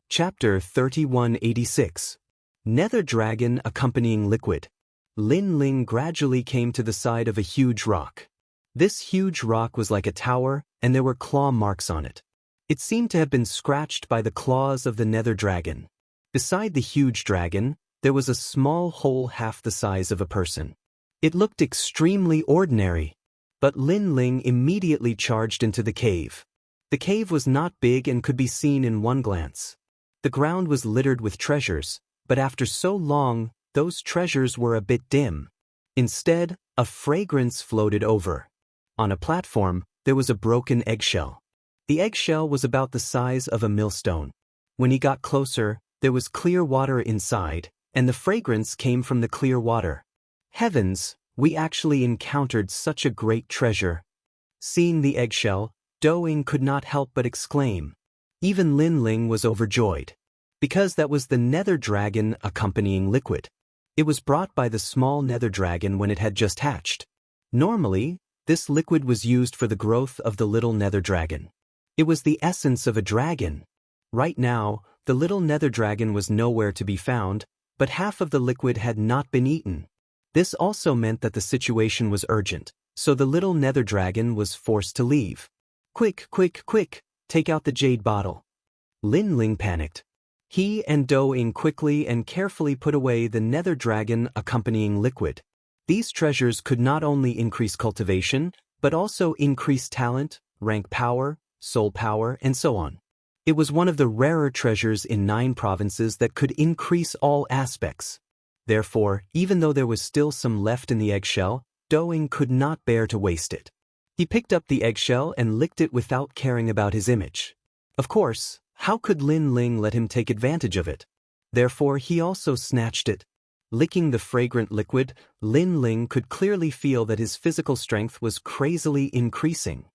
Chapter 3186. Nether Dragon Accompanying Liquid. Lin Ling gradually came to the side of a huge rock. This huge rock was like a tower, and there were claw marks on it. It seemed to have been scratched by the claws of the Nether Dragon. Beside the huge dragon, there was a small hole half the size of a person. It looked extremely ordinary, but Lin Ling immediately charged into the cave. The cave was not big and could be seen in one glance. The ground was littered with treasures, but after so long, those treasures were a bit dim. Instead, a fragrance floated over. On a platform, there was a broken eggshell. The eggshell was about the size of a millstone. When he got closer, there was clear water inside, and the fragrance came from the clear water. Heavens, we actually encountered such a great treasure. Seeing the eggshell, Doing could not help but exclaim. Even Lin Ling was overjoyed. Because that was the Nether Dragon accompanying liquid. It was brought by the small Nether Dragon when it had just hatched. Normally, this liquid was used for the growth of the little Nether Dragon. It was the essence of a dragon. Right now, the little Nether Dragon was nowhere to be found, but half of the liquid had not been eaten. This also meant that the situation was urgent, so the little Nether Dragon was forced to leave. Quick, quick, quick, take out the jade bottle. Lin Ling panicked. He and Doing quickly and carefully put away the Nether Dragon accompanying liquid. These treasures could not only increase cultivation, but also increase talent, rank power, soul power, and so on. It was one of the rarer treasures in 9 provinces that could increase all aspects. Therefore, even though there was still some left in the eggshell, Doing could not bear to waste it. He picked up the eggshell and licked it without caring about his image. Of course, how could Lin Ling let him take advantage of it? Therefore, he also snatched it. Licking the fragrant liquid, Lin Ling could clearly feel that his physical strength was crazily increasing.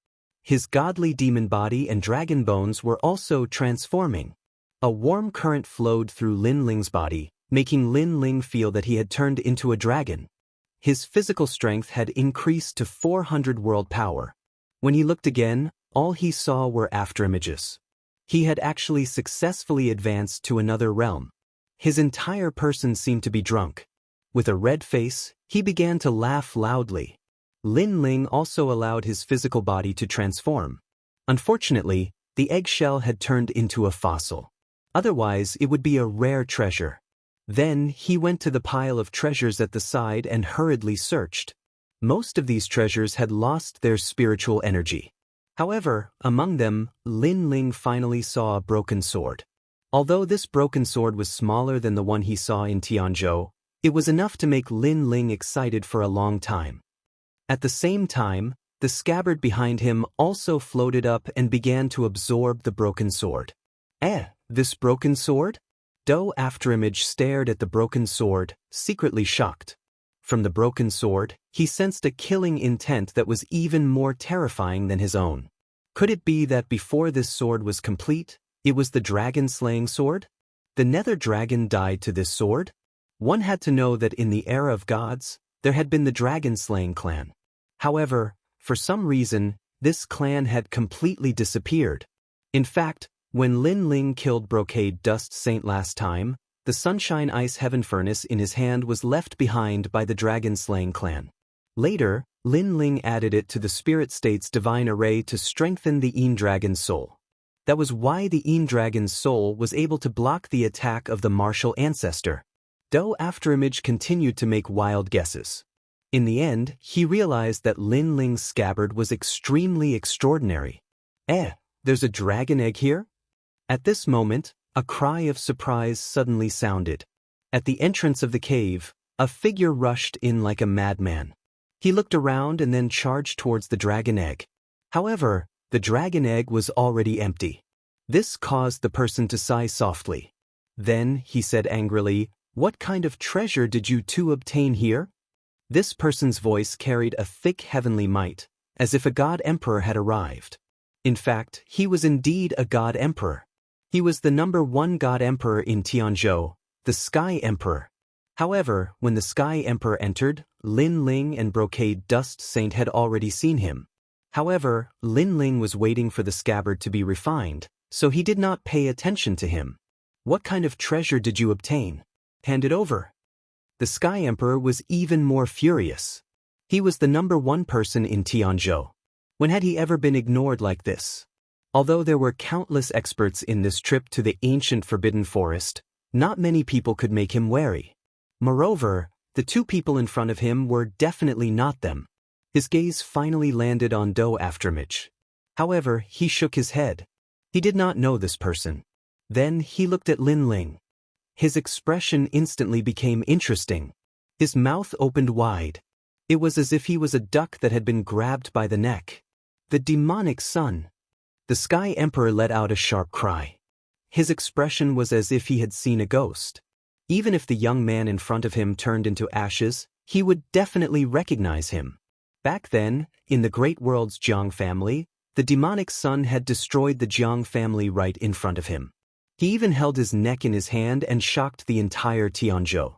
His godly demon body and dragon bones were also transforming. A warm current flowed through Lin Ling's body, making Lin Ling feel that he had turned into a dragon. His physical strength had increased to 400 world power. When he looked again, all he saw were afterimages. He had actually successfully advanced to another realm. His entire person seemed to be drunk. With a red face, he began to laugh loudly. Lin Ling also allowed his physical body to transform. Unfortunately, the eggshell had turned into a fossil. Otherwise, it would be a rare treasure. Then, he went to the pile of treasures at the side and hurriedly searched. Most of these treasures had lost their spiritual energy. However, among them, Lin Ling finally saw a broken sword. Although this broken sword was smaller than the one he saw in Tianzhou, it was enough to make Lin Ling excited for a long time. At the same time, the scabbard behind him also floated up and began to absorb the broken sword. This broken sword? Do Afterimage stared at the broken sword, secretly shocked. From the broken sword, he sensed a killing intent that was even more terrifying than his own. Could it be that before this sword was complete, it was the dragon-slaying sword? The Nether Dragon died to this sword? One had to know that in the era of gods, there had been the dragon-slaying clan. However, for some reason, this clan had completely disappeared. In fact, when Lin Ling killed Brocade Dust Saint last time, the Sunshine Ice Heaven Furnace in his hand was left behind by the dragon-slaying clan. Later, Lin Ling added it to the Spirit State's divine array to strengthen the Een Dragon's soul. That was why the Een Dragon's soul was able to block the attack of the martial ancestor. Do Afterimage continued to make wild guesses. In the end, he realized that Lin Ling's scabbard was extremely extraordinary. There's a dragon egg here? At this moment, a cry of surprise suddenly sounded. At the entrance of the cave, a figure rushed in like a madman. He looked around and then charged towards the dragon egg. However, the dragon egg was already empty. This caused the person to sigh softly. Then, he said angrily, "What kind of treasure did you two obtain here?" This person's voice carried a thick heavenly might, as if a god emperor had arrived. In fact, he was indeed a god emperor. He was the #1 god emperor in Tianzhou, the Sky Emperor. However, when the Sky Emperor entered, Lin Ling and Brocade Dust Saint had already seen him. However, Lin Ling was waiting for the scabbard to be refined, so he did not pay attention to him. What kind of treasure did you obtain? Hand it over. The Sky Emperor was even more furious. He was the #1 person in Tianzhou. When had he ever been ignored like this? Although there were countless experts in this trip to the ancient Forbidden Forest, not many people could make him wary. Moreover, the two people in front of him were definitely not them. His gaze finally landed on Do Aftermich. However, he shook his head. He did not know this person. Then he looked at Lin Ling. His expression instantly became interesting. His mouth opened wide. It was as if he was a duck that had been grabbed by the neck. The demonic son. The Sky Emperor let out a sharp cry. His expression was as if he had seen a ghost. Even if the young man in front of him turned into ashes, he would definitely recognize him. Back then, in the Great World's Jiang family, the demonic son had destroyed the Jiang family right in front of him. He even held his neck in his hand and shocked the entire Tianzhou.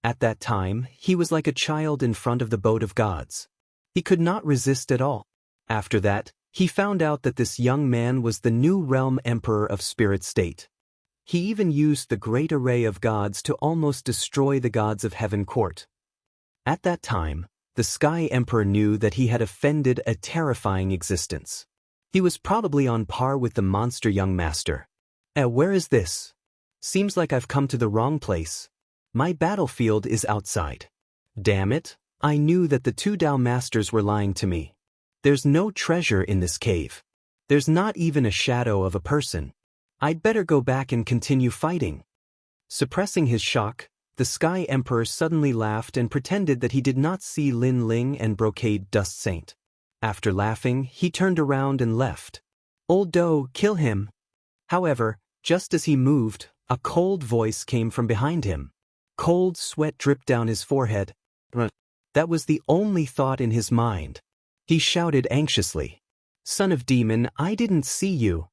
At that time, he was like a child in front of the boat of gods. He could not resist at all. After that, he found out that this young man was the new realm emperor of Spirit State. He even used the great array of gods to almost destroy the gods of Heaven Court. At that time, the Sky Emperor knew that he had offended a terrifying existence. He was probably on par with the monster young master. Where is this? Seems like I've come to the wrong place. My battlefield is outside. Damn it, I knew that the two Dao masters were lying to me. There's no treasure in this cave. There's not even a shadow of a person. I'd better go back and continue fighting. Suppressing his shock, the Sky Emperor suddenly laughed and pretended that he did not see Lin Ling and Brocade Dust Saint. After laughing, he turned around and left. Old Do, kill him. However, just as he moved, a cold voice came from behind him. Cold sweat dripped down his forehead. That was the only thought in his mind. He shouted anxiously, "Son of demon, I didn't see you.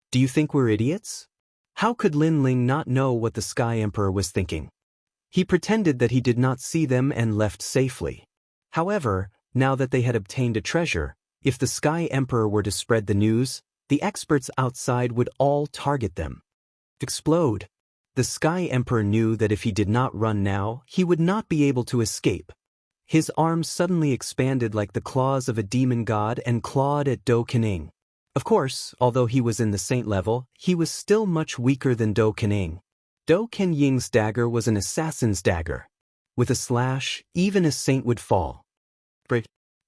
Do you think we're idiots?" How could Lin Ling not know what the Sky Emperor was thinking? He pretended that he did not see them and left safely. However, now that they had obtained a treasure, if the Sky Emperor were to spread the news, the experts outside would all target them. Explode. The Sky Emperor knew that if he did not run now, he would not be able to escape. His arms suddenly expanded like the claws of a demon god and clawed at Do Kening. Of course, although he was in the saint level, he was still much weaker than Do Kening. Do Kenying's dagger was an assassin's dagger. With a slash, even a saint would fall.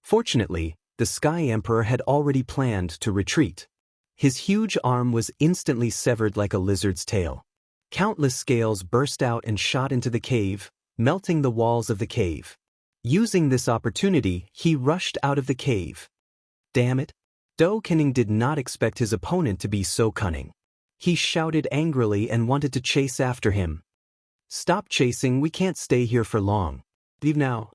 Fortunately, the Sky Emperor had already planned to retreat. His huge arm was instantly severed like a lizard's tail. Countless scales burst out and shot into the cave, melting the walls of the cave. Using this opportunity, he rushed out of the cave. Damn it! Do Kening did not expect his opponent to be so cunning. He shouted angrily and wanted to chase after him. Stop chasing, we can't stay here for long. Leave now.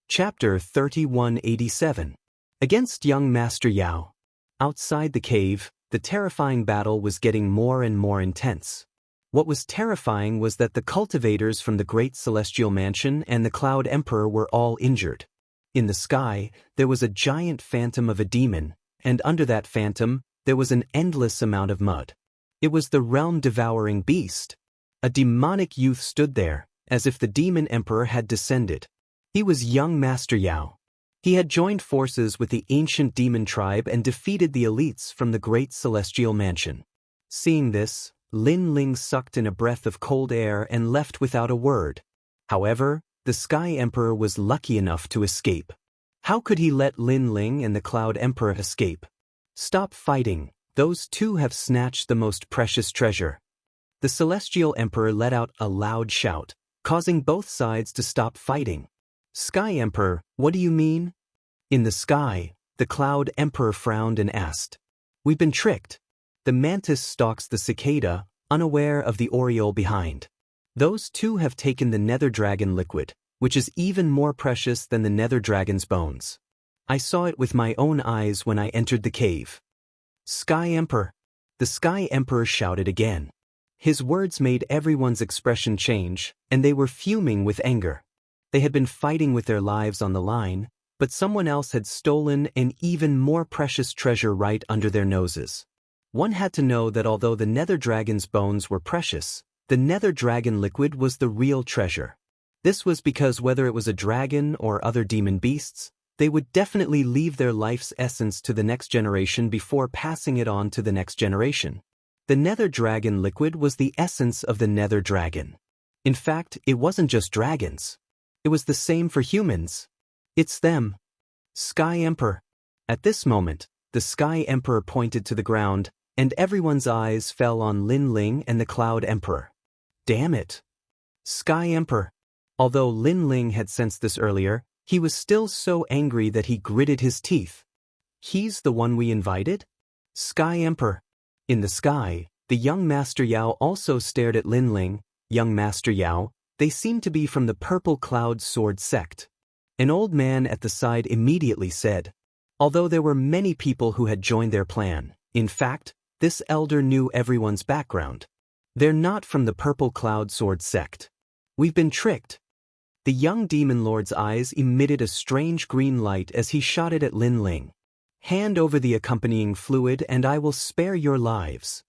Chapter 3187. Against young Master Yao. Outside the cave, the terrifying battle was getting more and more intense. What was terrifying was that the cultivators from the Great Celestial Mansion and the Cloud Emperor were all injured. In the sky, there was a giant phantom of a demon, and under that phantom, there was an endless amount of mud. It was the realm-devouring beast. A demonic youth stood there, as if the demon emperor had descended. He was young Master Yao. He had joined forces with the ancient demon tribe and defeated the elites from the Great Celestial Mansion. Seeing this, Lin Ling sucked in a breath of cold air and left without a word. However, the Sky Emperor was lucky enough to escape. How could he let Lin Ling and the Cloud Emperor escape? Stop fighting, those two have snatched the most precious treasure. The Celestial Emperor let out a loud shout, causing both sides to stop fighting. Sky Emperor, what do you mean? In the sky, the Cloud Emperor frowned and asked. We've been tricked. The mantis stalks the cicada, unaware of the oriole behind. Those two have taken the nether dragon liquid, which is even more precious than the nether dragon's bones. I saw it with my own eyes when I entered the cave. Sky Emperor. The Sky Emperor shouted again. His words made everyone's expression change, and they were fuming with anger. They had been fighting with their lives on the line, but someone else had stolen an even more precious treasure right under their noses. One had to know that although the nether dragon's bones were precious, the nether dragon liquid was the real treasure. This was because whether it was a dragon or other demon beasts, they would definitely leave their life's essence to the next generation before passing it on to the next generation. The nether dragon liquid was the essence of the nether dragon. In fact, it wasn't just dragons. It was the same for humans. It's them. Sky Emperor. At this moment, the Sky Emperor pointed to the ground, and everyone's eyes fell on Lin Ling and the Cloud Emperor. Damn it. Sky Emperor. Although Lin Ling had sensed this earlier, he was still so angry that he gritted his teeth. He's the one we invited? Sky Emperor. In the sky, the young Master Yao also stared at Lin Ling. Young Master Yao, they seemed to be from the Purple Cloud Sword sect. An old man at the side immediately said, although there were many people who had joined their plan, in fact, this elder knew everyone's background. They're not from the Purple Cloud Sword sect. We've been tricked. The young demon lord's eyes emitted a strange green light as he shot it at Lin Ling. Hand over the accompanying fluid and I will spare your lives.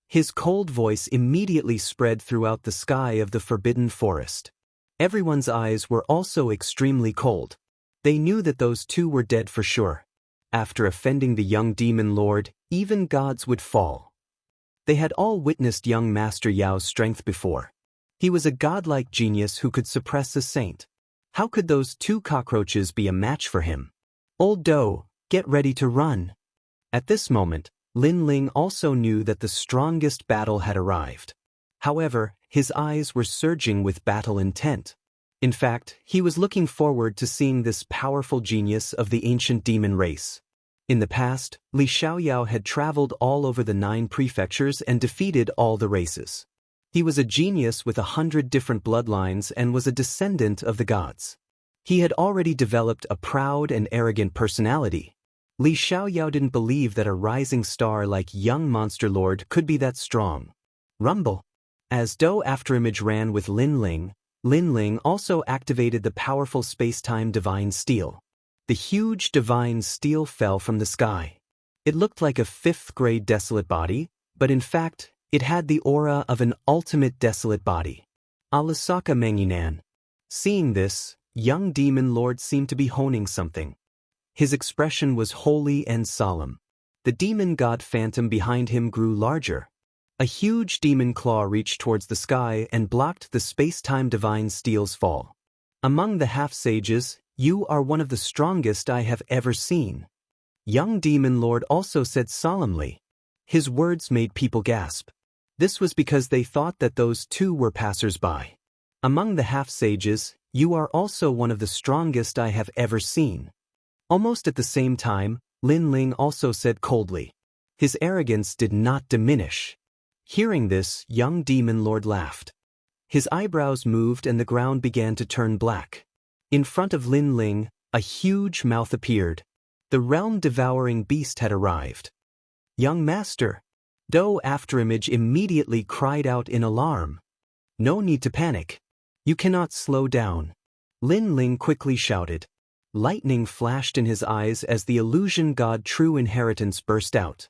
His cold voice immediately spread throughout the sky of the forbidden forest. Everyone's eyes were also extremely cold. They knew that those two were dead for sure. After offending the young demon lord, even gods would fall. They had all witnessed young Master Yao's strength before. He was a godlike genius who could suppress a saint. How could those two cockroaches be a match for him? Old doe, get ready to run. At this moment, Lin Ling also knew that the strongest battle had arrived. However, his eyes were surging with battle intent. In fact, he was looking forward to seeing this powerful genius of the ancient demon race. In the past, Li Xiaoyao had traveled all over the 9 prefectures and defeated all the races. He was a genius with 100 different bloodlines and was a descendant of the gods. He had already developed a proud and arrogant personality. Li Xiaoyao didn't believe that a rising star like young Monster Lord could be that strong. Rumble. As Do Afterimage ran with Lin Ling also activated the powerful space-time divine steel. The huge divine steel fell from the sky. It looked like a 5th-grade desolate body, but in fact, it had the aura of an ultimate desolate body. Alasaka Manginan. Seeing this, young demon lord seemed to be honing something. His expression was holy and solemn. The demon god phantom behind him grew larger. A huge demon claw reached towards the sky and blocked the space-time divine steel's fall. Among the half-sages, you are one of the strongest I have ever seen. Young demon lord also said solemnly. His words made people gasp. This was because they thought that those two were passers-by. Among the half-sages, you are also one of the strongest I have ever seen. Almost at the same time, Lin Ling also said coldly. His arrogance did not diminish. Hearing this, young demon lord laughed. His eyebrows moved and the ground began to turn black. In front of Lin Ling, a huge mouth appeared. The realm-devouring beast had arrived. Young master. Do Afterimage immediately cried out in alarm. No need to panic. You cannot slow down. Lin Ling quickly shouted. Lightning flashed in his eyes as the illusion god True Inheritance burst out.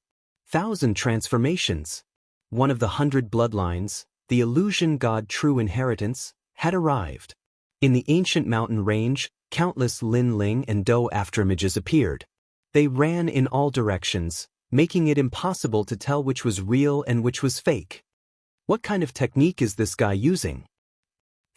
1,000 transformations. One of the 100 bloodlines, the illusion god True Inheritance, had arrived. In the ancient mountain range, countless Lin Ling and Do Afterimages appeared. They ran in all directions, making it impossible to tell which was real and which was fake. What kind of technique is this guy using?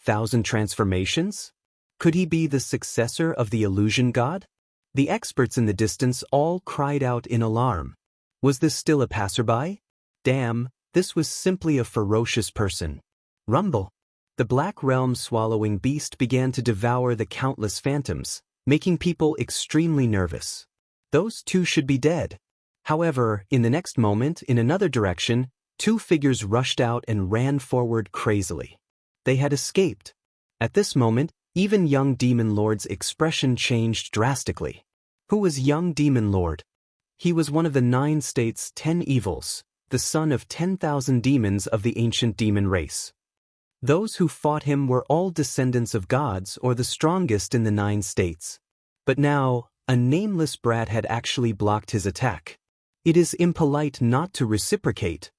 1,000 transformations? Could he be the successor of the illusion god? The experts in the distance all cried out in alarm. Was this still a passerby? Damn, this was simply a ferocious person. Rumble. The black realm swallowing beast began to devour the countless phantoms, making people extremely nervous. Those two should be dead. However, in the next moment, in another direction, 2 figures rushed out and ran forward crazily. They had escaped. At this moment, even young demon lord's expression changed drastically. Who was young demon lord? He was one of the 9 states' 10 evils, the son of 10,000 demons of the ancient demon race. Those who fought him were all descendants of gods or the strongest in the 9 states. But now, a nameless brat had actually blocked his attack. It is impolite not to reciprocate.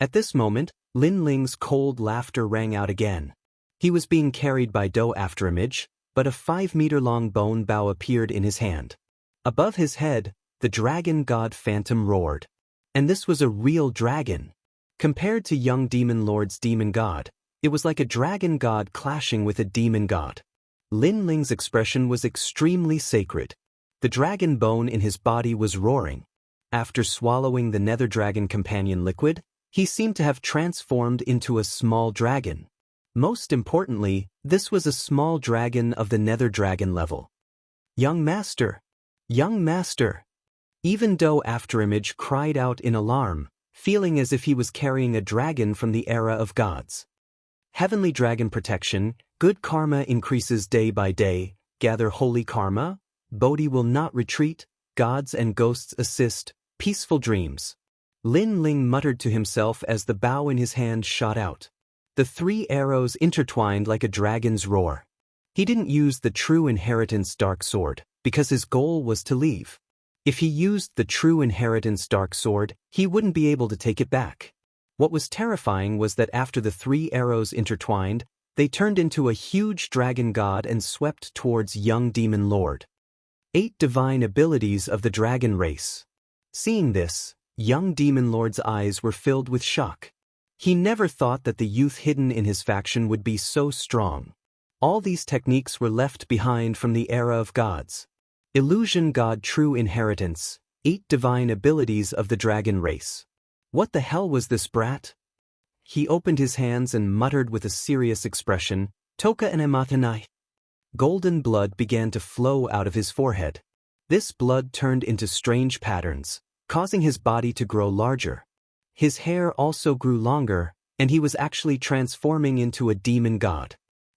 At this moment, Lin Ling's cold laughter rang out again. He was being carried by Do Afterimage, but a 5-meter-long bone bow appeared in his hand. Above his head, the dragon god phantom roared. And this was a real dragon. Compared to young demon lord's demon god, it was like a dragon god clashing with a demon god. Lin Ling's expression was extremely sacred. The dragon bone in his body was roaring. After swallowing the nether dragon companion liquid, he seemed to have transformed into a small dragon. Most importantly, this was a small dragon of the nether dragon level. Young master! Young master! Even Do Afterimage cried out in alarm, feeling as if he was carrying a dragon from the era of gods. Heavenly dragon protection, good karma increases day by day, gather holy karma, Bodhi will not retreat, gods and ghosts assist, peaceful dreams. Lin Ling muttered to himself as the bow in his hand shot out. The 3 arrows intertwined like a dragon's roar. He didn't use the true inheritance dark sword, because his goal was to leave. If he used the true inheritance dark sword, he wouldn't be able to take it back. What was terrifying was that after the 3 arrows intertwined, they turned into a huge dragon god and swept towards young demon lord. 8 divine abilities of the dragon race. Seeing this, young demon lord's eyes were filled with shock. He never thought that the youth hidden in his faction would be so strong. All these techniques were left behind from the era of gods. Illusion god true inheritance, 8 divine abilities of the dragon race. What the hell was this brat? He opened his hands and muttered with a serious expression, Toka enemathanai. Golden blood began to flow out of his forehead. This blood turned into strange patterns, causing his body to grow larger. His hair also grew longer, and he was actually transforming into a demon god.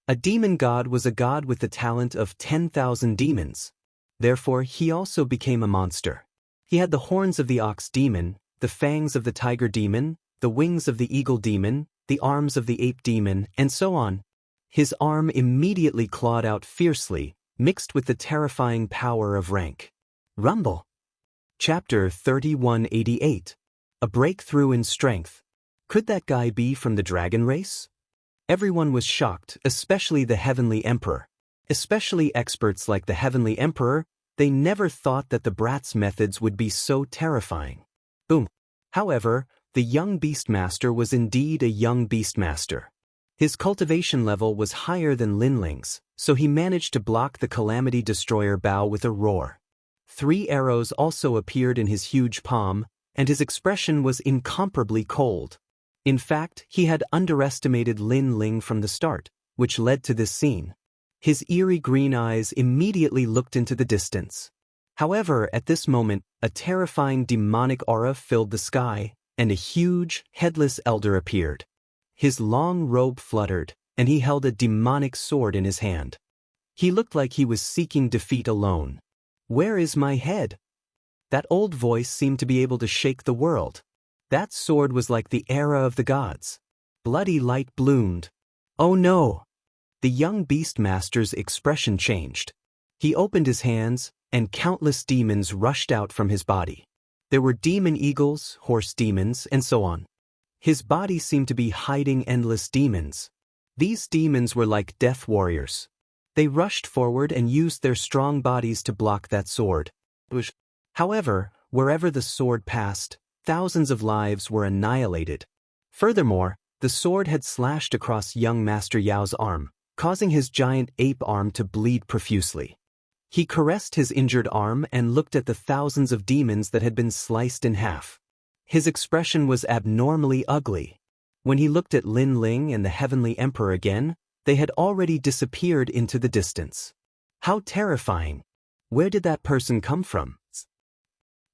A demon god was a god with the talent of 10,000 demons. Therefore, he also became a monster. He had the horns of the ox demon, the fangs of the tiger demon, the wings of the eagle demon, the arms of the ape demon, and so on. His arm immediately clawed out fiercely, mixed with the terrifying power of rank. Rumble. Chapter 3188. A breakthrough in strength. Could that guy be from the dragon race? Everyone was shocked, especially the Heavenly Emperor. Especially experts like the Heavenly Emperor, they never thought that the brat's methods would be so terrifying. Boom. However, the young Beastmaster was indeed a young Beastmaster. His cultivation level was higher than Lin Ling's, so he managed to block the Calamity Destroyer bow with a roar. 3 arrows also appeared in his huge palm, and his expression was incomparably cold. In fact, he had underestimated Lin Ling from the start, which led to this scene. His eerie green eyes immediately looked into the distance. However, at this moment, a terrifying demonic aura filled the sky, and a huge, headless elder appeared. His long robe fluttered, and he held a demonic sword in his hand. He looked like he was seeking defeat alone. Where is my head? That old voice seemed to be able to shake the world. That sword was like the era of the gods. Bloody light bloomed. Oh no! The young Beastmaster's expression changed. He opened his hands, and countless demons rushed out from his body. There were demon eagles, horse demons, and so on. His body seemed to be hiding endless demons. These demons were like death warriors. They rushed forward and used their strong bodies to block that sword. However, wherever the sword passed, thousands of lives were annihilated. Furthermore, the sword had slashed across young Master Yao's arm, causing his giant ape arm to bleed profusely. He caressed his injured arm and looked at the thousands of demons that had been sliced in half. His expression was abnormally ugly. When he looked at Lin Ling and the Heavenly Emperor again, they had already disappeared into the distance. How terrifying! Where did that person come from?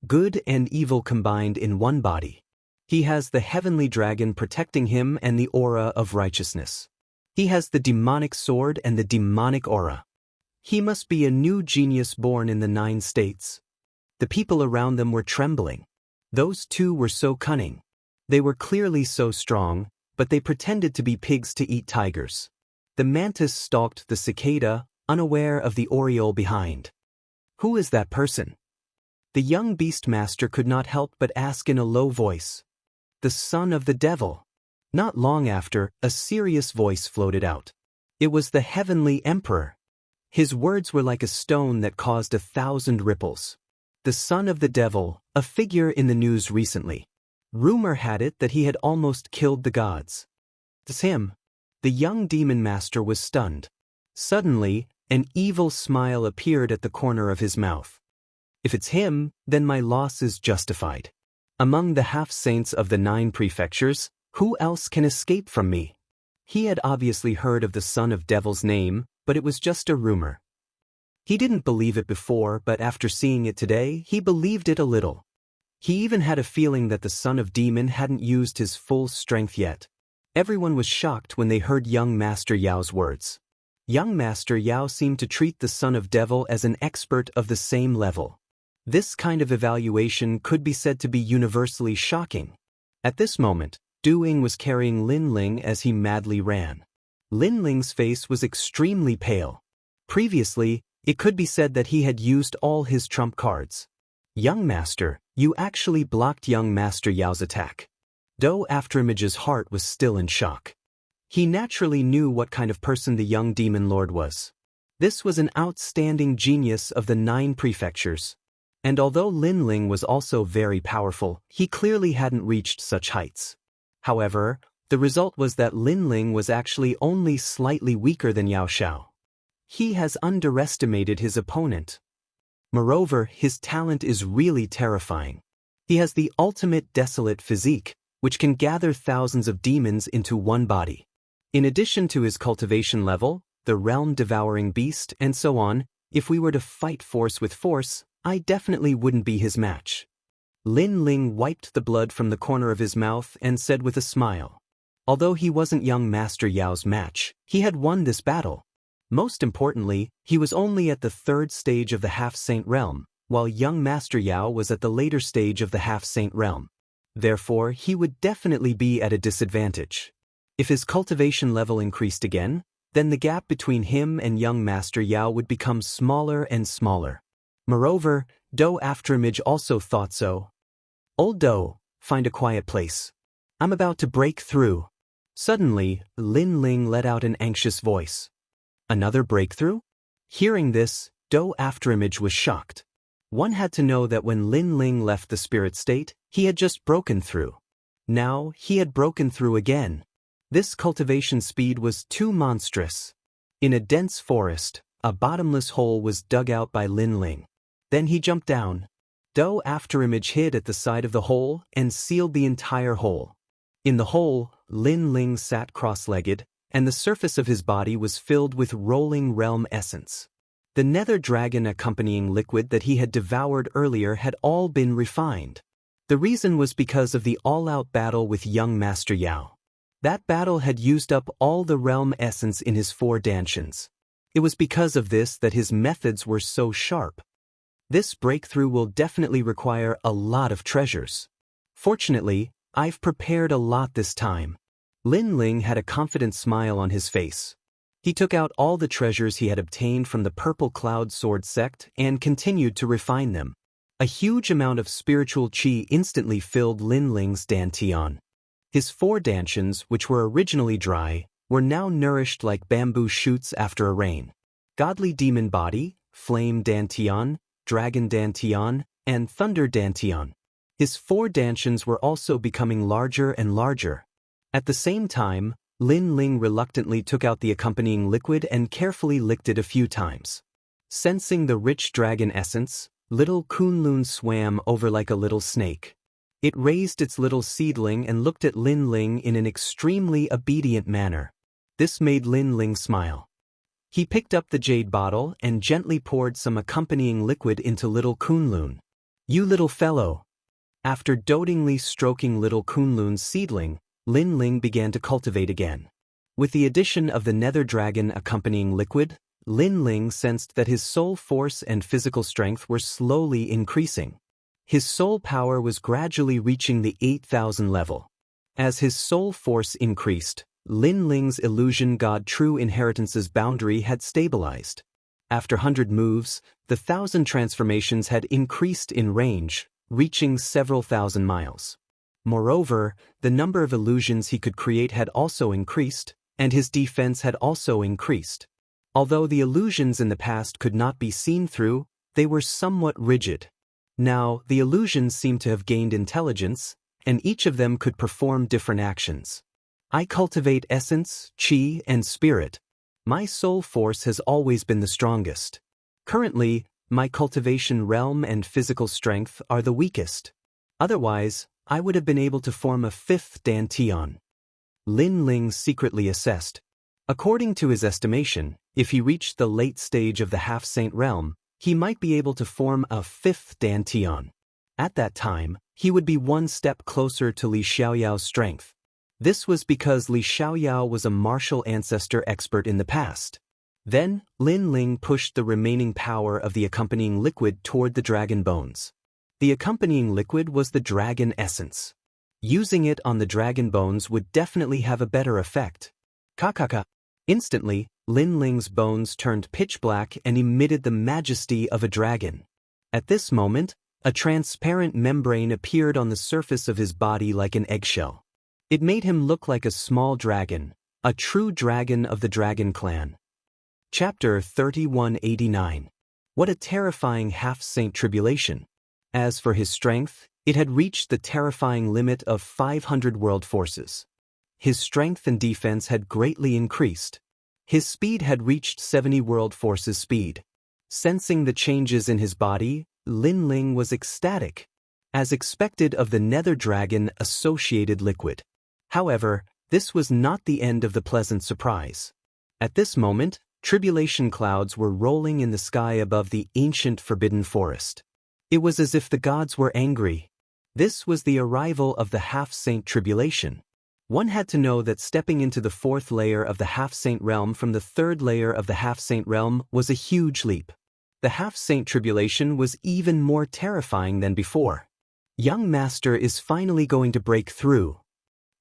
Good and evil combined in one body. He has the heavenly dragon protecting him and the aura of righteousness. He has the demonic sword and the demonic aura. He must be a new genius born in the 9 states. The people around them were trembling. Those 2 were so cunning. They were clearly so strong, but they pretended to be pigs to eat tigers. The mantis stalked the cicada, unaware of the oriole behind. Who is that person? The young beastmaster could not help but ask in a low voice, "The son of the devil?" Not long after, a serious voice floated out. It was the heavenly emperor. His words were like a stone that caused 1,000 ripples. The son of the devil, a figure in the news recently. Rumor had it that he had almost killed the gods. It's him. The young demon master was stunned. Suddenly, an evil smile appeared at the corner of his mouth. If it's him, then my loss is justified. Among the half-saints of the 9 prefectures, who else can escape from me? He had obviously heard of the son of devil's name, but it was just a rumor. He didn't believe it before, but after seeing it today, he believed it a little. He even had a feeling that the son of demon hadn't used his full strength yet. Everyone was shocked when they heard young Master Yao's words. Young Master Yao seemed to treat the son of devil as an expert of the same level. This kind of evaluation could be said to be universally shocking. At this moment, Du Ying was carrying Lin Ling as he madly ran. Lin Ling's face was extremely pale. Previously, it could be said that he had used all his trump cards. Young Master, you actually blocked young Master Yao's attack. Do Afterimage's heart was still in shock. He naturally knew what kind of person the young demon lord was. This was an outstanding genius of the 9 prefectures. And although Lin Ling was also very powerful, he clearly hadn't reached such heights. However, the result was that Lin Ling was actually only slightly weaker than Yao Xiao. He has underestimated his opponent. Moreover, his talent is really terrifying. He has the ultimate desolate physique, which can gather thousands of demons into one body. In addition to his cultivation level, the realm-devouring beast, and so on, if we were to fight force with force, I definitely wouldn't be his match. Lin Ling wiped the blood from the corner of his mouth and said with a smile. Although he wasn't young Master Yao's match, he had won this battle. Most importantly, he was only at the 3rd stage of the half-saint realm, while young Master Yao was at the later stage of the half-saint realm. Therefore, he would definitely be at a disadvantage. If his cultivation level increased again, then the gap between him and young Master Yao would become smaller and smaller. Moreover, Do Afterimage also thought so. Old Do, find a quiet place. I'm about to break through. Suddenly, Lin Ling let out an anxious voice. Another breakthrough? Hearing this, Do Afterimage was shocked. One had to know that when Lin Ling left the spirit state, he had just broken through. Now, he had broken through again. This cultivation speed was too monstrous. In a dense forest, a bottomless hole was dug out by Lin Ling. Then he jumped down. Do Afterimage hid at the side of the hole and sealed the entire hole. In the hole, Lin Ling sat cross-legged, and the surface of his body was filled with rolling realm essence. The nether dragon accompanying liquid that he had devoured earlier had all been refined. The reason was because of the all-out battle with young Master Yao. That battle had used up all the realm essence in his 4 dantians. It was because of this that his methods were so sharp. This breakthrough will definitely require a lot of treasures. Fortunately, I've prepared a lot this time. Lin Ling had a confident smile on his face. He took out all the treasures he had obtained from the Purple Cloud Sword sect and continued to refine them. A huge amount of spiritual qi instantly filled Lin Ling's dantian. His 4 dantians, which were originally dry, were now nourished like bamboo shoots after a rain. Godly demon body, flame dantian, dragon dantian, and thunder dantian. His 4 dantians were also becoming larger and larger. At the same time, Lin Ling reluctantly took out the accompanying liquid and carefully licked it a few times. Sensing the rich dragon essence, little Kunlun swam over like a little snake. It raised its little seedling and looked at Lin Ling in an extremely obedient manner. This made Lin Ling smile. He picked up the jade bottle and gently poured some accompanying liquid into little Kunlun. You little fellow. After dotingly stroking little Kunlun's seedling, Lin Ling began to cultivate again. With the addition of the nether dragon accompanying liquid, Lin Ling sensed that his soul force and physical strength were slowly increasing. His soul power was gradually reaching the 8,000 level. As his soul force increased, Lin Ling's illusion god true inheritance's boundary had stabilized. After 100 moves, the 1,000 transformations had increased in range, reaching several thousand miles. Moreover, the number of illusions he could create had also increased, and his defense had also increased. Although the illusions in the past could not be seen through, they were somewhat rigid. Now, the illusions seemed to have gained intelligence, and each of them could perform different actions. I cultivate essence, chi, and spirit. My soul force has always been the strongest. Currently, my cultivation realm and physical strength are the weakest. Otherwise, I would have been able to form a fifth Dantian. Lin Ling secretly assessed. According to his estimation, if he reached the late stage of the half-saint realm, he might be able to form a fifth Dantian. At that time, he would be one step closer to Li Xiaoyao's strength. This was because Li Xiaoyao was a martial ancestor expert in the past. Then, Lin Ling pushed the remaining power of the accompanying liquid toward the dragon bones. The accompanying liquid was the dragon essence. Using it on the dragon bones would definitely have a better effect. Kakaka. Instantly, Lin Ling's bones turned pitch black and emitted the majesty of a dragon. At this moment, a transparent membrane appeared on the surface of his body like an eggshell. It made him look like a small dragon, a true dragon of the dragon clan. Chapter 3189. What a terrifying half-saint tribulation. As for his strength, it had reached the terrifying limit of 500 world forces. His strength and defense had greatly increased. His speed had reached 70 world forces speed. Sensing the changes in his body, Lin Ling was ecstatic, as expected of the nether dragon associated liquid. However, this was not the end of the pleasant surprise. At this moment, tribulation clouds were rolling in the sky above the ancient forbidden forest. It was as if the gods were angry. This was the arrival of the half-saint tribulation. One had to know that stepping into the fourth layer of the half-saint realm from the third layer of the half-saint realm was a huge leap. The half-saint tribulation was even more terrifying than before. Young master is finally going to break through.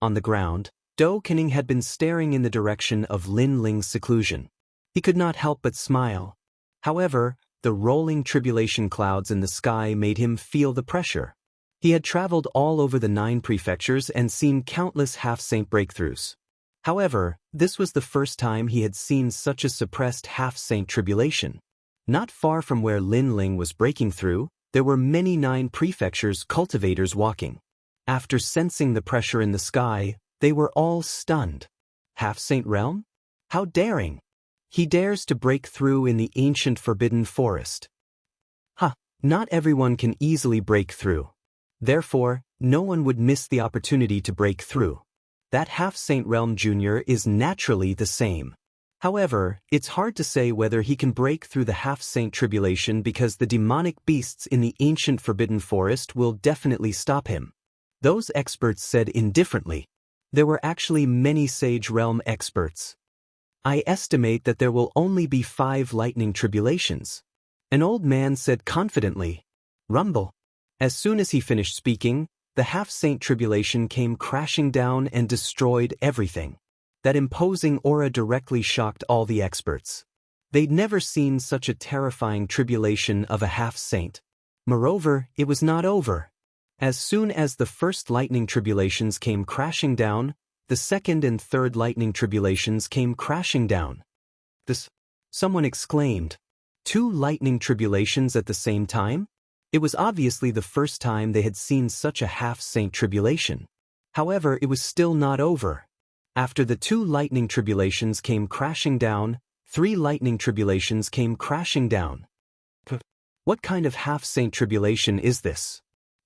On the ground, Do Kening had been staring in the direction of Lin Ling's seclusion. He could not help but smile. However, the rolling tribulation clouds in the sky made him feel the pressure. He had traveled all over the 9 prefectures and seen countless half-saint breakthroughs. However, this was the first time he had seen such a suppressed half-saint tribulation. Not far from where Lin Ling was breaking through, there were many 9 prefectures cultivators walking. After sensing the pressure in the sky, they were all stunned. Half-saint realm? How daring! He dares to break through in the ancient forbidden forest. Not everyone can easily break through. Therefore, no one would miss the opportunity to break through. That half-saint realm junior is naturally the same. However, it's hard to say whether he can break through the half-saint tribulation because the demonic beasts in the ancient forbidden forest will definitely stop him. Those experts said indifferently. There were actually many Sage Realm experts. I estimate that there will only be 5 lightning tribulations. An old man said confidently. Rumble. As soon as he finished speaking, the half-saint tribulation came crashing down and destroyed everything. That imposing aura directly shocked all the experts. They'd never seen such a terrifying tribulation of a half-saint. Moreover, it was not over. As soon as the first lightning tribulations came crashing down, the second and third lightning tribulations came crashing down. Someone exclaimed. 2 lightning tribulations at the same time? It was obviously the first time they had seen such a half-saint tribulation. However, it was still not over. After the 2 lightning tribulations came crashing down, 3 lightning tribulations came crashing down. What kind of half-saint tribulation is this?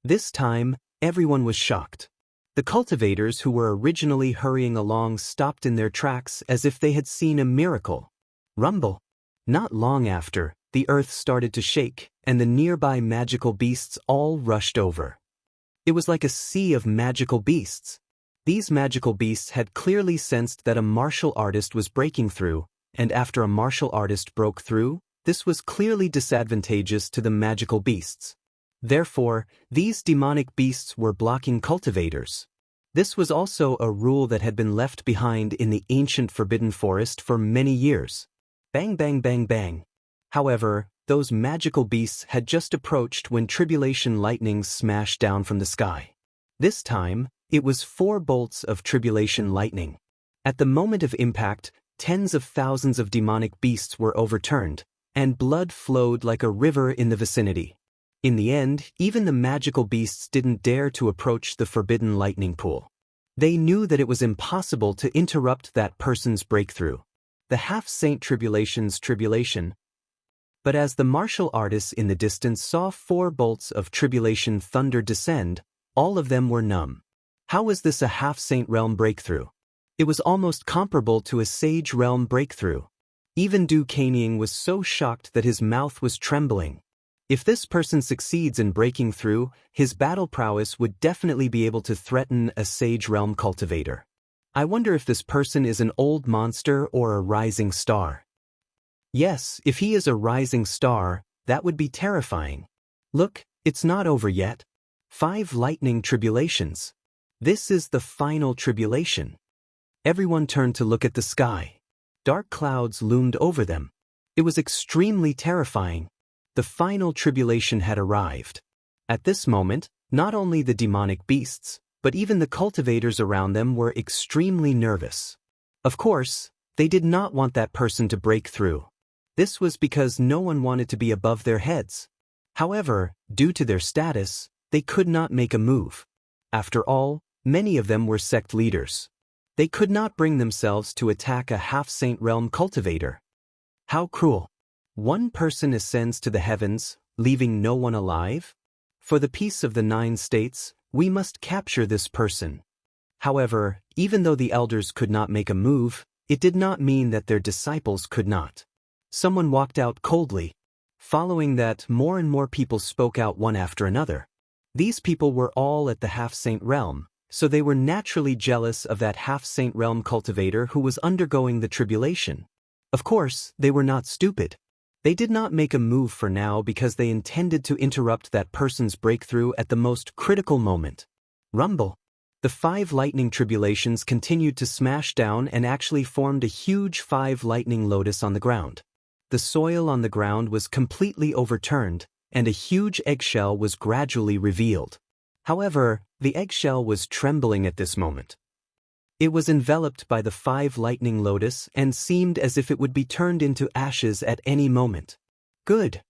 This time, everyone was shocked. The cultivators who were originally hurrying along stopped in their tracks as if they had seen a miracle. Rumble. Not long after, the earth started to shake, and the nearby magical beasts all rushed over. It was like a sea of magical beasts. These magical beasts had clearly sensed that a martial artist was breaking through, and after a martial artist broke through, this was clearly disadvantageous to the magical beasts. Therefore, these demonic beasts were blocking cultivators. This was also a rule that had been left behind in the ancient forbidden forest for many years. Bang bang bang bang. However, those magical beasts had just approached when tribulation lightnings smashed down from the sky. This time, it was 4 bolts of tribulation lightning. At the moment of impact, tens of thousands of demonic beasts were overturned, and blood flowed like a river in the vicinity. In the end, even the magical beasts didn't dare to approach the forbidden lightning pool. They knew that it was impossible to interrupt that person's breakthrough. The half-saint tribulation's tribulation. But as the martial artists in the distance saw 4 bolts of tribulation thunder descend, all of them were numb. How was this a half-saint realm breakthrough? It was almost comparable to a sage realm breakthrough. Even Du Kanying was so shocked that his mouth was trembling. If this person succeeds in breaking through, his battle prowess would definitely be able to threaten a sage realm cultivator. I wonder if this person is an old monster or a rising star. Yes, if he is a rising star, that would be terrifying. Look, it's not over yet. 5 lightning tribulations. This is the final tribulation. Everyone turned to look at the sky. Dark clouds loomed over them. It was extremely terrifying. The final tribulation had arrived. At this moment, not only the demonic beasts, but even the cultivators around them were extremely nervous. Of course, they did not want that person to break through. This was because no one wanted to be above their heads. However, due to their status, they could not make a move. After all, many of them were sect leaders. They could not bring themselves to attack a half-saint realm cultivator. How cruel. One person ascends to the heavens, leaving no one alive? For the peace of the 9 states, we must capture this person. However, even though the elders could not make a move, it did not mean that their disciples could not. Someone walked out coldly. Following that, more and more people spoke out one after another. These people were all at the half-saint realm, so they were naturally jealous of that half-saint realm cultivator who was undergoing the tribulation. Of course, they were not stupid. They did not make a move for now because they intended to interrupt that person's breakthrough at the most critical moment. Rumble. The 5 lightning tribulations continued to smash down and actually formed a huge 5 lightning lotus on the ground. The soil on the ground was completely overturned, and a huge eggshell was gradually revealed. However, the eggshell was trembling at this moment. It was enveloped by the 5 lightning lotus and seemed as if it would be turned into ashes at any moment. Good.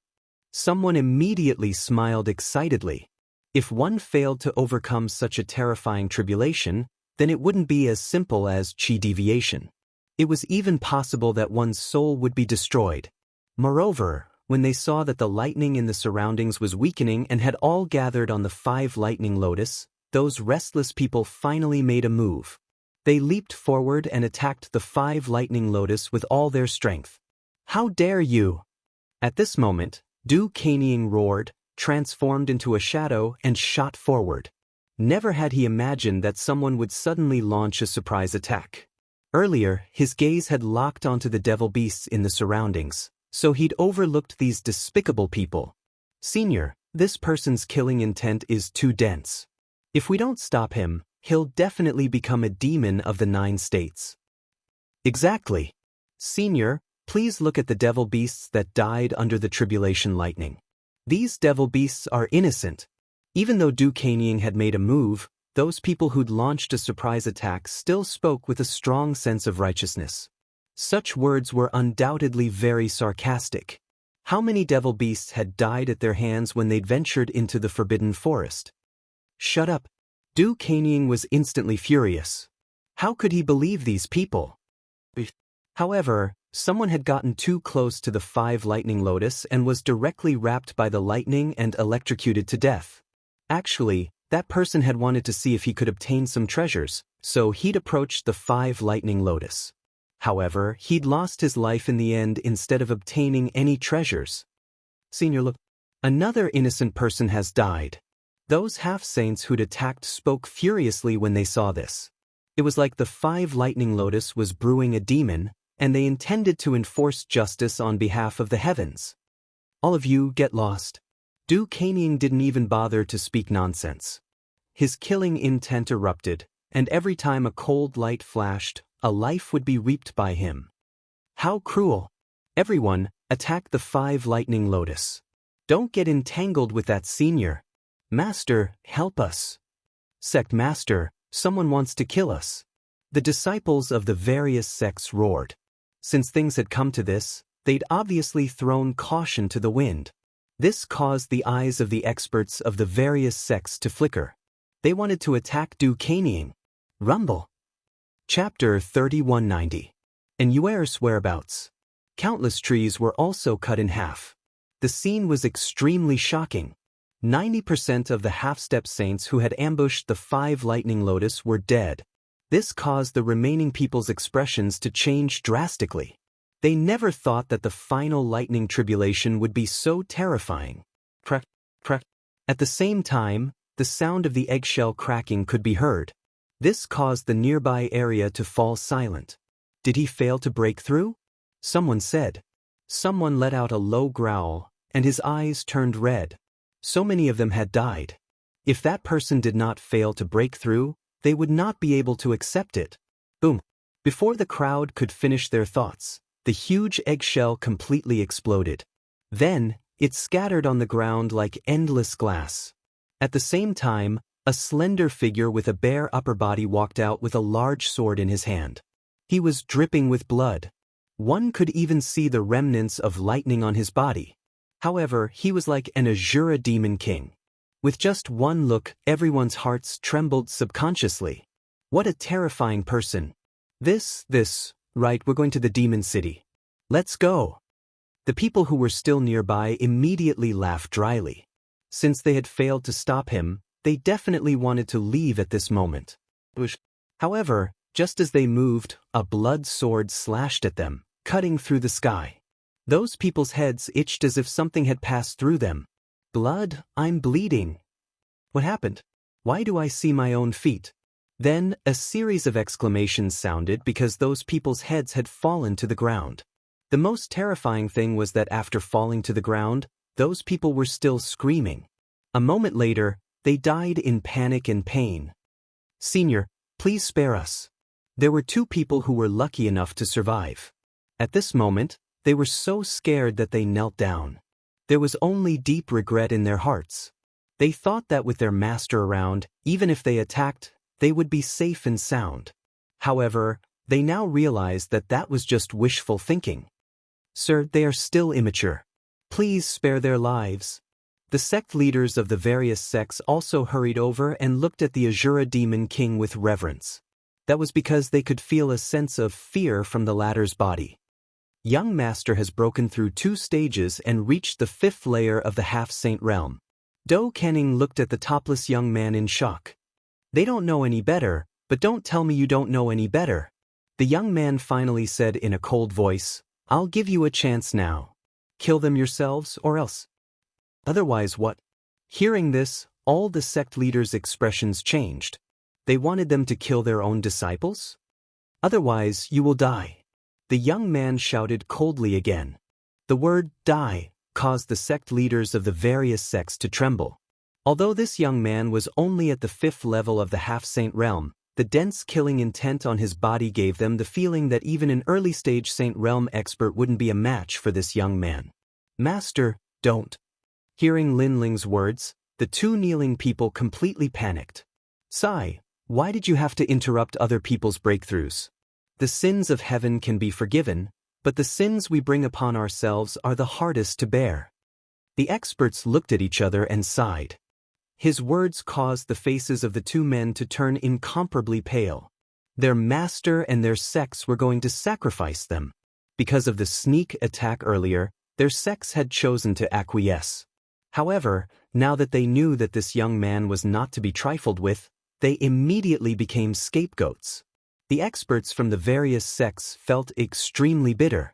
Someone immediately smiled excitedly. If one failed to overcome such a terrifying tribulation, then it wouldn't be as simple as chi deviation. It was even possible that one's soul would be destroyed. Moreover, when they saw that the lightning in the surroundings was weakening and had all gathered on the 5 lightning lotus, those restless people finally made a move. They leaped forward and attacked the 5 lightning lotus with all their strength. How dare you! At this moment, Du Kanying roared, transformed into a shadow, and shot forward. Never had he imagined that someone would suddenly launch a surprise attack. Earlier, his gaze had locked onto the devil beasts in the surroundings, so he'd overlooked these despicable people. Senior, this person's killing intent is too dense. If we don't stop him, he'll definitely become a demon of the 9 states. Exactly. Senior, please look at the devil beasts that died under the tribulation lightning. These devil beasts are innocent. Even though Du Kanying had made a move, those people who'd launched a surprise attack still spoke with a strong sense of righteousness. Such words were undoubtedly very sarcastic. How many devil beasts had died at their hands when they'd ventured into the forbidden forest? Shut up. Du Kanying was instantly furious. How could he believe these people? However, someone had gotten too close to the 5 lightning lotus and was directly wrapped by the lightning and electrocuted to death. Actually, that person had wanted to see if he could obtain some treasures, so he'd approached the 5 lightning lotus. However, he'd lost his life in the end instead of obtaining any treasures. Senior, look. Another innocent person has died. Those half-saints who'd attacked spoke furiously when they saw this. It was like the 5 lightning lotus was brewing a demon, and they intended to enforce justice on behalf of the heavens. All of you get lost. Du Kanying didn't even bother to speak nonsense. His killing intent erupted, and every time a cold light flashed, a life would be reaped by him. How cruel! Everyone, Attack the 5 lightning lotus. Don't get entangled with that senior. Master, help us. Sect Master, someone wants to kill us. The disciples of the various sects roared. Since things had come to this, they'd obviously thrown caution to the wind. This caused the eyes of the experts of the various sects to flicker. They wanted to attack Duquesne. Rumble. Chapter 3190. And Uer's whereabouts. Countless trees were also cut in half. The scene was extremely shocking. 90% of the half-step saints who had ambushed the 5 lightning lotus were dead. This caused the remaining people's expressions to change drastically. They never thought that the final lightning tribulation would be so terrifying. Crack, crack. At the same time, the sound of the eggshell cracking could be heard. This caused the nearby area to fall silent. Did he fail to break through? Someone said. Someone let out a low growl, and his eyes turned red. So many of them had died. If that person did not fail to break through, they would not be able to accept it. Boom. Before the crowd could finish their thoughts, the huge eggshell completely exploded. Then, it scattered on the ground like endless glass. At the same time, a slender figure with a bare upper body walked out with a large sword in his hand. He was dripping with blood. One could even see the remnants of lightning on his body. However, he was like an Azura demon king. With just one look, everyone's hearts trembled subconsciously. What a terrifying person. Right, we're going to the demon city. Let's go. The people who were still nearby immediately laughed dryly. Since they had failed to stop him, they definitely wanted to leave at this moment. However, just as they moved, a blood sword slashed at them, cutting through the sky. Those people's heads itched as if something had passed through them. Blood, I'm bleeding. What happened? Why do I see my own feet? Then, a series of exclamations sounded because those people's heads had fallen to the ground. The most terrifying thing was that after falling to the ground, those people were still screaming. A moment later, they died in panic and pain. Senior, please spare us. There were 2 people who were lucky enough to survive. At this moment, they were so scared that they knelt down. There was only deep regret in their hearts. They thought that with their master around, even if they attacked, they would be safe and sound. However, they now realized that that was just wishful thinking. Sir, they are still immature. Please spare their lives. The sect leaders of the various sects also hurried over and looked at the Azura demon king with reverence. That was because they could feel a sense of fear from the latter's body. Young Master has broken through 2 stages and reached the 5th layer of the half-saint realm. Do Kenning looked at the topless young man in shock. They don't know any better, but don't tell me you don't know any better. The young man finally said in a cold voice, I'll give you a chance now. Kill them yourselves or else. Otherwise what? Hearing this, all the sect leaders' expressions changed. They wanted them to kill their own disciples? Otherwise you will die. The young man shouted coldly again. The word die caused the sect leaders of the various sects to tremble. Although this young man was only at the 5th level of the half-saint realm, the dense killing intent on his body gave them the feeling that even an early-stage saint realm expert wouldn't be a match for this young man. Master, don't. Hearing Lin Ling's words, the 2 kneeling people completely panicked. Sai, why did you have to interrupt other people's breakthroughs? The sins of heaven can be forgiven, but the sins we bring upon ourselves are the hardest to bear. The experts looked at each other and sighed. His words caused the faces of the 2 men to turn incomparably pale. Their master and their sects were going to sacrifice them. Because of the sneak attack earlier, their sects had chosen to acquiesce. However, now that they knew that this young man was not to be trifled with, they immediately became scapegoats. The experts from the various sects felt extremely bitter.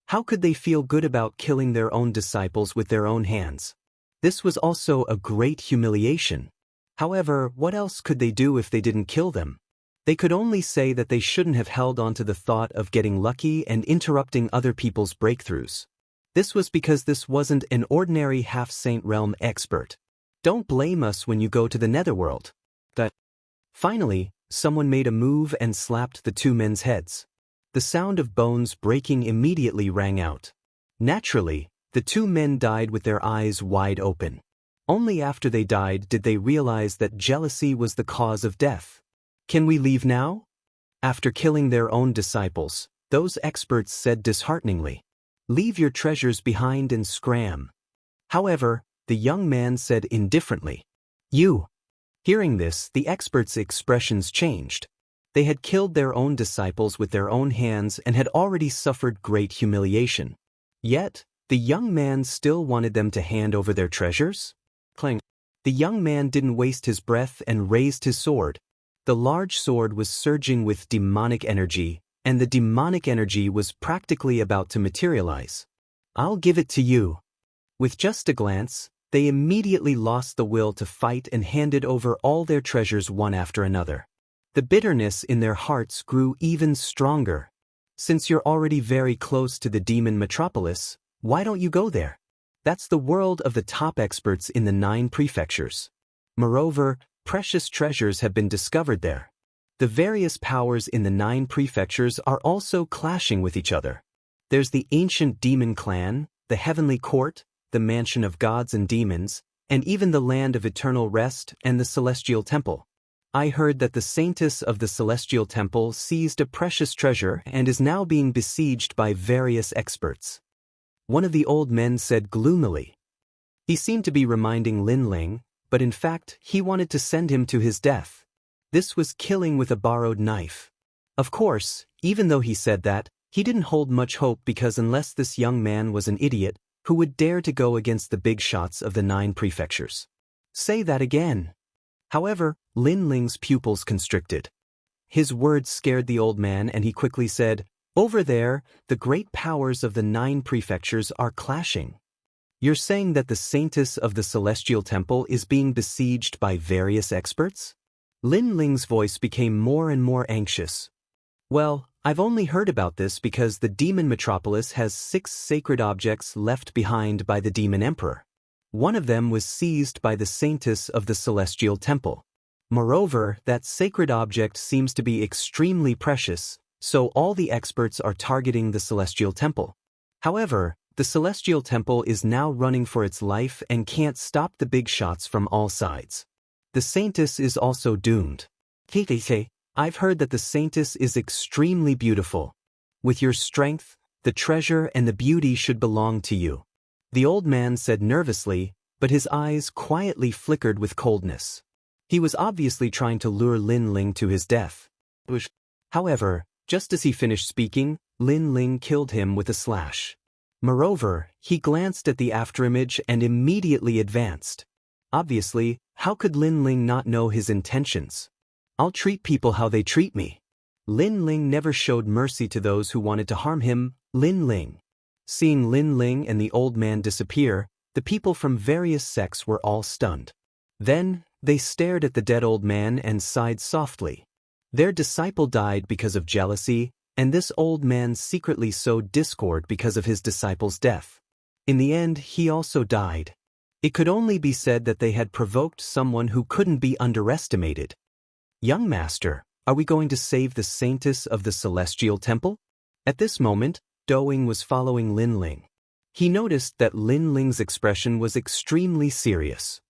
How could they feel good about killing their own disciples with their own hands? This was also a great humiliation. However, what else could they do if they didn't kill them? They could only say that they shouldn't have held on to the thought of getting lucky and interrupting other people's breakthroughs. This was because this wasn't an ordinary half-saint realm expert. Don't blame us when you go to the netherworld. Finally, someone made a move and slapped the 2 men's heads. The sound of bones breaking immediately rang out. Naturally, the two men died with their eyes wide open. Only after they died did they realize that jealousy was the cause of death. Can we leave now? After killing their own disciples, those experts said dishearteningly, "Leave your treasures behind and scram." However, the young man said indifferently, "You." Hearing this, the experts' expressions changed. They had killed their own disciples with their own hands and had already suffered great humiliation. Yet, the young man still wanted them to hand over their treasures? Clang. The young man didn't waste his breath and raised his sword. The large sword was surging with demonic energy, and the demonic energy was practically about to materialize. "I'll give it to you." With just a glance, they immediately lost the will to fight and handed over all their treasures one after another. The bitterness in their hearts grew even stronger. "Since you're already very close to the demon metropolis, why don't you go there? That's the world of the top experts in the 9 prefectures. Moreover, precious treasures have been discovered there. The various powers in the 9 prefectures are also clashing with each other. There's the ancient demon clan, the heavenly court, the mansion of gods and demons, and even the land of eternal rest and the celestial temple. I heard that the saintess of the celestial temple seized a precious treasure and is now being besieged by various experts." One of the old men said gloomily. He seemed to be reminding Lin Ling, but in fact he wanted to send him to his death. This was killing with a borrowed knife. Of course, even though he said that, he didn't hold much hope because unless this young man was an idiot, who would dare to go against the big shots of the 9 prefectures? Say that again. However, Lin Ling's pupils constricted. His words scared the old man and he quickly said, "Over there, the great powers of the 9 prefectures are clashing. You're saying that the saintess of the celestial temple is being besieged by various experts?" Lin Ling's voice became more and more anxious. "Well, I've only heard about this because the demon metropolis has 6 sacred objects left behind by the demon emperor. One of them was seized by the saintess of the celestial temple. Moreover, that sacred object seems to be extremely precious, so all the experts are targeting the celestial temple. However, the celestial temple is now running for its life and can't stop the big shots from all sides. The saintess is also doomed. I've heard that the saintess is extremely beautiful. With your strength, the treasure and the beauty should belong to you." The old man said nervously, but his eyes quietly flickered with coldness. He was obviously trying to lure Lin Ling to his death. However, just as he finished speaking, Lin Ling killed him with a slash. Moreover, he glanced at the afterimage and immediately advanced. Obviously, how could Lin Ling not know his intentions? "I'll treat people how they treat me." Lin Ling never showed mercy to those who wanted to harm him. Lin Ling. Seeing Lin Ling and the old man disappear, the people from various sects were all stunned. Then, they stared at the dead old man and sighed softly. Their disciple died because of jealousy, and this old man secretly sowed discord because of his disciple's death. In the end, he also died. It could only be said that they had provoked someone who couldn't be underestimated. "Young master, are we going to save the saintess of the celestial temple?" At this moment, Doing was following Lin Ling. He noticed that Lin Ling's expression was extremely serious.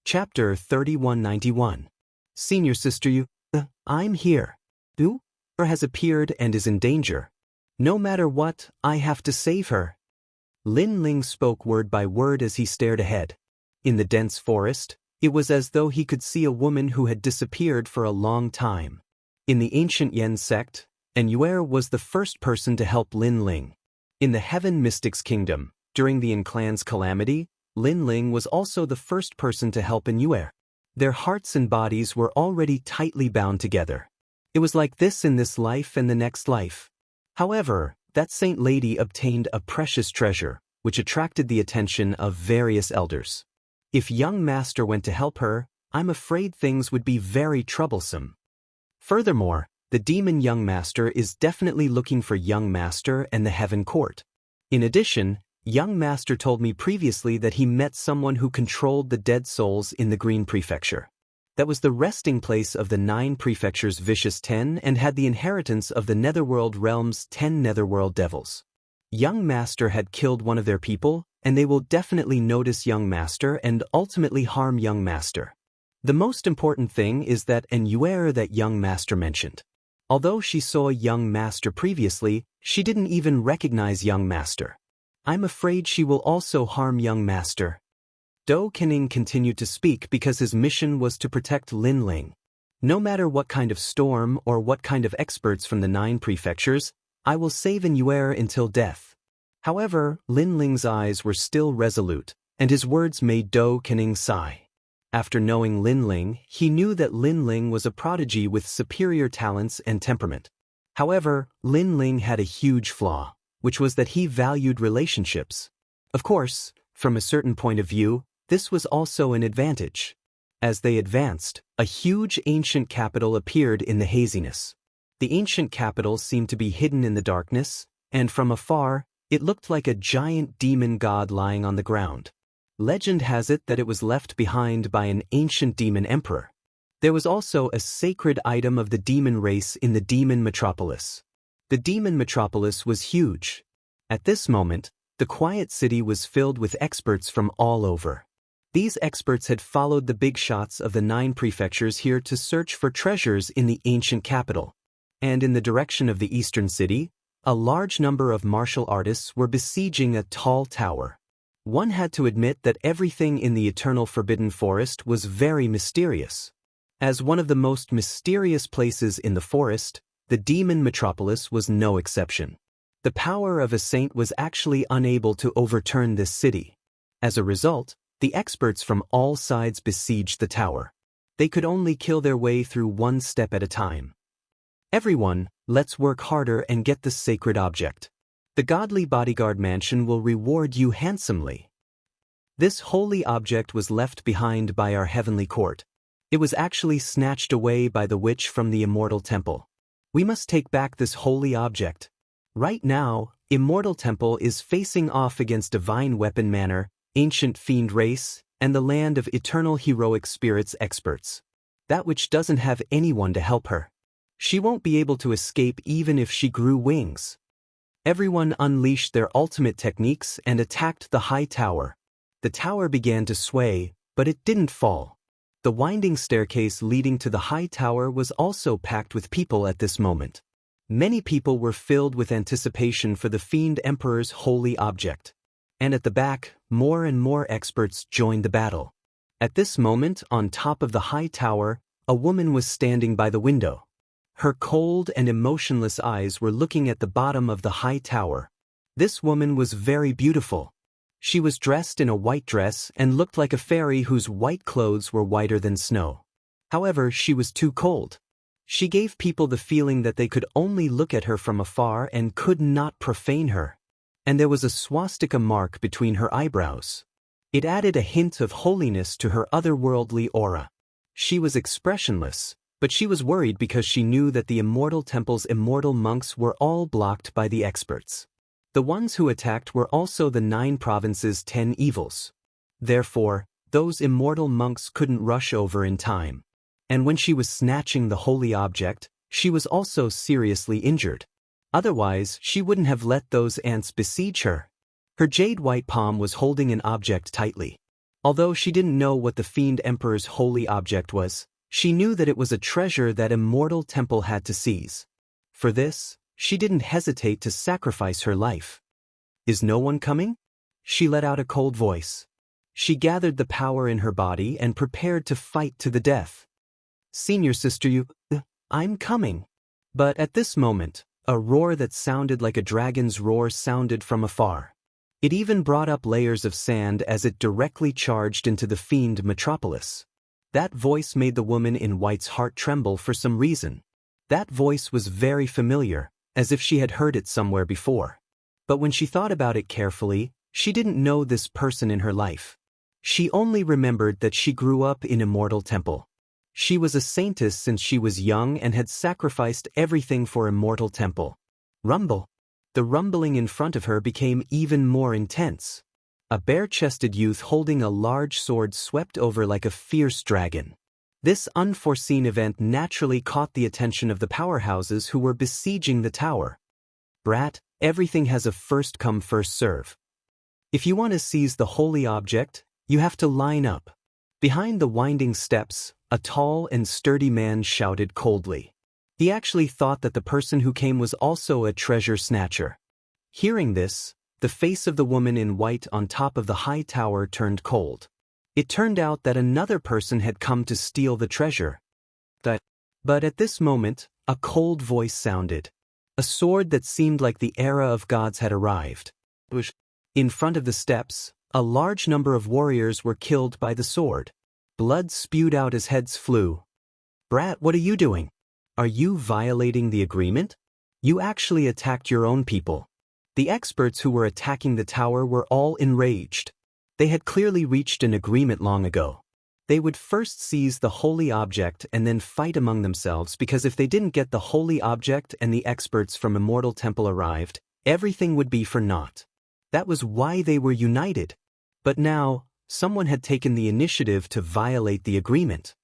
Chapter 3191. Senior sister, I'm here. Who has appeared and is in danger. No matter what, I have to save her. Lin Ling spoke word by word as he stared ahead. In the dense forest, it was as though he could see a woman who had disappeared for a long time. In the ancient Yen sect, Enuer was the first person to help Lin Ling. In the Heaven Mystics Kingdom, during the Yin clan's calamity, Lin Ling was also the first person to help Enuer. Their hearts and bodies were already tightly bound together. It was like this in this life and the next life. However, that saint lady obtained a precious treasure, which attracted the attention of various elders. If young master went to help her, I'm afraid things would be very troublesome. Furthermore, the demon young master is definitely looking for young master and the heaven court. In addition, young master told me previously that he met someone who controlled the dead souls in the Green Prefecture. That was the resting place of the 9 prefectures' vicious 10 and had the inheritance of the Netherworld realm's 10 Netherworld devils. Young Master had killed one of their people, and they will definitely notice Young Master and ultimately harm Young Master. The most important thing is that Enuera that Young Master mentioned. Although she saw Young Master previously, she didn't even recognize Young Master. I'm afraid she will also harm Young Master. Do Kening continued to speak because his mission was to protect Lin Ling. No matter what kind of storm or what kind of experts from the 9 prefectures, I will save Enuera until death. However, Lin Ling's eyes were still resolute, and his words made Do Kening sigh. After knowing Lin Ling, he knew that Lin Ling was a prodigy with superior talents and temperament. However, Lin Ling had a huge flaw, which was that he valued relationships. Of course, from a certain point of view, this was also an advantage. As they advanced, a huge ancient capital appeared in the haziness. The ancient capital seemed to be hidden in the darkness, and from afar, it looked like a giant demon god lying on the ground. Legend has it that it was left behind by an ancient demon emperor. There was also a sacred item of the demon race in the demon metropolis. The demon metropolis was huge. At this moment, the quiet city was filled with experts from all over. These experts had followed the big shots of the 9 prefectures here to search for treasures in the ancient capital. And in the direction of the eastern city, a large number of martial artists were besieging a tall tower. One had to admit that everything in the eternal forbidden forest was very mysterious. As one of the most mysterious places in the forest, the demon metropolis was no exception. The power of a saint was actually unable to overturn this city. As a result, the experts from all sides besieged the tower. They could only kill their way through one step at a time. Everyone, let's work harder and get the sacred object. The godly bodyguard mansion will reward you handsomely. This holy object was left behind by our heavenly court. It was actually snatched away by the witch from the immortal temple. We must take back this holy object. Right now, Immortal Temple is facing off against Divine Weapon Manor, Ancient Fiend Race, and the land of Eternal Heroic Spirits experts. That witch doesn't have anyone to help her. She won't be able to escape even if she grew wings. Everyone unleashed their ultimate techniques and attacked the high tower. The tower began to sway, but it didn't fall. The winding staircase leading to the high tower was also packed with people at this moment. Many people were filled with anticipation for the Fiend Emperor's holy object. And at the back, more and more experts joined the battle. At this moment, on top of the high tower, a woman was standing by the window. Her cold and emotionless eyes were looking at the bottom of the high tower. This woman was very beautiful. She was dressed in a white dress and looked like a fairy whose white clothes were whiter than snow. However, she was too cold. She gave people the feeling that they could only look at her from afar and could not profane her. And there was a swastika mark between her eyebrows. It added a hint of holiness to her otherworldly aura. She was expressionless, but she was worried because she knew that the Immortal Temple's immortal monks were all blocked by the experts. The ones who attacked were also the 9 provinces' 10 evils. Therefore, those immortal monks couldn't rush over in time. And when she was snatching the holy object, she was also seriously injured. Otherwise, she wouldn't have let those ants besiege her. Her jade white palm was holding an object tightly. Although she didn't know what the Fiend Emperor's holy object was, she knew that it was a treasure that Immortal Temple had to seize. For this, she didn't hesitate to sacrifice her life. Is no one coming? She let out a cold voice. She gathered the power in her body and prepared to fight to the death. Senior sister, I'm coming. But at this moment, a roar that sounded like a dragon's roar sounded from afar. It even brought up layers of sand as it directly charged into the fiend metropolis. That voice made the woman in white's heart tremble for some reason. That voice was very familiar, as if she had heard it somewhere before. But when she thought about it carefully, she didn't know this person in her life. She only remembered that she grew up in Immortal Temple. She was a saintess since she was young and had sacrificed everything for Immortal Temple. Rumble. The rumbling in front of her became even more intense. A bare-chested youth holding a large sword swept over like a fierce dragon. This unforeseen event naturally caught the attention of the powerhouses who were besieging the tower. Brat, everything has a first come first serve. If you want to seize the holy object, you have to line up. Behind the winding steps, a tall and sturdy man shouted coldly. He actually thought that the person who came was also a treasure snatcher. Hearing this, the face of the woman in white on top of the high tower turned cold. It turned out that another person had come to steal the treasure. But at this moment, a cold voice sounded. A sword that seemed like the era of gods had arrived. In front of the steps, a large number of warriors were killed by the sword. Blood spewed out as heads flew. "Brat, what are you doing? Are you violating the agreement? You actually attacked your own people." The experts who were attacking the tower were all enraged. They had clearly reached an agreement long ago. They would first seize the holy object and then fight among themselves, because if they didn't get the holy object and the experts from Immortal Temple arrived, everything would be for naught. That was why they were united. But now, someone had taken the initiative to violate the agreement.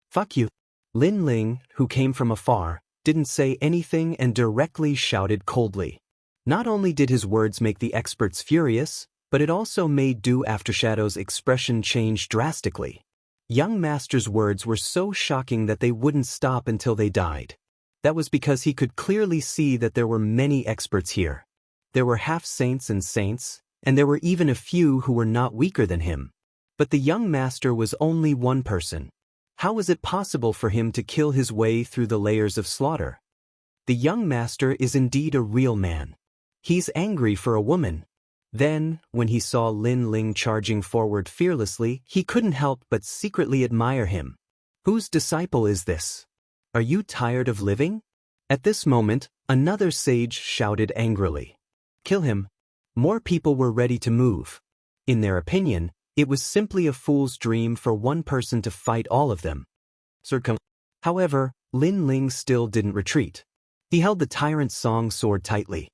"Fuck you." Lin Ling, who came from afar, didn't say anything and directly shouted coldly. Not only did his words make the experts furious, but it also made Du Aftershadow's expression change drastically. Young Master's words were so shocking that they wouldn't stop until they died. That was because he could clearly see that there were many experts here. There were half-saints and there were even a few who were not weaker than him. But the young master was only one person. How was it possible for him to kill his way through the layers of slaughter? The young master is indeed a real man. He's angry for a woman. Then, when he saw Lin Ling charging forward fearlessly, he couldn't help but secretly admire him. Whose disciple is this? Are you tired of living? At this moment, another sage shouted angrily. Kill him. More people were ready to move. In their opinion, it was simply a fool's dream for one person to fight all of them. However, Lin Ling still didn't retreat. He held the Tyrant Song sword tightly.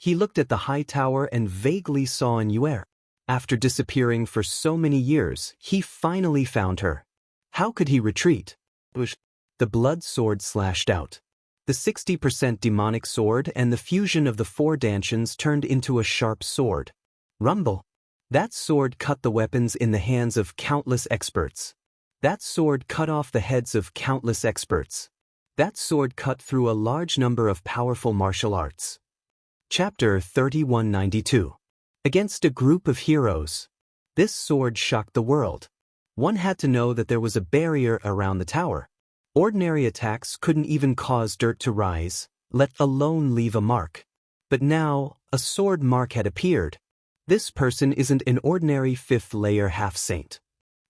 He looked at the high tower and vaguely saw Yuer. After disappearing for so many years, he finally found her. How could he retreat? The blood sword slashed out. The 60% demonic sword and the fusion of the four dantians turned into a sharp sword. Rumble. That sword cut the weapons in the hands of countless experts. That sword cut off the heads of countless experts. That sword cut through a large number of powerful martial arts. Chapter 3192. Against a group of heroes. This sword shocked the world. One had to know that there was a barrier around the tower. Ordinary attacks couldn't even cause dirt to rise, let alone leave a mark. But now, a sword mark had appeared. This person isn't an ordinary fifth-layer half-saint.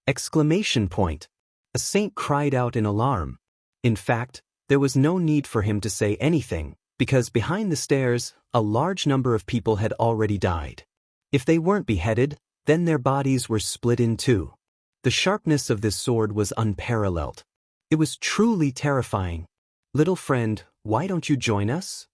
Exclamation point. A saint cried out in alarm. In fact, there was no need for him to say anything, because behind the stairs, a large number of people had already died. If they weren't beheaded, then their bodies were split in two. The sharpness of this sword was unparalleled. It was truly terrifying. Little friend, why don't you join us?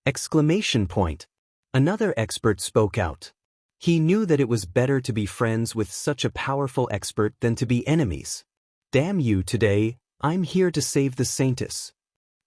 Exclamation point. Another expert spoke out. He knew that it was better to be friends with such a powerful expert than to be enemies. Damn you, today, I'm here to save the saintess.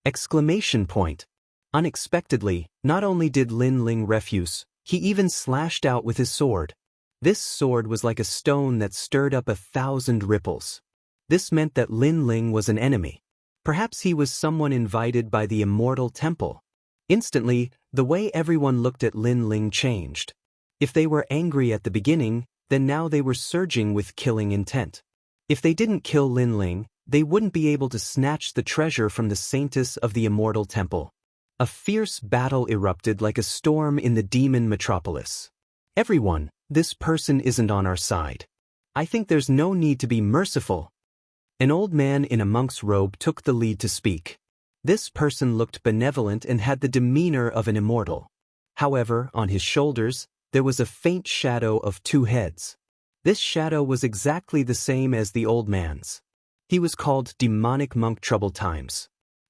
Exclamation point. Unexpectedly, not only did Lin Ling refuse, he even slashed out with his sword. This sword was like a stone that stirred up 1,000 ripples. This meant that Lin Ling was an enemy. Perhaps he was someone invited by the Immortal Temple. Instantly, the way everyone looked at Lin Ling changed. If they were angry at the beginning, then now they were surging with killing intent. If they didn't kill Lin Ling, they wouldn't be able to snatch the treasure from the saintess of the Immortal Temple. A fierce battle erupted like a storm in the demon metropolis. Everyone, this person isn't on our side. I think there's no need to be merciful. An old man in a monk's robe took the lead to speak. This person looked benevolent and had the demeanor of an immortal. However, on his shoulders, there was a faint shadow of two heads. This shadow was exactly the same as the old man's. He was called Demonic Monk Troubled Times.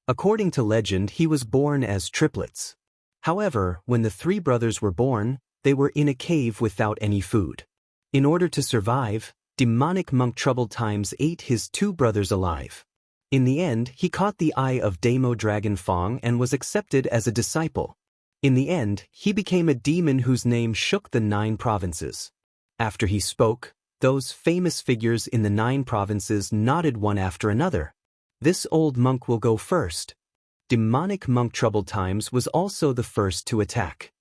According to legend, he was born as triplets. However, when the three brothers were born, they were in a cave without any food. In order to survive, Demonic Monk Troubled Times ate his two brothers alive. In the end, he caught the eye of Damo Dragon Fong and was accepted as a disciple. In the end, he became a demon whose name shook the 9 provinces. After he spoke, those famous figures in the 9 provinces nodded one after another. This old monk will go first. Demonic monk Troubled Times was also the first to attack.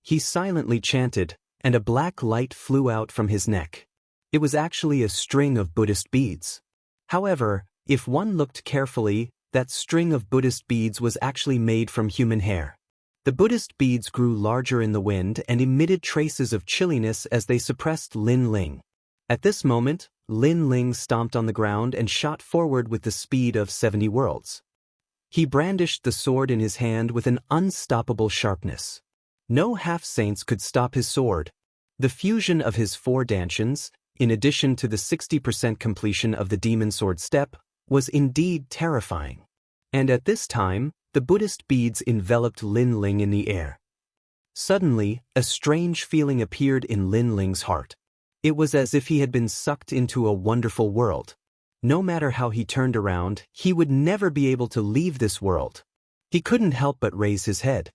He silently chanted, and a black light flew out from his neck. It was actually a string of Buddhist beads. However, if one looked carefully, that string of Buddhist beads was actually made from human hair. The Buddhist beads grew larger in the wind and emitted traces of chilliness as they suppressed Lin Ling. At this moment, Lin Ling stomped on the ground and shot forward with the speed of 70 worlds. He brandished the sword in his hand with an unstoppable sharpness. No half-saints could stop his sword. The fusion of his 4 dantians, in addition to the 60% completion of the demon sword step, was indeed terrifying. And at this time, the Buddhist beads enveloped Lin Ling in the air. Suddenly, a strange feeling appeared in Lin Ling's heart. It was as if he had been sucked into a wonderful world. No matter how he turned around, he would never be able to leave this world. He couldn't help but raise his head.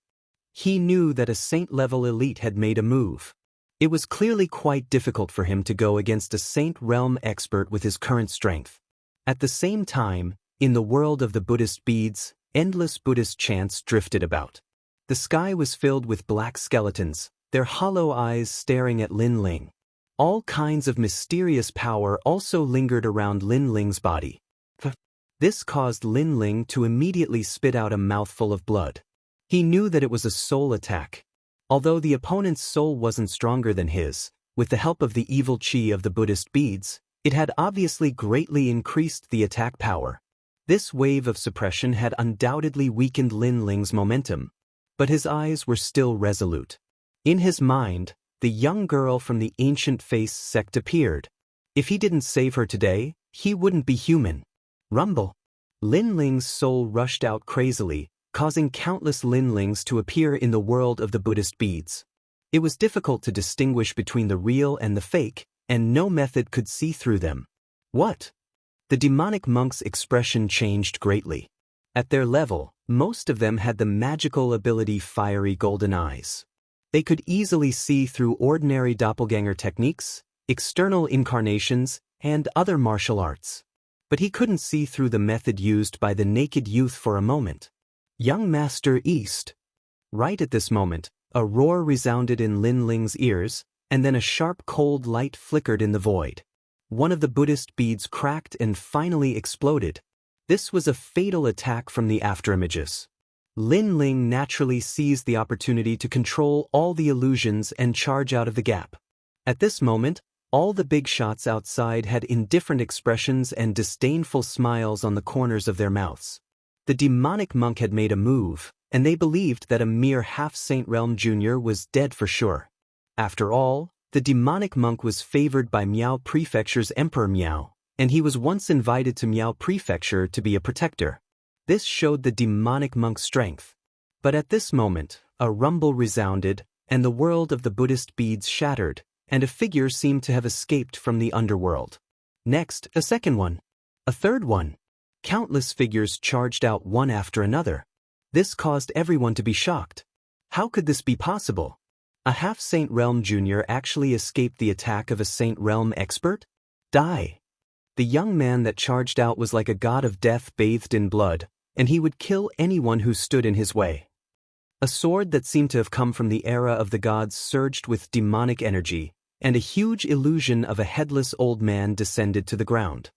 He knew that a saint-level elite had made a move. It was clearly quite difficult for him to go against a saint realm expert with his current strength. At the same time, in the world of the Buddhist beads, endless Buddhist chants drifted about. The sky was filled with black skeletons, their hollow eyes staring at Lin Ling. All kinds of mysterious power also lingered around Lin Ling's body. This caused Lin Ling to immediately spit out a mouthful of blood. He knew that it was a soul attack. Although the opponent's soul wasn't stronger than his, with the help of the evil chi of the Buddhist beads, it had obviously greatly increased the attack power. This wave of suppression had undoubtedly weakened Lin Ling's momentum, but his eyes were still resolute. In his mind, the young girl from the Ancient Face sect appeared. If he didn't save her today, he wouldn't be human. Rumble. Lin Ling's soul rushed out crazily, causing countless Lin Lings to appear in the world of the Buddhist beads. It was difficult to distinguish between the real and the fake, and no method could see through them. What? The demonic monk's expression changed greatly. At their level, most of them had the magical ability Fiery Golden Eyes. They could easily see through ordinary doppelganger techniques, external incarnations, and other martial arts. But he couldn't see through the method used by the naked youth for a moment. Young Master East. Right at this moment, a roar resounded in Lin Ling's ears, and then a sharp cold light flickered in the void. One of the Buddhist beads cracked and finally exploded. This was a fatal attack from the afterimages. Lin Ling naturally seized the opportunity to control all the illusions and charge out of the gap. At this moment, all the big shots outside had indifferent expressions and disdainful smiles on the corners of their mouths. The demonic monk had made a move, and they believed that a mere half-Saint Realm Jr. was dead for sure. After all, the demonic monk was favored by Miao Prefecture's Emperor Miao, and he was once invited to Miao Prefecture to be a protector. This showed the demonic monk's strength. But at this moment, a rumble resounded, and the world of the Buddhist beads shattered, and a figure seemed to have escaped from the underworld. Next, a second one. A third one. Countless figures charged out one after another. This caused everyone to be shocked. How could this be possible? A half-Saint Realm Jr. actually escaped the attack of a Saint Realm expert? Die! The young man that charged out was like a god of death bathed in blood, and he would kill anyone who stood in his way. A sword that seemed to have come from the era of the gods surged with demonic energy, and a huge illusion of a headless old man descended to the ground.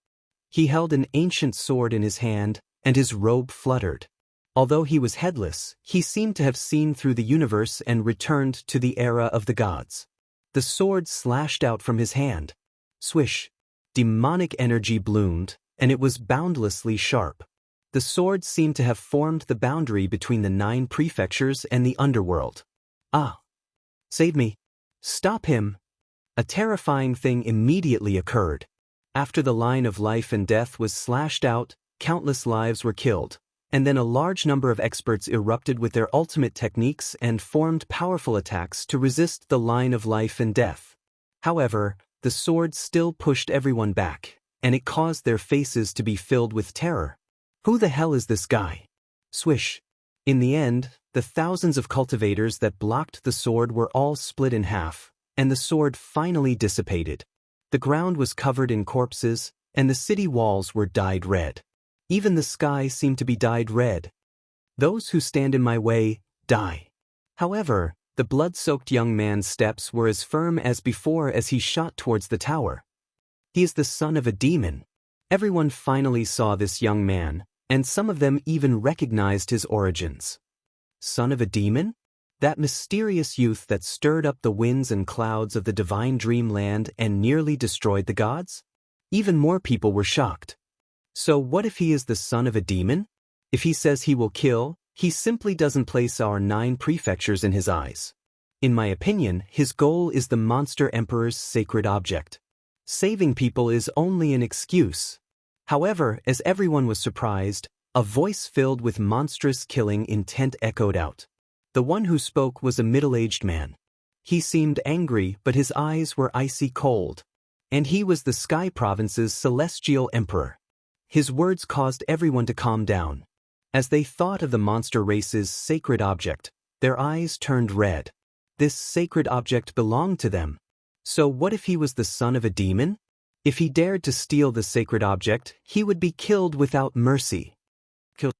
He held an ancient sword in his hand, and his robe fluttered. Although he was headless, he seemed to have seen through the universe and returned to the era of the gods. The sword slashed out from his hand. Swish! Demonic energy bloomed, and it was boundlessly sharp. The sword seemed to have formed the boundary between the 9 prefectures and the underworld. Ah! Save me! Stop him! A terrifying thing immediately occurred. After the line of life and death was slashed out, countless lives were killed, and then a large number of experts erupted with their ultimate techniques and formed powerful attacks to resist the line of life and death. However, the sword still pushed everyone back, and it caused their faces to be filled with terror. Who the hell is this guy? Swish! In the end, the thousands of cultivators that blocked the sword were all split in half, and the sword finally dissipated. The ground was covered in corpses, and the city walls were dyed red. Even the sky seemed to be dyed red. Those who stand in my way, die. However, the blood-soaked young man's steps were as firm as before as he shot towards the tower. He is the son of a demon. Everyone finally saw this young man, and some of them even recognized his origins. Son of a demon? That mysterious youth that stirred up the winds and clouds of the divine dreamland and nearly destroyed the gods? Even more people were shocked. So what if he is the son of a demon? If he says he will kill, he simply doesn't place our 9 prefectures in his eyes. In my opinion, his goal is the monster emperor's sacred object. Saving people is only an excuse. However, as everyone was surprised, a voice filled with monstrous killing intent echoed out. The one who spoke was a middle-aged man. He seemed angry, but his eyes were icy cold. And he was the Sky Province's celestial emperor. His words caused everyone to calm down. As they thought of the monster race's sacred object, their eyes turned red. This sacred object belonged to them. So what if he was the son of a demon? If he dared to steal the sacred object, he would be killed without mercy. Kill.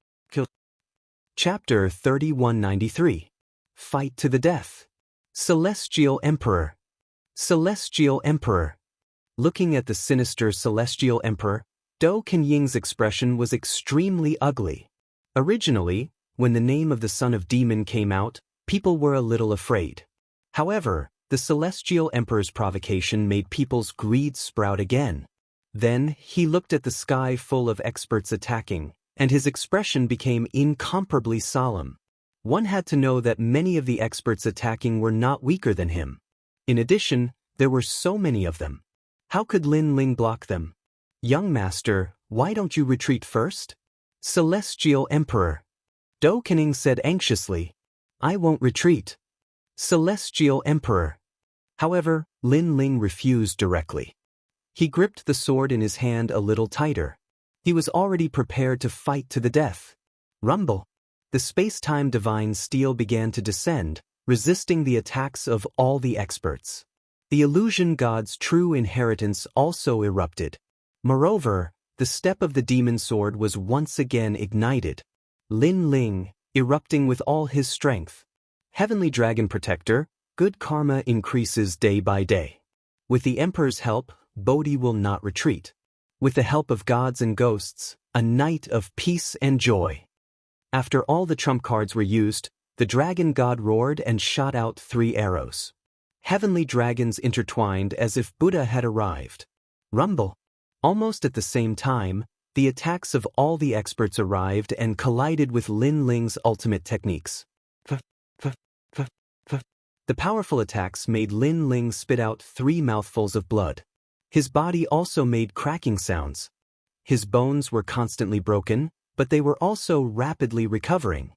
Chapter 3193. Fight to the death. Celestial Emperor. Celestial Emperor. Looking at the sinister Celestial Emperor, Dou Kenying's expression was extremely ugly. Originally, when the name of the son of demon came out, people were a little afraid. However, the Celestial Emperor's provocation made people's greed sprout again. Then, he looked at the sky full of experts attacking, and his expression became incomparably solemn. One had to know that many of the experts attacking were not weaker than him. In addition, there were so many of them. How could Lin Ling block them? Young master, why don't you retreat first? Celestial Emperor. Dou Kenying said anxiously. I won't retreat. Celestial Emperor. However, Lin Ling refused directly. He gripped the sword in his hand a little tighter. He was already prepared to fight to the death. Rumble. The space-time divine steel began to descend, resisting the attacks of all the experts. The illusion god's true inheritance also erupted. Moreover, the step of the demon sword was once again ignited. Lin Ling, erupting with all his strength. Heavenly Dragon Protector, good karma increases day by day. With the Emperor's help, Bodhi will not retreat. With the help of gods and ghosts, a night of peace and joy. After all the trump cards were used, the dragon god roared and shot out 3 arrows. Heavenly dragons intertwined as if Buddha had arrived. Rumble. Almost at the same time, the attacks of all the experts arrived and collided with Lin Ling's ultimate techniques. The powerful attacks made Lin Ling spit out 3 mouthfuls of blood. His body also made cracking sounds. His bones were constantly broken, but they were also rapidly recovering.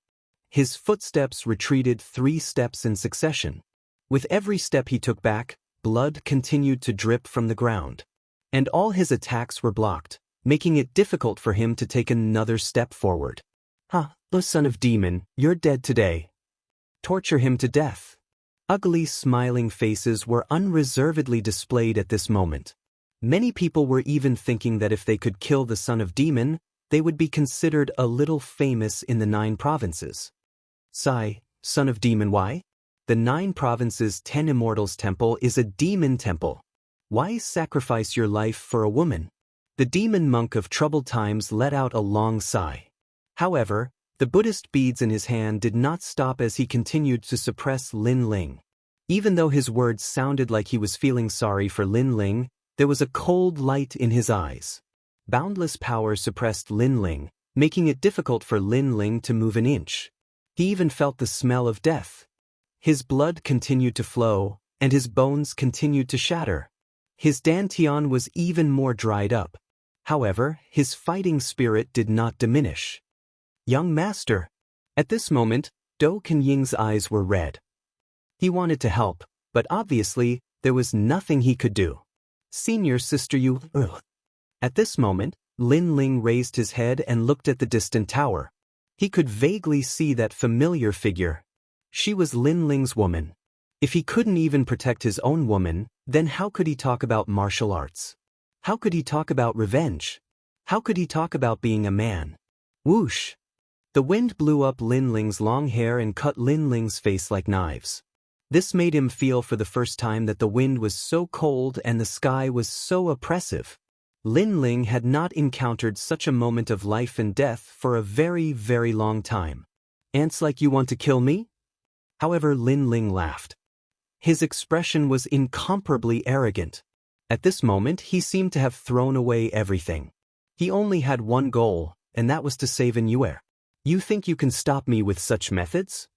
His footsteps retreated 3 steps in succession. With every step he took back, blood continued to drip from the ground. And all his attacks were blocked, making it difficult for him to take another step forward. The son of demon, you're dead today. Torture him to death. Ugly smiling faces were unreservedly displayed at this moment. Many people were even thinking that if they could kill the son of demon, they would be considered a little famous in the 9 provinces. Sigh, son of demon, why? The 9 provinces' 10 immortals temple is a demon temple. Why sacrifice your life for a woman? The demon monk of troubled times let out a long sigh. However, the Buddhist beads in his hand did not stop as he continued to suppress Lin Ling. Even though his words sounded like he was feeling sorry for Lin Ling, there was a cold light in his eyes. Boundless power suppressed Lin Ling, making it difficult for Lin Ling to move an inch. He even felt the smell of death. His blood continued to flow, and his bones continued to shatter. His dantian was even more dried up. However, his fighting spirit did not diminish. Young master. At this moment, Dou Kenying's eyes were red. He wanted to help, but obviously, there was nothing he could do. Senior sister, you. At this moment, Lin Ling raised his head and looked at the distant tower. He could vaguely see that familiar figure. She was Lin Ling's woman. If he couldn't even protect his own woman, then how could he talk about martial arts? How could he talk about revenge? How could he talk about being a man? Whoosh! The wind blew up Lin Ling's long hair and cut Lin Ling's face like knives. This made him feel for the first time that the wind was so cold and the sky was so oppressive. Lin Ling had not encountered such a moment of life and death for a very, very long time. Ants like you want to kill me? However, Lin Ling laughed. His expression was incomparably arrogant. At this moment, he seemed to have thrown away everything. He only had one goal, and that was to save Yue. You think you can stop me with such methods?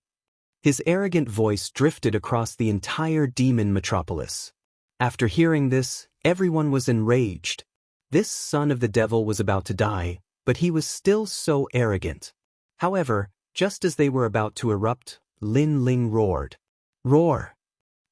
His arrogant voice drifted across the entire demon metropolis. After hearing this, everyone was enraged. This son of the devil was about to die, but he was still so arrogant. However, just as they were about to erupt, Lin Ling roared. Roar!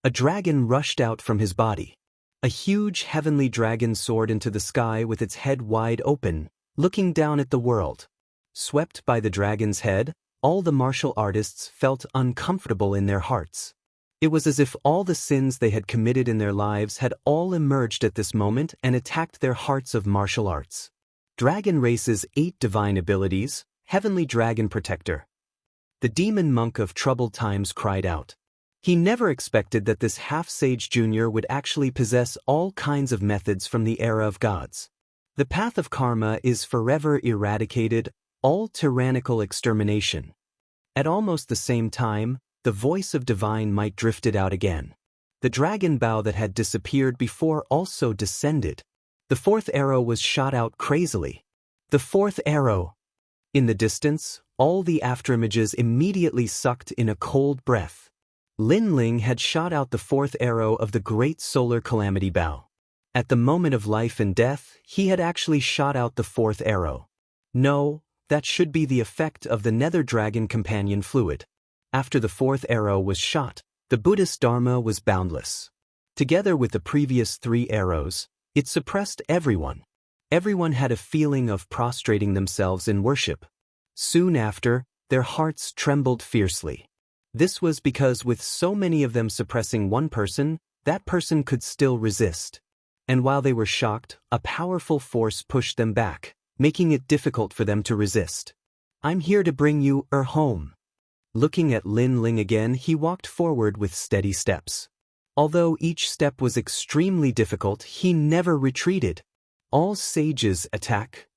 A dragon rushed out from his body. A huge heavenly dragon soared into the sky with its head wide open, looking down at the world. Swept by the dragon's head, all the martial artists felt uncomfortable in their hearts. It was as if all the sins they had committed in their lives had all emerged at this moment and attacked their hearts of martial arts. Dragon Race's 8 divine abilities, Heavenly Dragon Protector. The demon monk of troubled times cried out. He never expected that this half-sage junior would actually possess all kinds of methods from the era of gods. The path of karma is forever eradicated, all tyrannical extermination. At almost the same time, the voice of divine might drifted out again. The dragon bow that had disappeared before also descended. The 4th arrow was shot out crazily. The 4th arrow! In the distance, all the afterimages immediately sucked in a cold breath. Lin Ling had shot out the 4th arrow of the great solar calamity bow. At the moment of life and death, he had actually shot out the 4th arrow. No, that should be the effect of the nether dragon companion fluid. After the 4th arrow was shot, the Buddhist Dharma was boundless. Together with the previous 3 arrows, it suppressed everyone. Everyone had a feeling of prostrating themselves in worship. Soon after, their hearts trembled fiercely. This was because with so many of them suppressing one person, that person could still resist. And while they were shocked, a powerful force pushed them back, making it difficult for them to resist. I'm here to bring you home. Looking at Lin Ling again, he walked forward with steady steps. Although each step was extremely difficult, he never retreated. All sages attack.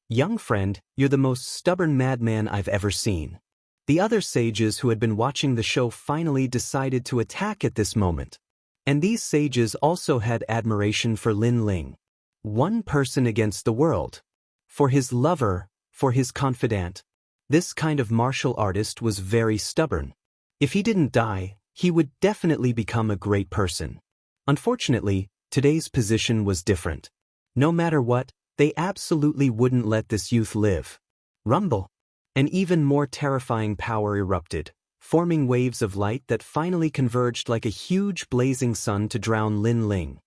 Young friend, you're the most stubborn madman I've ever seen. The other sages who had been watching the show finally decided to attack at this moment. And these sages also had admiration for Lin Ling. One person against the world. For his lover, for his confidant. This kind of martial artist was very stubborn. If he didn't die, he would definitely become a great person. Unfortunately, today's position was different. No matter what, they absolutely wouldn't let this youth live. Rumble. An even more terrifying power erupted, forming waves of light that finally converged like a huge blazing sun to drown Lin Ling.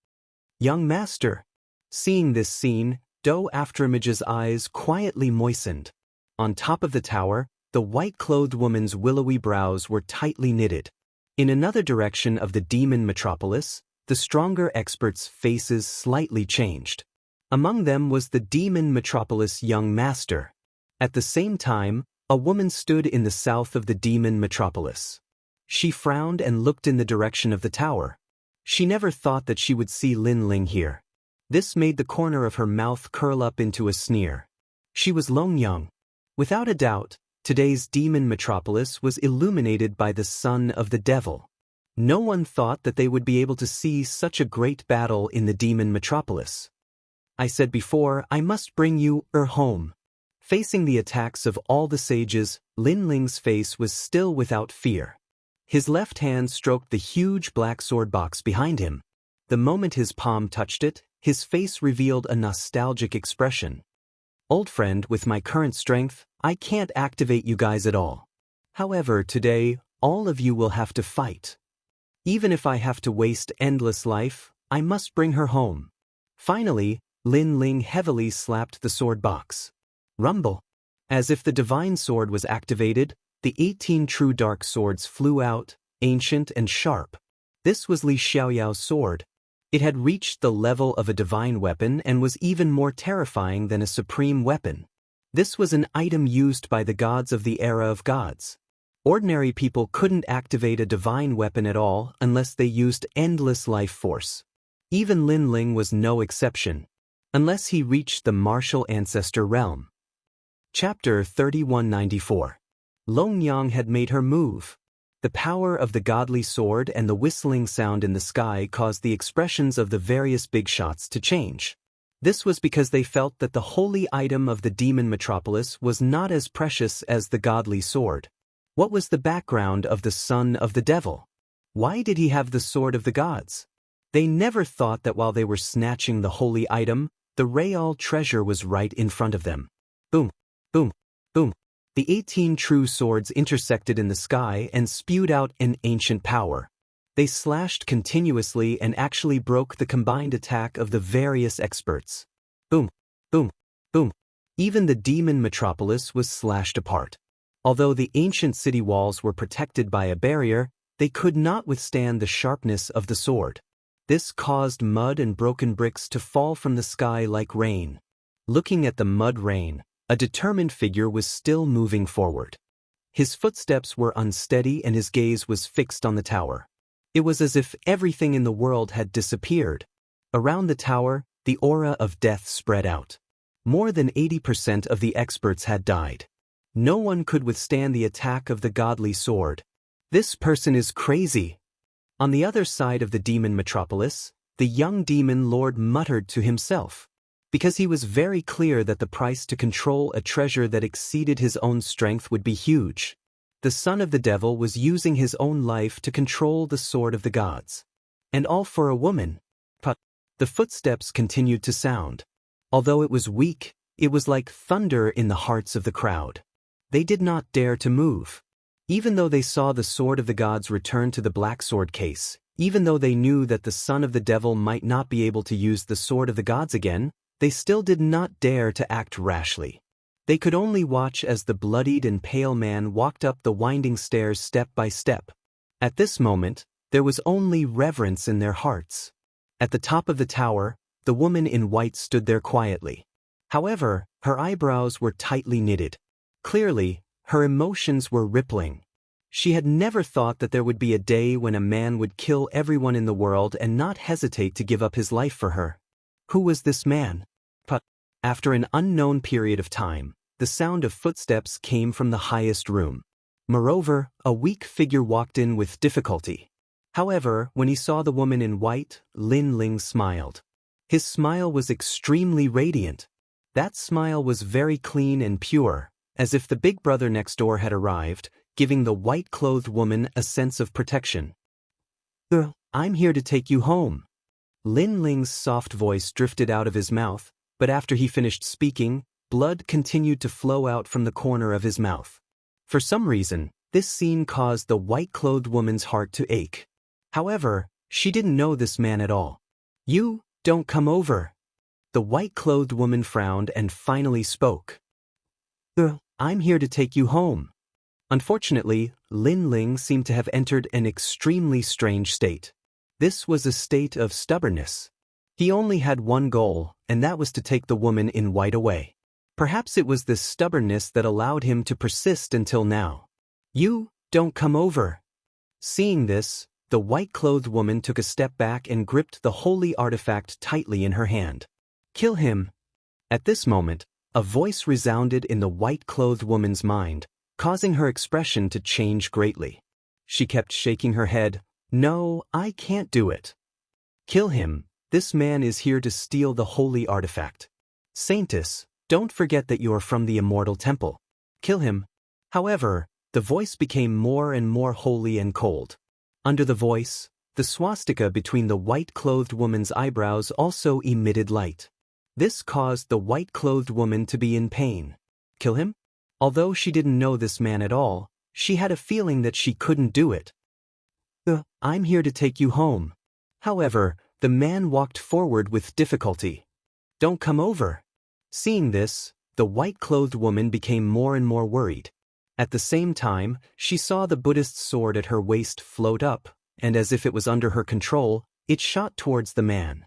Young master. Seeing this scene, Do Afterimage's eyes quietly moistened. On top of the tower, the white-clothed woman's willowy brows were tightly knitted. In another direction of the demon metropolis, the stronger experts' faces slightly changed. Among them was the demon metropolis young master. At the same time, a woman stood in the south of the demon metropolis. She frowned and looked in the direction of the tower. She never thought that she would see Lin Ling here. This made the corner of her mouth curl up into a sneer. She was Long Young. Without a doubt, today's demon metropolis was illuminated by the son of the devil. No one thought that they would be able to see such a great battle in the demon metropolis. I said before, I must bring you home. Facing the attacks of all the sages, Lin Ling's face was still without fear. His left hand stroked the huge black sword box behind him. The moment his palm touched it, his face revealed a nostalgic expression. Old friend, with my current strength, I can't activate you guys at all. However, today, all of you will have to fight. Even if I have to waste endless life, I must bring her home. Finally, Lin Ling heavily slapped the sword box. Rumble. As if the divine sword was activated, the 18 true dark swords flew out, ancient and sharp. This was Li Xiaoyao's sword. It had reached the level of a divine weapon and was even more terrifying than a supreme weapon. This was an item used by the gods of the era of gods. Ordinary people couldn't activate a divine weapon at all unless they used endless life force. Even Lin Ling was no exception, unless he reached the martial ancestor realm. Chapter 3194. Long Yang had made her move. The power of the godly sword and the whistling sound in the sky caused the expressions of the various big shots to change. This was because they felt that the holy item of the demon metropolis was not as precious as the godly sword. What was the background of the son of the devil? Why did he have the sword of the gods? They never thought that while they were snatching the holy item, the real treasure was right in front of them. Boom, boom, boom. The 18 true swords intersected in the sky and spewed out an ancient power. They slashed continuously and actually broke the combined attack of the various experts. Boom, boom, boom. Even the demon metropolis was slashed apart. Although the ancient city walls were protected by a barrier, they could not withstand the sharpness of the sword. This caused mud and broken bricks to fall from the sky like rain. Looking at the mud rain, a determined figure was still moving forward. His footsteps were unsteady and his gaze was fixed on the tower. It was as if everything in the world had disappeared. Around the tower, the aura of death spread out. More than 80% of the experts had died. No one could withstand the attack of the godly sword. This person is crazy. On the other side of the demon metropolis, the young demon lord muttered to himself, because he was very clear that the price to control a treasure that exceeded his own strength would be huge. The son of the devil was using his own life to control the sword of the gods. And all for a woman. But the footsteps continued to sound. Although it was weak, it was like thunder in the hearts of the crowd. They did not dare to move. Even though they saw the sword of the gods return to the black sword case, even though they knew that the son of the devil might not be able to use the sword of the gods again, they still did not dare to act rashly. They could only watch as the bloodied and pale man walked up the winding stairs step by step. At this moment, there was only reverence in their hearts. At the top of the tower, the woman in white stood there quietly. However, her eyebrows were tightly knitted. Clearly, her emotions were rippling. She had never thought that there would be a day when a man would kill everyone in the world and not hesitate to give up his life for her. Who was this man? But after an unknown period of time, the sound of footsteps came from the highest room. Moreover, a weak figure walked in with difficulty. However, when he saw the woman in white, Lin Ling smiled. His smile was extremely radiant. That smile was very clean and pure, as if the big brother next door had arrived, giving the white-clothed woman a sense of protection. "Girl, I'm here to take you home." Lin Ling's soft voice drifted out of his mouth, but after he finished speaking, blood continued to flow out from the corner of his mouth. For some reason, this scene caused the white-clothed woman's heart to ache. However, she didn't know this man at all. "You, don't come over." The white-clothed woman frowned and finally spoke. "Girl, I'm here to take you home." Unfortunately, Lin Ling seemed to have entered an extremely strange state. This was a state of stubbornness. He only had one goal, and that was to take the woman in white away. Perhaps it was this stubbornness that allowed him to persist until now. "You, don't come over." Seeing this, the white-clothed woman took a step back and gripped the holy artifact tightly in her hand. "Kill him." At this moment, a voice resounded in the white-clothed woman's mind, causing her expression to change greatly. She kept shaking her head. "No, I can't do it." "Kill him. This man is here to steal the holy artifact." "Saintess, don't forget that you are from the immortal temple." "Kill him." However, the voice became more and more holy and cold. Under the voice, the swastika between the white-clothed woman's eyebrows also emitted light. This caused the white-clothed woman to be in pain. Kill him? Although she didn't know this man at all, she had a feeling that she couldn't do it. I'm here to take you home." However, the man walked forward with difficulty. "Don't come over." Seeing this, The white-clothed woman became more and more worried. At the same time, she saw the Buddhist's sword at her waist float up, and as if it was under her control, it shot towards the man.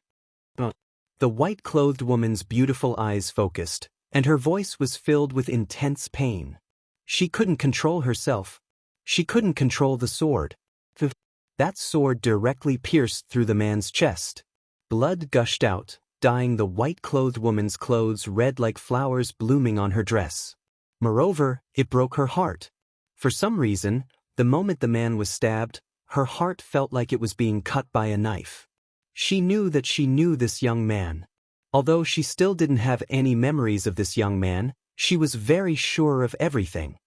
The white-clothed woman's beautiful eyes focused, and her voice was filled with intense pain. She couldn't control herself. She couldn't control the sword. That sword directly pierced through the man's chest. Blood gushed out, dyeing the white-clothed woman's clothes red like flowers blooming on her dress. Moreover, it broke her heart. For some reason, the moment the man was stabbed, her heart felt like it was being cut by a knife. She knew that she knew this young man. Although she still didn't have any memories of this young man, she was very sure of everything.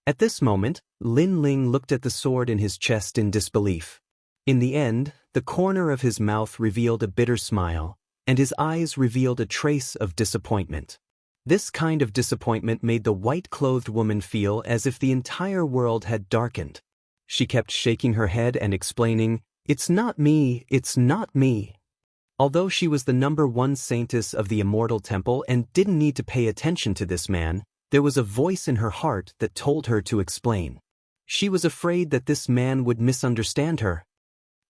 At this moment, Lin Ling looked at the sword in his chest in disbelief. In the end, the corner of his mouth revealed a bitter smile, and his eyes revealed a trace of disappointment. This kind of disappointment made the white-clothed woman feel as if the entire world had darkened. She kept shaking her head and explaining, "It's not me, it's not me." Although she was the #1 saintess of the Immortal Temple and didn't need to pay attention to this man, there was a voice in her heart that told her to explain. She was afraid that this man would misunderstand her.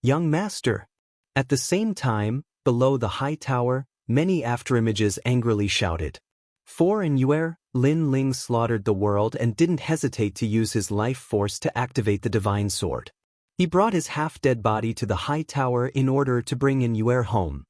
"Young master." At the same time, below the high tower, many afterimages angrily shouted. For in Yuer, Lin Ling slaughtered the world and didn't hesitate to use his life force to activate the divine sword. He brought his half-dead body to the high tower in order to bring In Yuer home.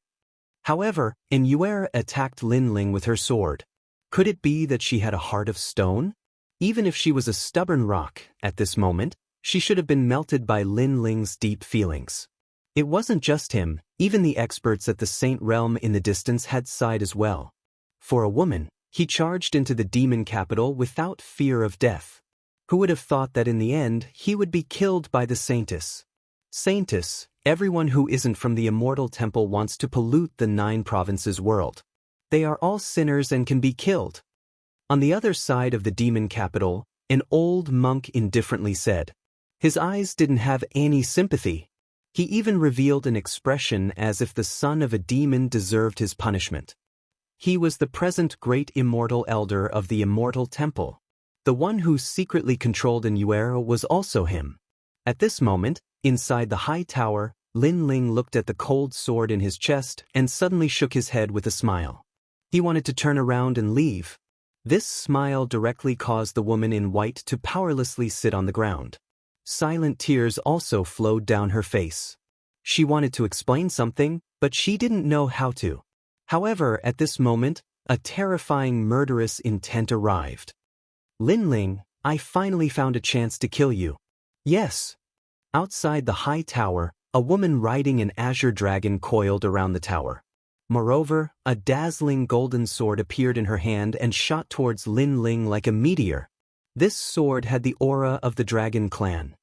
However, In Yuer attacked Lin Ling with her sword. Could it be that she had a heart of stone? Even if she was a stubborn rock, at this moment, she should have been melted by Lin Ling's deep feelings. It wasn't just him, even the experts at the Saint Realm in the distance had sighed as well. For a woman, he charged into the demon capital without fear of death. Who would have thought that in the end he would be killed by the Saintess? Saintess, everyone who isn't from the Immortal Temple wants to pollute the 9 provinces world. They are all sinners and can be killed. On the other side of the demon capital, an old monk indifferently said. His eyes didn't have any sympathy. He even revealed an expression as if the son of a demon deserved his punishment. He was the present great immortal elder of the Immortal Temple. The one who secretly controlled In Yuer was also him. At this moment, inside the high tower, Lin Ling looked at the cold sword in his chest and suddenly shook his head with a smile. He wanted to turn around and leave. This smile directly caused the woman in white to powerlessly sit on the ground. Silent tears also flowed down her face. She wanted to explain something, but she didn't know how to. However, at this moment, a terrifying murderous intent arrived. "Lin Ling, I finally found a chance to kill you." "Yes." Outside the high tower, a woman riding an azure dragon coiled around the tower. Moreover, a dazzling golden sword appeared in her hand and shot towards Lin Ling like a meteor. This sword had the aura of the dragon clan.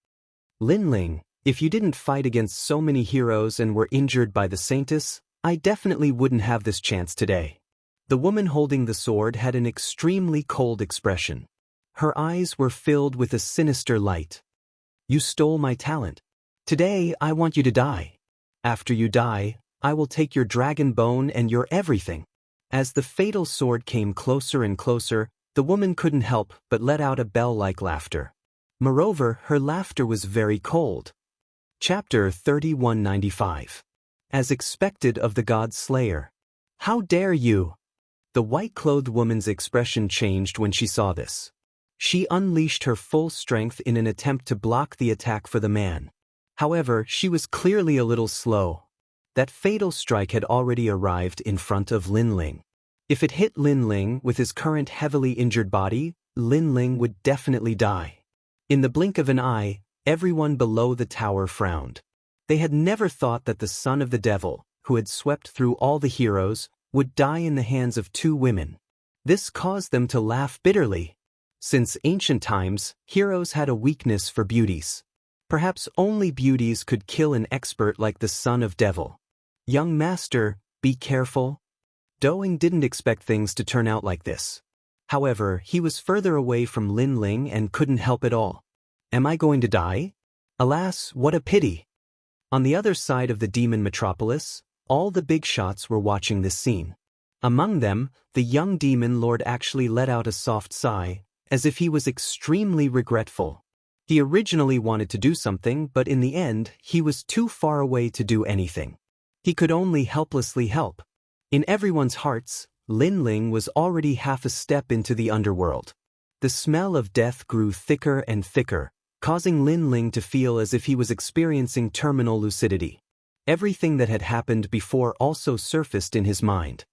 "Lin Ling, if you didn't fight against so many heroes and were injured by the Saintess, I definitely wouldn't have this chance today." The woman holding the sword had an extremely cold expression. Her eyes were filled with a sinister light. "You stole my talent. Today I want you to die. After you die, I will take your dragon bone and your everything." As the fatal sword came closer and closer, the woman couldn't help but let out a bell-like laughter. Moreover, her laughter was very cold. Chapter 3195. As expected of the God Slayer. "How dare you!" The white-clothed woman's expression changed when she saw this. She unleashed her full strength in an attempt to block the attack for the man. However, she was clearly a little slow. That fatal strike had already arrived in front of Lin Ling. If it hit Lin Ling with his current heavily injured body, Lin Ling would definitely die. In the blink of an eye, everyone below the tower frowned. They had never thought that the son of the devil, who had swept through all the heroes, would die in the hands of 2 women. This caused them to laugh bitterly. Since ancient times, heroes had a weakness for beauties. Perhaps only beauties could kill an expert like the son of devil. "Young master, be careful." Doing didn't expect things to turn out like this. However, he was further away from Lin Ling and couldn't help it all. "Am I going to die? Alas, what a pity." On the other side of the demon metropolis, all the big shots were watching this scene. Among them, the young demon lord actually let out a soft sigh, as if he was extremely regretful. He originally wanted to do something, but in the end, he was too far away to do anything. He could only helplessly help. In everyone's hearts, Lin Ling was already half a step into the underworld. The smell of death grew thicker and thicker, causing Lin Ling to feel as if he was experiencing terminal lucidity. Everything that had happened before also surfaced in his mind.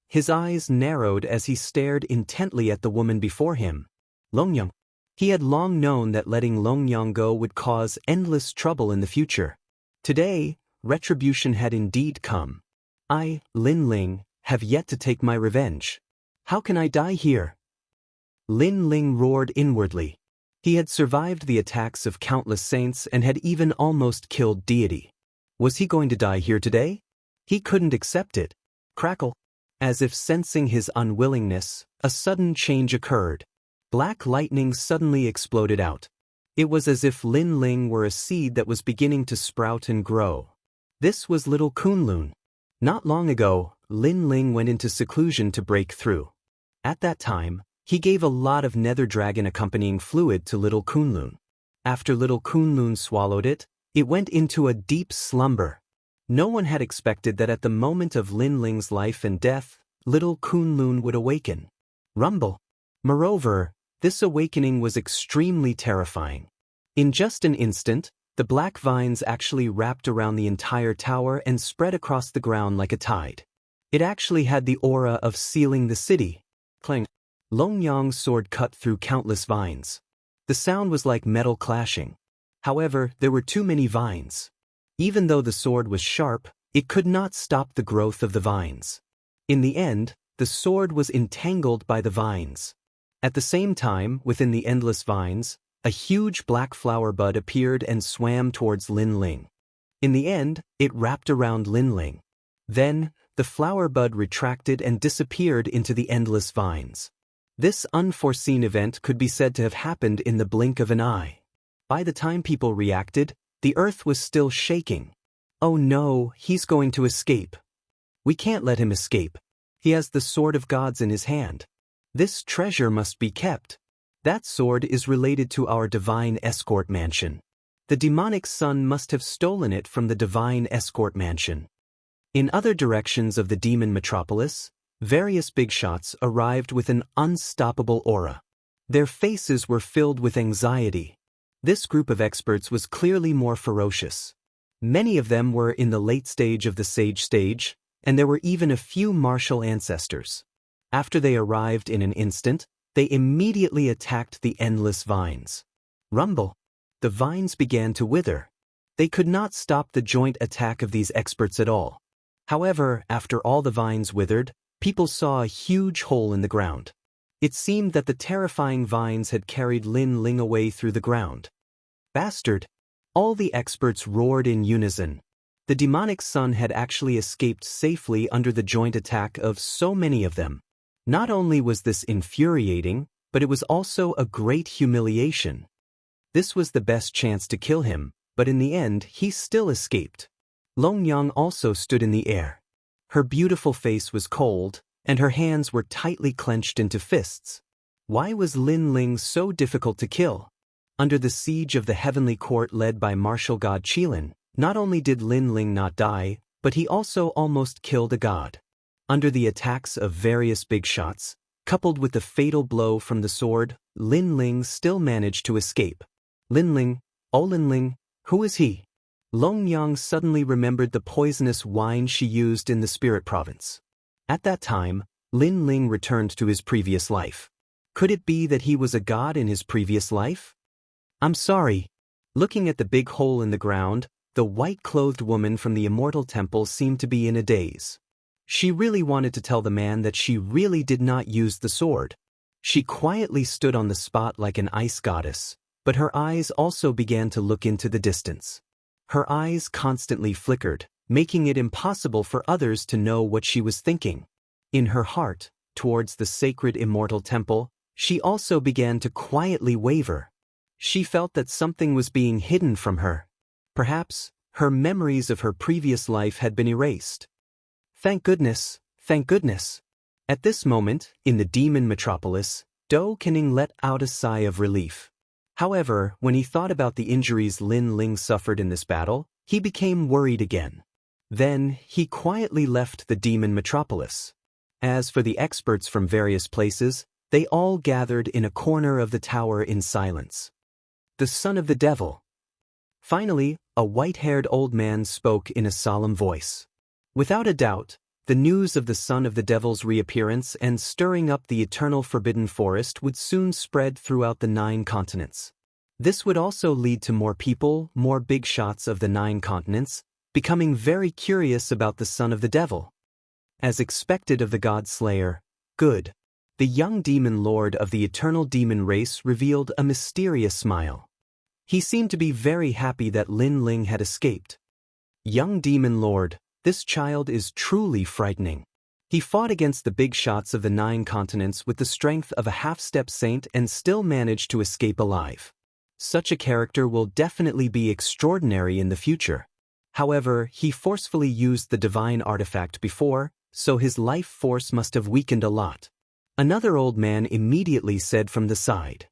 His eyes narrowed as he stared intently at the woman before him. Longyang. He had long known that letting Longyang go would cause endless trouble in the future. Today, retribution had indeed come. I, Lin Ling, have yet to take my revenge. How can I die here? Lin Ling roared inwardly. He had survived the attacks of countless saints and had even almost killed deity. Was he going to die here today? He couldn't accept it. Crackle. As if sensing his unwillingness, a sudden change occurred. Black lightning suddenly exploded out. It was as if Lin Ling were a seed that was beginning to sprout and grow. This was little Kunlun. Not long ago, Lin Ling went into seclusion to break through. At that time, he gave a lot of nether dragon accompanying fluid to little Kunlun. After little Kunlun swallowed it, it went into a deep slumber. No one had expected that at the moment of Lin Ling's life and death, little Kunlun would awaken. Rumble. Moreover, this awakening was extremely terrifying. In just an instant, the black vines actually wrapped around the entire tower and spread across the ground like a tide. It actually had the aura of sealing the city. Clang. Longyang's sword cut through countless vines. The sound was like metal clashing. However, there were too many vines. Even though the sword was sharp, it could not stop the growth of the vines. In the end, the sword was entangled by the vines. At the same time, within the endless vines, a huge black flower bud appeared and swam towards Lin Ling. In the end, it wrapped around Lin Ling. Then, the flower bud retracted and disappeared into the endless vines. This unforeseen event could be said to have happened in the blink of an eye. By the time people reacted, the earth was still shaking. Oh no, he's going to escape. We can't let him escape. He has the sword of gods in his hand. This treasure must be kept. That sword is related to our divine escort mansion. The demonic son must have stolen it from the divine escort mansion. In other directions of the demon metropolis, various big shots arrived with an unstoppable aura. Their faces were filled with anxiety. This group of experts was clearly more ferocious. Many of them were in the late stage of the sage stage, and there were even a few martial ancestors. After they arrived in an instant, they immediately attacked the endless vines. Rumble. The vines began to wither. They could not stop the joint attack of these experts at all. However, after all the vines withered, people saw a huge hole in the ground. It seemed that the terrifying vines had carried Lin Ling away through the ground. Bastard! All the experts roared in unison. The demonic son had actually escaped safely under the joint attack of so many of them. Not only was this infuriating, but it was also a great humiliation. This was the best chance to kill him, but in the end he still escaped. Longyang also stood in the air. Her beautiful face was cold, and her hands were tightly clenched into fists. Why was Lin Ling so difficult to kill? Under the siege of the heavenly court led by martial god Qilin, not only did Lin Ling not die, but he also almost killed a god. Under the attacks of various big shots, coupled with the fatal blow from the sword, Lin Ling still managed to escape. Lin Ling, oh Lin Ling, who is he? Longyang suddenly remembered the poisonous wine she used in the spirit province. At that time, Lin Ling returned to his previous life. Could it be that he was a god in his previous life? I'm sorry. Looking at the big hole in the ground, the white-clothed woman from the immortal temple seemed to be in a daze. She really wanted to tell the man that she really did not use the sword. She quietly stood on the spot like an ice goddess, but her eyes also began to look into the distance. Her eyes constantly flickered, making it impossible for others to know what she was thinking. In her heart, towards the sacred immortal temple, she also began to quietly waver. She felt that something was being hidden from her. Perhaps, her memories of her previous life had been erased. Thank goodness, thank goodness. At this moment, in the demon metropolis, Do Kening let out a sigh of relief. However, when he thought about the injuries Lin Ling suffered in this battle, he became worried again. Then, he quietly left the demon metropolis. As for the experts from various places, they all gathered in a corner of the tower in silence. The son of the devil. Finally, a white-haired old man spoke in a solemn voice. Without a doubt, the news of the son of the devil's reappearance and stirring up the eternal forbidden forest would soon spread throughout the 9 continents. This would also lead to more people, more big shots of the 9 continents, becoming very curious about the son of the devil. As expected of the God Slayer, Good, the young demon lord of the eternal demon race revealed a mysterious smile. He seemed to be very happy that Lin Ling had escaped. Young demon lord, this child is truly frightening. He fought against the big shots of the 9 continents with the strength of a half-step saint and still managed to escape alive. Such a character will definitely be extraordinary in the future. However, he forcefully used the divine artifact before, so his life force must have weakened a lot. Another old man immediately said from the side,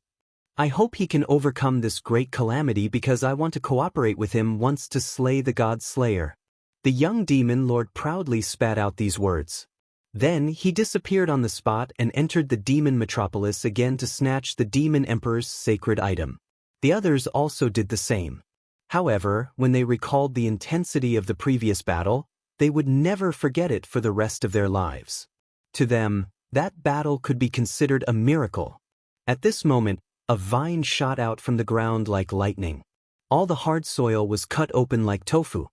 "I hope he can overcome this great calamity because I want to cooperate with him once to slay the God Slayer." The young demon lord proudly spat out these words. Then he disappeared on the spot and entered the demon metropolis again to snatch the demon emperor's sacred item. The others also did the same. However, when they recalled the intensity of the previous battle, they would never forget it for the rest of their lives. To them, that battle could be considered a miracle. At this moment, a vine shot out from the ground like lightning. All the hard soil was cut open like tofu.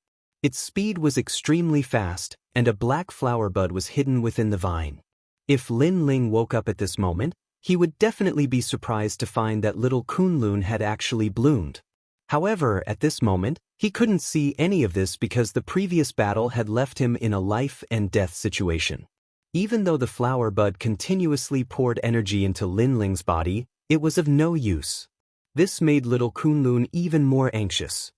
Its speed was extremely fast, and a black flower bud was hidden within the vine. If Lin Ling woke up at this moment, he would definitely be surprised to find that little Kunlun had actually bloomed. However, at this moment, he couldn't see any of this because the previous battle had left him in a life and death situation. Even though the flower bud continuously poured energy into Lin Ling's body, it was of no use. This made little Kunlun even more anxious.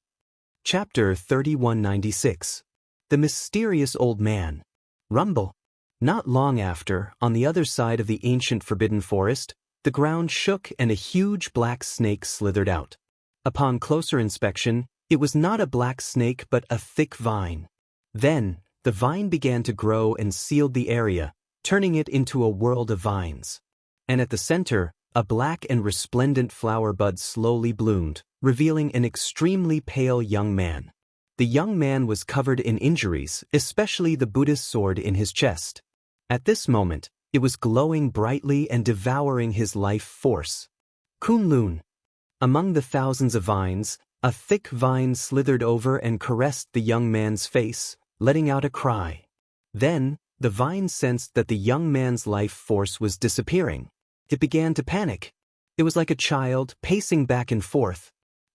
Chapter 3196. The Mysterious Old Man. Rumble. Not long after, on the other side of the ancient forbidden forest, the ground shook and a huge black snake slithered out. Upon closer inspection, it was not a black snake but a thick vine. Then, the vine began to grow and sealed the area, turning it into a world of vines. And at the center, a black and resplendent flower bud slowly bloomed, revealing an extremely pale young man. The young man was covered in injuries, especially the Buddhist sword in his chest. At this moment, it was glowing brightly and devouring his life force. Kunlun. Among the thousands of vines, a thick vine slithered over and caressed the young man's face, letting out a cry. Then, the vine sensed that the young man's life force was disappearing. It began to panic. It was like a child pacing back and forth.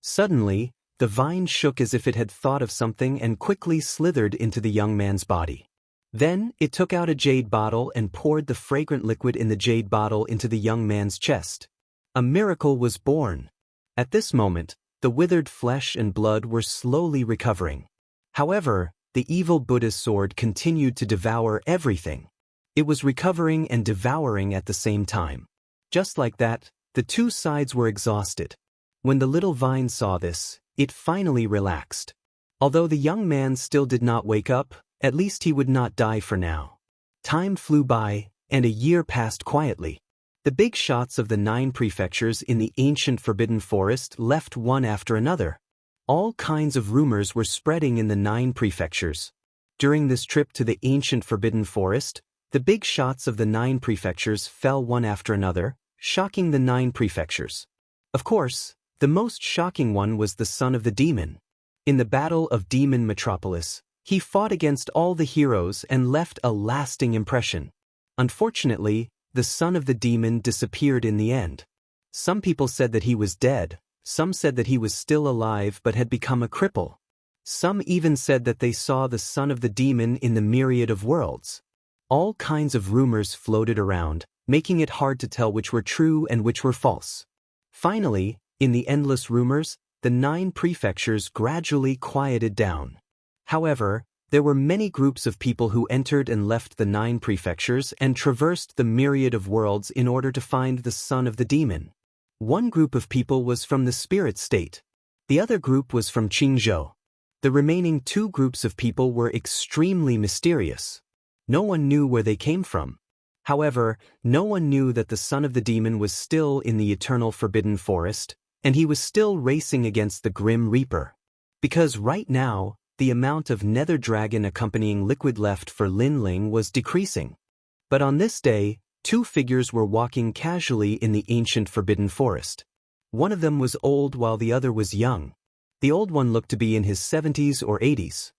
Suddenly, the vine shook as if it had thought of something and quickly slithered into the young man's body. Then, it took out a jade bottle and poured the fragrant liquid in the jade bottle into the young man's chest. A miracle was born. At this moment, the withered flesh and blood were slowly recovering. However, the evil Buddhist sword continued to devour everything. It was recovering and devouring at the same time. Just like that, the two sides were exhausted. When the little vine saw this, it finally relaxed. Although the young man still did not wake up, at least he would not die for now. Time flew by, and a year passed quietly. The big shots of the 9 prefectures in the ancient forbidden forest left one after another. All kinds of rumors were spreading in the 9 prefectures. During this trip to the ancient forbidden forest, the big shots of the 9 prefectures fell one after another, shocking the 9 prefectures. Of course, the most shocking one was the son of the demon. In the Battle of Demon Metropolis, he fought against all the heroes and left a lasting impression. Unfortunately, the son of the demon disappeared in the end. Some people said that he was dead, some said that he was still alive but had become a cripple. Some even said that they saw the son of the demon in the myriad of worlds. All kinds of rumors floated around, making it hard to tell which were true and which were false. Finally, in the endless rumors, the 9 prefectures gradually quieted down. However, There were many groups of people who entered and left the 9 prefectures and traversed the myriad of worlds in order to find the son of the demon. One group of people was from the spirit state. The other group was from Qingzhou. The remaining 2 groups of people were extremely mysterious. No one knew where they came from. However, no one knew that the son of the demon was still in the eternal forbidden forest, and he was still racing against the Grim Reaper. Because right now, the amount of nether dragon accompanying liquid left for Lin Ling was decreasing. But on this day, 2 figures were walking casually in the ancient forbidden forest. One of them was old while the other was young. The old one looked to be in his 70s or 80s.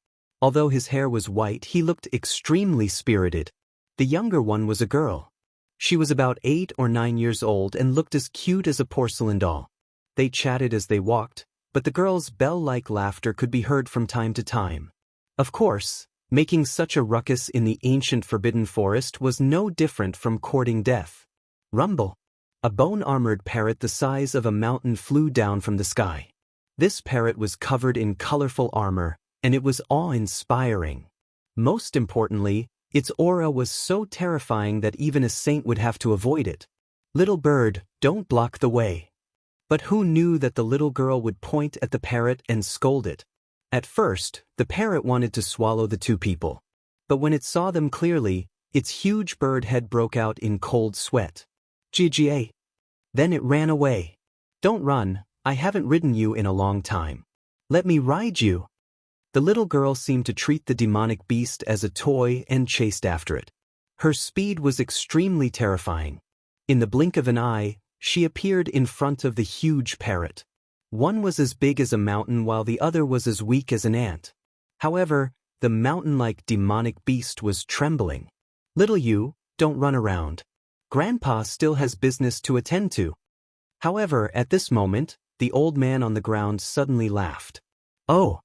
Although his hair was white, he looked extremely spirited. The younger one was a girl. She was about 8 or 9 years old and looked as cute as a porcelain doll. They chatted as they walked, but the girl's bell-like laughter could be heard from time to time. Of course, making such a ruckus in the ancient forbidden forest was no different from courting death. Rumble! A bone-armored parrot the size of a mountain flew down from the sky. This parrot was covered in colorful armor, and it was awe-inspiring. Most importantly, its aura was so terrifying that even a saint would have to avoid it. Little bird, don't block the way. But who knew that the little girl would point at the parrot and scold it? At first, the parrot wanted to swallow the 2 people. But when it saw them clearly, its huge bird head broke out in cold sweat. GGA. Then it ran away. Don't run, I haven't ridden you in a long time. Let me ride you. The little girl seemed to treat the demonic beast as a toy and chased after it. Her speed was extremely terrifying. In the blink of an eye, she appeared in front of the huge parrot. One was as big as a mountain while the other was as weak as an ant. However, the mountain-like demonic beast was trembling. Little you, don't run around. Grandpa still has business to attend to. However, at this moment, the old man on the ground suddenly laughed. Oh!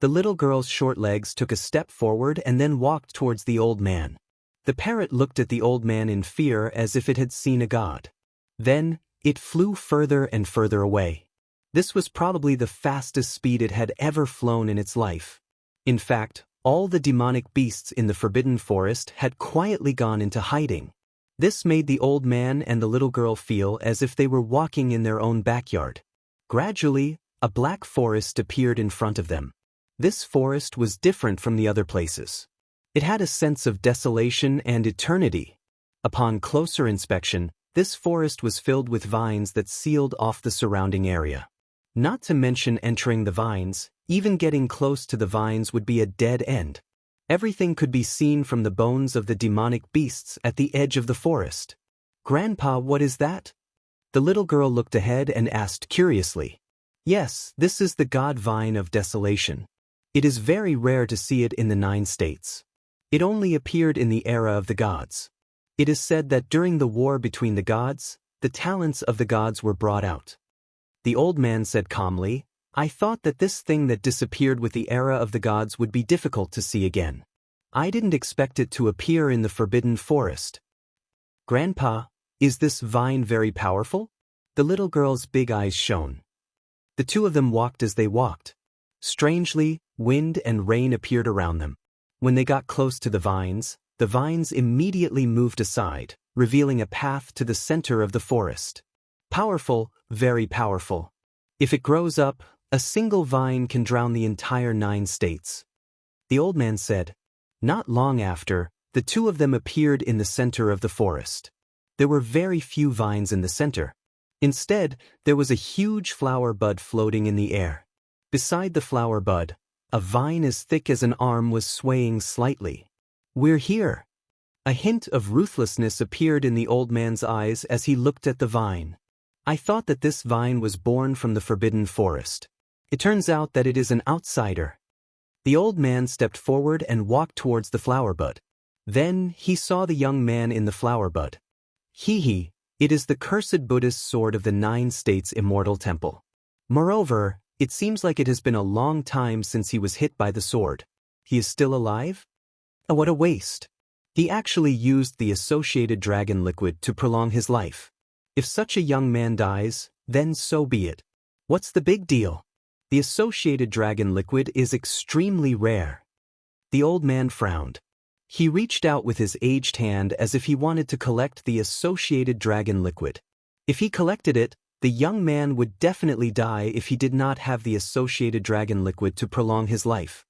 The little girl's short legs took a step forward and then walked towards the old man. The parrot looked at the old man in fear as if it had seen a god. Then, it flew further and further away. This was probably the fastest speed it had ever flown in its life. In fact, all the demonic beasts in the forbidden forest had quietly gone into hiding. This made the old man and the little girl feel as if they were walking in their own backyard. Gradually, a black forest appeared in front of them. This forest was different from the other places. It had a sense of desolation and eternity. Upon closer inspection, this forest was filled with vines that sealed off the surrounding area. Not to mention entering the vines, even getting close to the vines would be a dead end. Everything could be seen from the bones of the demonic beasts at the edge of the forest. Grandpa, what is that? The little girl looked ahead and asked curiously. Yes, this is the god vine of desolation. It is very rare to see it in the 9 states. It only appeared in the era of the gods. It is said that during the war between the gods, the talents of the gods were brought out. The old man said calmly, I thought that this thing that disappeared with the era of the gods would be difficult to see again. I didn't expect it to appear in the forbidden forest. Grandpa, is this vine very powerful? The little girl's big eyes shone. The 2 of them walked as they walked. Strangely, wind and rain appeared around them. When they got close to the vines immediately moved aside, revealing a path to the center of the forest. Powerful, very powerful. If it grows up, a single vine can drown the entire 9 states. The old man said. Not long after, the 2 of them appeared in the center of the forest. There were very few vines in the center. Instead, there was a huge flower bud floating in the air. Beside the flower bud, a vine as thick as an arm was swaying slightly. We're here. A hint of ruthlessness appeared in the old man's eyes as he looked at the vine. I thought that this vine was born from the forbidden forest. It turns out that it is an outsider. The old man stepped forward and walked towards the flower bud. Then he saw the young man in the flower bud. It is the cursed Buddhist sword of the 9 states immortal temple. Moreover, it seems like it has been a long time since he was hit by the sword. He is still alive? Oh, what a waste. He actually used the associated dragon liquid to prolong his life. If such a young man dies, then so be it. What's the big deal? The associated dragon liquid is extremely rare. The old man frowned. He reached out with his aged hand as if he wanted to collect the associated dragon liquid. If he collected it, the young man would definitely die if he did not have the associated dragon liquid to prolong his life.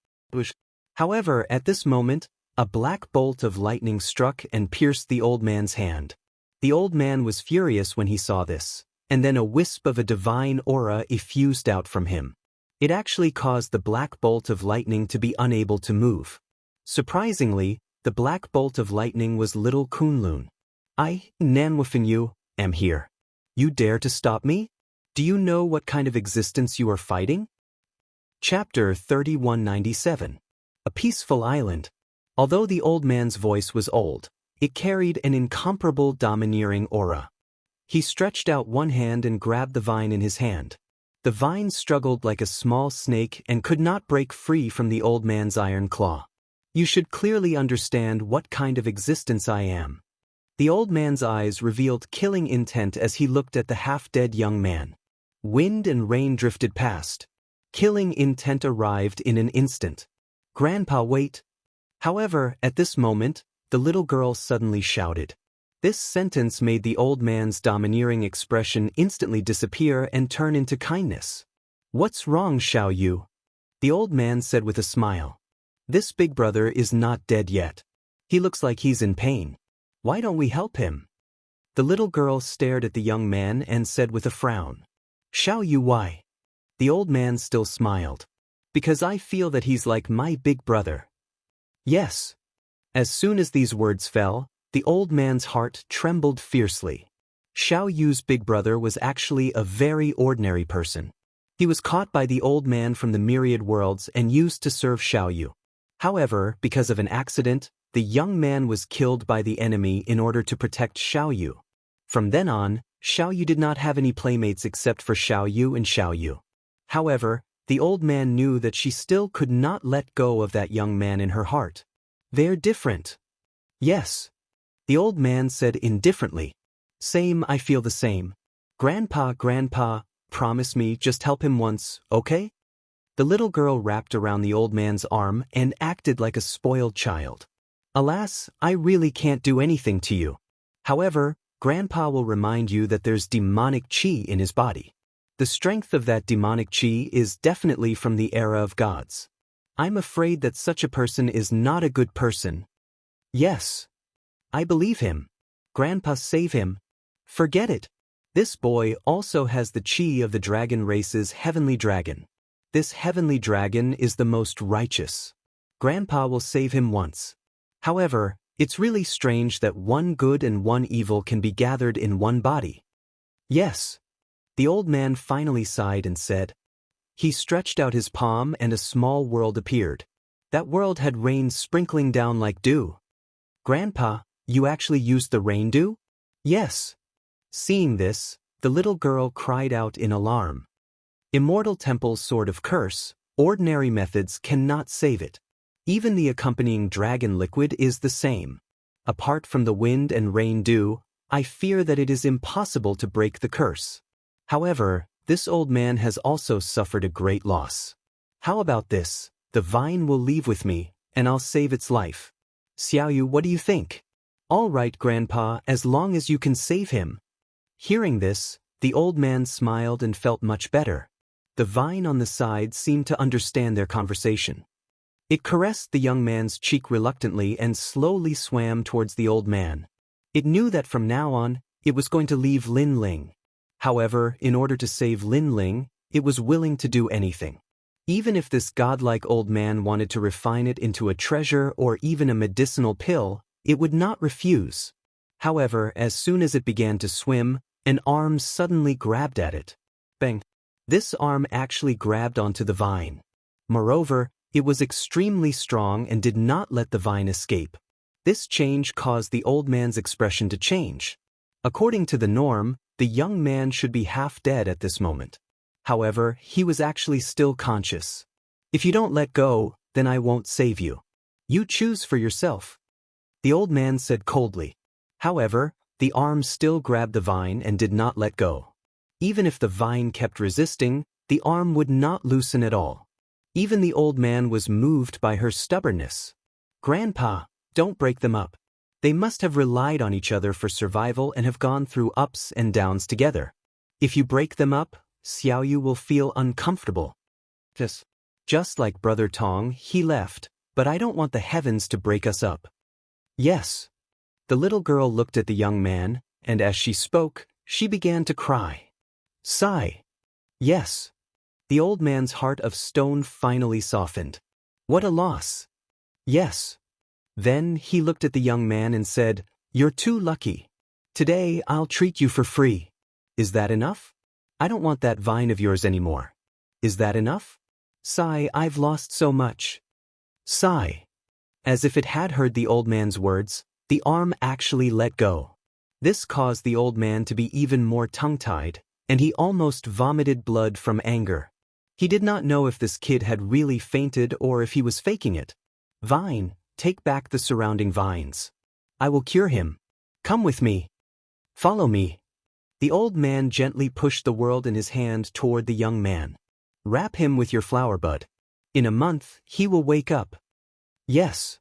However, at this moment, a black bolt of lightning struck and pierced the old man's hand. The old man was furious when he saw this, and then a wisp of a divine aura effused out from him. It actually caused the black bolt of lightning to be unable to move. Surprisingly, the black bolt of lightning was little Kunlun. I, Nanwafin you, am here. You dare to stop me? Do you know what kind of existence you are fighting? Chapter 3197. A Peaceful Island. Although the old man's voice was old, it carried an incomparable domineering aura. He stretched out one hand and grabbed the vine in his hand. The vine struggled like a small snake and could not break free from the old man's iron claw. You should clearly understand what kind of existence I am. The old man's eyes revealed killing intent as he looked at the half-dead young man. Wind and rain drifted past. Killing intent arrived in an instant. Grandpa, wait. However, at this moment, the little girl suddenly shouted. This sentence made the old man's domineering expression instantly disappear and turn into kindness. What's wrong, Xiao Yu? The old man said with a smile. This big brother is not dead yet. He looks like he's in pain. Why don't we help him? The little girl stared at the young man and said with a frown. Xiao Yu, why? The old man still smiled. Because I feel that he's like my big brother. Yes. As soon as these words fell, the old man's heart trembled fiercely. Xiao Yu's big brother was actually a very ordinary person. He was caught by the old man from the myriad worlds and used to serve Xiao Yu. However, because of an accident, the young man was killed by the enemy in order to protect Xiao Yu. From then on, Xiao Yu did not have any playmates except for Xiao Yu and Xiao Yu. However, the old man knew that she still could not let go of that young man in her heart. They're different. Yes. The old man said indifferently. Same, I feel the same. Grandpa, promise me just help him once, okay? The little girl wrapped around the old man's arm and acted like a spoiled child. Alas, I really can't do anything to you. However, Grandpa will remind you that there's demonic chi in his body. The strength of that demonic chi is definitely from the era of gods. I'm afraid that such a person is not a good person. Yes. I believe him. Grandpa, save him. Forget it. This boy also has the chi of the dragon race's heavenly dragon. This heavenly dragon is the most righteous. Grandpa will save him once. However, it's really strange that one good and one evil can be gathered in one body. Yes. The old man finally sighed and said. He stretched out his palm and a small world appeared. That world had rain sprinkling down like dew. Grandpa, you actually used the rain dew? Yes. Seeing this, the little girl cried out in alarm. Immortal Temple's sword of curse, ordinary methods cannot save it. Even the accompanying dragon liquid is the same. Apart from the wind and rain dew, I fear that it is impossible to break the curse. However, this old man has also suffered a great loss. How about this? The vine will leave with me, and I'll save its life. Xiao Yu, what do you think? All right, Grandpa, as long as you can save him. Hearing this, the old man smiled and felt much better. The vine on the side seemed to understand their conversation. It caressed the young man's cheek reluctantly and slowly swam towards the old man. It knew that from now on, it was going to leave Lin Ling. However, in order to save Lin Ling, it was willing to do anything. Even if this godlike old man wanted to refine it into a treasure or even a medicinal pill, it would not refuse. However, as soon as it began to swim, an arm suddenly grabbed at it. Bang! This arm actually grabbed onto the vine. Moreover, it was extremely strong and did not let the vine escape. This change caused the old man's expression to change. According to the norm, the young man should be half dead at this moment. However, he was actually still conscious. If you don't let go, then I won't save you. You choose for yourself. The old man said coldly. However, the arm still grabbed the vine and did not let go. Even if the vine kept resisting, the arm would not loosen at all. Even the old man was moved by her stubbornness. "Grandpa, don't break them up. They must have relied on each other for survival and have gone through ups and downs together. If you break them up, Xiaoyu will feel uncomfortable." Just like Brother Tong, he left, but I don't want the heavens to break us up. Yes. The little girl looked at the young man, and as she spoke, she began to cry. Sigh. Yes. The old man's heart of stone finally softened. What a loss. Yes. Then he looked at the young man and said, "You're too lucky. Today I'll treat you for free. Is that enough? I don't want that vine of yours anymore. Is that enough? Sigh, I've lost so much." Sigh. As if it had heard the old man's words, the arm actually let go. This caused the old man to be even more tongue-tied, and he almost vomited blood from anger. He did not know if this kid had really fainted or if he was faking it. "Vine, take back the surrounding vines. I will cure him. Come with me. Follow me." The old man gently pushed the world in his hand toward the young man. "Wrap him with your flower bud. In a month, he will wake up." Yes.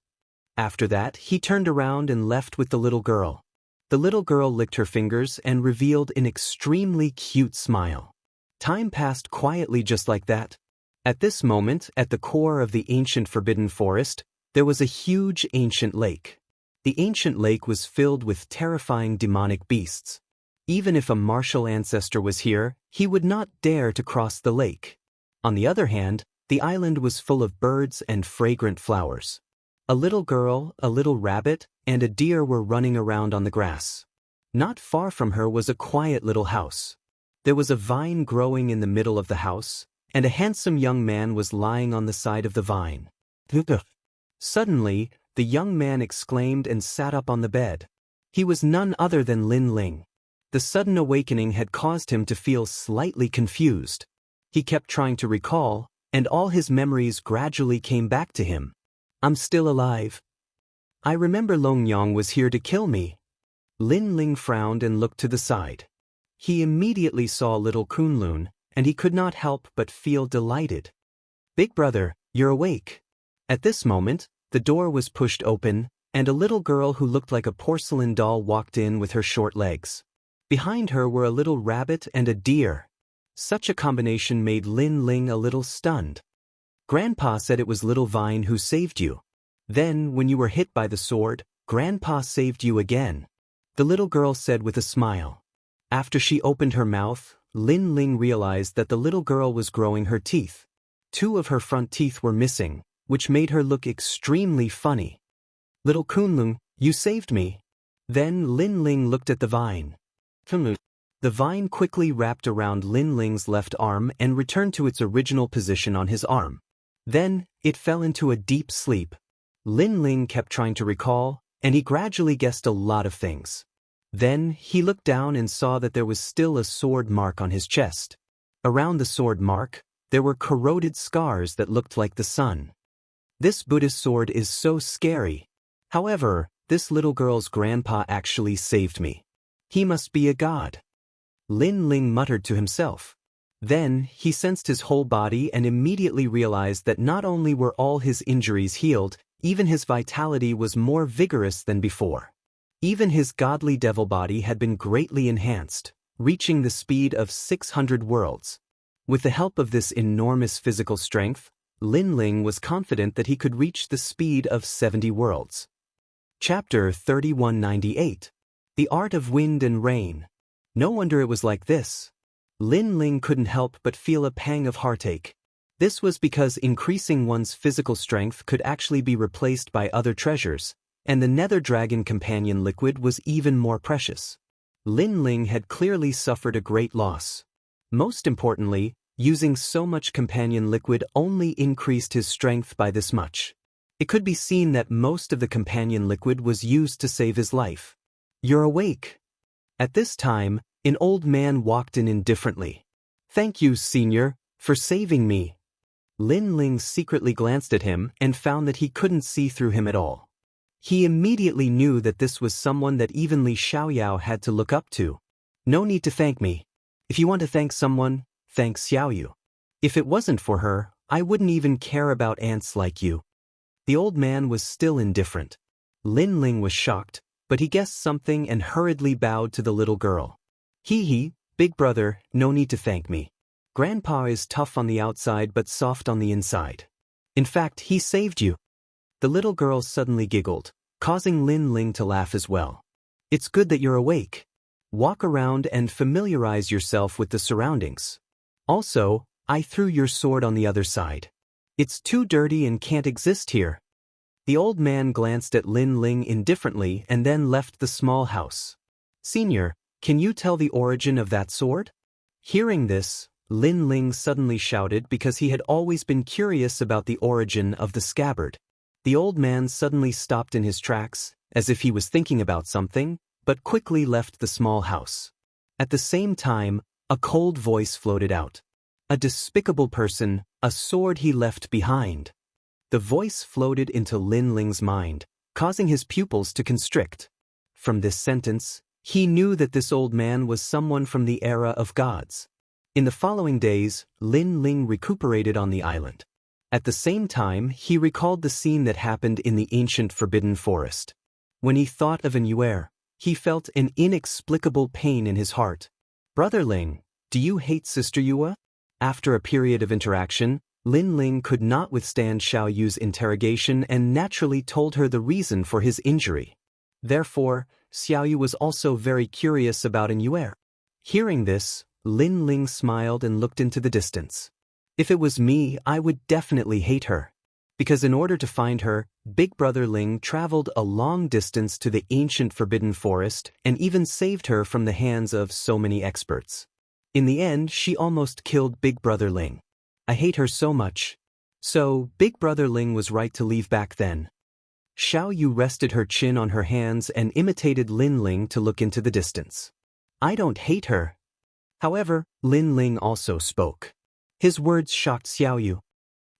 After that, he turned around and left with the little girl. The little girl licked her fingers and revealed an extremely cute smile. Time passed quietly just like that. At this moment, at the core of the ancient forbidden forest, there was a huge ancient lake. The ancient lake was filled with terrifying demonic beasts. Even if a martial ancestor was here, he would not dare to cross the lake. On the other hand, the island was full of birds and fragrant flowers. A little girl, a little rabbit, and a deer were running around on the grass. Not far from her was a quiet little house. There was a vine growing in the middle of the house, and a handsome young man was lying on the side of the vine. Suddenly, the young man exclaimed and sat up on the bed. He was none other than Lin Ling. The sudden awakening had caused him to feel slightly confused. He kept trying to recall, and all his memories gradually came back to him. "I'm still alive. I remember Long Yang was here to kill me." Lin Ling frowned and looked to the side. He immediately saw little Kunlun, and he could not help but feel delighted. "Big brother, you're awake." At this moment, the door was pushed open, and a little girl who looked like a porcelain doll walked in with her short legs. Behind her were a little rabbit and a deer. Such a combination made Lin Ling a little stunned. "Grandpa said it was Little Vine who saved you. Then, when you were hit by the sword, Grandpa saved you again," the little girl said with a smile. After she opened her mouth, Lin Ling realized that the little girl was growing her teeth. 2 of her front teeth were missing, which made her look extremely funny. "Little Kunlun, you saved me." Then Lin Ling looked at the vine. The vine quickly wrapped around Lin Ling's left arm and returned to its original position on his arm. Then, it fell into a deep sleep. Lin Ling kept trying to recall, and he gradually guessed a lot of things. Then, he looked down and saw that there was still a sword mark on his chest. Around the sword mark, there were corroded scars that looked like the sun. "This Buddhist sword is so scary. However, this little girl's grandpa actually saved me. He must be a god." Lin Ling muttered to himself. Then, he sensed his whole body and immediately realized that not only were all his injuries healed, even his vitality was more vigorous than before. Even his godly devil body had been greatly enhanced, reaching the speed of 600 worlds. With the help of this enormous physical strength, Lin Ling was confident that he could reach the speed of 70 worlds. Chapter 3198. The Art of Wind and Rain. No wonder it was like this. Lin Ling couldn't help but feel a pang of heartache. This was because increasing one's physical strength could actually be replaced by other treasures, and the Nether Dragon Companion liquid was even more precious. Lin Ling had clearly suffered a great loss. Most importantly, using so much companion liquid only increased his strength by this much. It could be seen that most of the companion liquid was used to save his life. "You're awake." At this time, an old man walked in indifferently. "Thank you, Senior, for saving me." Lin Ling secretly glanced at him and found that he couldn't see through him at all. He immediately knew that this was someone that even Li Xiaoyao had to look up to. "No need to thank me. If you want to thank someone, thank Xiaoyu. If it wasn't for her, I wouldn't even care about ants like you." The old man was still indifferent. Lin Ling was shocked, but he guessed something and hurriedly bowed to the little girl. "Hee, big brother, no need to thank me. Grandpa is tough on the outside but soft on the inside. In fact, he saved you." The little girl suddenly giggled, causing Lin Ling to laugh as well. "It's good that you're awake. Walk around and familiarize yourself with the surroundings. Also, I threw your sword on the other side. It's too dirty and can't exist here." The old man glanced at Lin Ling indifferently and then left the small house. "Senior, can you tell the origin of that sword?" Hearing this, Lin Ling suddenly shouted because he had always been curious about the origin of the scabbard. The old man suddenly stopped in his tracks, as if he was thinking about something, but quickly left the small house. At the same time, a cold voice floated out. "A despicable person, a sword he left behind." The voice floated into Lin Ling's mind, causing his pupils to constrict. From this sentence, he knew that this old man was someone from the era of gods. In the following days, Lin Ling recuperated on the island. At the same time, he recalled the scene that happened in the ancient Forbidden Forest. When he thought of an Yuer, he felt an inexplicable pain in his heart. "Brother Ling, do you hate Sister Yue?" After a period of interaction, Lin Ling could not withstand Xiao Yu's interrogation and naturally told her the reason for his injury. Therefore, Xiao Yu was also very curious about an Yuer. Hearing this, Lin Ling smiled and looked into the distance. "If it was me, I would definitely hate her. Because in order to find her, Big Brother Ling traveled a long distance to the ancient Forbidden Forest and even saved her from the hands of so many experts. In the end, she almost killed Big Brother Ling. I hate her so much." So, Big Brother Ling was right to leave back then. Xiao Yu rested her chin on her hands and imitated Lin Ling to look into the distance. "I don't hate her." However, Lin Ling also spoke. His words shocked Xiao Yu.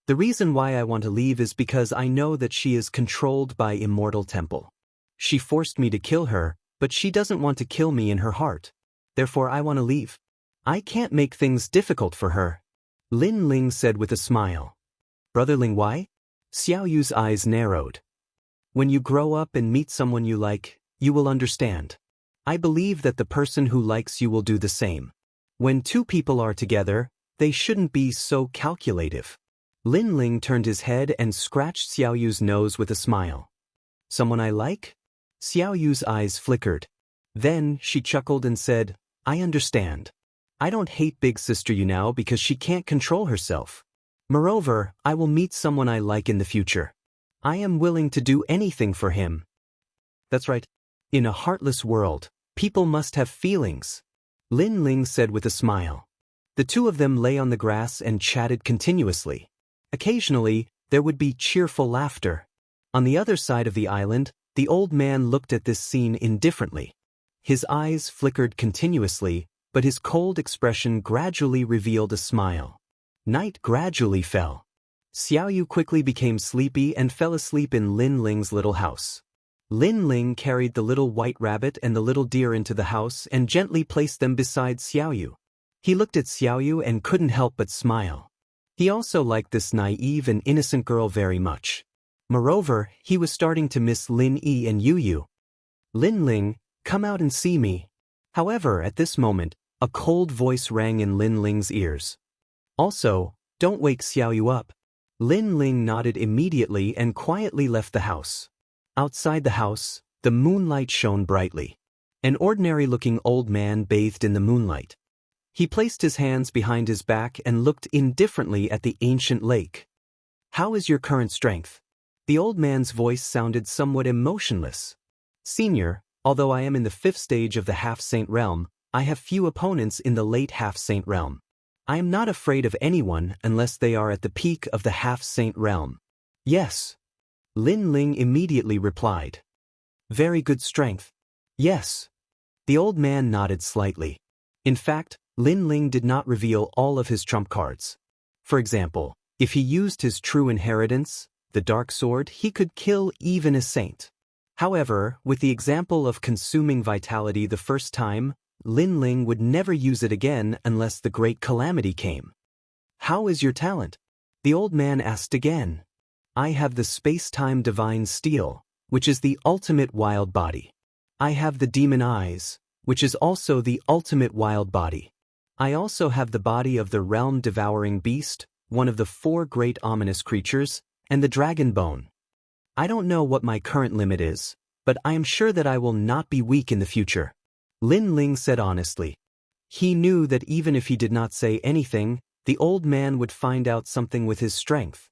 "The reason why I want to leave is because I know that she is controlled by Immortal Temple. She forced me to kill her, but she doesn't want to kill me in her heart. Therefore I want to leave. I can't make things difficult for her." Lin Ling said with a smile. "Brother Ling, why?" Xiao Yu's eyes narrowed. "When you grow up and meet someone you like, you will understand. I believe that the person who likes you will do the same. When two people are together, they shouldn't be so calculative." Lin Ling turned his head and scratched Xiao Yu's nose with a smile. "Someone I like?" Xiao Yu's eyes flickered. Then she chuckled and said, "I understand. I don't hate Big Sister Yu now because she can't control herself. Moreover, I will meet someone I like in the future. I am willing to do anything for him." "That's right. In a heartless world, people must have feelings," Lin Ling said with a smile. The two of them lay on the grass and chatted continuously. Occasionally, there would be cheerful laughter. On the other side of the island, the old man looked at this scene indifferently. His eyes flickered continuously, but his cold expression gradually revealed a smile. Night gradually fell. Xiao Yu quickly became sleepy and fell asleep in Lin Ling's little house. Lin Ling carried the little white rabbit and the little deer into the house and gently placed them beside Xiao Yu. He looked at Xiao Yu and couldn't help but smile. He also liked this naive and innocent girl very much. Moreover, he was starting to miss Lin Yi and Yu Yu. "Lin Ling, come out and see me." However, at this moment, a cold voice rang in Lin Ling's ears. "Also, don't wake Xiao Yu up." Lin Ling nodded immediately and quietly left the house. Outside the house, the moonlight shone brightly. An ordinary-looking old man bathed in the moonlight. He placed his hands behind his back and looked indifferently at the ancient lake. "How is your current strength?" The old man's voice sounded somewhat emotionless. "Senior, although I am in the 5th stage of the half-saint realm, I have few opponents in the late half-saint realm. I am not afraid of anyone unless they are at the peak of the half-saint realm." "Yes." Lin Ling immediately replied. "Very good strength." "Yes." The old man nodded slightly. In fact, Lin Ling did not reveal all of his trump cards. For example, if he used his true inheritance, the dark sword, he could kill even a saint. However, with the example of consuming vitality the first time, Lin Ling would never use it again unless the great calamity came. "How is your talent?" The old man asked again. I have the space-time divine steel, which is the ultimate wild body. I have the demon eyes, which is also the ultimate wild body. I also have the body of the realm-devouring beast, one of the 4 great ominous creatures, and the dragon bone. I don't know what my current limit is, but I am sure that I will not be weak in the future. Lin Ling said honestly. He knew that even if he did not say anything, the old man would find out something with his strength.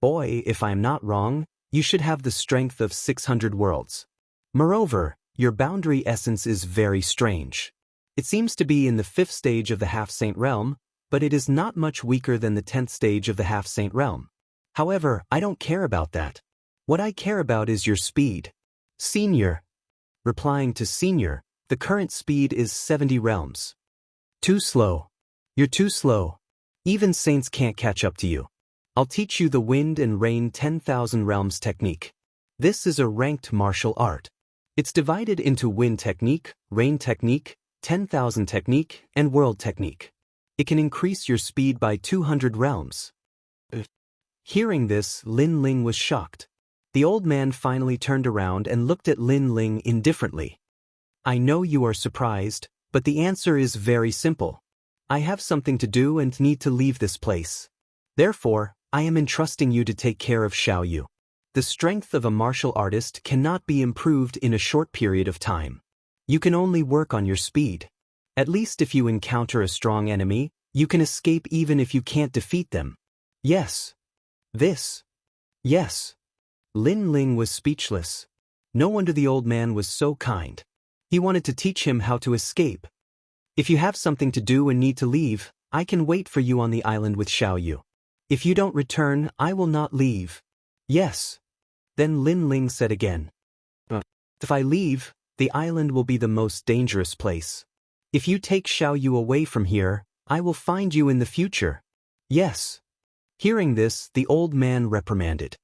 Boy, if I am not wrong, you should have the strength of 600 worlds. Moreover, your boundary essence is very strange. It seems to be in the 5th stage of the half-saint realm, but it is not much weaker than the 10th stage of the half-saint realm. However, I don't care about that. What I care about is your speed. Senior. Replying to Senior, the current speed is 70 realms. Too slow. You're too slow. Even saints can't catch up to you. I'll teach you the wind and rain 10,000 realms technique. This is a ranked martial art. It's divided into wind technique, rain technique, 10,000 technique, and world technique. It can increase your speed by 200 realms. Hearing this, Lin Ling was shocked. The old man finally turned around and looked at Lin Ling indifferently. I know you are surprised, but the answer is very simple. I have something to do and need to leave this place. Therefore, I am entrusting you to take care of Xiao Yu. The strength of a martial artist cannot be improved in a short period of time. You can only work on your speed. At least if you encounter a strong enemy, you can escape even if you can't defeat them. Yes. This. Yes. Lin Ling was speechless. No wonder the old man was so kind. He wanted to teach him how to escape. If you have something to do and need to leave, I can wait for you on the island with Xiao Yu. If you don't return, I will not leave. Yes. Then Lin Ling said again. If I leave, the island will be the most dangerous place. If you take Xiao Yu away from here, I will find you in the future. Yes. Hearing this, the old man reprimanded.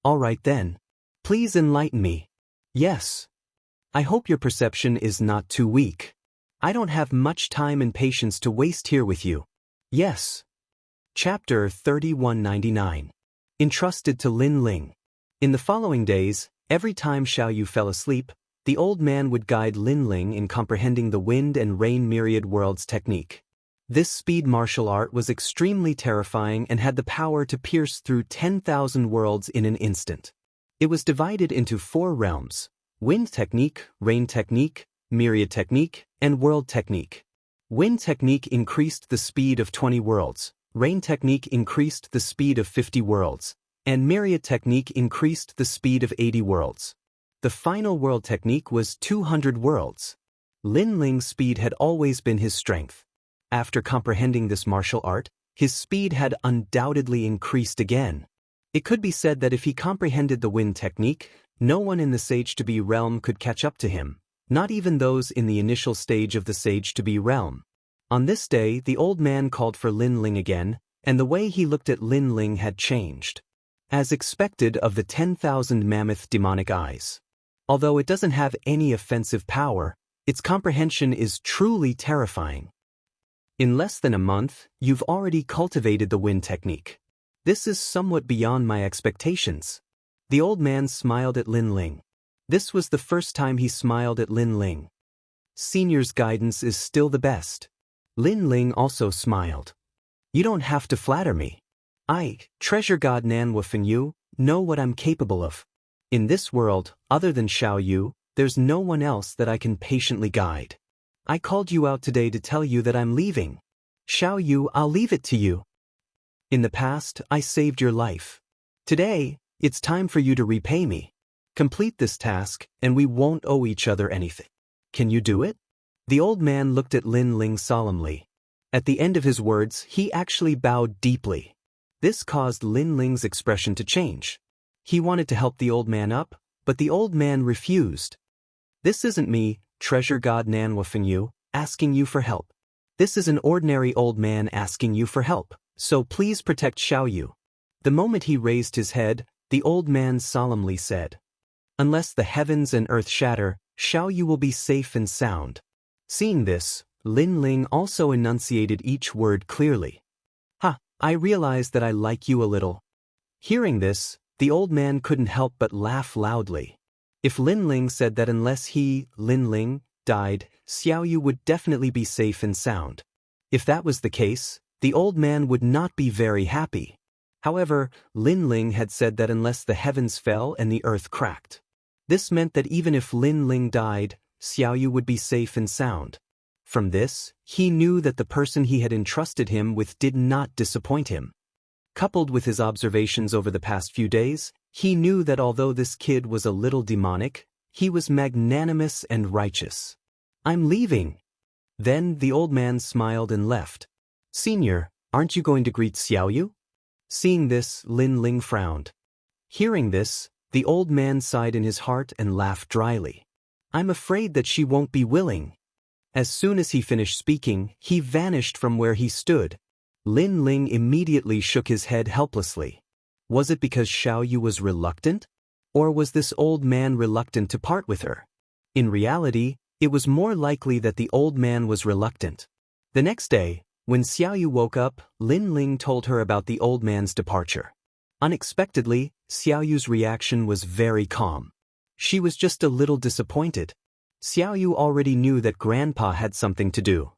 All right then. Please enlighten me. Yes. I hope your perception is not too weak. I don't have much time and patience to waste here with you. Yes. Chapter 3199. Entrusted to Lin Ling. In the following days, every time Xiao Yu fell asleep, the old man would guide Lin Ling in comprehending the wind and rain myriad worlds technique. This speed martial art was extremely terrifying and had the power to pierce through 10,000 worlds in an instant. It was divided into 4 realms: wind technique, rain technique, myriad technique, and world technique. Wind technique increased the speed of 20 worlds, rain technique increased the speed of 50 worlds, and myriad technique increased the speed of 80 worlds. The final world technique was 200 worlds. Lin Ling's speed had always been his strength. After comprehending this martial art, his speed had undoubtedly increased again. It could be said that if he comprehended the wind technique, no one in the Sage-to-be realm could catch up to him, not even those in the initial stage of the Sage-to-be realm. On this day, the old man called for Lin Ling again, and the way he looked at Lin Ling had changed. As expected of the 10,000 mammoth demonic eyes. Although it doesn't have any offensive power, its comprehension is truly terrifying. In less than a month, you've already cultivated the wind technique. This is somewhat beyond my expectations. The old man smiled at Lin Ling. This was the first time he smiled at Lin Ling. Senior's guidance is still the best. Lin Ling also smiled. You don't have to flatter me. I, treasure god Nanhua Fengyu, know what I'm capable of. In this world, other than Xiao Yu, there's no one else that I can patiently guide. I called you out today to tell you that I'm leaving. Xiao Yu, I'll leave it to you. In the past, I saved your life. Today, it's time for you to repay me. Complete this task, and we won't owe each other anything. Can you do it? The old man looked at Lin Ling solemnly. At the end of his words, he actually bowed deeply. This caused Lin Ling's expression to change. He wanted to help the old man up, but the old man refused. This isn't me, treasure god Nanhua Fengyu, asking you for help. This is an ordinary old man asking you for help, so please protect Xiao Yu. The moment he raised his head, the old man solemnly said, Unless the heavens and earth shatter, Xiao Yu will be safe and sound. Seeing this, Lin Ling also enunciated each word clearly. I realize that I like you a little. Hearing this, the old man couldn't help but laugh loudly. If Lin Ling said that unless he, Lin Ling, died, Xiao Yu would definitely be safe and sound. If that was the case, the old man would not be very happy. However, Lin Ling had said that unless the heavens fell and the earth cracked. This meant that even if Lin Ling died, Xiao Yu would be safe and sound. From this, he knew that the person he had entrusted him with did not disappoint him. Coupled with his observations over the past few days, he knew that although this kid was a little demonic, he was magnanimous and righteous. I'm leaving. Then the old man smiled and left. Senior, aren't you going to greet Xiao Yu? Seeing this, Lin Ling frowned. Hearing this, the old man sighed in his heart and laughed dryly. I'm afraid that she won't be willing. As soon as he finished speaking, he vanished from where he stood. Lin Ling immediately shook his head helplessly. Was it because Xiao Yu was reluctant? Or was this old man reluctant to part with her? In reality, it was more likely that the old man was reluctant. The next day, when Xiao Yu woke up, Lin Ling told her about the old man's departure. Unexpectedly, Xiao Yu's reaction was very calm. She was just a little disappointed. Xiao Yu already knew that Grandpa had something to do.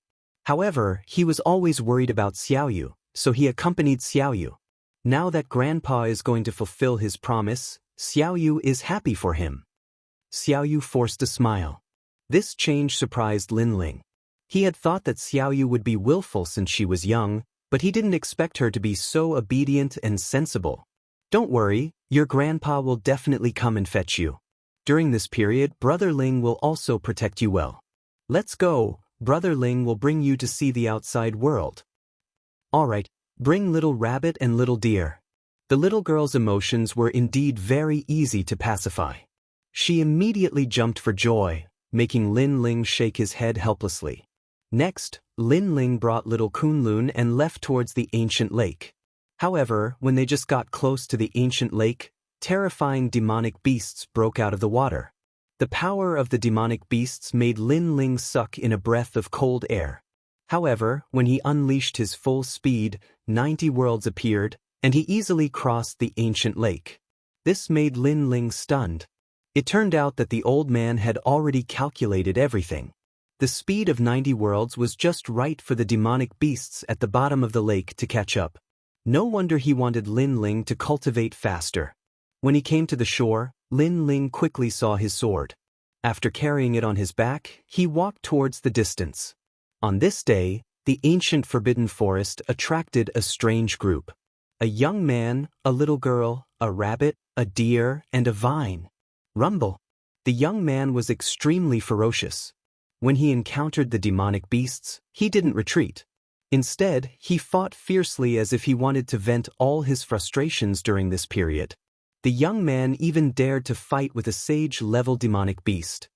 However, he was always worried about Xiao Yu, so he accompanied Xiao Yu. Now that Grandpa is going to fulfill his promise, Xiao Yu is happy for him. Xiao Yu forced a smile. This change surprised Lin Ling. He had thought that Xiao Yu would be willful since she was young, but he didn't expect her to be so obedient and sensible. Don't worry, your grandpa will definitely come and fetch you. During this period, Brother Ling will also protect you well. Let's go, Brother Ling will bring you to see the outside world. Alright, bring little rabbit and little deer. The little girl's emotions were indeed very easy to pacify. She immediately jumped for joy, making Lin Ling shake his head helplessly. Next, Lin Ling brought little Kunlun and left towards the ancient lake. However, when they just got close to the ancient lake, terrifying demonic beasts broke out of the water. The power of the demonic beasts made Lin Ling suck in a breath of cold air. However, when he unleashed his full speed, 90 worlds appeared, and he easily crossed the ancient lake. This made Lin Ling stunned. It turned out that the old man had already calculated everything. The speed of 90 worlds was just right for the demonic beasts at the bottom of the lake to catch up. No wonder he wanted Lin Ling to cultivate faster. When he came to the shore, Lin Ling quickly saw his sword. After carrying it on his back, he walked towards the distance. On this day, the ancient forbidden forest attracted a strange group. A young man, a little girl, a rabbit, a deer, and a vine. Rumble. The young man was extremely ferocious. When he encountered the demonic beasts, he didn't retreat. Instead, he fought fiercely as if he wanted to vent all his frustrations during this period. The young man even dared to fight with a sage-level demonic beast.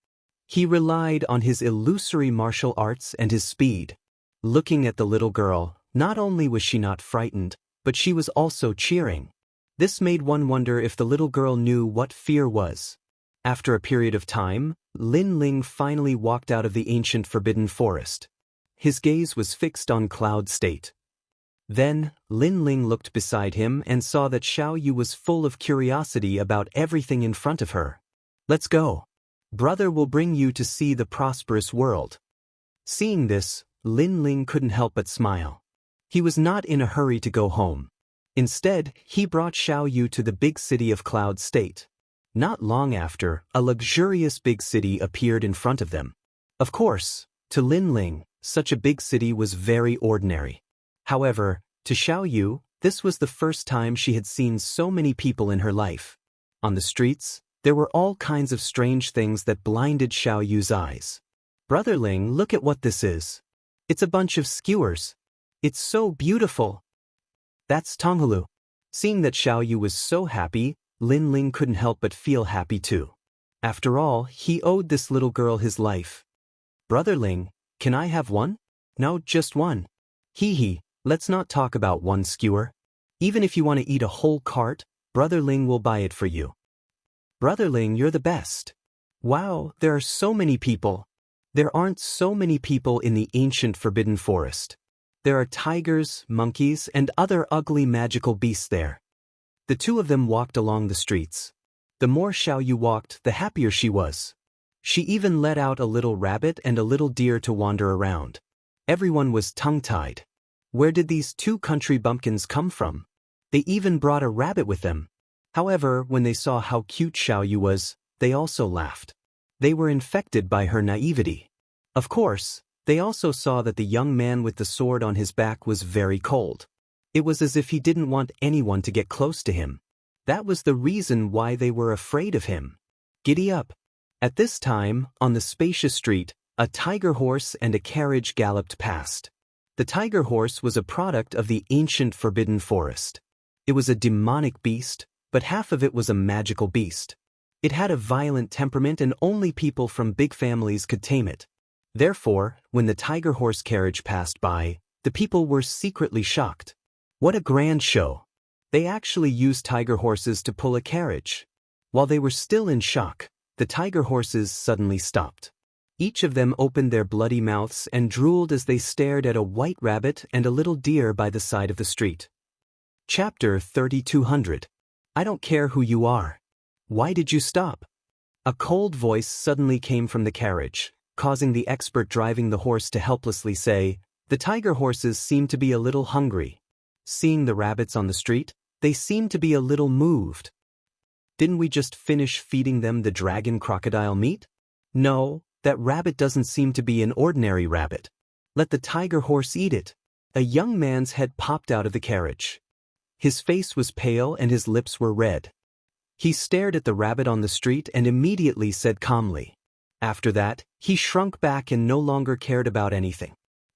He relied on his illusory martial arts and his speed. Looking at the little girl, not only was she not frightened, but she was also cheering. This made one wonder if the little girl knew what fear was. After a period of time, Lin Ling finally walked out of the ancient forbidden forest. His gaze was fixed on Cloud State. Then, Lin Ling looked beside him and saw that Xiao Yu was full of curiosity about everything in front of her. Let's go. Brother will bring you to see the prosperous world. Seeing this, Lin Ling couldn't help but smile. He was not in a hurry to go home. Instead, he brought Xiao Yu to the big city of Cloud State. Not long after, a luxurious big city appeared in front of them. Of course, to Lin Ling, such a big city was very ordinary. However, to Xiao Yu, this was the first time she had seen so many people in her life. On the streets, there were all kinds of strange things that blinded Xiao Yu's eyes. Brother Ling, look at what this is. It's a bunch of skewers. It's so beautiful. That's Tonghalu. Seeing that Xiao Yu was so happy, Lin Ling couldn't help but feel happy too. After all, he owed this little girl his life. Brother Ling, can I have one? No, just one. Hee hee, let's not talk about one skewer. Even if you want to eat a whole cart, Brother Ling will buy it for you. Brother Ling, you're the best. Wow, there are so many people. There aren't so many people in the ancient forbidden forest. There are tigers, monkeys, and other ugly magical beasts there. The two of them walked along the streets. The more Xiao Yu walked, the happier she was. She even let out a little rabbit and a little deer to wander around. Everyone was tongue-tied. Where did these two country bumpkins come from? They even brought a rabbit with them. However, when they saw how cute Xiao Yu was, they also laughed. They were infected by her naivety. Of course, they also saw that the young man with the sword on his back was very cold. It was as if he didn't want anyone to get close to him. That was the reason why they were afraid of him. Giddy up! At this time, on the spacious street, a tiger horse and a carriage galloped past. The tiger horse was a product of the ancient forbidden forest. It was a demonic beast, but half of it was a magical beast. It had a violent temperament and only people from big families could tame it. Therefore, when the tiger horse carriage passed by, the people were secretly shocked. What a grand show! They actually used tiger horses to pull a carriage. While they were still in shock, the tiger horses suddenly stopped. Each of them opened their bloody mouths and drooled as they stared at a white rabbit and a little deer by the side of the street. Chapter 3200. I don't care who you are. Why did you stop? A cold voice suddenly came from the carriage, causing the expert driving the horse to helplessly say, "The tiger horses seem to be a little hungry." Seeing the rabbits on the street, they seemed to be a little moved. Didn't we just finish feeding them the dragon crocodile meat? No, that rabbit doesn't seem to be an ordinary rabbit. Let the tiger horse eat it. A young man's head popped out of the carriage. His face was pale and his lips were red. He stared at the rabbit on the street and immediately said calmly. After that, he shrunk back and no longer cared about anything.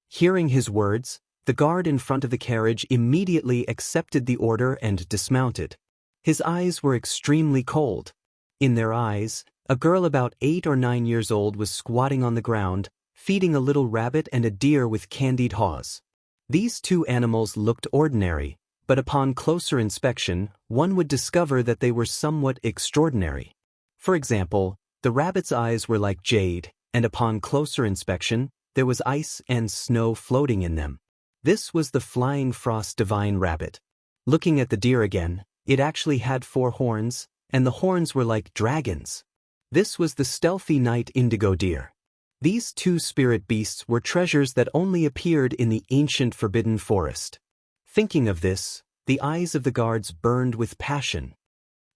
Hearing his words, the guard in front of the carriage immediately accepted the order and dismounted. His eyes were extremely cold. In their eyes, a girl about 8 or 9 years old was squatting on the ground, feeding a little rabbit and a deer with candied haws. These two animals looked ordinary, but upon closer inspection, one would discover that they were somewhat extraordinary. For example, the rabbit's eyes were like jade, and upon closer inspection, there was ice and snow floating in them. This was the flying frost divine rabbit. Looking at the deer again, it actually had 4 horns, and the horns were like dragons. This was the stealthy night indigo deer. These two spirit beasts were treasures that only appeared in the ancient forbidden forest. Thinking of this, the eyes of the guards burned with passion.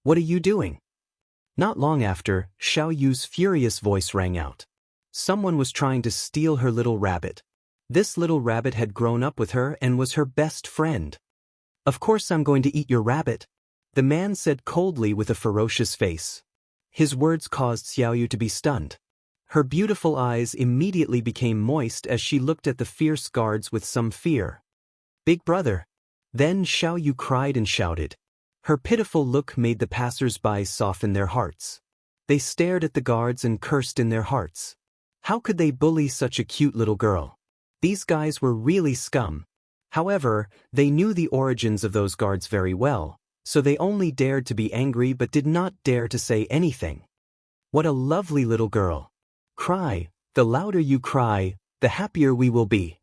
What are you doing? Not long after, Xiao Yu's furious voice rang out. Someone was trying to steal her little rabbit. This little rabbit had grown up with her and was her best friend. Of course I'm going to eat your rabbit, the man said coldly with a ferocious face. His words caused Xiao Yu to be stunned. Her beautiful eyes immediately became moist as she looked at the fierce guards with some fear. Big brother. Then Xiao Yu cried and shouted. Her pitiful look made the passers-by soften their hearts. They stared at the guards and cursed in their hearts. How could they bully such a cute little girl? These guys were really scum. However, they knew the origins of those guards very well, so they only dared to be angry but did not dare to say anything. What a lovely little girl. Cry, the louder you cry, the happier we will be.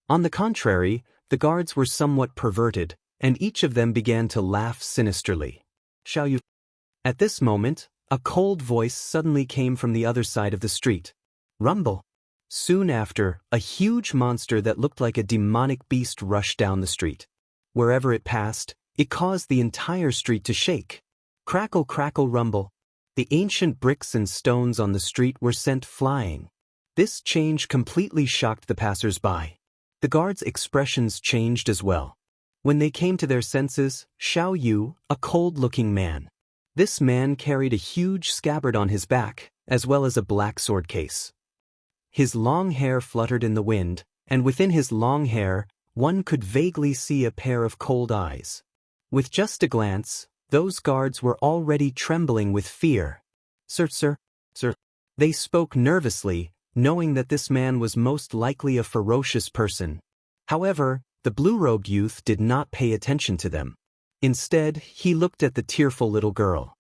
On the contrary, the guards were somewhat perverted, and each of them began to laugh sinisterly. Xiao Yu. At this moment, a cold voice suddenly came from the other side of the street. Rumble. Soon after, a huge monster that looked like a demonic beast rushed down the street. Wherever it passed, it caused the entire street to shake. Crackle, crackle, rumble. The ancient bricks and stones on the street were sent flying. This change completely shocked the passers-by. The guards' expressions changed as well. When they came to their senses, Xiao Yu, a cold-looking man. This man carried a huge scabbard on his back, as well as a black sword case. His long hair fluttered in the wind, and within his long hair, one could vaguely see a pair of cold eyes. With just a glance, those guards were already trembling with fear. Sir. They spoke nervously, knowing that this man was most likely a ferocious person. However, the blue-robed youth did not pay attention to them. Instead, he looked at the tearful little girl.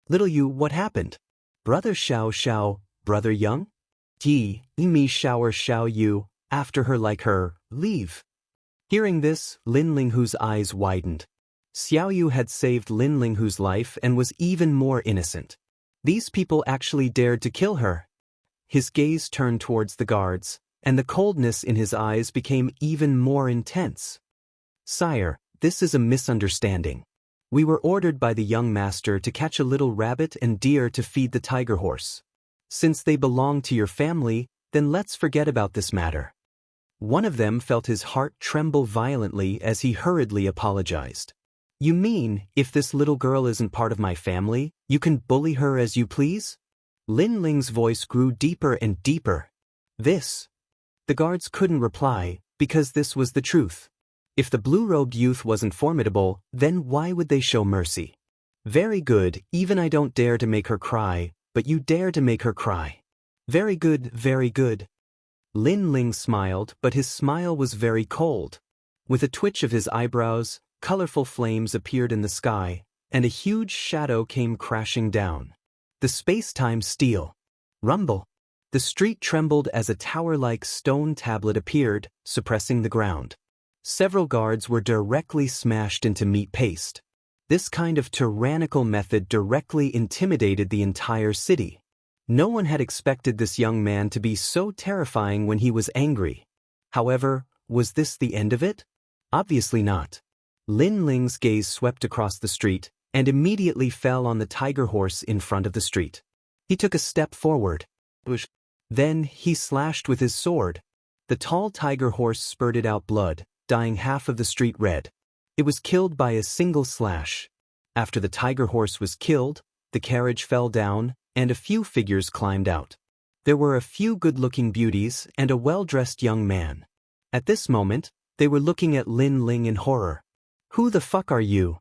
Little Yu, what happened? Brother Xiao, brother Young? Me shower Xiao Yu, after her like her, leave. Hearing this, Lin Linghu's eyes widened. Xiao Yu had saved Lin Linghu's life and was even more innocent. These people actually dared to kill her. His gaze turned towards the guards, and the coldness in his eyes became even more intense. Sire, this is a misunderstanding. We were ordered by the young master to catch a little rabbit and deer to feed the tiger horse. Since they belong to your family, then let's forget about this matter. One of them felt his heart tremble violently as he hurriedly apologized. You mean, if this little girl isn't part of my family, you can bully her as you please? Lin Ling's voice grew deeper and deeper. This. The guards couldn't reply, because this was the truth. If the blue-robed youth wasn't formidable, then why would they show mercy? Very good, even I don't dare to make her cry, but you dare to make her cry. Very good, very good. Lin Ling smiled, but his smile was very cold. With a twitch of his eyebrows, colorful flames appeared in the sky, and a huge shadow came crashing down. The space-time steel. Rumble. The street trembled as a tower-like stone tablet appeared, suppressing the ground. Several guards were directly smashed into meat paste. This kind of tyrannical method directly intimidated the entire city. No one had expected this young man to be so terrifying when he was angry. However, was this the end of it? Obviously not. Lin Ling's gaze swept across the street, and immediately fell on the tiger horse in front of the street. He took a step forward. Then, he slashed with his sword. The tall tiger horse spurted out blood, dyeing half of the street red. It was killed by a single slash. After the tiger horse was killed, the carriage fell down, and a few figures climbed out. There were a few good-looking beauties and a well-dressed young man. At this moment, they were looking at Lin Ling in horror. Who the fuck are you?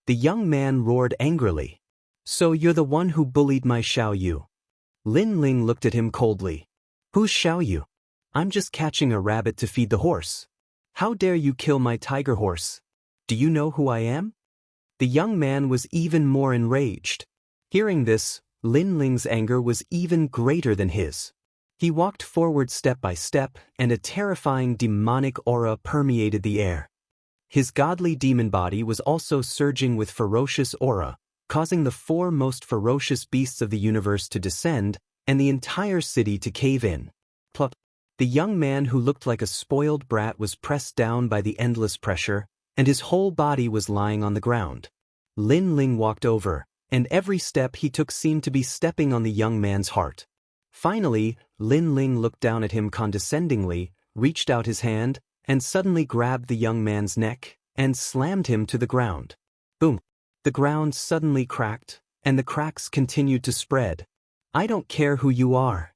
The young man roared angrily. So you're the one who bullied my Xiao Yu. Lin Ling looked at him coldly. Who's Xiao Yu? I'm just catching a rabbit to feed the horse. How dare you kill my tiger horse? Do you know who I am? The young man was even more enraged. Hearing this, Lin Ling's anger was even greater than his. He walked forward step by step, and a terrifying demonic aura permeated the air. His godly demon body was also surging with ferocious aura, causing the four most ferocious beasts of the universe to descend, and the entire city to cave in. Plop. The young man who looked like a spoiled brat was pressed down by the endless pressure, and his whole body was lying on the ground. Lin Ling walked over, and every step he took seemed to be stepping on the young man's heart. Finally, Lin Ling looked down at him condescendingly, reached out his hand, and suddenly grabbed the young man's neck, and slammed him to the ground. Boom! The ground suddenly cracked, and the cracks continued to spread. I don't care who you are.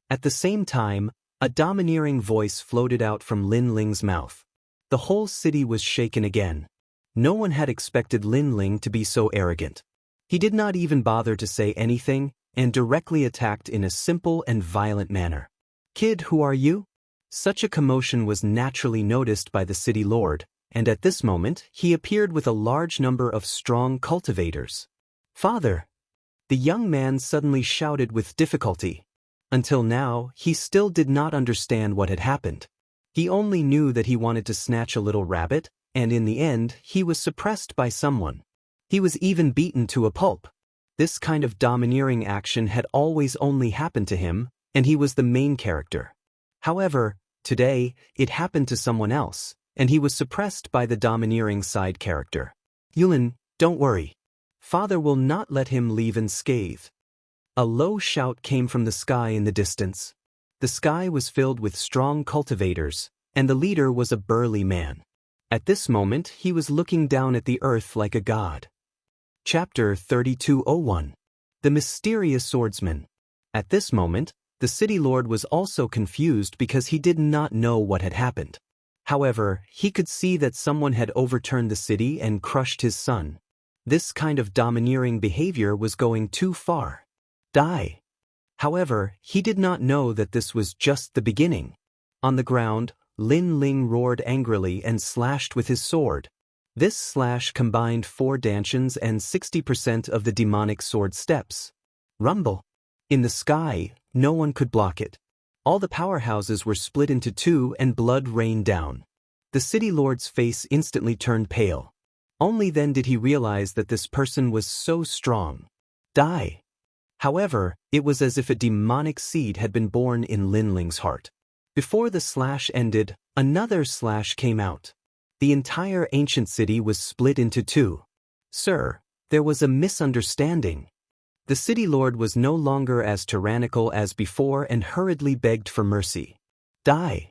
At the same time, a domineering voice floated out from Lin Ling's mouth. The whole city was shaken again. No one had expected Lin Ling to be so arrogant. He did not even bother to say anything, and directly attacked in a simple and violent manner. Kid, who are you? Such a commotion was naturally noticed by the city lord, and at this moment he appeared with a large number of strong cultivators. Father! The young man suddenly shouted with difficulty. Until now, he still did not understand what had happened. He only knew that he wanted to snatch a little rabbit, and in the end, he was suppressed by someone. He was even beaten to a pulp. This kind of domineering action had always only happened to him, and he was the main character. However, today, it happened to someone else, and he was suppressed by the domineering side character. Yulin, don't worry. Father will not let him leave unscathed. A low shout came from the sky in the distance. The sky was filled with strong cultivators, and the leader was a burly man. At this moment, he was looking down at the earth like a god. Chapter 3201. The Mysterious Swordsman. At this moment, the city lord was also confused because he did not know what had happened. However, he could see that someone had overturned the city and crushed his son. This kind of domineering behavior was going too far. Die. However, he did not know that this was just the beginning. On the ground, Lin Ling roared angrily and slashed with his sword. This slash combined 4 dantians and 60% of the demonic sword steps. Rumble. In the sky, no one could block it. All the powerhouses were split into 2 and blood rained down. The city lord's face instantly turned pale. Only then did he realize that this person was so strong. Die. However, it was as if a demonic seed had been born in Lin Ling's heart. Before the slash ended, another slash came out. The entire ancient city was split into two. Sir, there was a misunderstanding. The city lord was no longer as tyrannical as before and hurriedly begged for mercy. Die.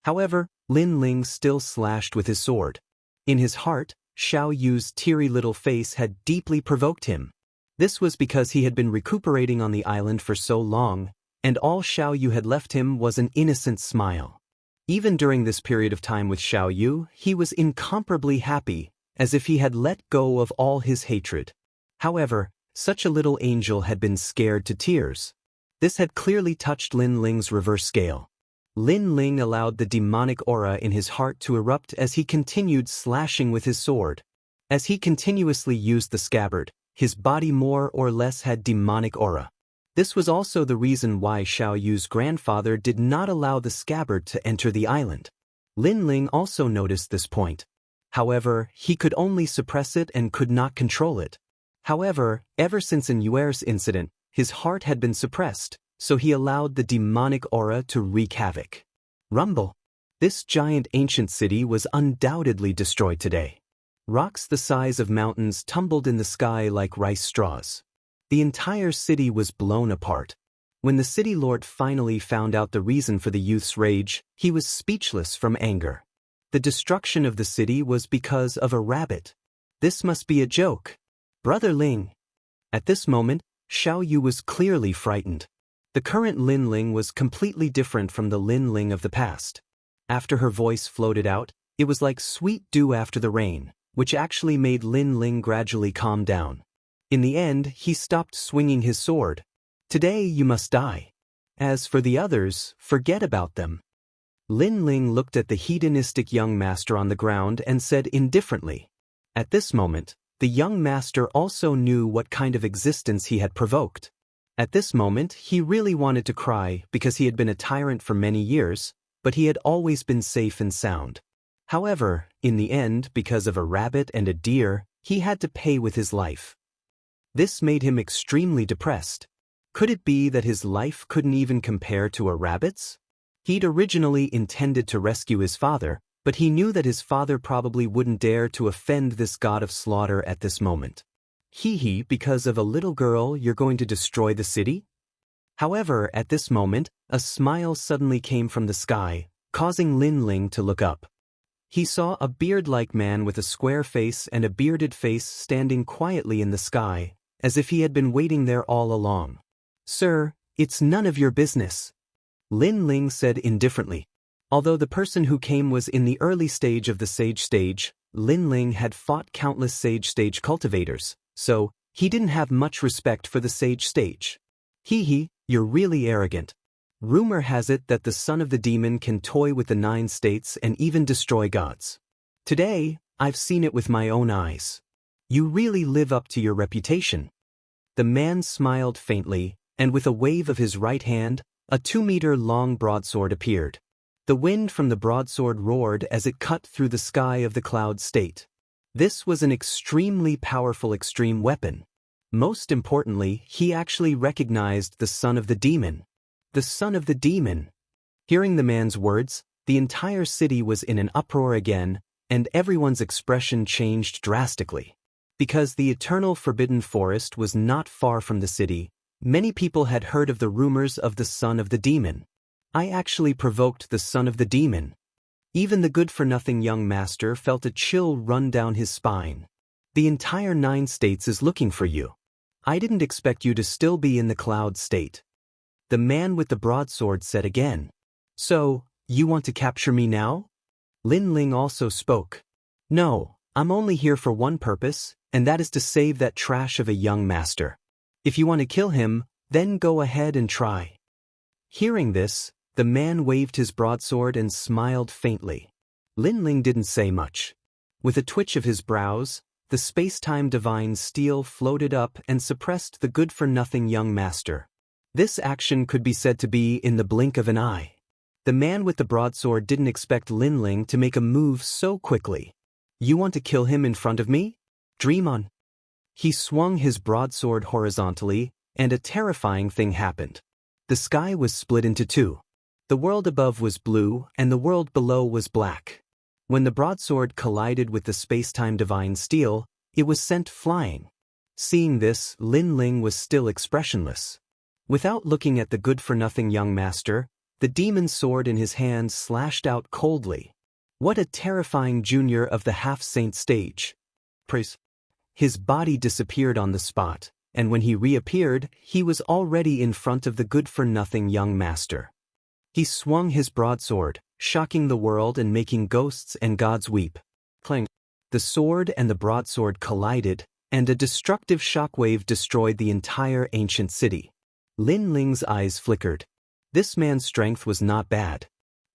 However, Lin Ling still slashed with his sword. In his heart, Xiao Yu's teary little face had deeply provoked him. This was because he had been recuperating on the island for so long, and all Xiao Yu had left him was an innocent smile. Even during this period of time with Xiao Yu, he was incomparably happy, as if he had let go of all his hatred. However, such a little angel had been scared to tears. This had clearly touched Lin Ling's reverse scale. Lin Ling allowed the demonic aura in his heart to erupt as he continued slashing with his sword. As he continuously used the scabbard, his body more or less had demonic aura. This was also the reason why Xiao Yu's grandfather did not allow the scabbard to enter the island. Lin Ling also noticed this point. However, he could only suppress it and could not control it. However, ever since an Yuer's incident, his heart had been suppressed, so he allowed the demonic aura to wreak havoc. Rumble. This giant ancient city was undoubtedly destroyed today. Rocks the size of mountains tumbled in the sky like rice straws. The entire city was blown apart. When the city lord finally found out the reason for the youth's rage, he was speechless from anger. The destruction of the city was because of a rabbit. This must be a joke. Brother Ling. At this moment, Xiao Yu was clearly frightened. The current Lin Ling was completely different from the Lin Ling of the past. After her voice floated out, it was like sweet dew after the rain, which actually made Lin Ling gradually calm down. In the end, he stopped swinging his sword. Today you must die. As for the others, forget about them. Lin Ling looked at the hedonistic young master on the ground and said indifferently. At this moment, the young master also knew what kind of existence he had provoked. At this moment, he really wanted to cry because he had been a tyrant for many years, but he had always been safe and sound. However, in the end, because of a rabbit and a deer, he had to pay with his life. This made him extremely depressed. Could it be that his life couldn't even compare to a rabbit's? He'd originally intended to rescue his father, but he knew that his father probably wouldn't dare to offend this god of slaughter at this moment. Hee, because of a little girl you're going to destroy the city? However, at this moment, a smile suddenly came from the sky, causing Lin Ling to look up. He saw a beard-like man with a square face and a bearded face standing quietly in the sky, as if he had been waiting there all along. Sir, it's none of your business. Lin Ling said indifferently. Although the person who came was in the early stage of the sage stage, Lin Ling had fought countless sage stage cultivators, so he didn't have much respect for the sage stage. Hee, you're really arrogant. Rumor has it that the son of the demon can toy with the 9 states and even destroy gods. Today, I've seen it with my own eyes. You really live up to your reputation. The man smiled faintly, and with a wave of his right hand, a 2-meter-long broadsword appeared. The wind from the broadsword roared as it cut through the sky of the cloud state. This was an extremely powerful extreme weapon. Most importantly, he actually recognized the son of the demon. The son of the demon. Hearing the man's words, the entire city was in an uproar again, and everyone's expression changed drastically. Because the eternal forbidden forest was not far from the city, many people had heard of the rumors of the son of the demon. I actually provoked the son of the demon. Even the good-for-nothing young master felt a chill run down his spine. The entire 9 states is looking for you. I didn't expect you to still be in the cloud state. The man with the broadsword said again. So, you want to capture me now? Lin Ling also spoke. No, I'm only here for one purpose, and that is to save that trash of a young master. If you want to kill him, then go ahead and try. Hearing this, the man waved his broadsword and smiled faintly. Lin Ling didn't say much. With a twitch of his brows, the space-time divine steel floated up and suppressed the good-for-nothing young master. This action could be said to be in the blink of an eye. The man with the broadsword didn't expect Lin Ling to make a move so quickly. You want to kill him in front of me? Dream on. He swung his broadsword horizontally, and a terrifying thing happened. The sky was split into two. The world above was blue, and the world below was black. When the broadsword collided with the space-time divine steel, it was sent flying. Seeing this, Lin Ling was still expressionless. Without looking at the good-for-nothing young master, the demon sword in his hand slashed out coldly. What a terrifying junior of the half-saint stage. Praise. His body disappeared on the spot, and when he reappeared, he was already in front of the good-for-nothing young master. He swung his broadsword, shocking the world and making ghosts and gods weep. Clang. The sword and the broadsword collided, and a destructive shockwave destroyed the entire ancient city. Lin Ling's eyes flickered. This man's strength was not bad.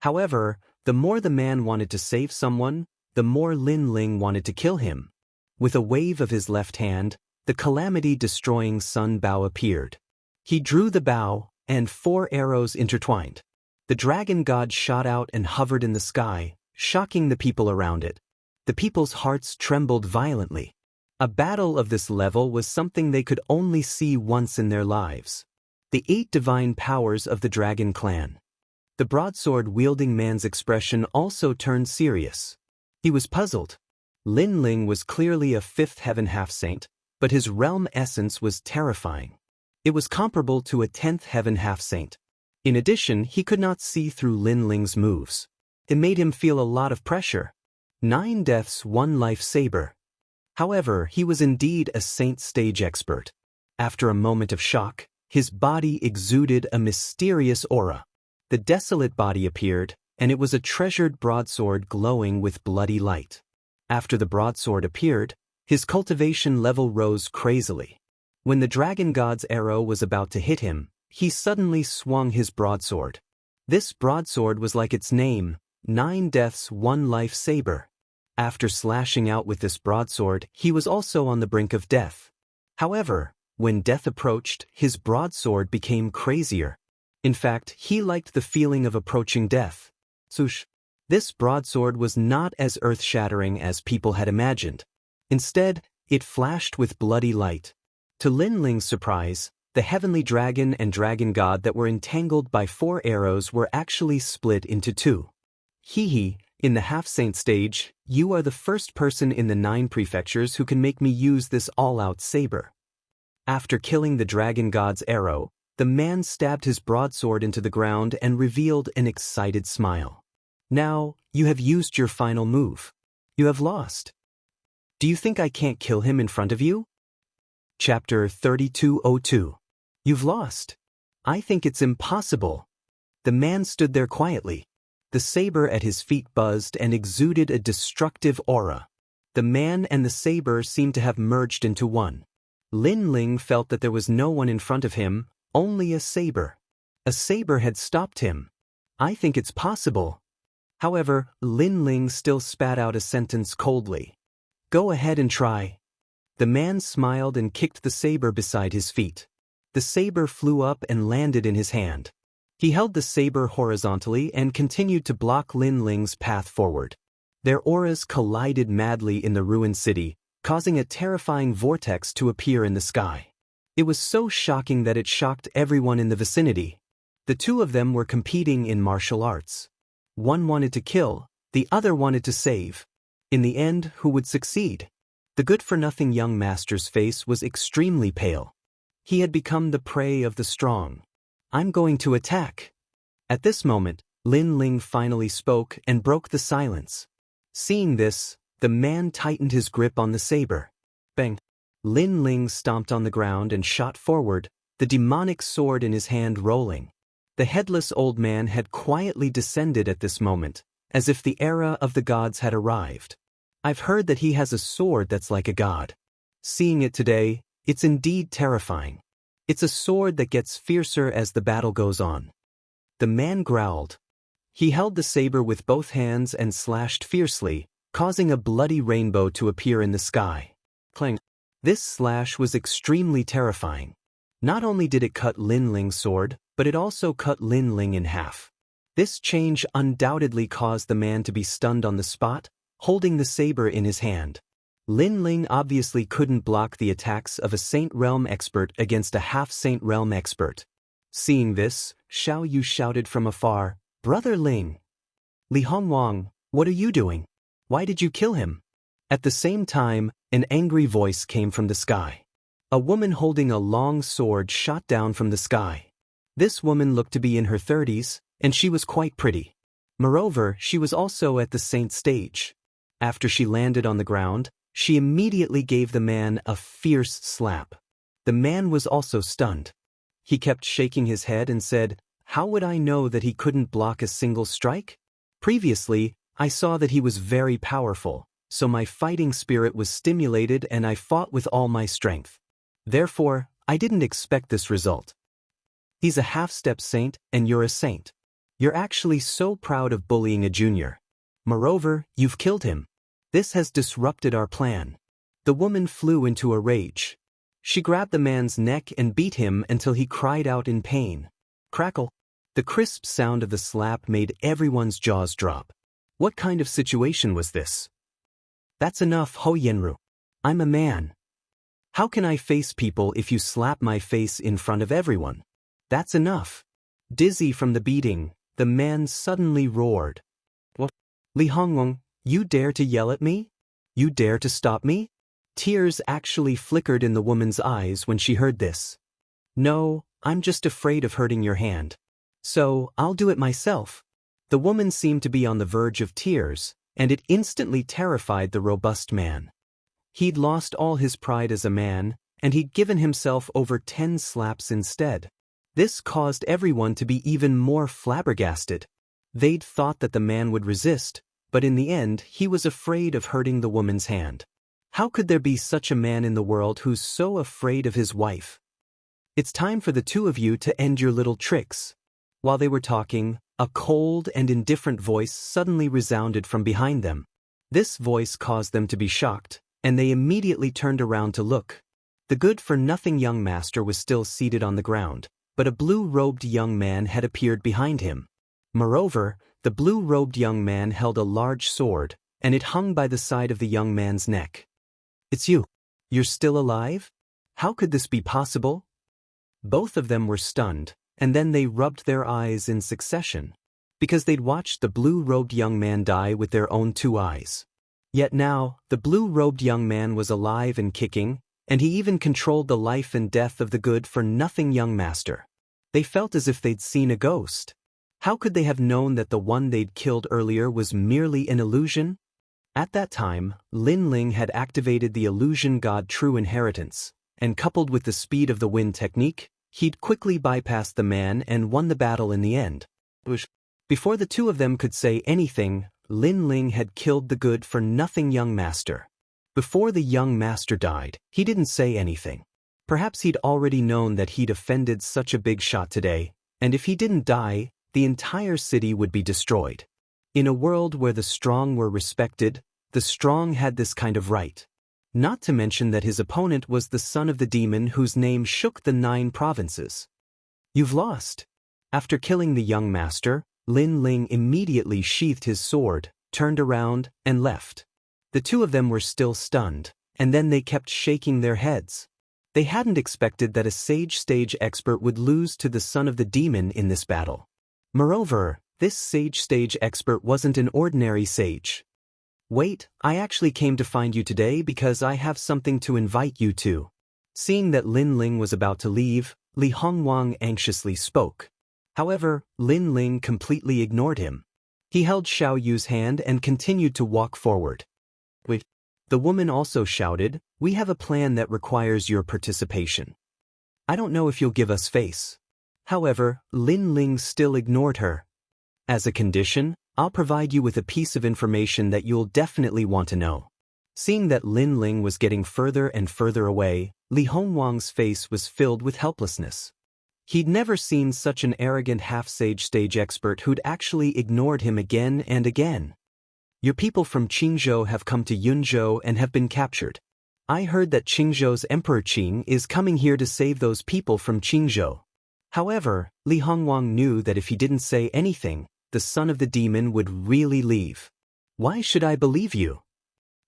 However, the more the man wanted to save someone, the more Lin Ling wanted to kill him. With a wave of his left hand, the calamity-destroying sun bow appeared. He drew the bow, and 4 arrows intertwined. The dragon god shot out and hovered in the sky, shocking the people around it. The people's hearts trembled violently. A battle of this level was something they could only see once in their lives. The 8 divine powers of the dragon clan. The broadsword-wielding man's expression also turned serious. He was puzzled. Lin Ling was clearly a 5th heaven half-saint, but his realm essence was terrifying. It was comparable to a 10th heaven half-saint. In addition, he could not see through Lin Ling's moves. It made him feel a lot of pressure. 9 deaths, 1 life saber. However, he was indeed a saint stage expert. After a moment of shock, his body exuded a mysterious aura. The desolate body appeared, and it was a treasured broadsword glowing with bloody light. After the broadsword appeared, his cultivation level rose crazily. When the dragon god's arrow was about to hit him, he suddenly swung his broadsword. This broadsword was like its name, 9 deaths, 1 life saber. After slashing out with this broadsword, he was also on the brink of death. However, when death approached, his broadsword became crazier. In fact, he liked the feeling of approaching death. Swoosh. This broadsword was not as earth-shattering as people had imagined. Instead, it flashed with bloody light. To Lin Ling's surprise, the heavenly dragon and dragon god that were entangled by 4 arrows were actually split into 2. Hee. In the half-saint stage, you are the first person in the 9 prefectures who can make me use this all-out saber. After killing the dragon god's arrow, the man stabbed his broadsword into the ground and revealed an excited smile. Now, you have used your final move. You have lost. Do you think I can't kill him in front of you? Chapter 3202. You've lost. I think it's impossible. The man stood there quietly. The saber at his feet buzzed and exuded a destructive aura. The man and the saber seemed to have merged into one. Lin Ling felt that there was no one in front of him, only a saber. A saber had stopped him. I think it's possible. However, Lin Ling still spat out a sentence coldly. Go ahead and try. The man smiled and kicked the saber beside his feet. The saber flew up and landed in his hand. He held the saber horizontally and continued to block Lin Ling's path forward. Their auras collided madly in the ruined city, causing a terrifying vortex to appear in the sky. It was so shocking that it shocked everyone in the vicinity. The 2 of them were competing in martial arts. One wanted to kill, the other wanted to save. In the end, who would succeed? The good-for-nothing young master's face was extremely pale. He had become the prey of the strong. I'm going to attack. At this moment, Lin Ling finally spoke and broke the silence. Seeing this, the man tightened his grip on the saber. Bang! Lin Ling stomped on the ground and shot forward, the demonic sword in his hand rolling. The headless old man had quietly descended at this moment, as if the era of the gods had arrived. I've heard that he has a sword that's like a god. Seeing it today, it's indeed terrifying. It's a sword that gets fiercer as the battle goes on. The man growled. He held the saber with both hands and slashed fiercely, causing a bloody rainbow to appear in the sky. Clang. This slash was extremely terrifying. Not only did it cut Lin Ling's sword, but it also cut Lin Ling in half. This change undoubtedly caused the man to be stunned on the spot, holding the saber in his hand. Lin Ling obviously couldn't block the attacks of a Saint Realm expert against a half-Saint Realm expert. Seeing this, Xiao Yu shouted from afar, "Brother Ling! Li Hongwang, what are you doing? Why did you kill him?" At the same time, an angry voice came from the sky. A woman holding a long sword shot down from the sky. This woman looked to be in her 30s, and she was quite pretty. Moreover, she was also at the saint stage. After she landed on the ground, she immediately gave the man a fierce slap. The man was also stunned. He kept shaking his head and said, "How would I know that he couldn't block a single strike? Previously, I saw that he was very powerful, so my fighting spirit was stimulated and I fought with all my strength. Therefore, I didn't expect this result. He's a half-step saint and you're a saint. You're actually so proud of bullying a junior. Moreover, you've killed him. This has disrupted our plan." The woman flew into a rage. She grabbed the man's neck and beat him until he cried out in pain. Crackle! The crisp sound of the slap made everyone's jaws drop. What kind of situation was this? "That's enough, Ho Yenru. I'm a man. How can I face people if you slap my face in front of everyone? That's enough." Dizzy from the beating, the man suddenly roared. "What? Li Hongwang, you dare to yell at me? You dare to stop me?" Tears actually flickered in the woman's eyes when she heard this. "No, I'm just afraid of hurting your hand. So, I'll do it myself." The woman seemed to be on the verge of tears, and it instantly terrified the robust man. He'd lost all his pride as a man, and he'd given himself over 10 slaps instead. This caused everyone to be even more flabbergasted. They'd thought that the man would resist, but in the end he was afraid of hurting the woman's hand. How could there be such a man in the world who's so afraid of his wife? "It's time for the two of you to end your little tricks." While they were talking, a cold and indifferent voice suddenly resounded from behind them. This voice caused them to be shocked, and they immediately turned around to look. The good-for-nothing young master was still seated on the ground, but a blue-robed young man had appeared behind him. Moreover, the blue-robed young man held a large sword, and it hung by the side of the young man's neck. "It's you. You're still alive? How could this be possible?" Both of them were stunned, and then they rubbed their eyes in succession, because they'd watched the blue-robed young man die with their own 2 eyes. Yet now, the blue-robed young man was alive and kicking, and he even controlled the life and death of the good-for-nothing young master. They felt as if they'd seen a ghost. How could they have known that the one they'd killed earlier was merely an illusion? At that time, Lin Ling had activated the illusion god True Inheritance, and coupled with the speed of the wind technique, he'd quickly bypassed the man and won the battle in the end. Before the two of them could say anything, Lin Ling had killed the good-for-nothing young master. Before the young master died, he didn't say anything. Perhaps he'd already known that he'd offended such a big shot today, and if he didn't die, the entire city would be destroyed. In a world where the strong were respected, the strong had this kind of right. Not to mention that his opponent was the son of the demon whose name shook the 9 provinces. "You've lost." After killing the young master, Lin Ling immediately sheathed his sword, turned around, and left. The two of them were still stunned, and then they kept shaking their heads. They hadn't expected that a sage stage expert would lose to the son of the demon in this battle. Moreover, this sage stage expert wasn't an ordinary sage. "Wait, I actually came to find you today because I have something to invite you to." Seeing that Lin Ling was about to leave, Li Hongwang anxiously spoke. However, Lin Ling completely ignored him. He held Xiao Yu's hand and continued to walk forward. "Wait." The woman also shouted, "We have a plan that requires your participation. I don't know if you'll give us face." However, Lin Ling still ignored her. "As a condition, I'll provide you with a piece of information that you'll definitely want to know." Seeing that Lin Ling was getting further and further away, Li Hongwang's face was filled with helplessness. He'd never seen such an arrogant half-sage stage expert who'd actually ignored him again and again. "Your people from Qingzhou have come to Yunzhou and have been captured. I heard that Qingzhou's Emperor Qing is coming here to save those people from Qingzhou." However, Li Hongwang knew that if he didn't say anything, the son of the demon would really leave. Why should I believe you?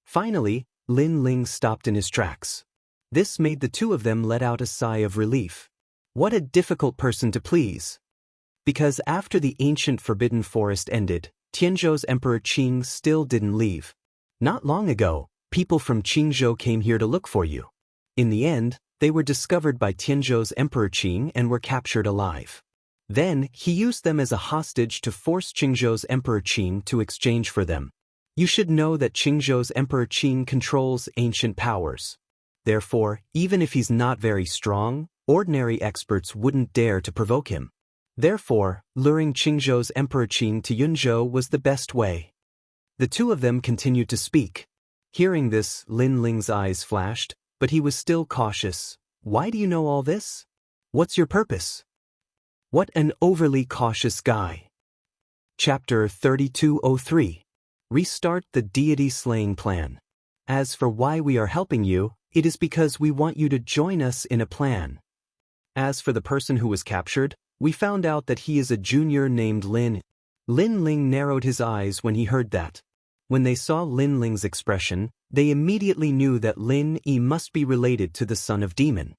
Finally, Lin Ling stopped in his tracks. This made the two of them let out a sigh of relief. What a difficult person to please. Because after the ancient forbidden forest ended, Tianzhou's Emperor Qing still didn't leave. Not long ago, people from Qingzhou came here to look for you. In the end, they were discovered by Tianzhou's Emperor Qing and were captured alive. Then, he used them as a hostage to force Qingzhou's Emperor Qing to exchange for them. You should know that Qingzhou's Emperor Qing controls ancient powers. Therefore, even if he's not very strong, ordinary experts wouldn't dare to provoke him. Therefore, luring Qingzhou's Emperor Qing to Yunzhou was the best way. The two of them continued to speak. Hearing this, Lin Ling's eyes flashed, but he was still cautious. Why do you know all this? What's your purpose? What an overly cautious guy. Chapter 3203. Restart the deity slaying plan. As for why we are helping you, it is because we want you to join us in a plan. As for the person who was captured, we found out that he is a junior named Lin. Lin Ling narrowed his eyes when he heard that. When they saw Lin Ling's expression, they immediately knew that Lin Yi must be related to the son of demon.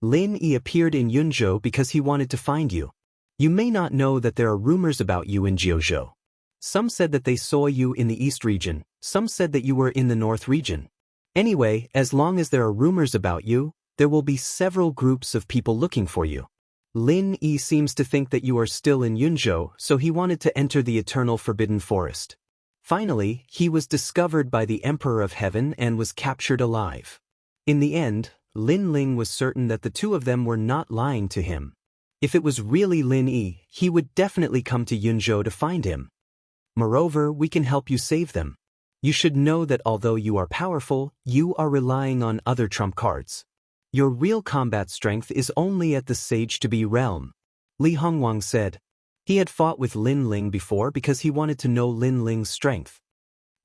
Lin Yi appeared in Yunzhou because he wanted to find you. You may not know that there are rumors about you in Jiuzhou. Some said that they saw you in the east region, some said that you were in the north region. Anyway, as long as there are rumors about you, there will be several groups of people looking for you. Lin Yi seems to think that you are still in Yunzhou, so he wanted to enter the eternal forbidden forest. Finally, he was discovered by the Emperor of Heaven and was captured alive. In the end, Lin Ling was certain that the two of them were not lying to him. If it was really Lin Yi, he would definitely come to Yunzhou to find him. Moreover, we can help you save them. You should know that although you are powerful, you are relying on other trump cards. Your real combat strength is only at the Sage-to-be realm. Li Hongwang said. He had fought with Lin Ling before because he wanted to know Lin Ling's strength.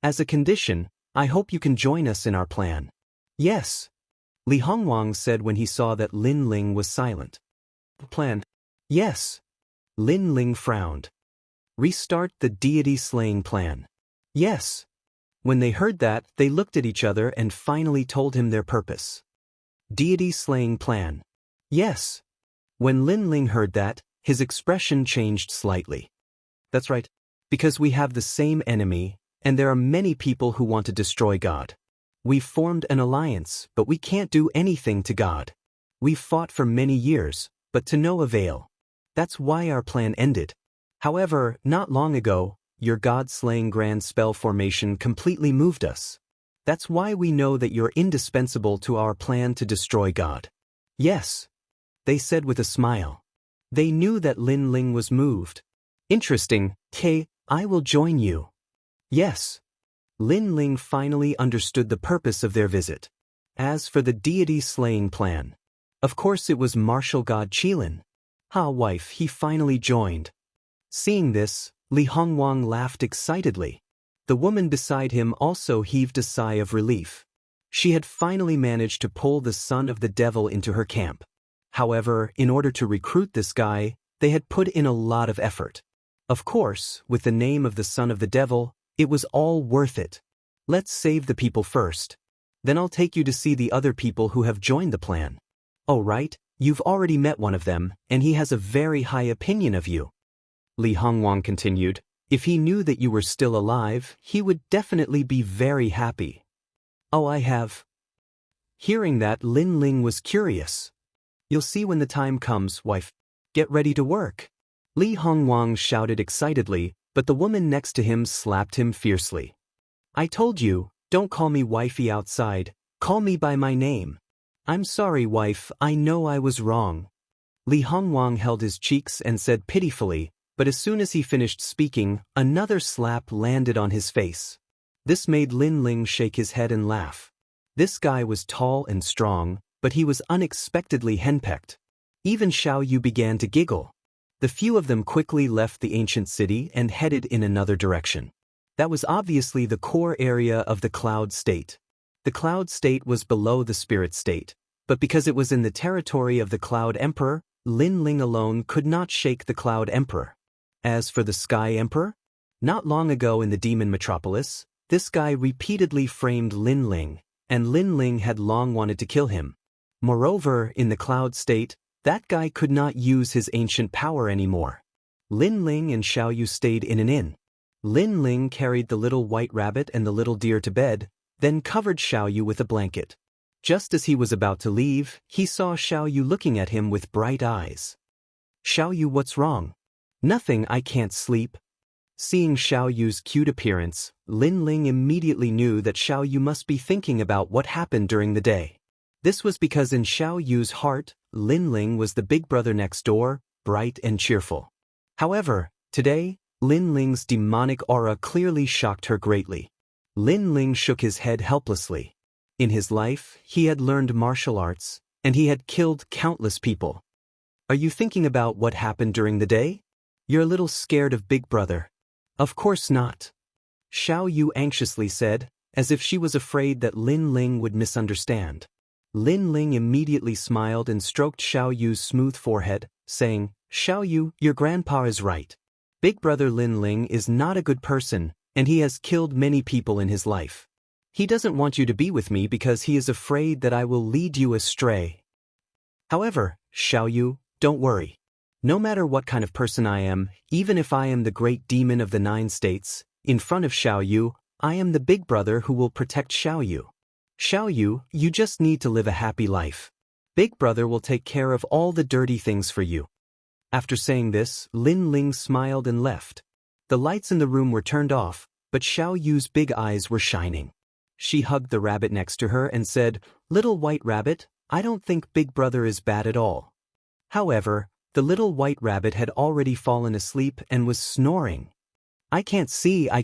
As a condition, I hope you can join us in our plan. Yes. Li Hongwang said when he saw that Lin Ling was silent. Plan? Yes. Lin Ling frowned. Restart the deity slaying plan. Yes. When they heard that, they looked at each other and finally told him their purpose. Deity slaying plan. Yes. When Lin Ling heard that, his expression changed slightly. That's right. Because we have the same enemy, and there are many people who want to destroy God. We've formed an alliance, but we can't do anything to God. We've fought for many years, but to no avail. That's why our plan ended. However, not long ago, your God-slaying grand spell formation completely moved us. That's why we know that you're indispensable to our plan to destroy God. Yes. They said with a smile. They knew that Lin Ling was moved. Interesting. I will join you. Yes. Lin Ling finally understood the purpose of their visit. As for the deity slaying plan, of course it was martial god Qilin. Wife, he finally joined. Seeing this, Li Hongwang laughed excitedly. The woman beside him also heaved a sigh of relief. She had finally managed to pull the son of the devil into her camp. However, in order to recruit this guy, they had put in a lot of effort. Of course, with the name of the son of the devil, it was all worth it. Let's save the people first. Then I'll take you to see the other people who have joined the plan. Oh right, you've already met one of them, and he has a very high opinion of you. Li Hongwang continued. If he knew that you were still alive, he would definitely be very happy. Oh, I have. Hearing that, Lin Ling was curious. You'll see when the time comes, wife. Get ready to work. Li Hongwang shouted excitedly, but the woman next to him slapped him fiercely. I told you, don't call me wifey outside, call me by my name. I'm sorry, wife, I know I was wrong. Li Hongwang held his cheeks and said pitifully, but as soon as he finished speaking, another slap landed on his face. This made Lin Ling shake his head and laugh. This guy was tall and strong, but he was unexpectedly henpecked. Even Xiao Yu began to giggle. The few of them quickly left the ancient city and headed in another direction. That was obviously the core area of the Cloud State. The Cloud State was below the Spirit State, but because it was in the territory of the Cloud Emperor, Lin Ling alone could not shake the Cloud Emperor. As for the Sky Emperor? Not long ago in the demon metropolis, this guy repeatedly framed Lin Ling, and Lin Ling had long wanted to kill him. Moreover, in the cloud state, that guy could not use his ancient power anymore. Lin Ling and Xiao Yu stayed in an inn. Lin Ling carried the little white rabbit and the little deer to bed, then covered Xiao Yu with a blanket. Just as he was about to leave, he saw Xiao Yu looking at him with bright eyes. "Xiao Yu, what's wrong?" "Nothing, I can't sleep." Seeing Xiao Yu's cute appearance, Lin Ling immediately knew that Xiao Yu must be thinking about what happened during the day. This was because in Xiao Yu's heart, Lin Ling was the big brother next door, bright and cheerful. However, today, Lin Ling's demonic aura clearly shocked her greatly. Lin Ling shook his head helplessly. In his life, he had learned martial arts, and he had killed countless people. "Are you thinking about what happened during the day? You're a little scared of Big Brother." "Of course not," Xiao Yu anxiously said, as if she was afraid that Lin Ling would misunderstand. Lin Ling immediately smiled and stroked Xiao Yu's smooth forehead, saying, "Xiao Yu, your grandpa is right. Big Brother Lin Ling is not a good person, and he has killed many people in his life. He doesn't want you to be with me because he is afraid that I will lead you astray. However, Xiao Yu, don't worry. No matter what kind of person I am, even if I am the great demon of the 9 states, in front of Xiao Yu, I am the big brother who will protect Xiao Yu. Xiao Yu, you just need to live a happy life. Big Brother will take care of all the dirty things for you." After saying this, Lin Ling smiled and left. The lights in the room were turned off, but Xiao Yu's big eyes were shining. She hugged the rabbit next to her and said, "Little white rabbit, I don't think Big Brother is bad at all." However, the little white rabbit had already fallen asleep and was snoring. I can't see. I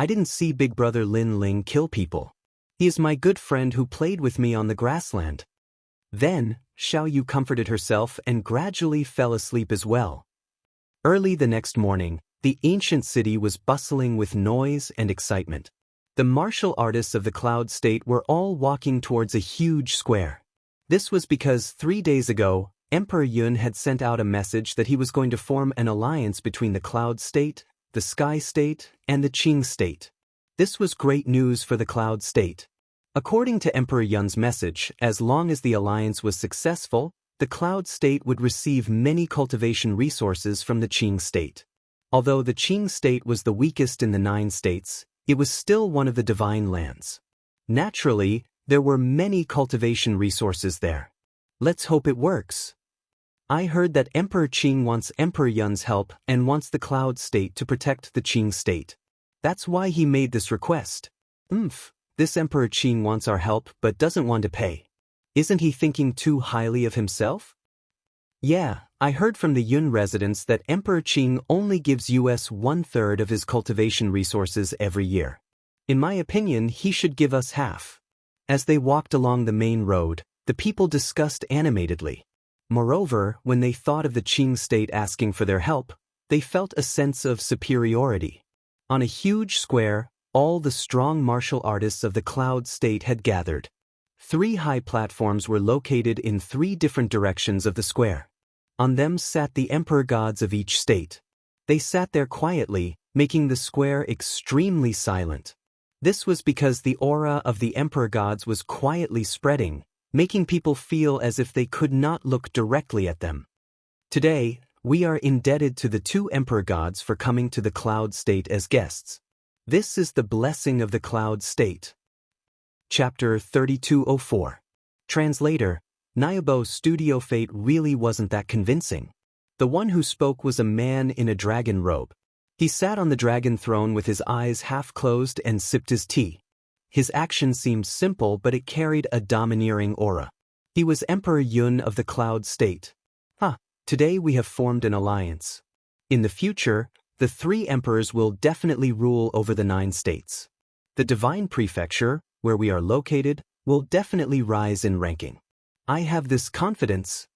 didn't see Big Brother Lin Ling kill people. He is my good friend who played with me on the grassland." Then, Xiao Yu comforted herself and gradually fell asleep as well. Early the next morning, the ancient city was bustling with noise and excitement. The martial artists of the Cloud State were all walking towards a huge square. This was because 3 days ago, Emperor Yun had sent out a message that he was going to form an alliance between the Cloud State, the Sky State, and the Qing State. This was great news for the Cloud State. According to Emperor Yun's message, as long as the alliance was successful, the Cloud State would receive many cultivation resources from the Qing State. Although the Qing State was the weakest in the 9 states, it was still one of the divine lands. Naturally, there were many cultivation resources there. Let's hope it works. I heard that Emperor Qing wants Emperor Yun's help and wants the Cloud State to protect the Qing State. That's why he made this request. This Emperor Qing wants our help but doesn't want to pay. Isn't he thinking too highly of himself? Yeah, I heard from the Yun residents that Emperor Qing only gives us 1/3 of his cultivation resources every year. In my opinion, he should give us half. As they walked along the main road, the people discussed animatedly. Moreover, when they thought of the Qing State asking for their help, they felt a sense of superiority. On a huge square, all the strong martial artists of the Cloud State had gathered. 3 high platforms were located in 3 different directions of the square. On them sat the emperor gods of each state. They sat there quietly, making the square extremely silent. This was because the aura of the emperor gods was quietly spreading, making people feel as if they could not look directly at them. Today, we are indebted to the 2 emperor gods for coming to the Cloud State as guests. This is the blessing of the Cloud State. Chapter 3204. Translator, Nyobo Studio Fate really wasn't that convincing. The one who spoke was a man in a dragon robe. He sat on the dragon throne with his eyes half closed and sipped his tea. His action seemed simple, but it carried a domineering aura. He was Emperor Yun of the Cloud State. Today we have formed an alliance. In the future, the 3 emperors will definitely rule over the 9 states. The Divine Prefecture, where we are located, will definitely rise in ranking. I have this confidence.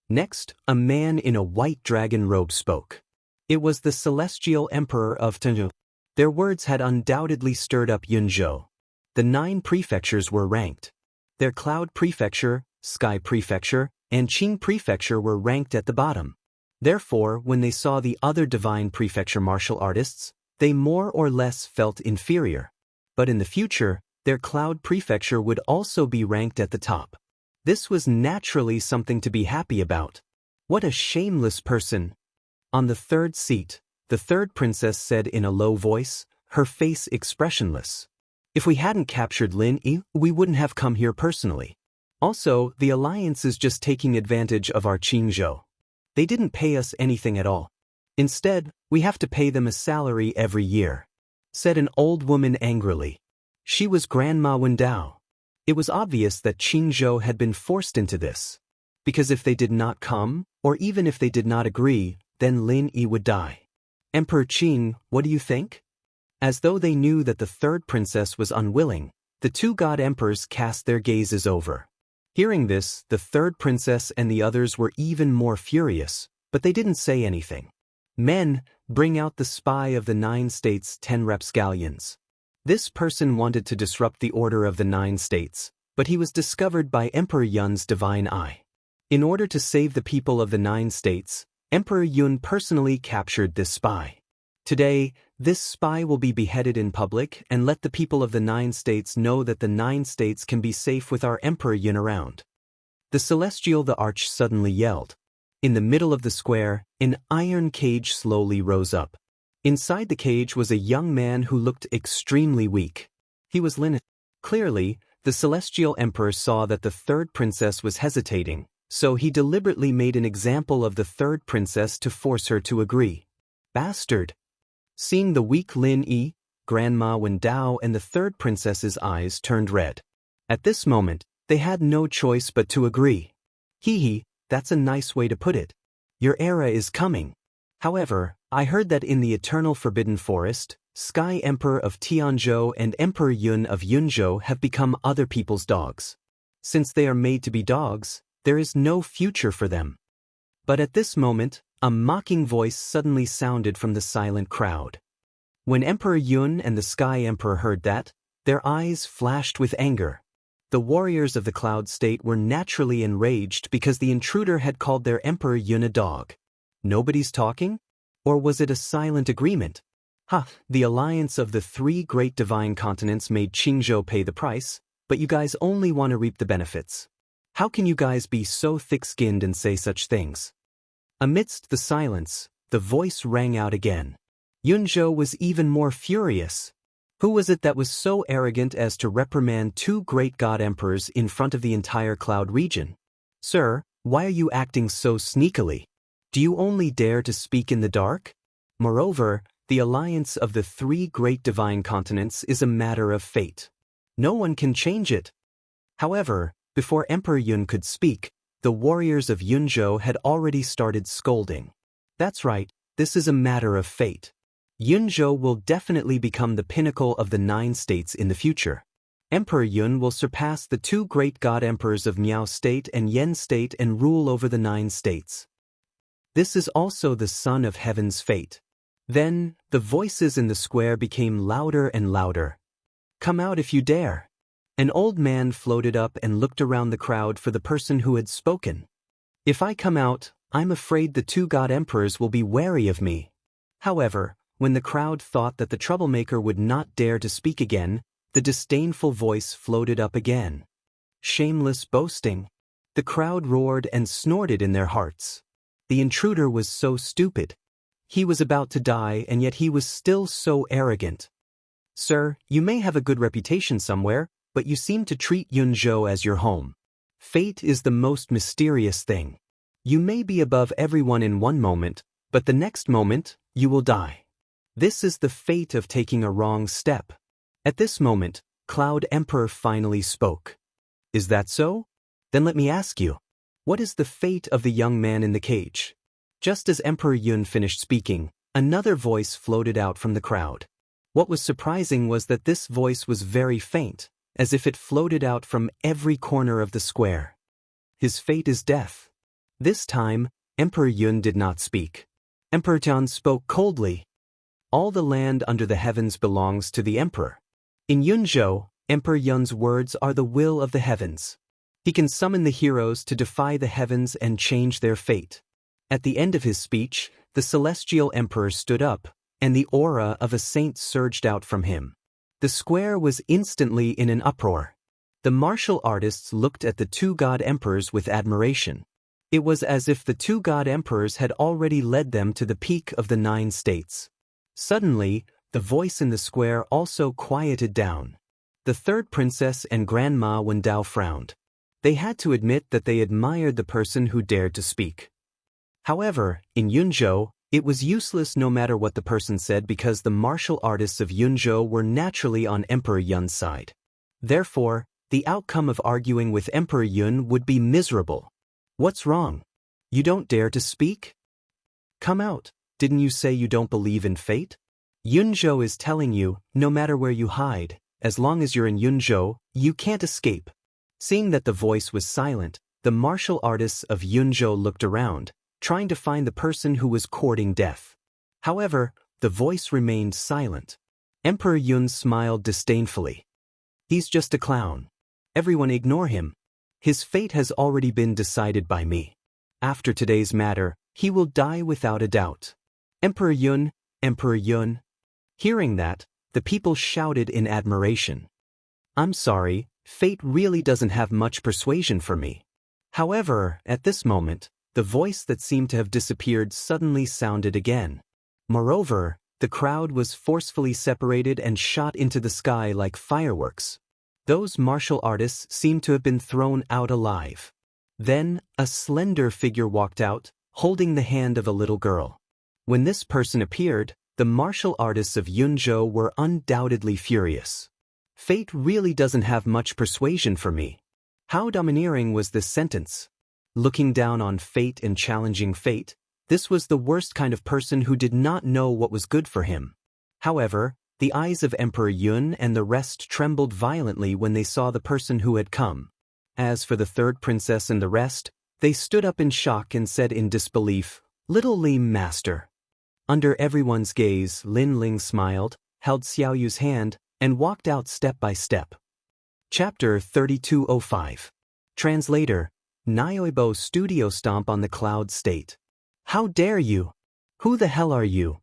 Next, a man in a white dragon robe spoke. It was the Celestial Emperor of Tenzhou. Their words had undoubtedly stirred up Yunzhou. The 9 prefectures were ranked. Their Cloud Prefecture, Sky Prefecture, and Qing Prefecture were ranked at the bottom. Therefore, when they saw the other divine prefecture martial artists, they more or less felt inferior. But in the future, their cloud prefecture would also be ranked at the top. This was naturally something to be happy about. What a shameless person! On the third seat, the third princess said in a low voice, her face expressionless. If we hadn't captured Lin Yi, we wouldn't have come here personally. Also, the alliance is just taking advantage of our Qingzhou. They didn't pay us anything at all. Instead, we have to pay them a salary every year, said an old woman angrily. She was Grandma Wendao. It was obvious that Qingzhou had been forced into this. Because if they did not come, or even if they did not agree, then Lin Yi would die. Emperor Qing, what do you think? As though they knew that the third princess was unwilling, the two god emperors cast their gazes over. Hearing this, the third princess and the others were even more furious, but they didn't say anything. Men, bring out the spy of the 9 states 10 rapscallions. This person wanted to disrupt the order of the 9 states, but he was discovered by Emperor Yun's divine eye. In order to save the people of the 9 states, Emperor Yun personally captured this spy. Today, this spy will be beheaded in public and let the people of the 9 states know that the 9 states can be safe with our Emperor Yun around. The Celestial the Arch suddenly yelled. In the middle of the square, an iron cage slowly rose up. Inside the cage was a young man who looked extremely weak. He was Lin. Clearly, the Celestial Emperor saw that the third princess was hesitating, so he deliberately made an example of the third princess to force her to agree. Bastard! Seeing the weak Lin Yi, Grandma Wendao and the third princess's eyes turned red. At this moment, they had no choice but to agree. Hee, that's a nice way to put it. Your era is coming. However, I heard that in the Eternal Forbidden Forest, Sky Emperor of Tianzhou and Emperor Yun of Yunzhou have become other people's dogs. Since they are made to be dogs, there is no future for them. But at this moment, a mocking voice suddenly sounded from the silent crowd. When Emperor Yun and the Sky Emperor heard that, their eyes flashed with anger. The warriors of the Cloud State were naturally enraged because the intruder had called their Emperor Yun a dog. Nobody's talking? Or was it a silent agreement? The alliance of the 3 great divine continents made Qingzhou pay the price, but you guys only want to reap the benefits. How can you guys be so thick-skinned and say such things? Amidst the silence, the voice rang out again. Yunzhou was even more furious. Who was it that was so arrogant as to reprimand 2 great god emperors in front of the entire Cloud region? Sir, why are you acting so sneakily? Do you only dare to speak in the dark? Moreover, the alliance of the 3 great divine continents is a matter of fate. No one can change it. However, before Emperor Yun could speak, the warriors of Yunzhou had already started scolding. That's right, this is a matter of fate. Yunzhou will definitely become the pinnacle of the 9 states in the future. Emperor Yun will surpass the 2 great god emperors of Miao State and Yen State and rule over the 9 states. This is also the son of heaven's fate. Then, the voices in the square became louder and louder. Come out if you dare. An old man floated up and looked around the crowd for the person who had spoken. If I come out, I'm afraid the 2 god emperors will be wary of me. However, when the crowd thought that the troublemaker would not dare to speak again, the disdainful voice floated up again. Shameless boasting. The crowd roared and snorted in their hearts. The intruder was so stupid. He was about to die and yet he was still so arrogant. Sir, you may have a good reputation somewhere, but you seem to treat Yunzhou as your home. Fate is the most mysterious thing. You may be above everyone in one moment, but the next moment, you will die. This is the fate of taking a wrong step. At this moment, Cloud Emperor finally spoke. Is that so? Then let me ask you, what is the fate of the young man in the cage? Just as Emperor Yun finished speaking, another voice floated out from the crowd. What was surprising was that this voice was very faint, as if it floated out from every corner of the square. His fate is death. This time, Emperor Yun did not speak. Emperor Tian spoke coldly. All the land under the heavens belongs to the emperor. In Yunzhou, Emperor Yun's words are the will of the heavens. He can summon the heroes to defy the heavens and change their fate. At the end of his speech, the celestial emperor stood up, and the aura of a saint surged out from him. The square was instantly in an uproar. The martial artists looked at the two god emperors with admiration. It was as if the two god emperors had already led them to the peak of the 9 states. Suddenly, the voice in the square also quieted down. The third princess and Grandma Wendao frowned. They had to admit that they admired the person who dared to speak. However, in Yunzhou, it was useless no matter what the person said because the martial artists of Yunzhou were naturally on Emperor Yun's side. Therefore, the outcome of arguing with Emperor Yun would be miserable. What's wrong? You don't dare to speak? Come out, didn't you say you don't believe in fate? Yunzhou is telling you, no matter where you hide, as long as you're in Yunzhou, you can't escape. Seeing that the voice was silent, the martial artists of Yunzhou looked around, trying to find the person who was courting death. However, the voice remained silent. Emperor Yun smiled disdainfully. He's just a clown. Everyone ignore him. His fate has already been decided by me. After today's matter, he will die without a doubt. Emperor Yun, Emperor Yun. Hearing that, the people shouted in admiration. I'm sorry, fate really doesn't have much persuasion for me. However, at this moment, the voice that seemed to have disappeared suddenly sounded again. Moreover, the crowd was forcefully separated and shot into the sky like fireworks. Those martial artists seemed to have been thrown out alive. Then, a slender figure walked out, holding the hand of a little girl. When this person appeared, the martial artists of Yunzhou were undoubtedly furious. Fate really doesn't have much persuasion for me. How domineering was this sentence? Looking down on fate and challenging fate, this was the worst kind of person who did not know what was good for him. However, the eyes of Emperor Yun and the rest trembled violently when they saw the person who had come. As for the third princess and the rest, they stood up in shock and said in disbelief, "Little Li Master." Under everyone's gaze, Lin Ling smiled, held Xiaoyu's hand, and walked out step by step. Chapter 3205. Translator, Nyoibo Studio Stomp on the Cloud State. How dare you? Who the hell are you?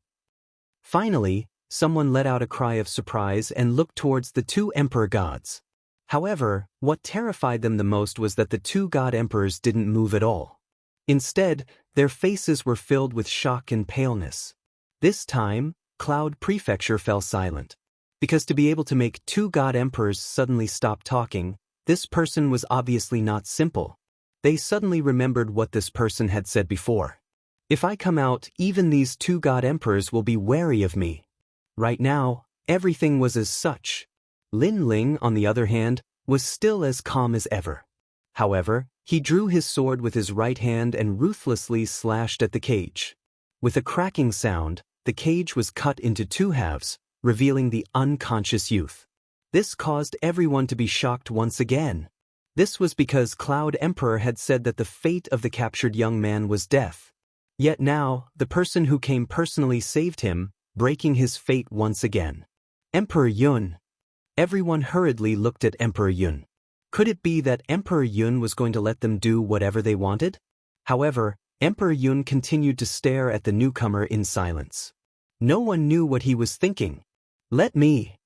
Finally, someone let out a cry of surprise and looked towards the two emperor gods. However, what terrified them the most was that the two god emperors didn't move at all. Instead, their faces were filled with shock and paleness. This time, Cloud Prefecture fell silent. Because to be able to make two god emperors suddenly stop talking, this person was obviously not simple. They suddenly remembered what this person had said before. If I come out, even these two god emperors will be wary of me. Right now, everything was as such. Lin Ling, on the other hand, was still as calm as ever. However, he drew his sword with his right hand and ruthlessly slashed at the cage. With a cracking sound, the cage was cut into 2 halves, revealing the unconscious youth. This caused everyone to be shocked once again. This was because Cloud Emperor had said that the fate of the captured young man was death. Yet now, the person who came personally saved him, breaking his fate once again. Emperor Yun. Everyone hurriedly looked at Emperor Yun. Could it be that Emperor Yun was going to let them do whatever they wanted? However, Emperor Yun continued to stare at the newcomer in silence. No one knew what he was thinking. Let me.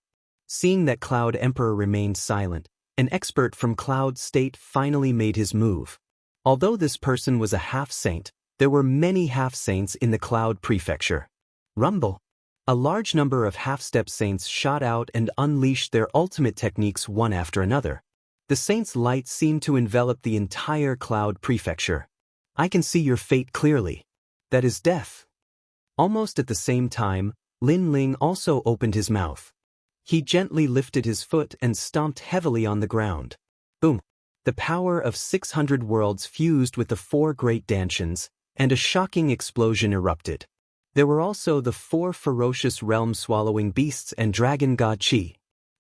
Seeing that Cloud Emperor remained silent, an expert from Cloud State finally made his move. Although this person was a half-saint, there were many half-saints in the Cloud Prefecture. Rumble. A large number of half-step saints shot out and unleashed their ultimate techniques one after another. The saints' light seemed to envelop the entire Cloud Prefecture. I can see your fate clearly. That is death. Almost at the same time, Lin Ling also opened his mouth. He gently lifted his foot and stomped heavily on the ground. Boom! The power of 600 worlds fused with the 4 great Danshians, and a shocking explosion erupted. There were also the 4 ferocious realm-swallowing beasts and dragon god Qi.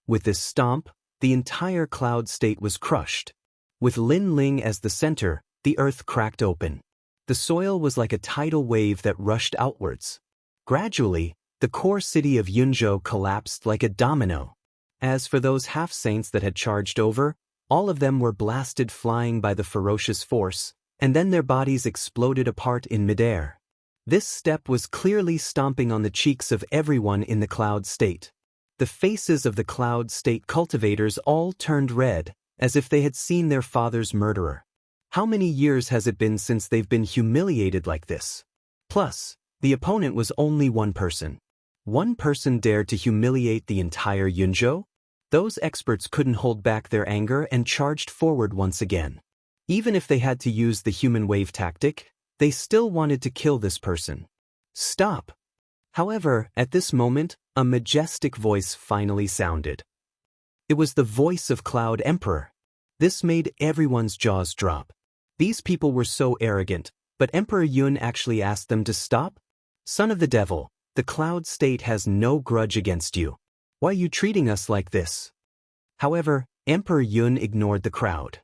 With this stomp, the entire Cloud State was crushed. With Lin Ling as the center, the earth cracked open. The soil was like a tidal wave that rushed outwards. Gradually, the core city of Yunzhou collapsed like a domino. As for those half-saints that had charged over, all of them were blasted flying by the ferocious force, and then their bodies exploded apart in midair. This step was clearly stomping on the cheeks of everyone in the Cloud State. The faces of the Cloud State cultivators all turned red, as if they had seen their father's murderer. How many years has it been since they've been humiliated like this? Plus, the opponent was only one person. One person dared to humiliate the entire Yunzhou? Those experts couldn't hold back their anger and charged forward once again. Even if they had to use the human wave tactic, they still wanted to kill this person. Stop! However, at this moment, a majestic voice finally sounded. It was the voice of Cloud Emperor. This made everyone's jaws drop. These people were so arrogant, but Emperor Yun actually asked them to stop? Son of the devil, the Cloud State has no grudge against you. Why are you treating us like this? However, Emperor Yun ignored the crowd.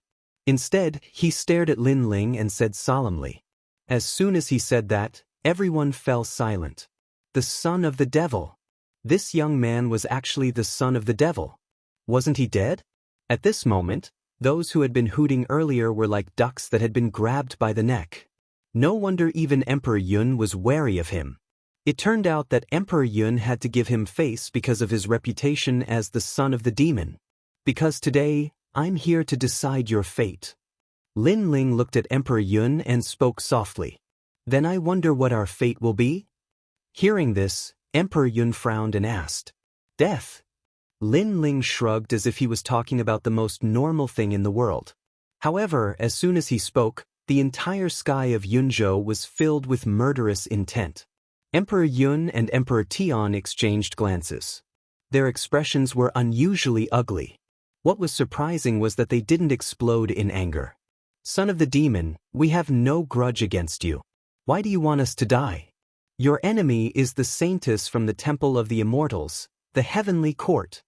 Instead, he stared at Lin Ling and said solemnly. As soon as he said that, everyone fell silent. The son of the devil. This young man was actually the son of the devil. Wasn't he dead? At this moment, those who had been hooting earlier were like ducks that had been grabbed by the neck. No wonder even Emperor Yun was wary of him. It turned out that Emperor Yun had to give him face because of his reputation as the son of the demon. Because today, I'm here to decide your fate. Lin Ling looked at Emperor Yun and spoke softly. Then I wonder what our fate will be? Hearing this, Emperor Yun frowned and asked, Death? Lin Ling shrugged as if he was talking about the most normal thing in the world. However, as soon as he spoke, the entire sky of Yunzhou was filled with murderous intent. Emperor Yun and Emperor Tian exchanged glances. Their expressions were unusually ugly. What was surprising was that they didn't explode in anger. Son of the demon, we have no grudge against you. Why do you want us to die? Your enemy is the Saintess from the Temple of the Immortals, the Heavenly Court.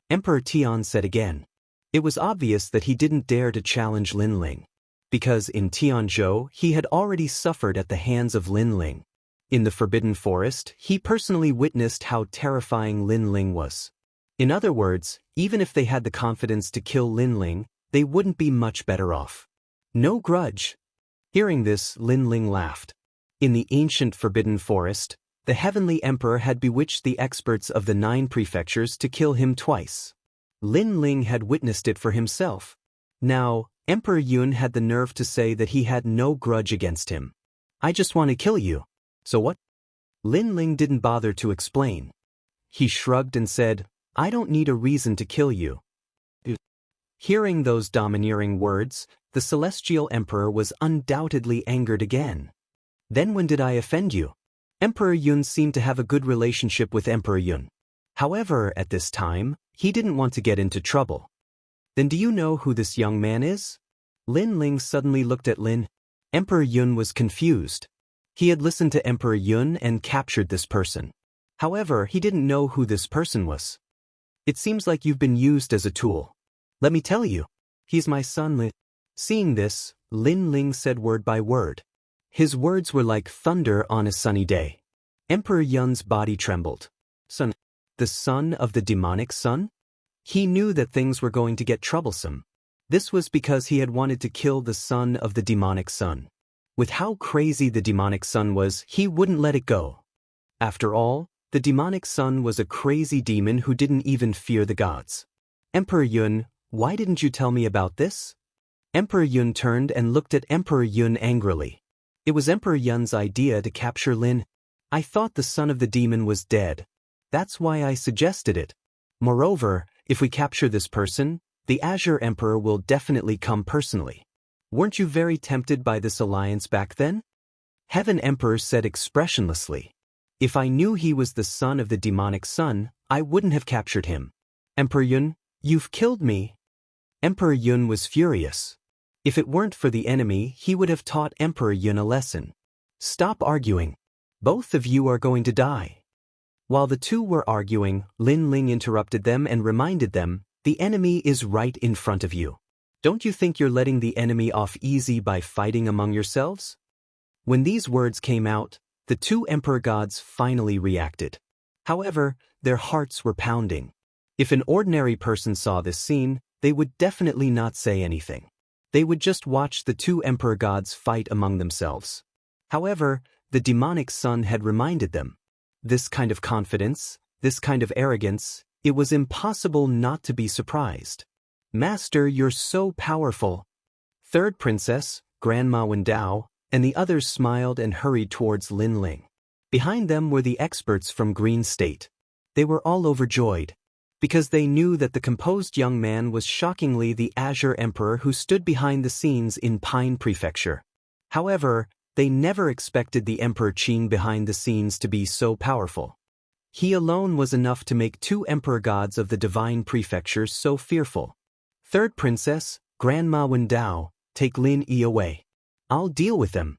Emperor Tian said again. It was obvious that he didn't dare to challenge Lin Ling. Because in Tianzhou, he had already suffered at the hands of Lin Ling. In the Forbidden Forest, he personally witnessed how terrifying Lin Ling was. In other words, even if they had the confidence to kill Lin Ling, they wouldn't be much better off. No grudge. Hearing this, Lin Ling laughed. In the ancient Forbidden Forest, the Heavenly Emperor had bewitched the experts of the 9 prefectures to kill him twice. Lin Ling had witnessed it for himself. Now, Emperor Yun had the nerve to say that he had no grudge against him. I just want to kill you. So what? Lin Ling didn't bother to explain. He shrugged and said, I don't need a reason to kill you. Hearing those domineering words, the Celestial Emperor was undoubtedly angered again. Then when did I offend you? Emperor Yun seemed to have a good relationship with Emperor Yun. However, at this time, he didn't want to get into trouble. Then do you know who this young man is? Lin Ling suddenly looked at Lin. Emperor Yun was confused. He had listened to Emperor Yun and captured this person. However, he didn't know who this person was. It seems like you've been used as a tool. Let me tell you. He's my son Lin. Seeing this, Lin Ling said word by word. His words were like thunder on a sunny day. Emperor Yun's body trembled. Son? The son of the demonic son? He knew that things were going to get troublesome. This was because he had wanted to kill the son of the demonic son. With how crazy the demonic son was, he wouldn't let it go. After all, the demonic son was a crazy demon who didn't even fear the gods. Emperor Yun, why didn't you tell me about this? Emperor Yun turned and looked at Emperor Yun angrily. It was Emperor Yun's idea to capture Lin. I thought the son of the demon was dead. That's why I suggested it. Moreover, if we capture this person, the Azure Emperor will definitely come personally. Weren't you very tempted by this alliance back then? Heaven Emperor said expressionlessly. If I knew he was the son of the demonic son, I wouldn't have captured him. Emperor Yun, you've killed me. Emperor Yun was furious. If it weren't for the enemy, he would have taught Emperor Yun a lesson. Stop arguing. Both of you are going to die. While the two were arguing, Lin Ling interrupted them and reminded them, the enemy is right in front of you. Don't you think you're letting the enemy off easy by fighting among yourselves? When these words came out, the two emperor gods finally reacted. However, their hearts were pounding. If an ordinary person saw this scene, they would definitely not say anything. They would just watch the two emperor gods fight among themselves. However, the demonic sun had reminded them. This kind of confidence, this kind of arrogance, it was impossible not to be surprised. Master, you're so powerful. Third princess, Grandma Wendao, and the others smiled and hurried towards Lin Ling. Behind them were the experts from Green State. They were all overjoyed, because they knew that the composed young man was shockingly the Azure Emperor who stood behind the scenes in Pine Prefecture. However, they never expected the Emperor Qin behind the scenes to be so powerful. He alone was enough to make two emperor gods of the divine prefectures so fearful. Third princess, Grandma Wendao, take Lin Yi away. I'll deal with them.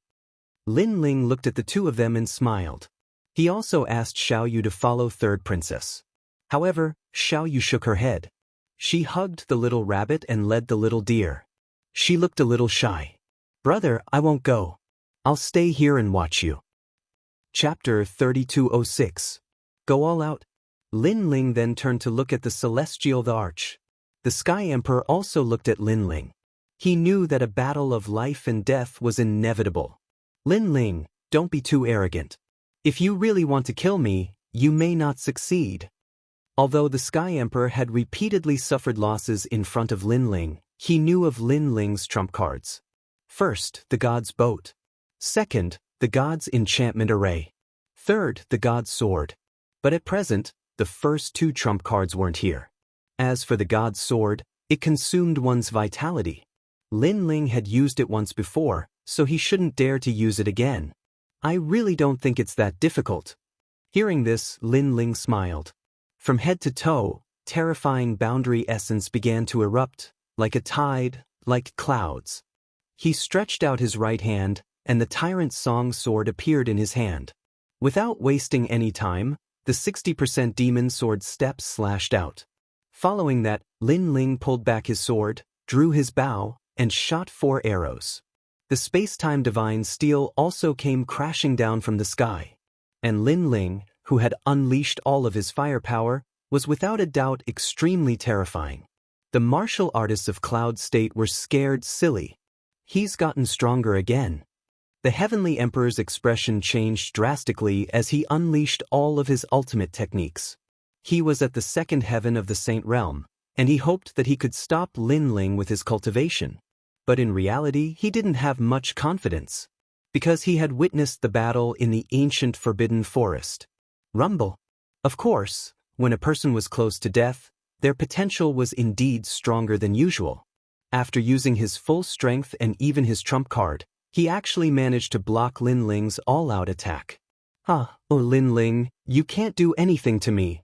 Lin Ling looked at the two of them and smiled. He also asked Xiao Yu to follow third princess. However, Xiao Yu shook her head. She hugged the little rabbit and led the little deer. She looked a little shy. Brother, I won't go. I'll stay here and watch you. Chapter 3206. Go all out. Lin Ling then turned to look at the Celestial the Arch. The Sky Emperor also looked at Lin Ling. He knew that a battle of life and death was inevitable. Lin Ling, don't be too arrogant. If you really want to kill me, you may not succeed. Although the Sky Emperor had repeatedly suffered losses in front of Lin Ling, he knew of Lin Ling's trump cards. First, the god's boat. Second, the god's enchantment array. Third, the god's sword. But at present, the first two trump cards weren't here. As for the god's sword, it consumed one's vitality. Lin Ling had used it once before, so he shouldn't dare to use it again. I really don't think it's that difficult. Hearing this, Lin Ling smiled. From head to toe, terrifying boundary essence began to erupt, like a tide, like clouds. He stretched out his right hand, and the tyrant's song sword appeared in his hand. Without wasting any time, the 60% demon sword steps slashed out. Following that, Lin Ling pulled back his sword, drew his bow, and shot 4 arrows. The space-time divine steel also came crashing down from the sky. And Lin Ling, who had unleashed all of his firepower, was without a doubt extremely terrifying. The martial artists of Cloud State were scared silly. He's gotten stronger again. The Heavenly Emperor's expression changed drastically as he unleashed all of his ultimate techniques. He was at the second heaven of the Saint Realm, and he hoped that he could stop Lin Ling with his cultivation. But in reality, he didn't have much confidence, because he had witnessed the battle in the ancient Forbidden Forest. Rumble. Of course, when a person was close to death, their potential was indeed stronger than usual. After using his full strength and even his trump card, he actually managed to block Lin Ling's all-out attack. Oh Lin Ling, you can't do anything to me.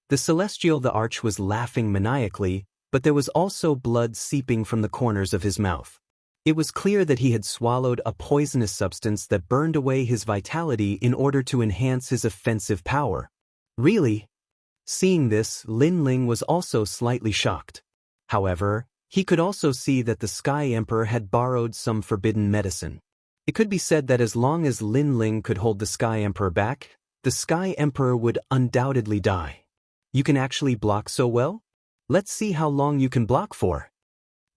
The Celestial the Arch was laughing maniacally, but there was also blood seeping from the corners of his mouth. It was clear that he had swallowed a poisonous substance that burned away his vitality in order to enhance his offensive power. Really? Seeing this, Lin Ling was also slightly shocked. However, he could also see that the Sky Emperor had borrowed some forbidden medicine. It could be said that as long as Lin Ling could hold the Sky Emperor back, the Sky Emperor would undoubtedly die. You can actually block so well? Let's see how long you can block for.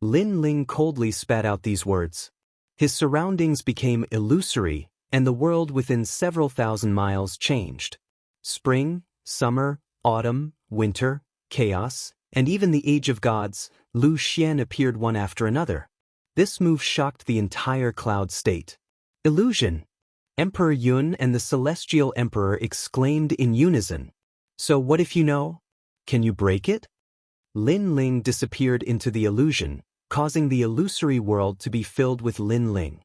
Lin Ling coldly spat out these words. His surroundings became illusory, and the world within several thousand miles changed. Spring, summer, autumn, winter, chaos, and even the Age of Gods, Lu Xian appeared one after another. This move shocked the entire Cloud State. Illusion! Emperor Yun and the Celestial Emperor exclaimed in unison. So what if you know? Can you break it? Lin Ling disappeared into the illusion, causing the illusory world to be filled with Lin Ling.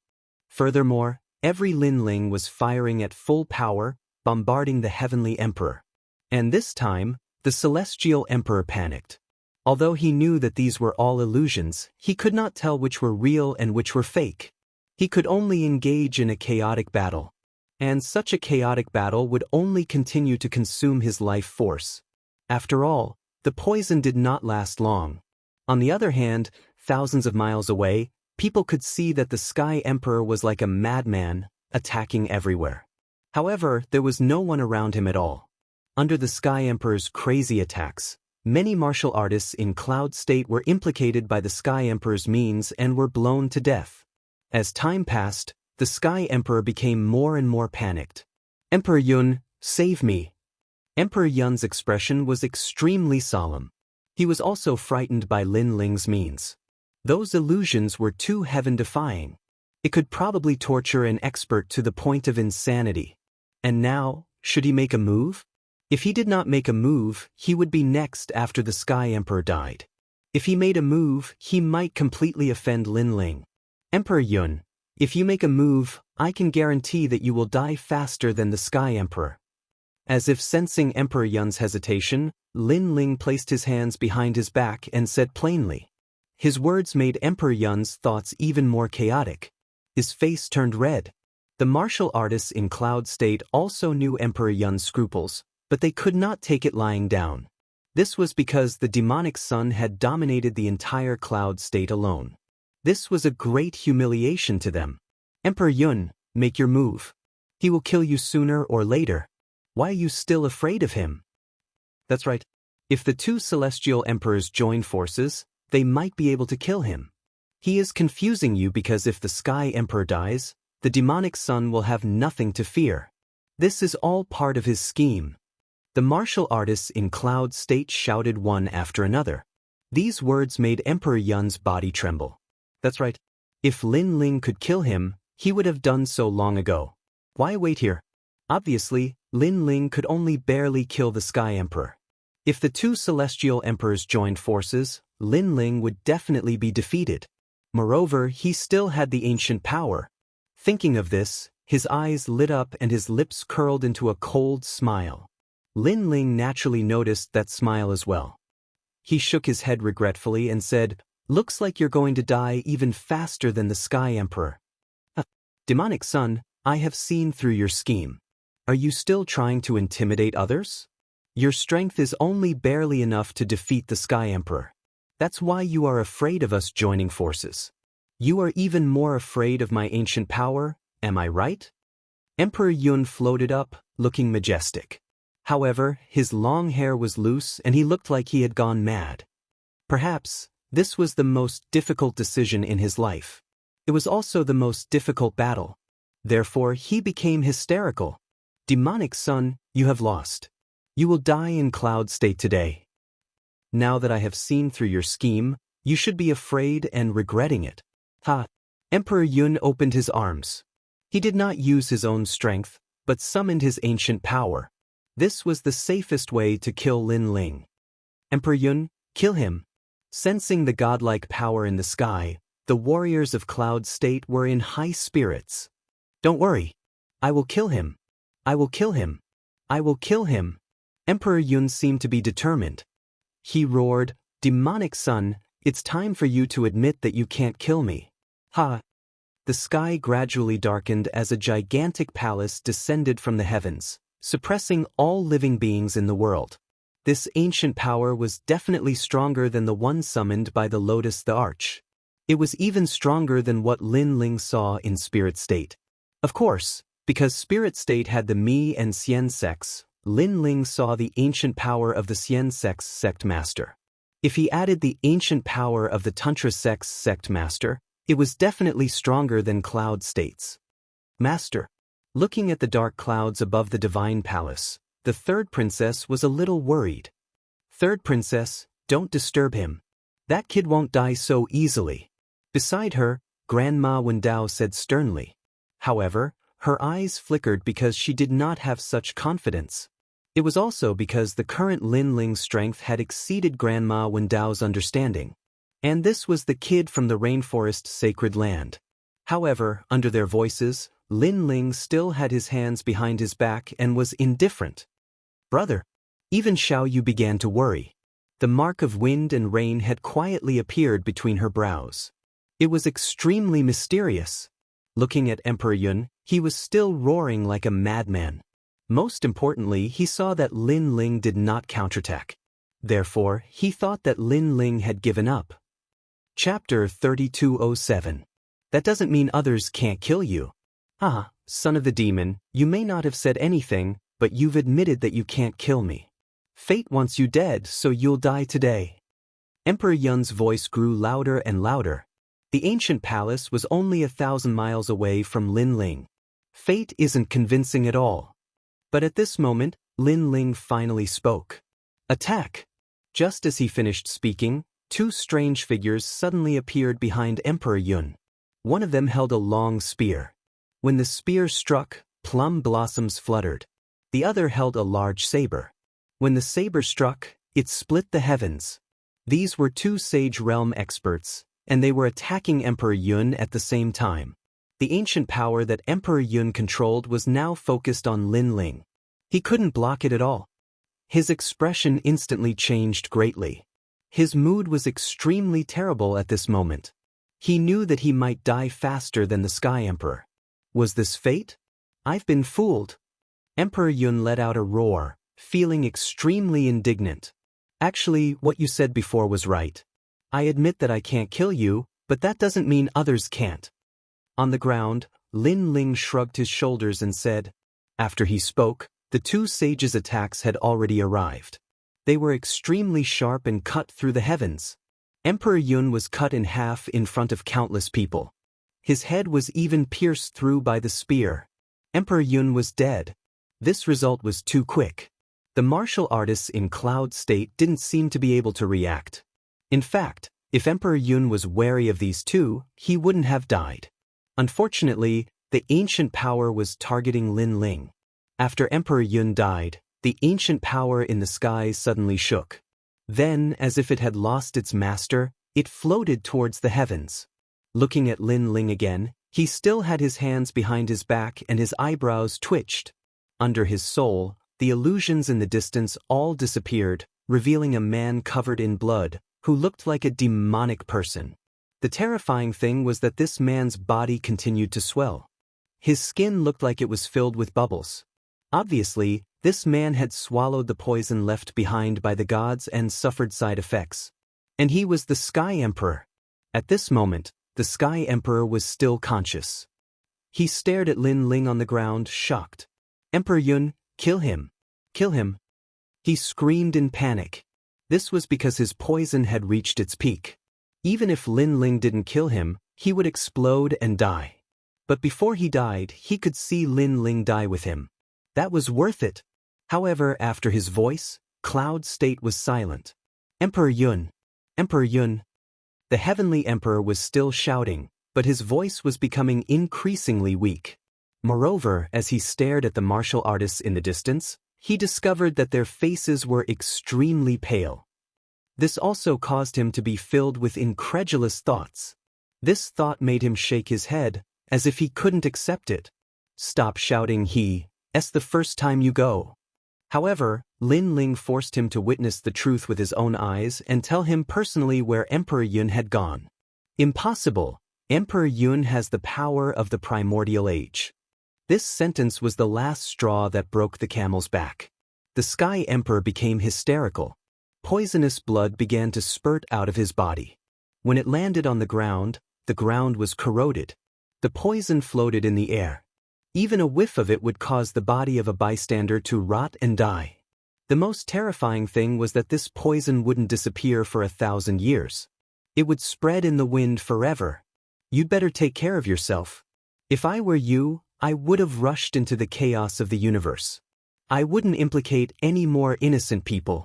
Furthermore, every Lin Ling was firing at full power, bombarding the Heavenly Emperor. And this time, the Celestial Emperor panicked. Although he knew that these were all illusions, he could not tell which were real and which were fake. He could only engage in a chaotic battle. And such a chaotic battle would only continue to consume his life force. After all, the poison did not last long. On the other hand, thousands of miles away, people could see that the Sky Emperor was like a madman, attacking everywhere. However, there was no one around him at all. Under the Sky Emperor's crazy attacks, Many martial artists in Cloud State were implicated by the Sky Emperor's means and were blown to death. As time passed, the Sky Emperor became more and more panicked. "Emperor Yun, save me." Emperor Yun's expression was extremely solemn. He was also frightened by Lin Ling's means. Those illusions were too heaven-defying. It could probably torture an expert to the point of insanity. And now, should he make a move? If he did not make a move, he would be next after the Sky Emperor died. If he made a move, he might completely offend Lin Ling. "Emperor Yun, if you make a move, I can guarantee that you will die faster than the Sky Emperor." As if sensing Emperor Yun's hesitation, Lin Ling placed his hands behind his back and said plainly. His words made Emperor Yun's thoughts even more chaotic. His face turned red. The martial artists in Cloud State also knew Emperor Yun's scruples, but they could not take it lying down. This was because the demonic sun had dominated the entire Cloud State alone. This was a great humiliation to them. "Emperor Yun, make your move. He will kill you sooner or later. Why are you still afraid of him?" That's right. If the two celestial emperors join forces, they might be able to kill him. He is confusing you because if the Sky Emperor dies, the demonic sun will have nothing to fear. This is all part of his scheme. The martial artists in Cloud State shouted one after another. These words made Emperor Yun's body tremble. That's right. If Lin Ling could kill him, he would have done so long ago. Why wait here? Obviously, Lin Ling could only barely kill the Sky Emperor. If the two celestial emperors joined forces, Lin Ling would definitely be defeated. Moreover, he still had the ancient power. Thinking of this, his eyes lit up and his lips curled into a cold smile. Lin Ling naturally noticed that smile as well. He shook his head regretfully and said, "Looks like you're going to die even faster than the Sky Emperor." "Demonic Sun, I have seen through your scheme. Are you still trying to intimidate others? Your strength is only barely enough to defeat the Sky Emperor. That's why you are afraid of us joining forces. You are even more afraid of my ancient power, am I right?" Emperor Yun floated up, looking majestic. However, his long hair was loose and he looked like he had gone mad. Perhaps, this was the most difficult decision in his life. It was also the most difficult battle. Therefore, he became hysterical. "Demonic Sun, you have lost. You will die in Cloud State today. Now that I have seen through your scheme, you should be afraid and regretting it." Ha! Emperor Yun opened his arms. He did not use his own strength, but summoned his ancient power. This was the safest way to kill Lin Ling. "Emperor Yun, kill him." Sensing the godlike power in the sky, the warriors of Cloud State were in high spirits. "Don't worry. I will kill him. I will kill him. I will kill him." Emperor Yun seemed to be determined. He roared, "Demonic Sun, it's time for you to admit that you can't kill me." Ha! The sky gradually darkened as a gigantic palace descended from the heavens, suppressing all living beings in the world. This ancient power was definitely stronger than the one summoned by the Lotus the Arch. It was even stronger than what Lin Ling saw in Spirit State. Of course, because Spirit State had the Mi and Xian sects, Lin Ling saw the ancient power of the Xian sect's sect master. If he added the ancient power of the Tantra sect's sect master, it was definitely stronger than Cloud State's master. Looking at the dark clouds above the divine palace, the third princess was a little worried. "Third princess, don't disturb him. That kid won't die so easily." Beside her, Grandma Wendao said sternly. However, her eyes flickered because she did not have such confidence. It was also because the current Lin Ling's strength had exceeded Grandma Wendao's understanding. And this was the kid from the rainforest sacred land. However, under their voices, Lin Ling still had his hands behind his back and was indifferent. "Brother." Even Xiao Yu began to worry. The mark of wind and rain had quietly appeared between her brows. It was extremely mysterious. Looking at Emperor Yun, he was still roaring like a madman. Most importantly, he saw that Lin Ling did not counterattack. Therefore, he thought that Lin Ling had given up. Chapter 3207. That doesn't mean others can't kill you. "Ah, son of the demon, you may not have said anything, but you've admitted that you can't kill me. Fate wants you dead, so you'll die today. Emperor Yun's voice grew louder and louder. The ancient palace was only 1,000 miles away from Lin Ling. Fate isn't convincing at all. But at this moment, Lin Ling finally spoke. Attack! Just as he finished speaking, two strange figures suddenly appeared behind Emperor Yun. One of them held a long spear. When the spear struck, plum blossoms fluttered. The other held a large saber. When the saber struck, it split the heavens. These were two Sage Realm experts, and they were attacking Emperor Yun at the same time. The ancient power that Emperor Yun controlled was now focused on Lin Ling. He couldn't block it at all. His expression instantly changed greatly. His mood was extremely terrible at this moment. He knew that he might die faster than the Sky Emperor. Was this fate? I've been fooled. Emperor Yun let out a roar, feeling extremely indignant. Actually, what you said before was right. I admit that I can't kill you, but that doesn't mean others can't. On the ground, Lin Ling shrugged his shoulders and said. After he spoke, the two sages' attacks had already arrived. They were extremely sharp and cut through the heavens. Emperor Yun was cut in half in front of countless people. His head was even pierced through by the spear. Emperor Yun was dead. This result was too quick. The martial artists in Cloud State didn't seem to be able to react. In fact, if Emperor Yun was wary of these two, he wouldn't have died. Unfortunately, the ancient power was targeting Lin Ling. After Emperor Yun died, the ancient power in the sky suddenly shook. Then, as if it had lost its master, it floated towards the heavens. Looking at Lin Ling again, he still had his hands behind his back and his eyebrows twitched. Under his soul, the illusions in the distance all disappeared, revealing a man covered in blood, who looked like a demonic person. The terrifying thing was that this man's body continued to swell. His skin looked like it was filled with bubbles. Obviously, this man had swallowed the poison left behind by the gods and suffered side effects. And he was the Sky Emperor. At this moment, the Sky Emperor was still conscious. He stared at Lin Ling on the ground, shocked. Emperor Yun, kill him. Kill him. He screamed in panic. This was because his poison had reached its peak. Even if Lin Ling didn't kill him, he would explode and die. But before he died, he could see Lin Ling die with him. That was worth it. However, after his voice, Cloud State was silent. Emperor Yun. Emperor Yun. The Heavenly Emperor was still shouting, but his voice was becoming increasingly weak. Moreover, as he stared at the martial artists in the distance, he discovered that their faces were extremely pale. This also caused him to be filled with incredulous thoughts. This thought made him shake his head, as if he couldn't accept it. Stop shouting, it's the first time you go. However, Lin Ling forced him to witness the truth with his own eyes and tell him personally where Emperor Yun had gone. Impossible. Emperor Yun has the power of the primordial age. This sentence was the last straw that broke the camel's back. The Sky Emperor became hysterical. Poisonous blood began to spurt out of his body. When it landed on the ground was corroded. The poison floated in the air. Even a whiff of it would cause the body of a bystander to rot and die. The most terrifying thing was that this poison wouldn't disappear for 1,000 years. It would spread in the wind forever. You'd better take care of yourself. If I were you, I would have rushed into the chaos of the universe. I wouldn't implicate any more innocent people.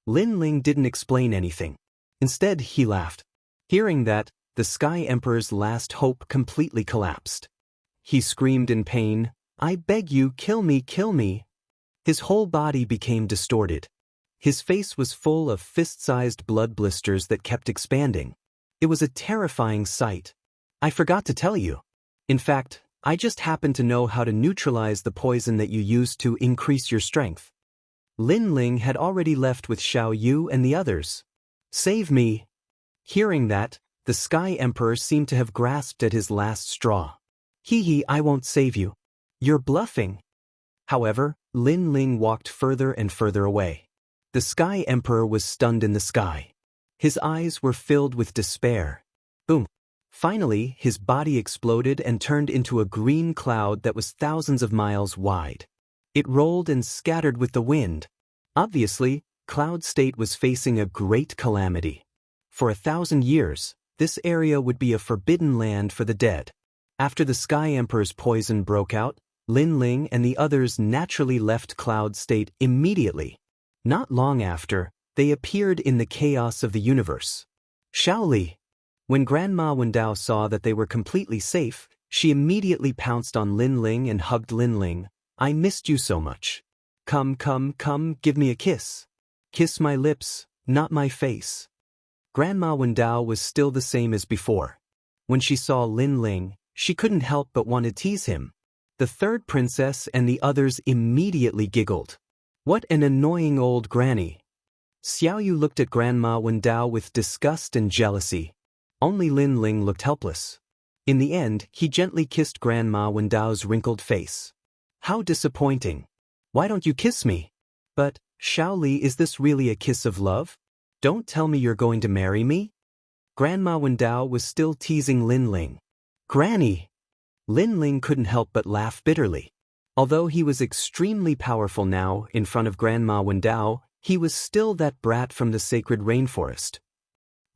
Lin Ling didn't explain anything. Instead, he laughed. Hearing that, the Sky Emperor's last hope completely collapsed. He screamed in pain, I beg you, kill me, kill me. His whole body became distorted. His face was full of fist-sized blood blisters that kept expanding. It was a terrifying sight. I forgot to tell you. In fact, I just happen to know how to neutralize the poison that you used to increase your strength. Lin Ling had already left with Xiao Yu and the others. Save me. Hearing that, the Sky Emperor seemed to have grasped at his last straw. I won't save you. You're bluffing. However, Lin Ling walked further and further away. The Sky Emperor was stunned in the sky. His eyes were filled with despair. Boom. Finally, his body exploded and turned into a green cloud that was thousands of miles wide. It rolled and scattered with the wind. Obviously, Cloud State was facing a great calamity. For 1,000 years, this area would be a forbidden land for the dead. After the Sky Emperor's poison broke out, Lin Ling and the others naturally left Cloud State immediately. Not long after, they appeared in the chaos of the universe. Shaoli. When Grandma Wendao saw that they were completely safe, she immediately pounced on Lin Ling and hugged Lin Ling. I missed you so much. Come, give me a kiss. Kiss my lips, not my face. Grandma Wendao was still the same as before. When she saw Lin Ling, she couldn't help but want to tease him. The third princess and the others immediately giggled. What an annoying old granny. Xiaoyu looked at Grandma Wendao with disgust and jealousy. Only Lin Ling looked helpless. In the end, he gently kissed Grandma Wendao's wrinkled face. How disappointing. Why don't you kiss me? But, Shaoli, is this really a kiss of love? Don't tell me you're going to marry me? Grandma Wendao was still teasing Lin Ling. Granny! Lin Ling couldn't help but laugh bitterly. Although he was extremely powerful now in front of Grandma Wendao, he was still that brat from the sacred rainforest.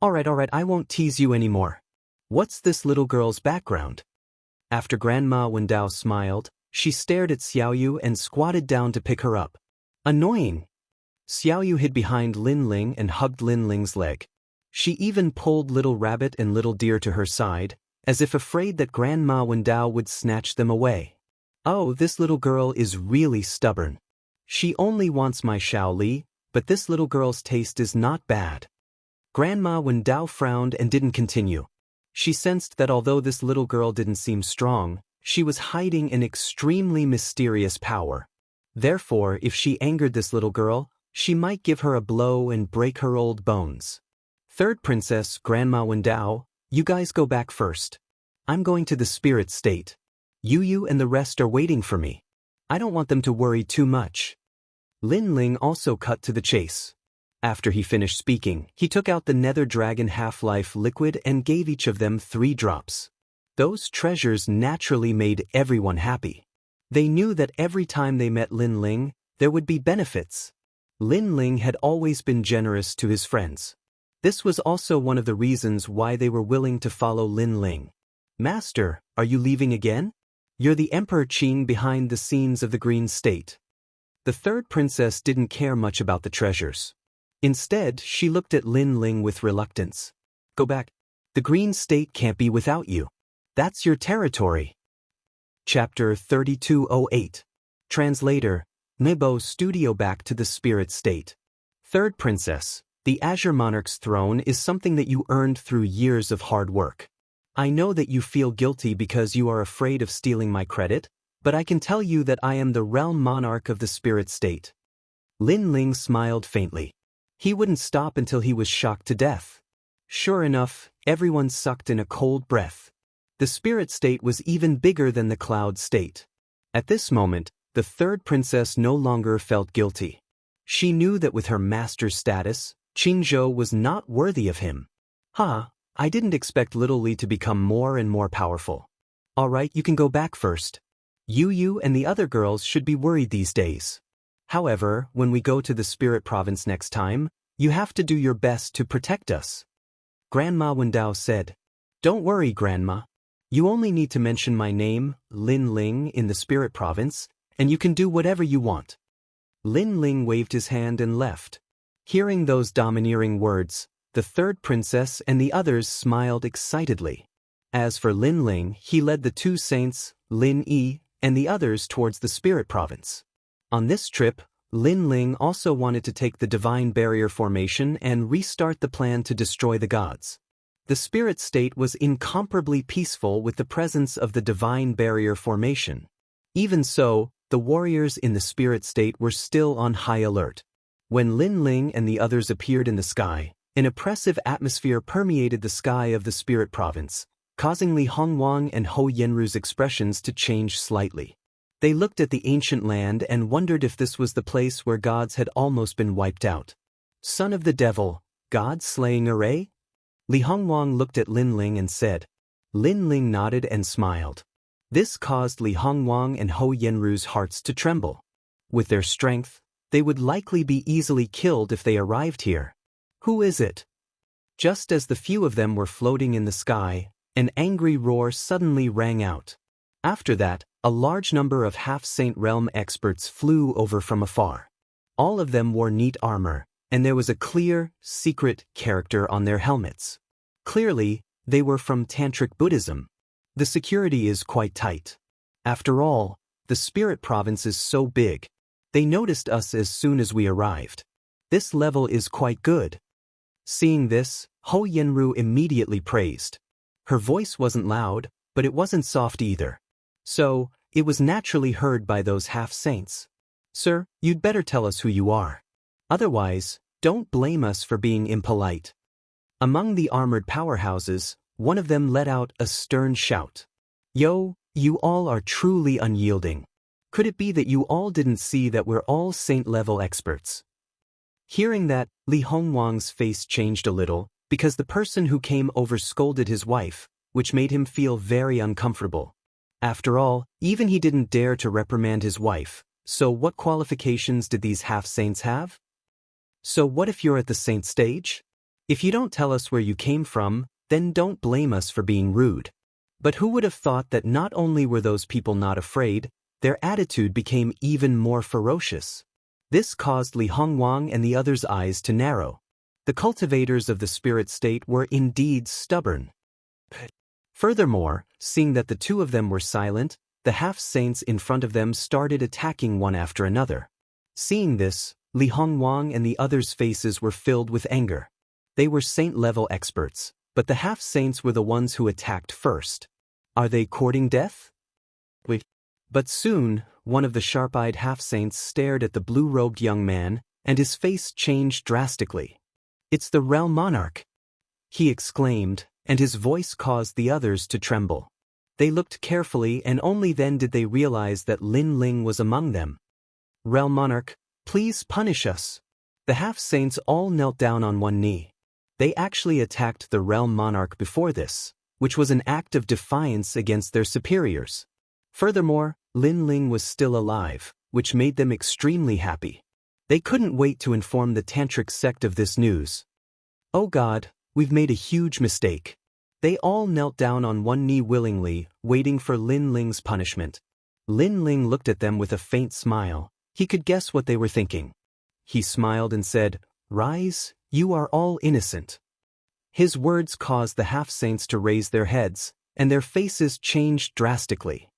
Alright, I won't tease you anymore. What's this little girl's background? After Grandma Wendao smiled, she stared at Xiaoyu and squatted down to pick her up. Annoying. Xiaoyu hid behind Lin Ling and hugged Lin Ling's leg. She even pulled Little Rabbit and Little Deer to her side, as if afraid that Grandma Wendao would snatch them away. Oh, this little girl is really stubborn. She only wants my Shaoli, but this little girl's taste is not bad. Grandma Wendao frowned and didn't continue. She sensed that although this little girl didn't seem strong, she was hiding an extremely mysterious power. Therefore, if she angered this little girl, she might give her a blow and break her old bones. Third princess, Grandma Wendao, you guys go back first. I'm going to the spirit state. You and the rest are waiting for me. I don't want them to worry too much. Lin Ling also cut to the chase. After he finished speaking, he took out the Nether Dragon Half-Life liquid and gave each of them 3 drops. Those treasures naturally made everyone happy. They knew that every time they met Lin Ling, there would be benefits. Lin Ling had always been generous to his friends. This was also one of the reasons why they were willing to follow Lin Ling. Master, are you leaving again? You're the Emperor Qing behind the scenes of the Green State. The third princess didn't care much about the treasures. Instead, she looked at Lin Ling with reluctance. Go back. The Green State can't be without you. That's your territory. Chapter 3208. Translator, Nebo Studio. Back to the spirit state. Third princess, the Azure Monarch's throne is something that you earned through years of hard work. I know that you feel guilty because you are afraid of stealing my credit, but I can tell you that I am the realm monarch of the spirit state. Lin Ling smiled faintly. He wouldn't stop until he was shocked to death. Sure enough, everyone sucked in a cold breath. The spirit state was even bigger than the cloud state. At this moment, the third princess no longer felt guilty. She knew that with her master's status, Qingzhou was not worthy of him. I didn't expect Little Li to become more and more powerful. Alright, you can go back first. You and the other girls should be worried these days. However, when we go to the Spirit Province next time, you have to do your best to protect us. Grandma Wendao said. Don't worry, Grandma. You only need to mention my name, Lin Ling, in the Spirit Province, and you can do whatever you want. Lin Ling waved his hand and left. Hearing those domineering words, the third princess and the others smiled excitedly. As for Lin Ling, he led the 2 saints, Lin Yi, and the others towards the Spirit Province. On this trip, Lin Ling also wanted to take the Divine Barrier Formation and restart the plan to destroy the gods. The Spirit State was incomparably peaceful with the presence of the Divine Barrier Formation. Even so, the warriors in the Spirit State were still on high alert. When Lin Ling and the others appeared in the sky, an oppressive atmosphere permeated the sky of the Spirit Province, causing Li Hongwang and Ho Yenru's expressions to change slightly. They looked at the ancient land and wondered if this was the place where gods had almost been wiped out. Son of the devil, god-slaying array? Li Hongwang looked at Lin Ling and said. Lin Ling nodded and smiled. This caused Li Hongwang and Ho Yenru's hearts to tremble. With their strength, They would likely be easily killed if they arrived here. Who is it? Just as the few of them were floating in the sky, an angry roar suddenly rang out. After that, a large number of half-Saint Realm experts flew over from afar. All of them wore neat armor, and there was a clear, secret character on their helmets. Clearly, they were from Tantric Buddhism. The security is quite tight. After all, the spirit province is so big. They noticed us as soon as we arrived. This level is quite good. Seeing this, Ho Yenru immediately praised. Her voice wasn't loud, but it wasn't soft either. So, it was naturally heard by those half-saints. Sir, you'd better tell us who you are. Otherwise, don't blame us for being impolite. Among the armored powerhouses, one of them let out a stern shout. Yo, you all are truly unyielding. Could it be that you all didn't see that we're all saint-level experts? Hearing that, Li Hongwang's face changed a little, because the person who came over scolded his wife, which made him feel very uncomfortable. After all, even he didn't dare to reprimand his wife, so what qualifications did these half-saints have? So what if you're at the saint stage? If you don't tell us where you came from, then don't blame us for being rude. But who would have thought that not only were those people not afraid, their attitude became even more ferocious. This caused Li Hongwang and the others' eyes to narrow. The cultivators of the spirit state were indeed stubborn. Furthermore, seeing that the two of them were silent, the half-saints in front of them started attacking one after another. Seeing this, Li Hongwang and the others' faces were filled with anger. They were saint-level experts, but the half-saints were the ones who attacked first. Are they courting death? Wait. But soon, one of the sharp-eyed half-saints stared at the blue-robed young man, and his face changed drastically. It's the Realm Monarch! He exclaimed, and his voice caused the others to tremble. They looked carefully, and only then did they realize that Lin Ling was among them. Realm Monarch, please punish us. The half-saints all knelt down on one knee. They actually attacked the Realm Monarch before this, which was an act of defiance against their superiors. Furthermore, Lin Ling was still alive, which made them extremely happy. They couldn't wait to inform the Tantric sect of this news. Oh God, we've made a huge mistake. They all knelt down on one knee willingly, waiting for Lin Ling's punishment. Lin Ling looked at them with a faint smile. He could guess what they were thinking. He smiled and said, "Rise, you are all innocent." His words caused the half-saints to raise their heads, and their faces changed drastically.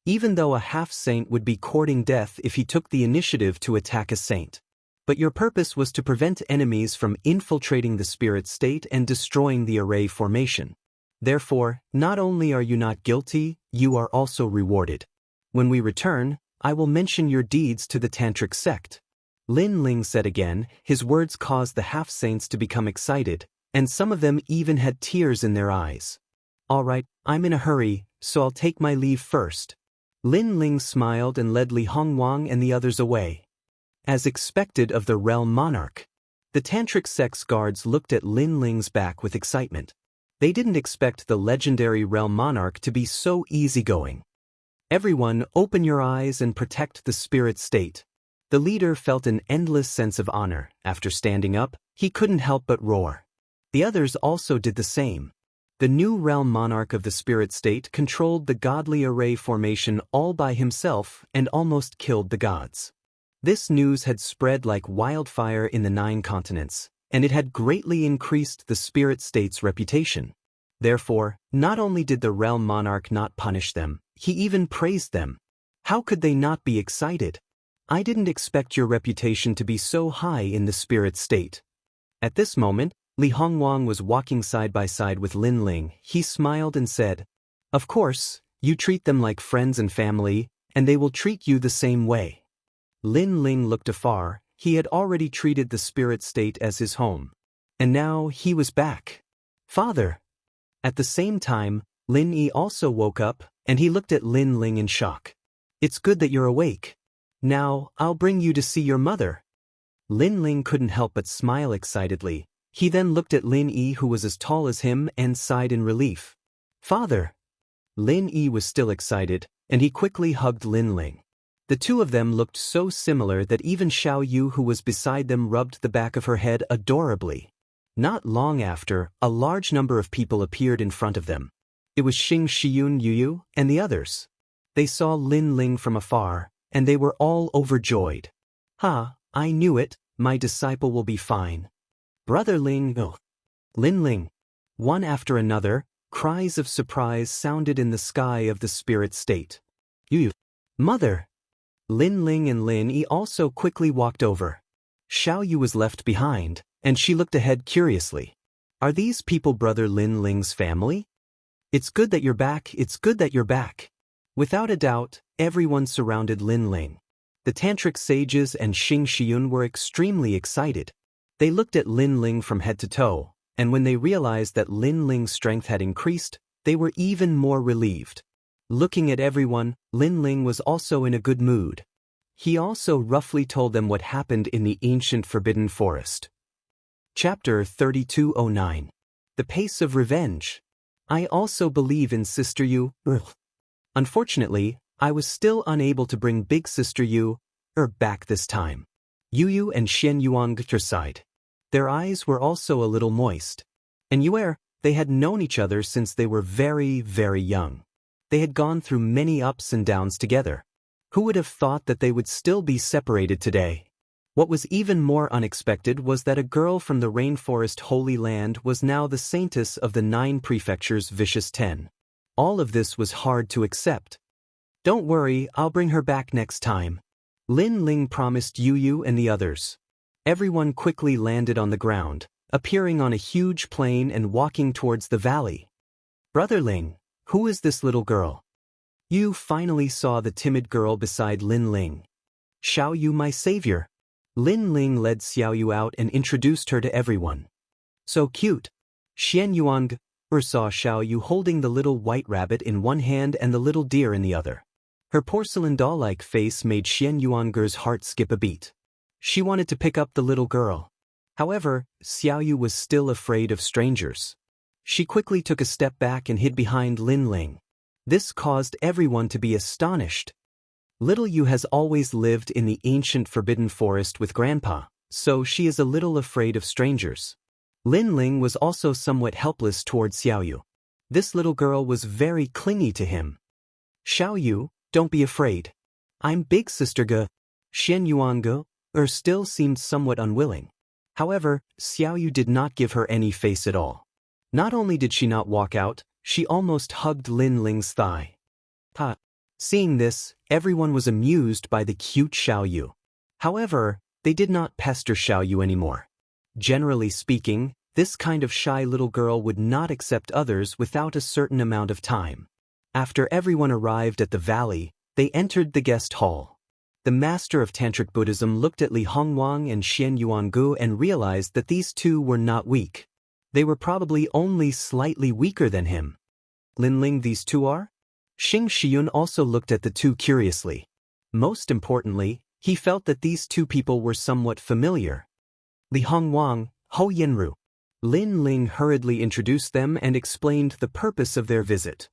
Even though a half-saint would be courting death if he took the initiative to attack a saint. But your purpose was to prevent enemies from infiltrating the spirit state and destroying the array formation. Therefore, not only are you not guilty, you are also rewarded. When we return, I will mention your deeds to the Tantric sect. Lin Ling said again. His words caused the half-saints to become excited, and some of them even had tears in their eyes. All right, I'm in a hurry, so I'll take my leave first. Lin Ling smiled and led Li Hongwang and the others away. As expected of the Realm Monarch, the Tantric sect's guards looked at Lin Ling's back with excitement. They didn't expect the legendary Realm Monarch to be so easygoing. Everyone, open your eyes and protect the spirit state. The leader felt an endless sense of honor. After standing up, he couldn't help but roar. The others also did the same. The new Realm Monarch of the spirit state controlled the godly array formation all by himself and almost killed the gods. This news had spread like wildfire in the 9 continents, and it had greatly increased the spirit state's reputation. Therefore, not only did the Realm Monarch not punish them, he even praised them. How could they not be excited? I didn't expect your reputation to be so high in the spirit state. At this moment, Li Hongwang was walking side by side with Lin Ling. He smiled and said, "Of course, you treat them like friends and family, and they will treat you the same way." Lin Ling looked afar. He had already treated the spirit state as his home. And now he was back. "Father!" At the same time, Lin Yi also woke up, and he looked at Lin Ling in shock. "It's good that you're awake. Now, I'll bring you to see your mother." Lin Ling couldn't help but smile excitedly. He then looked at Lin Yi, who was as tall as him, and sighed in relief. "Father!" Lin Yi was still excited, and he quickly hugged Lin Ling. The two of them looked so similar that even Xiao Yu, who was beside them, rubbed the back of her head adorably. Not long after, a large number of people appeared in front of them. It was Xing Shiyun, Yu, and the others. They saw Lin Ling from afar, and they were all overjoyed. "Ha, I knew it, my disciple will be fine. Brother Ling, oh. Lin Ling." One after another, cries of surprise sounded in the sky of the spirit state. "Yu, mother!" Lin Ling and Lin Yi also quickly walked over. Xiao Yu was left behind, and she looked ahead curiously. "Are these people Brother Lin Ling's family? It's good that you're back, it's good that you're back." Without a doubt, everyone surrounded Lin Ling. The tantric sages and Xing Shiyun were extremely excited. They looked at Lin Ling from head to toe, and when they realized that Lin Ling's strength had increased, they were even more relieved. Looking at everyone, Lin Ling was also in a good mood. He also roughly told them what happened in the ancient Forbidden Forest. Chapter 3209. The Pace of Revenge. I also believe in Sister Yu. Unfortunately, I was still unable to bring Big Sister Yu back this time. Yu and Xian Yuan sighed. Their eyes were also a little moist. And they had known each other since they were very, very young. They had gone through many ups and downs together. Who would have thought that they would still be separated today? What was even more unexpected was that a girl from the Rainforest Holy Land was now the saintess of the 9 prefectures Vicious 10. All of this was hard to accept. "Don't worry, I'll bring her back next time," Lin Ling promised Yu and the others. Everyone quickly landed on the ground, appearing on a huge plain and walking towards the valley. "Brother Ling, who is this little girl?" Yu finally saw the timid girl beside Lin Ling. "Xiao Yu, my savior." Lin Ling led Xiao Yu out and introduced her to everyone. "So cute." Xian Yuan saw Xiao Yu holding the little white rabbit in one hand and the little deer in the other. Her porcelain doll-like face made Xian Yuanger's heart skip a beat. She wanted to pick up the little girl. However, Xiao Yu was still afraid of strangers. She quickly took a step back and hid behind Lin Ling. This caused everyone to be astonished. Little Yu has always lived in the ancient Forbidden Forest with Grandpa, so she is a little afraid of strangers. Lin Ling was also somewhat helpless towards Xiao Yu. This little girl was very clingy to him. "Xiao Yu, don't be afraid. I'm Big Sister Ge." Xian Yuan still seemed somewhat unwilling. However, Xiao Yu did not give her any face at all. Not only did she not walk out, she almost hugged Lin Ling's thigh. Seeing this, everyone was amused by the cute Xiao Yu. However, they did not pester Xiao Yu anymore. Generally speaking, this kind of shy little girl would not accept others without a certain amount of time. After everyone arrived at the valley, they entered the guest hall. The master of Tantric Buddhism looked at Li Hongwang and Xian Yuangu and realized that these two were not weak. They were probably only slightly weaker than him. "Lin Ling, these two are?" Xing Shiyun also looked at the two curiously. Most importantly, he felt that these two people were somewhat familiar. Li Hongwang, Ho Yenru. Lin Ling hurriedly introduced them and explained the purpose of their visit.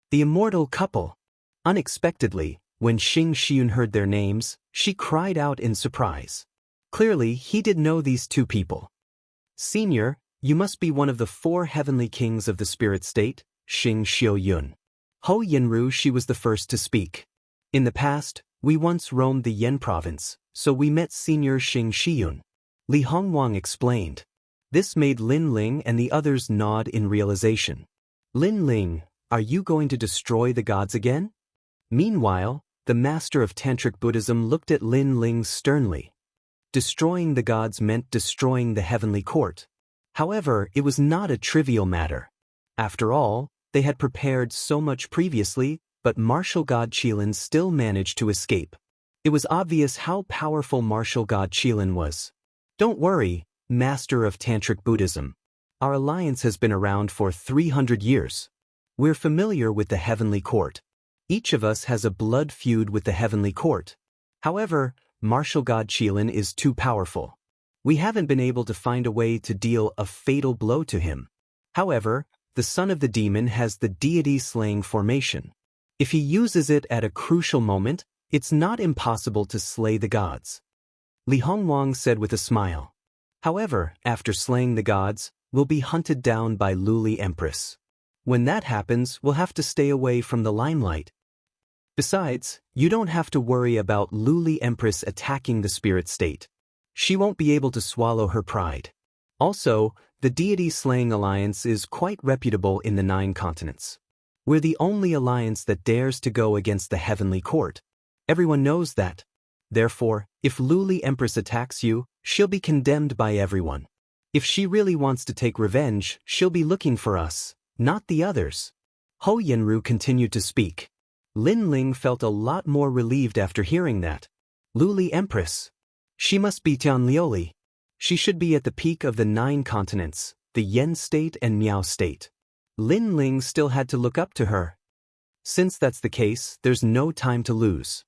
The immortal couple. Unexpectedly, when Xing Shiyun heard their names, she cried out in surprise. Clearly, he did know these two people. "Senior, you must be one of the 4 heavenly kings of the spirit state," Xing Xiuyun. Ho Yenru, she was the first to speak. "In the past, we once roamed the Yan province, so we met Senior Xing Shiyun," Li Hongwang explained. This made Lin Ling and the others nod in realization. "Lin Ling, are you going to destroy the gods again?" Meanwhile, the master of Tantric Buddhism looked at Lin Ling sternly. Destroying the gods meant destroying the heavenly court. However, it was not a trivial matter. After all, they had prepared so much previously, but martial god Qilin still managed to escape. It was obvious how powerful martial god Qilin was. "Don't worry, master of Tantric Buddhism. Our alliance has been around for 300 years. We're familiar with the heavenly court. Each of us has a blood feud with the heavenly court. However, martial god Qilin is too powerful. We haven't been able to find a way to deal a fatal blow to him. However, the son of the demon has the deity slaying formation. If he uses it at a crucial moment, It's not impossible to slay the gods. Li Hongwang said with a smile. However, after slaying the gods, we'll be hunted down by Luli Empress. When that happens, we'll have to stay away from the limelight. Besides, you don't have to worry about Luli Empress attacking the spirit state. She won't be able to swallow her pride. Also, the deity slaying alliance is quite reputable in the 9 continents. We're the only alliance that dares to go against the heavenly court. Everyone knows that. Therefore, if Luli Empress attacks you, she'll be condemned by everyone. If she really wants to take revenge, she'll be looking for us, not the others. Ho Yenru continued to speak. Lin Ling felt a lot more relieved after hearing that. Luli Empress. She must be Tianlioli. She should be at the peak of the 9 continents, the Yen state and Miao state. Lin Ling still had to look up to her. Since that's the case, there's no time to lose.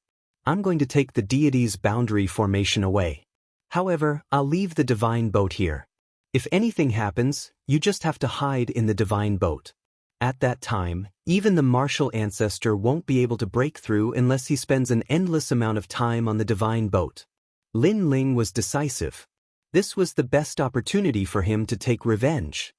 I'm going to take the deity's boundary formation away. However, I'll leave the divine boat here. If anything happens, you just have to hide in the divine boat. At that time, even the martial ancestor won't be able to break through unless he spends an endless amount of time on the divine boat. Lin Ling was decisive. This was the best opportunity for him to take revenge.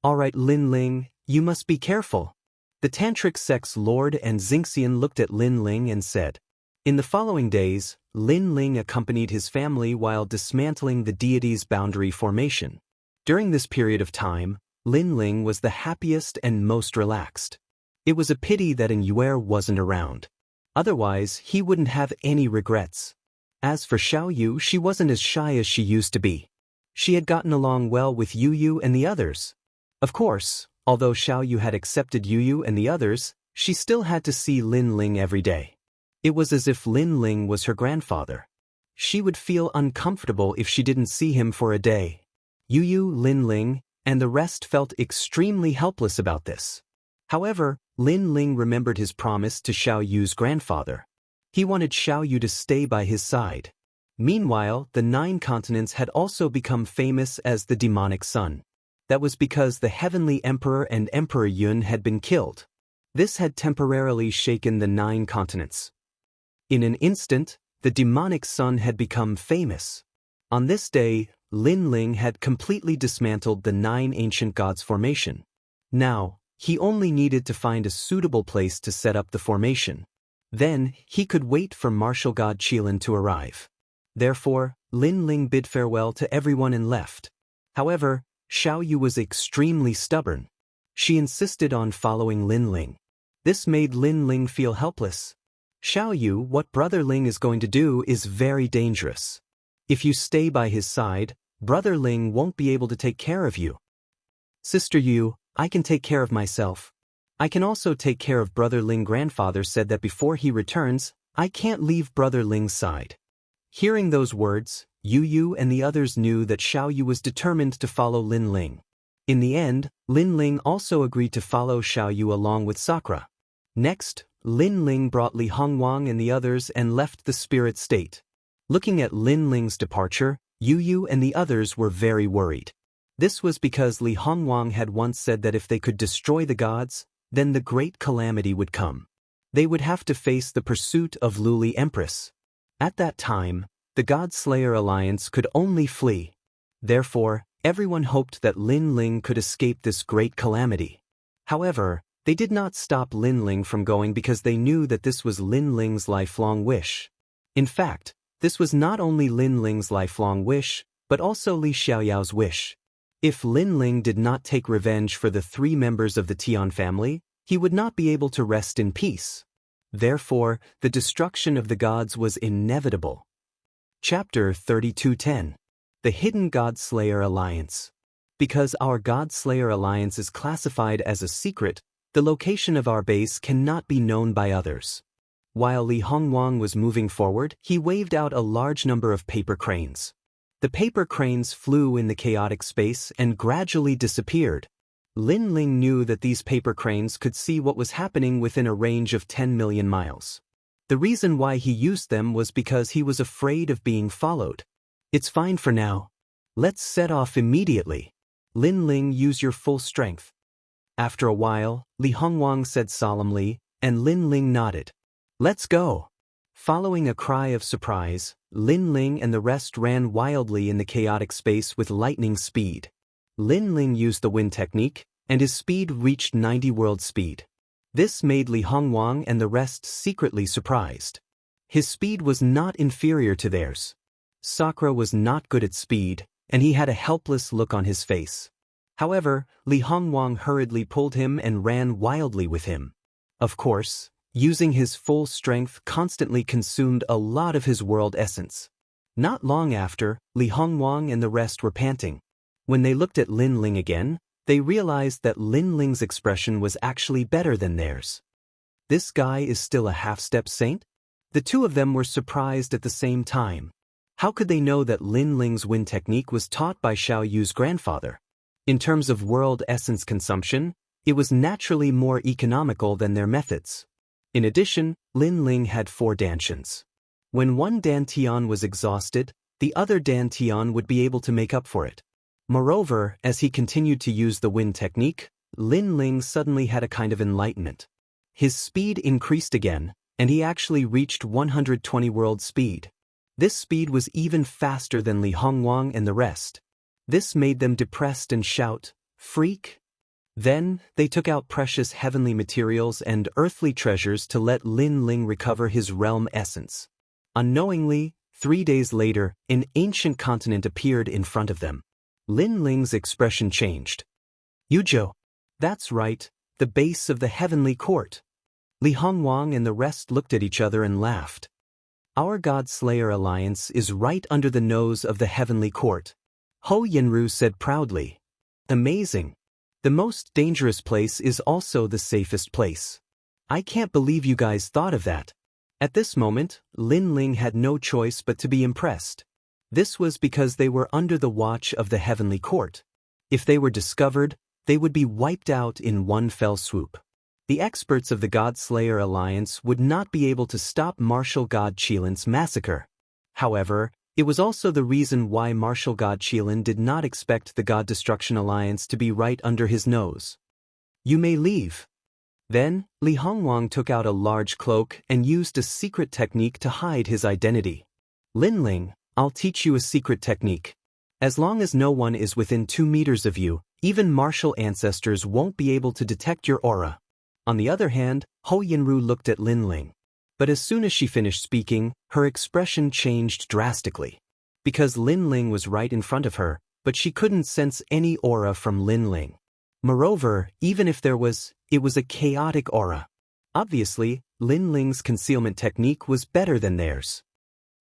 Alright Lin Ling, you must be careful. The Tantric sect's lord and Xingxian looked at Lin Ling and said. In the following days, Lin Ling accompanied his family while dismantling the deity's boundary formation. During this period of time, Lin Ling was the happiest and most relaxed. It was a pity that Yuer wasn't around. Otherwise, he wouldn't have any regrets. As for Xiao Yu, she wasn't as shy as she used to be. She had gotten along well with Yu Yu and the others. Of course, although Xiao Yu had accepted Yu Yu and the others, she still had to see Lin Ling every day. It was as if Lin Ling was her grandfather. She would feel uncomfortable if she didn't see him for a day. Yu Yu, Lin Ling, and the rest felt extremely helpless about this. However, Lin Ling remembered his promise to Xiao Yu's grandfather. He wanted Xiao Yu to stay by his side. Meanwhile, the 9 continents had also become famous as the demonic sun. That was because the heavenly emperor and Emperor Yun had been killed. This had temporarily shaken the 9 continents. In an instant, the demonic sun had become famous. On this day, Lin Ling had completely dismantled the 9 ancient gods' formation. Now, he only needed to find a suitable place to set up the formation. Then, he could wait for martial god Qilin to arrive. Therefore, Lin Ling bid farewell to everyone and left. However, Xiao Yu was extremely stubborn. She insisted on following Lin Ling. This made Lin Ling feel helpless. Xiao Yu, what Brother Ling is going to do is very dangerous. If you stay by his side, Brother Ling won't be able to take care of you. Sister Yu, I can take care of myself. I can also take care of Brother Ling. Grandfather said that before he returns, I can't leave Brother Ling's side. Hearing those words, Yu Yu and the others knew that Xiao Yu was determined to follow Lin Ling. In the end, Lin Ling also agreed to follow Xiao Yu along with Sakura. Next, Lin Ling brought Li Hongwang and the others and left the spirit state. Looking at Lin Ling's departure, Yu Yu and the others were very worried. This was because Li Hongwang had once said that if they could destroy the gods, then the great calamity would come. They would have to face the pursuit of Luli Empress. At that time, the God Slayer Alliance could only flee. Therefore, everyone hoped that Lin Ling could escape this great calamity. However, they did not stop Lin Ling from going because they knew that this was Lin Ling's lifelong wish. In fact, this was not only Lin Ling's lifelong wish, but also Li Xiaoyao's wish. If Lin Ling did not take revenge for the 3 members of the Tian family, he would not be able to rest in peace. Therefore, the destruction of the gods was inevitable. Chapter 32:10. The Hidden God Slayer Alliance. Because our God Slayer Alliance is classified as a secret, the location of our base cannot be known by others. While Li Hongwang was moving forward, he waved out a large number of paper cranes. The paper cranes flew in the chaotic space and gradually disappeared. Lin Ling knew that these paper cranes could see what was happening within a range of 10 million miles. The reason why he used them was because he was afraid of being followed. It's fine for now. Let's set off immediately. Lin Ling, use your full strength. After a while, Li Hongwang said solemnly, and Lin Ling nodded. Let's go. Following a cry of surprise, Lin Ling and the rest ran wildly in the chaotic space with lightning speed. Lin Ling used the wind technique, and his speed reached 90 world speed. This made Li Hongwang and the rest secretly surprised. His speed was not inferior to theirs. Sakura was not good at speed, and he had a helpless look on his face. However, Li Hongwang hurriedly pulled him and ran wildly with him. Of course, using his full strength constantly consumed a lot of his world essence. Not long after, Li Hongwang and the rest were panting. When they looked at Lin Ling again, they realized that Lin Ling's expression was actually better than theirs. This guy is still a half-step saint? The two of them were surprised at the same time. How could they know that Lin Ling's wind technique was taught by Xiao Yu's grandfather? In terms of world essence consumption, it was naturally more economical than their methods. In addition, Lin Ling had 4 dantians. When one dantian was exhausted, the other dantian would be able to make up for it. Moreover, as he continued to use the wind technique, Lin Ling suddenly had a kind of enlightenment. His speed increased again, and he actually reached 120 world speed. This speed was even faster than Li Hongwang and the rest. This made them depressed and shout, "Freak!" Then, they took out precious heavenly materials and earthly treasures to let Lin Ling recover his realm essence. Unknowingly, 3 days later, an ancient continent appeared in front of them. Lin Ling's expression changed. "Yuzhou." That's right, the base of the heavenly court. Li Hongwang and the rest looked at each other and laughed. "Our God Slayer alliance is right under the nose of the heavenly court," Ho Yinru said proudly. "Amazing. The most dangerous place is also the safest place. I can't believe you guys thought of that." At this moment, Lin Ling had no choice but to be impressed. This was because they were under the watch of the heavenly court. If they were discovered, they would be wiped out in one fell swoop. The experts of the God Slayer Alliance would not be able to stop Martial God Qilin's massacre. However, it was also the reason why Martial God Qilin did not expect the God Destruction Alliance to be right under his nose. "You may leave." Then, Li Hongwang took out a large cloak and used a secret technique to hide his identity. "Lin Ling, I'll teach you a secret technique. As long as no one is within 2 meters of you, even martial ancestors won't be able to detect your aura." On the other hand, Ho Yinru looked at Lin Ling. But as soon as she finished speaking, her expression changed drastically. Because Lin Ling was right in front of her, but she couldn't sense any aura from Lin Ling. Moreover, even if there was, it was a chaotic aura. Obviously, Lin Ling's concealment technique was better than theirs.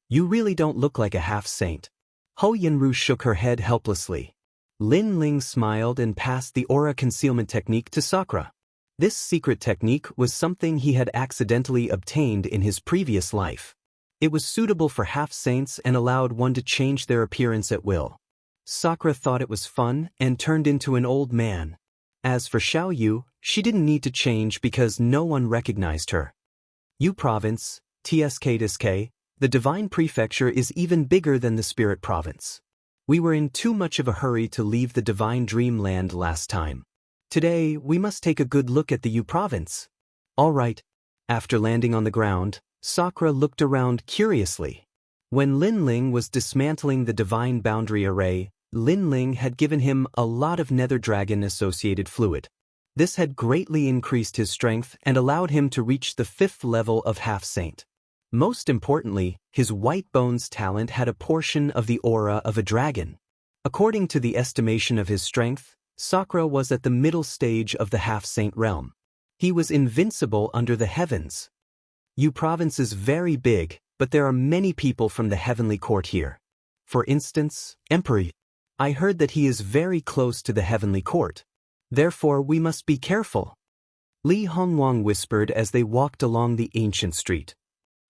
"You really don't look like a half-saint." Ho Yinru shook her head helplessly. Lin Ling smiled and passed the aura concealment technique to Sakura. This secret technique was something he had accidentally obtained in his previous life. It was suitable for half-saints and allowed one to change their appearance at will. Sakura thought it was fun and turned into an old man. As for Xiao Yu, she didn't need to change because no one recognized her. Yu Province, TSK, the Divine Prefecture is even bigger than the Spirit Province. We were in too much of a hurry to leave the Divine Dreamland last time. Today, we must take a good look at the Yu Province. All right. After landing on the ground, Sakura looked around curiously. When Lin Ling was dismantling the Divine Boundary Array, Lin Ling had given him a lot of Nether Dragon-associated fluid. This had greatly increased his strength and allowed him to reach the 5th level of Half-Saint. Most importantly, his White Bones talent had a portion of the aura of a dragon. According to the estimation of his strength, Sakura was at the middle stage of the Half-Saint realm. He was invincible under the heavens. Yu Province is very big, but there are many people from the heavenly court here. For instance, Emperor. I heard that he is very close to the heavenly court. Therefore, we must be careful. Li Hongwang whispered as they walked along the ancient street.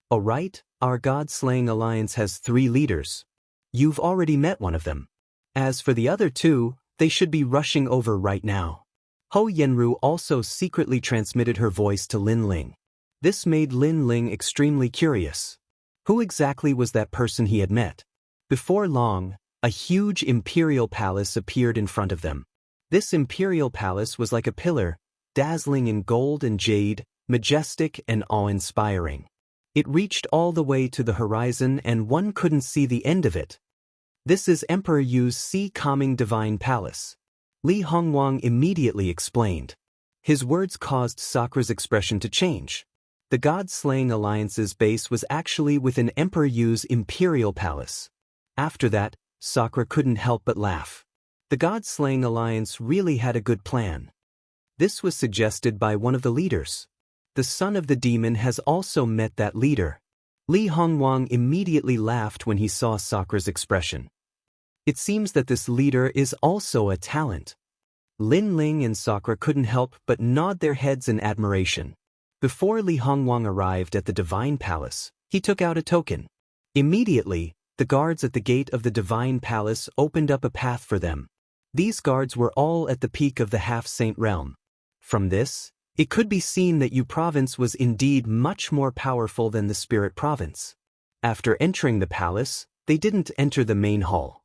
"All right, our God-slaying alliance has 3 leaders. You've already met one of them. As for the other 2, they should be rushing over right now." Ho Yenru also secretly transmitted her voice to Lin Ling. This made Lin Ling extremely curious. Who exactly was that person he had met? Before long, a huge imperial palace appeared in front of them. This imperial palace was like a pillar, dazzling in gold and jade, majestic and awe-inspiring. It reached all the way to the horizon and one couldn't see the end of it. This is Emperor Yu's sea-calming divine palace. Li Hongwang immediately explained. His words caused Sakura's expression to change. The God-slaying alliance's base was actually within Emperor Yu's imperial palace. After that, Sakura couldn't help but laugh. The God-slaying alliance really had a good plan. This was suggested by one of the leaders. The son of the demon has also met that leader. Li Hongwang immediately laughed when he saw Sakura's expression. It seems that this leader is also a talent. Lin Ling and Sakura couldn't help but nod their heads in admiration. Before Li Hongwang arrived at the Divine Palace, he took out a token. Immediately, the guards at the gate of the Divine Palace opened up a path for them. These guards were all at the peak of the half-saint realm. From this, it could be seen that Yu Province was indeed much more powerful than the Spirit Province. After entering the palace, they didn't enter the main hall.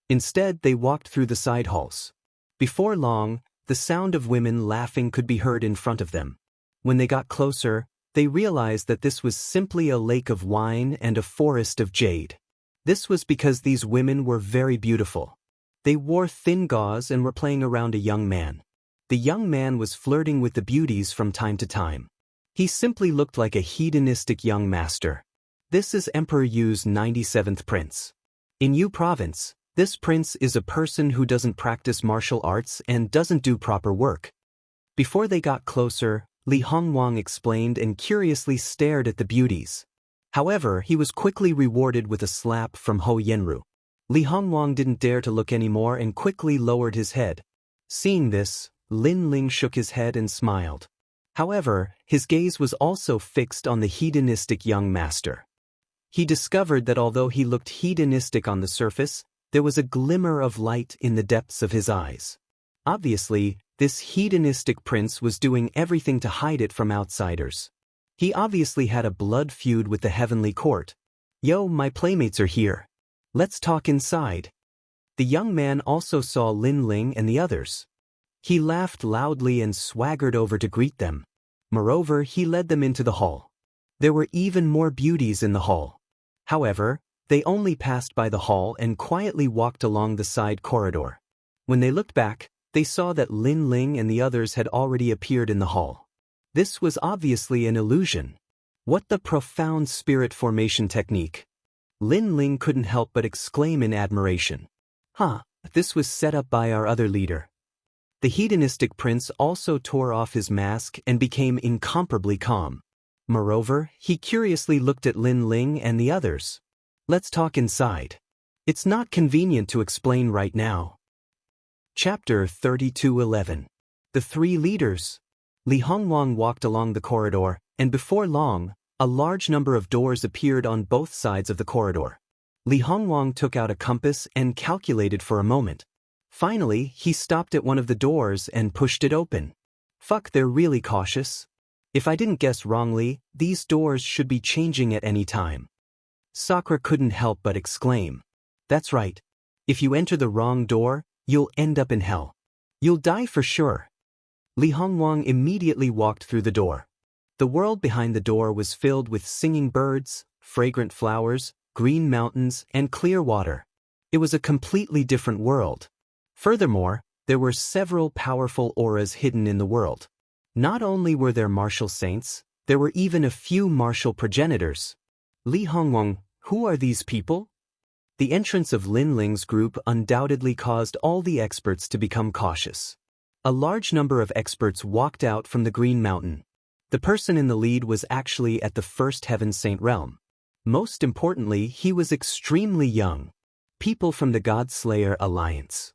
Instead, they walked through the side halls. Before long, the sound of women laughing could be heard in front of them. When they got closer, they realized that this was simply a lake of wine and a forest of jade. This was because these women were very beautiful. They wore thin gauze and were playing around a young man. The young man was flirting with the beauties from time to time. He simply looked like a hedonistic young master. This is Emperor Yu's 97th prince. In Yu Province, this prince is a person who doesn't practice martial arts and doesn't do proper work. Before they got closer, Li Hongwang explained and curiously stared at the beauties. However, he was quickly rewarded with a slap from Ho Yenru. Li Hongwang didn't dare to look anymore and quickly lowered his head. Seeing this, Lin Ling shook his head and smiled. However, his gaze was also fixed on the hedonistic young master. He discovered that although he looked hedonistic on the surface, there was a glimmer of light in the depths of his eyes. Obviously, this hedonistic prince was doing everything to hide it from outsiders. He obviously had a blood feud with the heavenly court. "Yo, my playmates are here. Let's talk inside." The young man also saw Lin Ling and the others. He laughed loudly and swaggered over to greet them. Moreover, he led them into the hall. There were even more beauties in the hall. However, they only passed by the hall and quietly walked along the side corridor. When they looked back, they saw that Lin Ling and the others had already appeared in the hall. This was obviously an illusion. What the profound spirit formation technique! Lin Ling couldn't help but exclaim in admiration. This was set up by our other leader. The hedonistic prince also tore off his mask and became incomparably calm. Moreover, he curiously looked at Lin Ling and the others. "Let's talk inside. It's not convenient to explain right now." Chapter 32:11. The Three Leaders. Li Hongwang walked along the corridor, and before long, a large number of doors appeared on both sides of the corridor. Li Hongwang took out a compass and calculated for a moment. Finally, he stopped at one of the doors and pushed it open. They're really cautious. If I didn't guess wrongly, these doors should be changing at any time. Sakura couldn't help but exclaim. That's right. If you enter the wrong door, you'll end up in hell. You'll die for sure. Li Hongwang immediately walked through the door. The world behind the door was filled with singing birds, fragrant flowers, green mountains, and clear water. It was a completely different world. Furthermore, there were several powerful auras hidden in the world. Not only were there martial saints, there were even a few martial progenitors. Li Hongwang, who are these people? The entrance of Lin Ling's group undoubtedly caused all the experts to become cautious. A large number of experts walked out from the Green Mountain. The person in the lead was actually at the first Heaven Saint realm. Most importantly, he was extremely young. People from the God-Slayer Alliance.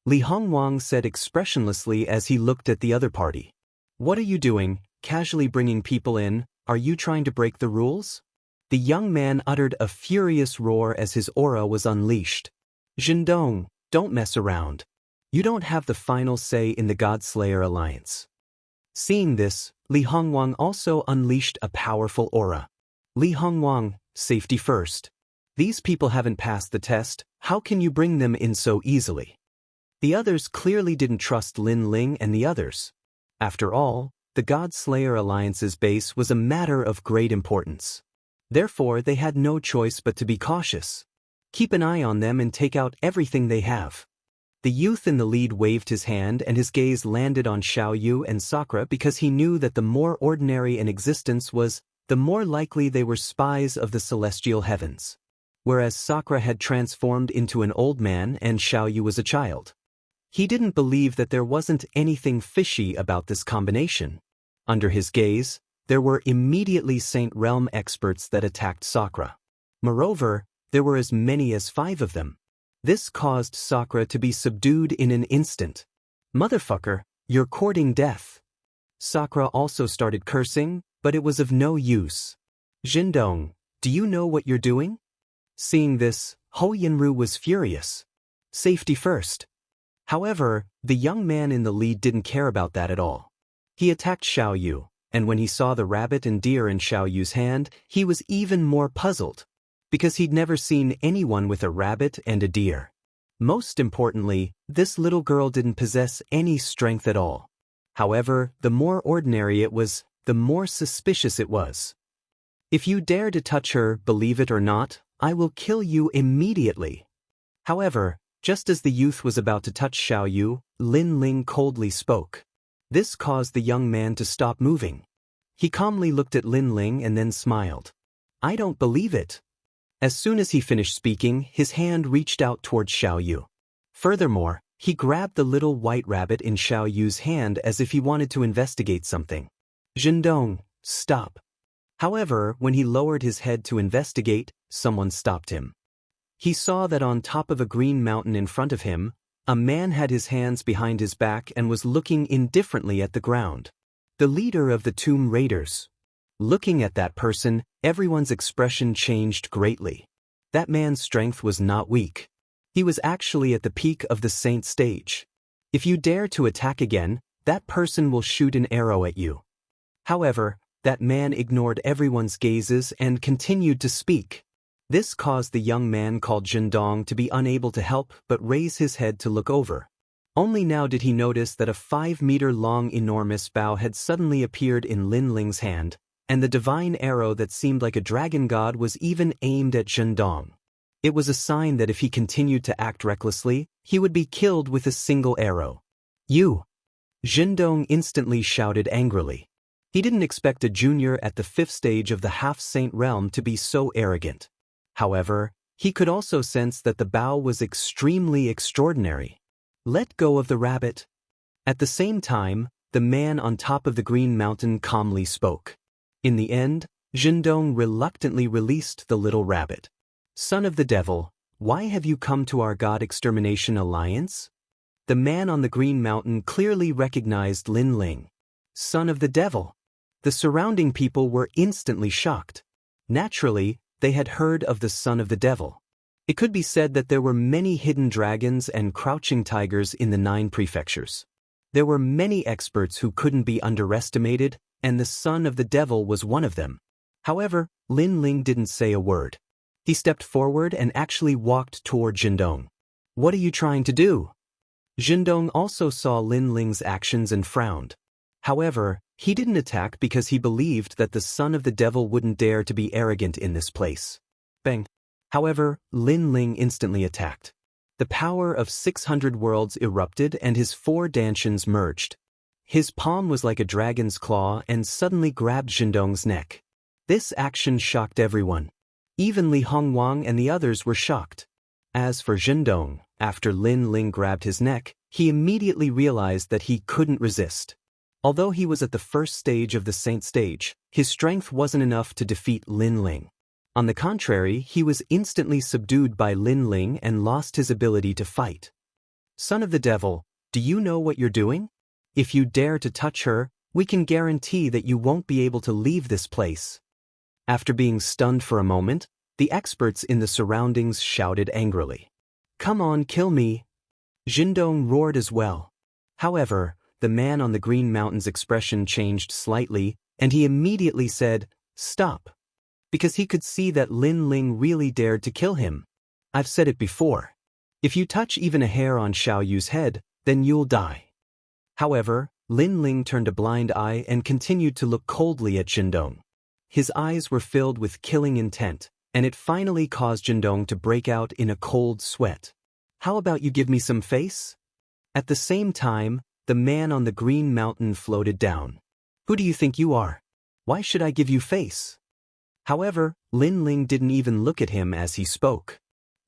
Li Hongwang said expressionlessly as he looked at the other party. "What are you doing, casually bringing people in? Are you trying to break the rules?" The young man uttered a furious roar as his aura was unleashed. "Zhendong, don't mess around. You don't have the final say in the God-Slayer Alliance." Seeing this, Li Hongwang also unleashed a powerful aura. "Li Hongwang, safety first. These people haven't passed the test, how can you bring them in so easily?" The others clearly didn't trust Lin Ling and the others. After all, the God-Slayer Alliance's base was a matter of great importance. Therefore, they had no choice but to be cautious. Keep an eye on them and take out everything they have. The youth in the lead waved his hand and his gaze landed on Xiao Yu and Sakura because he knew that the more ordinary an existence was, the more likely they were spies of the celestial heavens. Whereas Sakura had transformed into an old man and Xiao Yu was a child. He didn't believe that there wasn't anything fishy about this combination. Under his gaze, there were immediately Saint Realm experts that attacked Sakura. Moreover, there were as many as 5 of them. This caused Sakura to be subdued in an instant. Motherfucker, you're courting death. Sakura also started cursing, but it was of no use. Jindong, do you know what you're doing? Seeing this, Ho Yinru was furious. Safety first. However, the young man in the lead didn't care about that at all. He attacked Xiao Yu, and when he saw the rabbit and deer in Xiao Yu's hand, he was even more puzzled, because he'd never seen anyone with a rabbit and a deer. Most importantly, this little girl didn't possess any strength at all. However, the more ordinary it was, the more suspicious it was. If you dare to touch her, believe it or not, I will kill you immediately. However, just as the youth was about to touch Xiao Yu, Lin Ling coldly spoke. This caused the young man to stop moving. He calmly looked at Lin Ling and then smiled. I don't believe it. As soon as he finished speaking, his hand reached out towards Xiao Yu. Furthermore, he grabbed the little white rabbit in Xiao Yu's hand as if he wanted to investigate something. Jindong, stop. However, when he lowered his head to investigate, someone stopped him. He saw that on top of a green mountain in front of him, a man had his hands behind his back and was looking indifferently at the ground. The leader of the Tomb Raiders. Looking at that person, everyone's expression changed greatly. That man's strength was not weak. He was actually at the peak of the saint stage. If you dare to attack again, that person will shoot an arrow at you. However, that man ignored everyone's gazes and continued to speak. This caused the young man called Jindong to be unable to help but raise his head to look over. Only now did he notice that a 5-meter-long enormous bow had suddenly appeared in Lin Ling's hand, and the divine arrow that seemed like a dragon god was even aimed at Jindong. It was a sign that if he continued to act recklessly, he would be killed with a single arrow. You! Jindong instantly shouted angrily. He didn't expect a junior at the 5th stage of the half-saint realm to be so arrogant. However, he could also sense that the bow was extremely extraordinary. Let go of the rabbit. At the same time, the man on top of the green mountain calmly spoke. In the end, Jindong reluctantly released the little rabbit. Son of the devil, why have you come to our God Extermination Alliance? The man on the green mountain clearly recognized Lin Ling. Son of the devil. The surrounding people were instantly shocked. Naturally, they had heard of the son of the devil. It could be said that there were many hidden dragons and crouching tigers in the 9 prefectures. There were many experts who couldn't be underestimated, and the son of the devil was one of them. However, Lin Ling didn't say a word. He stepped forward and actually walked toward Jindong. What are you trying to do? Jindong also saw Lin Ling's actions and frowned. However, he didn't attack because he believed that the son of the devil wouldn't dare to be arrogant in this place. Bang! However, Lin Ling instantly attacked. The power of 600 worlds erupted and his 4 dantians merged. His palm was like a dragon's claw and suddenly grabbed Jindong's neck. This action shocked everyone. Even Li Hongwang and the others were shocked. As for Jindong, after Lin Ling grabbed his neck, he immediately realized that he couldn't resist. Although he was at the 1st stage of the saint stage, his strength wasn't enough to defeat Lin Ling. On the contrary, he was instantly subdued by Lin Ling and lost his ability to fight. Son of the devil, do you know what you're doing? If you dare to touch her, we can guarantee that you won't be able to leave this place. After being stunned for a moment, the experts in the surroundings shouted angrily. Come on, kill me. Jindong roared as well. However, the man on the green mountain's expression changed slightly, and he immediately said, Stop. Because he could see that Lin Ling really dared to kill him. I've said it before. If you touch even a hair on Xiao Yu's head, then you'll die. However, Lin Ling turned a blind eye and continued to look coldly at Jindong. His eyes were filled with killing intent, and it finally caused Jindong to break out in a cold sweat. How about you give me some face? At the same time, the man on the green mountain floated down. Who do you think you are? Why should I give you face? However, Lin Ling didn't even look at him as he spoke.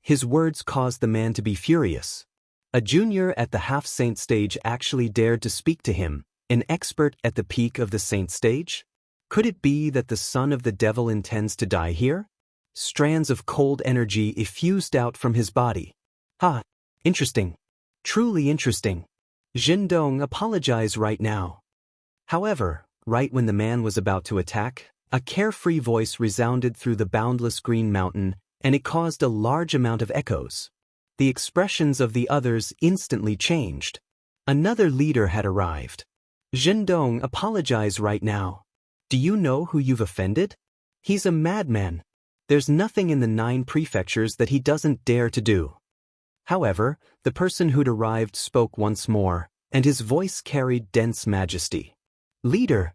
His words caused the man to be furious. A junior at the half-saint stage actually dared to speak to him, an expert at the peak of the saint stage? Could it be that the son of the devil intends to die here? Strands of cold energy effused out from his body. Ha! Interesting. Truly interesting. Jindong, apologize right now. However, right when the man was about to attack, a carefree voice resounded through the boundless green mountain, and it caused a large amount of echoes. The expressions of the others instantly changed. Another leader had arrived. Jindong, apologize right now. Do you know who you've offended? He's a madman. There's nothing in the 9 prefectures that he doesn't dare to do. However, the person who'd arrived spoke once more, and his voice carried dense majesty. Leader.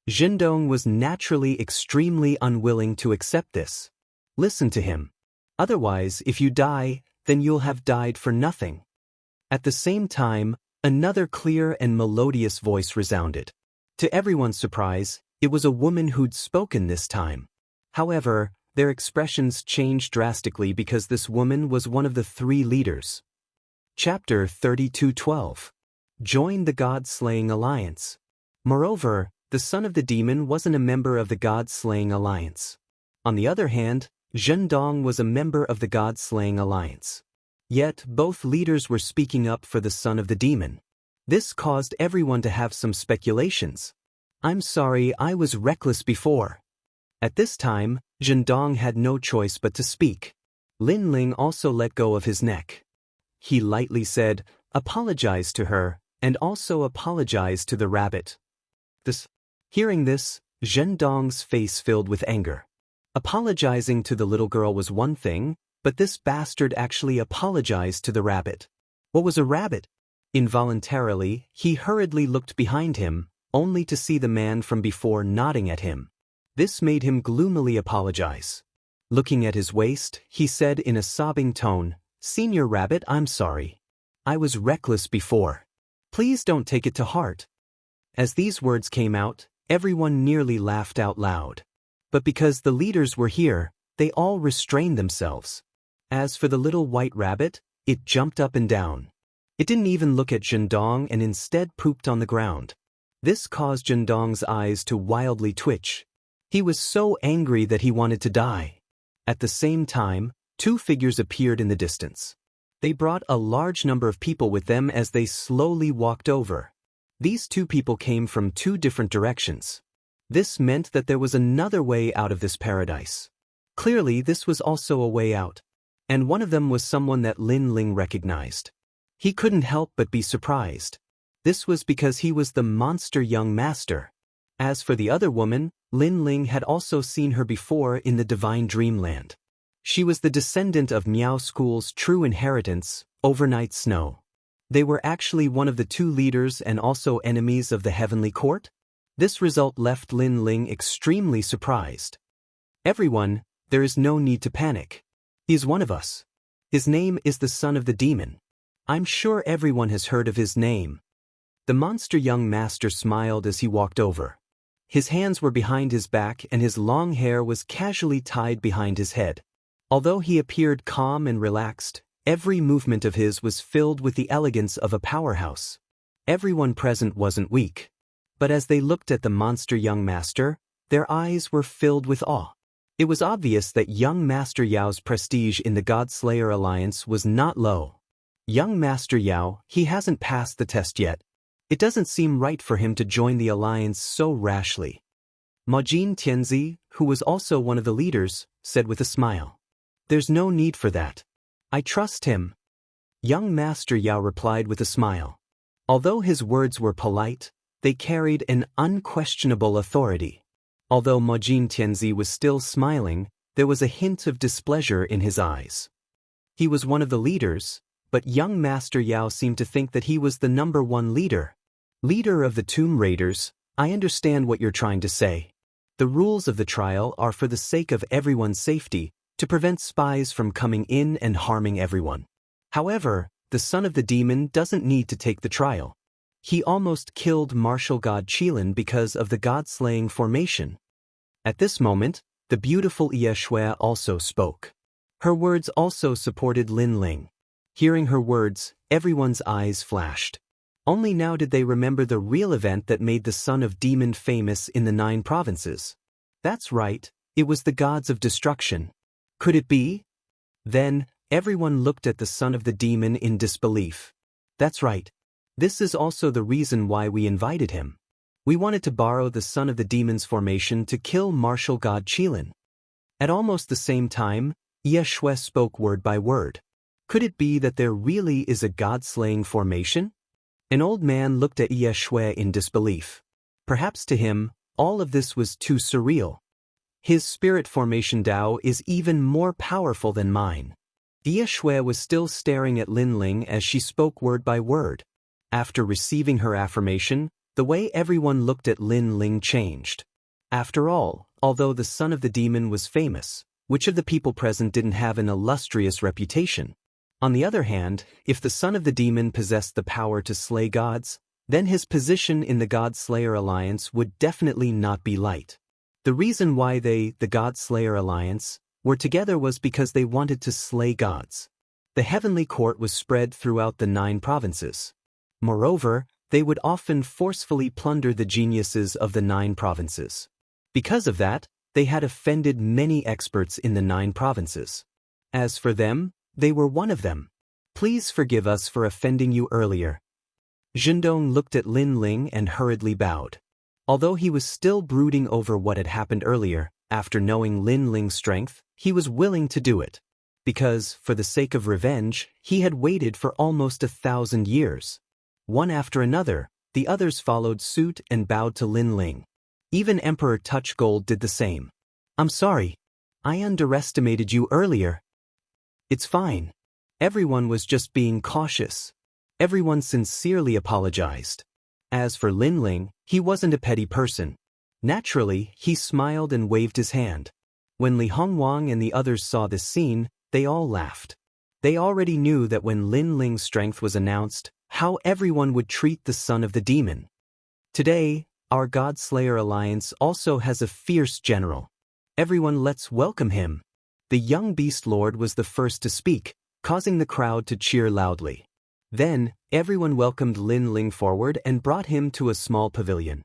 Jindong was naturally extremely unwilling to accept this. Listen to him. Otherwise, if you die, then you'll have died for nothing. At the same time, another clear and melodious voice resounded. To everyone's surprise, it was a woman who'd spoken this time. However, their expressions changed drastically because this woman was one of the 3 leaders. Chapter 32:12. Join the God-Slaying Alliance. Moreover, the son of the demon wasn't a member of the God-Slaying Alliance. On the other hand, Zhendong was a member of the God-Slaying Alliance. Yet, both leaders were speaking up for the son of the demon. This caused everyone to have some speculations. I'm sorry, I was reckless before. At this time, Zhendong had no choice but to speak. Lin Ling also let go of his neck. He lightly said, apologize to her, and also apologize to the rabbit. Hearing this, Zhendong's face filled with anger. Apologizing to the little girl was one thing, but this bastard actually apologized to the rabbit. What was a rabbit? Involuntarily, he hurriedly looked behind him, only to see the man from before nodding at him. This made him gloomily apologize. Looking at his waist, he said in a sobbing tone, Senior Rabbit, I'm sorry. I was reckless before. Please don't take it to heart. As these words came out, everyone nearly laughed out loud. But because the leaders were here, they all restrained themselves. As for the little white rabbit, it jumped up and down. It didn't even look at Zhendong and instead pooped on the ground. This caused Zhendong's eyes to wildly twitch. He was so angry that he wanted to die. At the same time, 2 figures appeared in the distance. They brought a large number of people with them as they slowly walked over. These 2 people came from 2 different directions. This meant that there was another way out of this paradise. Clearly, this was also a way out. And one of them was someone that Lin Ling recognized. He couldn't help but be surprised. This was because he was the monster young master. As for the other woman, Lin Ling had also seen her before in the divine dreamland. She was the descendant of Miao School's true inheritance, Overnight Snow. They were actually one of the 2 leaders and also enemies of the heavenly court. This result left Lin Ling extremely surprised. Everyone, there is no need to panic. He is one of us. His name is the son of the demon. I'm sure everyone has heard of his name. The monster young master smiled as he walked over. His hands were behind his back and his long hair was casually tied behind his head. Although he appeared calm and relaxed, every movement of his was filled with the elegance of a powerhouse. Everyone present wasn't weak. But as they looked at the monster young master, their eyes were filled with awe. It was obvious that young Master Yao's prestige in the God-Slayer Alliance was not low. Young Master Yao, he hasn't passed the test yet. It doesn't seem right for him to join the alliance so rashly. Majin Tianzi, who was also one of the leaders, said with a smile. There's no need for that. I trust him. Young Master Yao replied with a smile. Although his words were polite, they carried an unquestionable authority. Although Majin Tianzi was still smiling, there was a hint of displeasure in his eyes. He was one of the leaders, but young Master Yao seemed to think that he was the number 1 leader. Leader of the Tomb Raiders, I understand what you're trying to say. The rules of the trial are for the sake of everyone's safety, to prevent spies from coming in and harming everyone. However, the son of the demon doesn't need to take the trial. He almost killed martial god Qilin because of the god-slaying formation. At this moment, the beautiful Ye Shui also spoke. Her words also supported Lin Ling. Hearing her words, everyone's eyes flashed. Only now did they remember the real event that made the son of demon famous in the 9 provinces. That's right, it was the gods of destruction. Could it be? Then, everyone looked at the son of the demon in disbelief. That's right. This is also the reason why we invited him. We wanted to borrow the son of the demon's formation to kill martial god Qilin. At almost the same time, Ye Shui spoke word by word. Could it be that there really is a god-slaying formation? An old man looked at Ye Shui in disbelief. Perhaps to him, all of this was too surreal. His spirit formation Dao is even more powerful than mine. Ye Shui was still staring at Lin Ling as she spoke word by word. After receiving her affirmation, the way everyone looked at Lin Ling changed. After all, although the son of the demon was famous, which of the people present didn't have an illustrious reputation? On the other hand, if the son of the demon possessed the power to slay gods, then his position in the God-Slayer Alliance would definitely not be light. The reason why they, the God-Slayer Alliance, were together was because they wanted to slay gods. The heavenly court was spread throughout the 9 provinces. Moreover, they would often forcefully plunder the geniuses of the 9 provinces. Because of that, they had offended many experts in the 9 provinces. As for them, they were one of them. Please forgive us for offending you earlier. Zhendong looked at Lin Ling and hurriedly bowed. Although he was still brooding over what had happened earlier, after knowing Lin Ling's strength, he was willing to do it. Because, for the sake of revenge, he had waited for almost 1,000 years. One after another, the others followed suit and bowed to Lin Ling. Even Emperor Touchgold did the same. I'm sorry. I underestimated you earlier. It's fine. Everyone was just being cautious. Everyone sincerely apologized. As for Lin Ling, he wasn't a petty person. Naturally, he smiled and waved his hand. When Li Hongwang and the others saw this scene, they all laughed. They already knew that when Lin Ling's strength was announced, how everyone would treat the son of the demon. Today, our God-Slayer Alliance also has a fierce general. Everyone, let's welcome him. The young Beast Lord was the first to speak, causing the crowd to cheer loudly. Then, everyone welcomed Lin Ling forward and brought him to a small pavilion.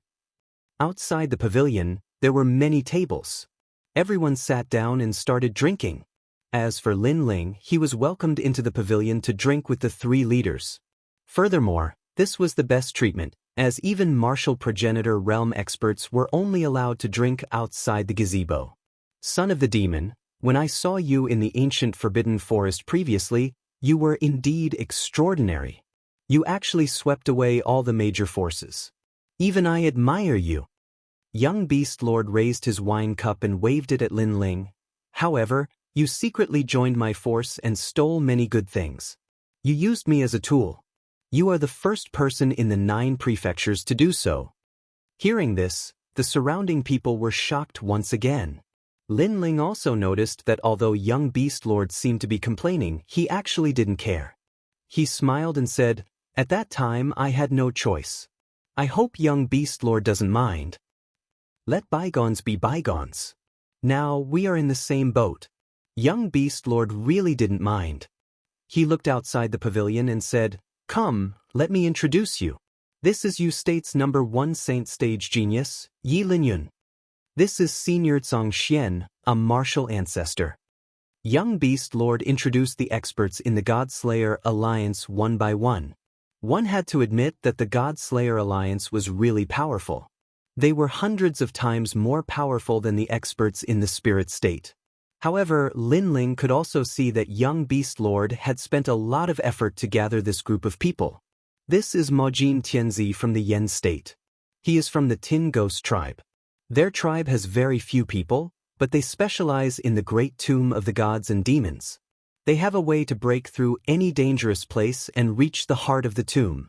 Outside the pavilion, there were many tables. Everyone sat down and started drinking. As for Lin Ling, he was welcomed into the pavilion to drink with the 3 leaders. Furthermore, this was the best treatment, as even martial progenitor realm experts were only allowed to drink outside the gazebo. Son of the demon, when I saw you in the ancient forbidden forest previously, you were indeed extraordinary. You actually swept away all the major forces. Even I admire you. Young Beast Lord raised his wine cup and waved it at Lin Ling. However, you secretly joined my force and stole many good things. You used me as a tool. You are the first person in the 9 prefectures to do so. Hearing this, the surrounding people were shocked once again. Lin Ling also noticed that although young Beast Lord seemed to be complaining, he actually didn't care. He smiled and said, "At that time I had no choice. I hope young Beast Lord doesn't mind. Let bygones be bygones. Now we are in the same boat." Young Beast Lord really didn't mind. He looked outside the pavilion and said, "Come, let me introduce you. This is Yu State's #1 Saint Stage Genius, Yi Linyun. This is Senior Zhang Xian, a martial ancestor." Young Beast Lord introduced the experts in the God-Slayer Alliance one by one. One had to admit that the God-Slayer Alliance was really powerful. They were hundreds of times more powerful than the experts in the spirit state. However, Lin Ling could also see that young Beast Lord had spent a lot of effort to gather this group of people. This is Mojin Tianzi from the Yen state. He is from the Tin Ghost tribe. Their tribe has very few people, but they specialize in the great tomb of the gods and demons. They have a way to break through any dangerous place and reach the heart of the tomb.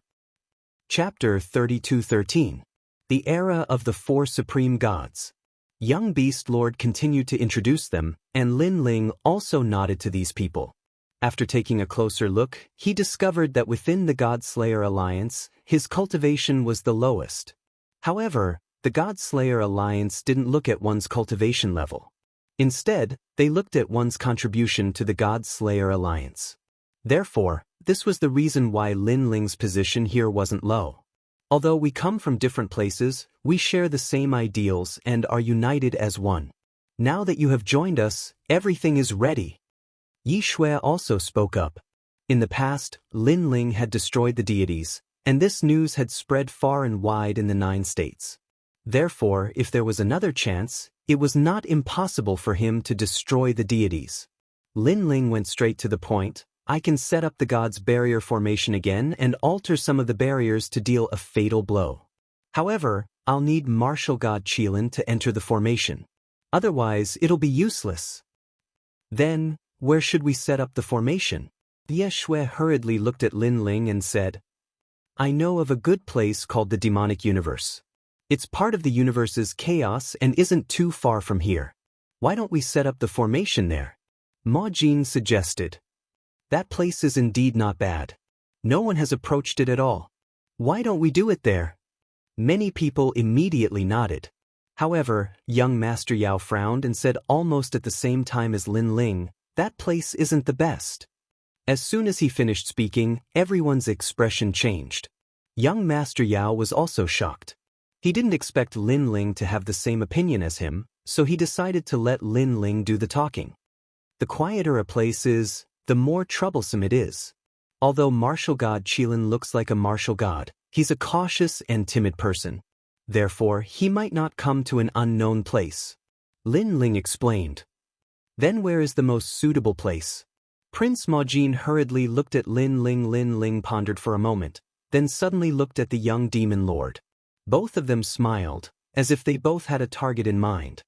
Chapter 32:13. The Era of the 4 Supreme Gods. Young Beast Lord continued to introduce them, and Lin Ling also nodded to these people. After taking a closer look, he discovered that within the God-Slayer Alliance, his cultivation was the lowest. However, the God-Slayer Alliance didn't look at one's cultivation level. Instead, they looked at one's contribution to the God-Slayer Alliance. Therefore, this was the reason why Lin Ling's position here wasn't low. Although we come from different places, we share the same ideals and are united as one. Now that you have joined us, everything is ready. Yi Shui also spoke up. In the past, Lin Ling had destroyed the deities, and this news had spread far and wide in the 9 states. Therefore, if there was another chance, it was not impossible for him to destroy the deities. Lin Ling went straight to the point. I can set up the god's barrier formation again and alter some of the barriers to deal a fatal blow. However, I'll need martial god Qilin to enter the formation. Otherwise, it'll be useless. Then, where should we set up the formation? Ye Shui hurriedly looked at Lin Ling and said, I know of a good place called the demonic universe. It's part of the universe's chaos and isn't too far from here. Why don't we set up the formation there? Ma Jin suggested. That place is indeed not bad. No one has approached it at all. Why don't we do it there? Many people immediately nodded. However, young Master Yao frowned and said almost at the same time as Lin Ling, that place isn't the best. As soon as he finished speaking, everyone's expression changed. Young Master Yao was also shocked. He didn't expect Lin Ling to have the same opinion as him, so he decided to let Lin Ling do the talking. The quieter a place is, the more troublesome it is. Although martial god Qilin looks like a martial god, he's a cautious and timid person. Therefore, he might not come to an unknown place. Lin Ling explained. Then where is the most suitable place? Prince Ma Jin hurriedly looked at Lin Ling. Lin Ling pondered for a moment, then suddenly looked at the young demon lord. Both of them smiled, as if they both had a target in mind.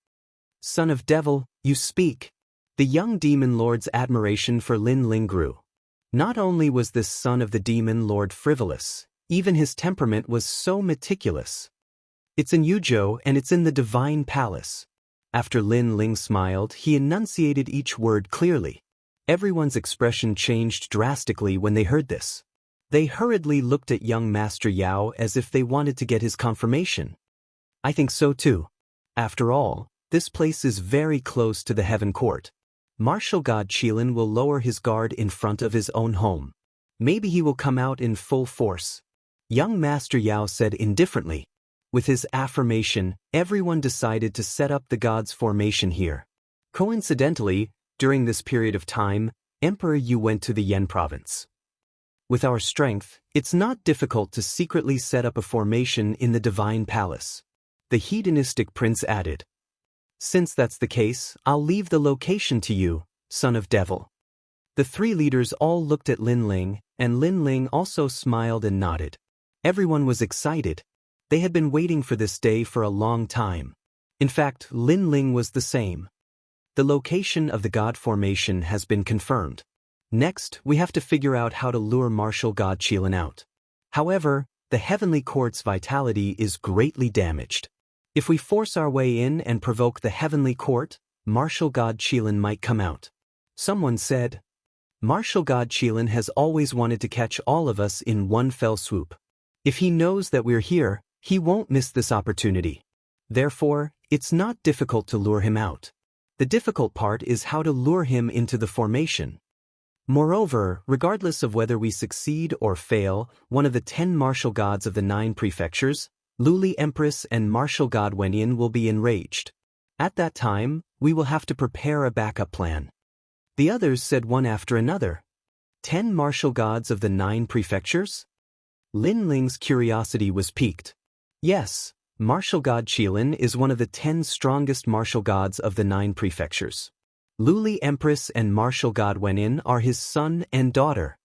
Son of Devil, you speak. The young demon lord's admiration for Lin Ling grew. Not only was this son of the demon lord frivolous, even his temperament was so meticulous. It's in Yuzhou and it's in the divine palace. After Lin Ling smiled, he enunciated each word clearly. Everyone's expression changed drastically when they heard this. They hurriedly looked at young Master Yao as if they wanted to get his confirmation. I think so too. After all, this place is very close to the Heaven Court. Martial god Qilin will lower his guard in front of his own home. Maybe he will come out in full force. Young Master Yao said indifferently. With his affirmation, everyone decided to set up the god's formation here. Coincidentally, during this period of time, Emperor Yu went to the Yan province. With our strength, it's not difficult to secretly set up a formation in the divine palace. The hedonistic prince added. Since that's the case, I'll leave the location to you, son of devil. The 3 leaders all looked at Lin Ling, and Lin Ling also smiled and nodded. Everyone was excited. They had been waiting for this day for a long time. In fact, Lin Ling was the same. The location of the god formation has been confirmed. Next, we have to figure out how to lure martial god Qilin out. However, the heavenly court's vitality is greatly damaged. If we force our way in and provoke the heavenly court, martial god Qilin might come out. Someone said, Martial god Qilin has always wanted to catch all of us in one fell swoop. If he knows that we're here, he won't miss this opportunity. Therefore, it's not difficult to lure him out. The difficult part is how to lure him into the formation. Moreover, regardless of whether we succeed or fail, one of the 10 martial gods of the 9 prefectures, Luli Empress and martial god Wenyan will be enraged. At that time, we will have to prepare a backup plan. The others said one after another. 10 martial gods of the 9 prefectures? Lin Ling's curiosity was piqued. Yes, martial god Qilin is one of the 10 strongest martial gods of the 9 prefectures. Luli Empress and martial god Wenyan are his son and daughter.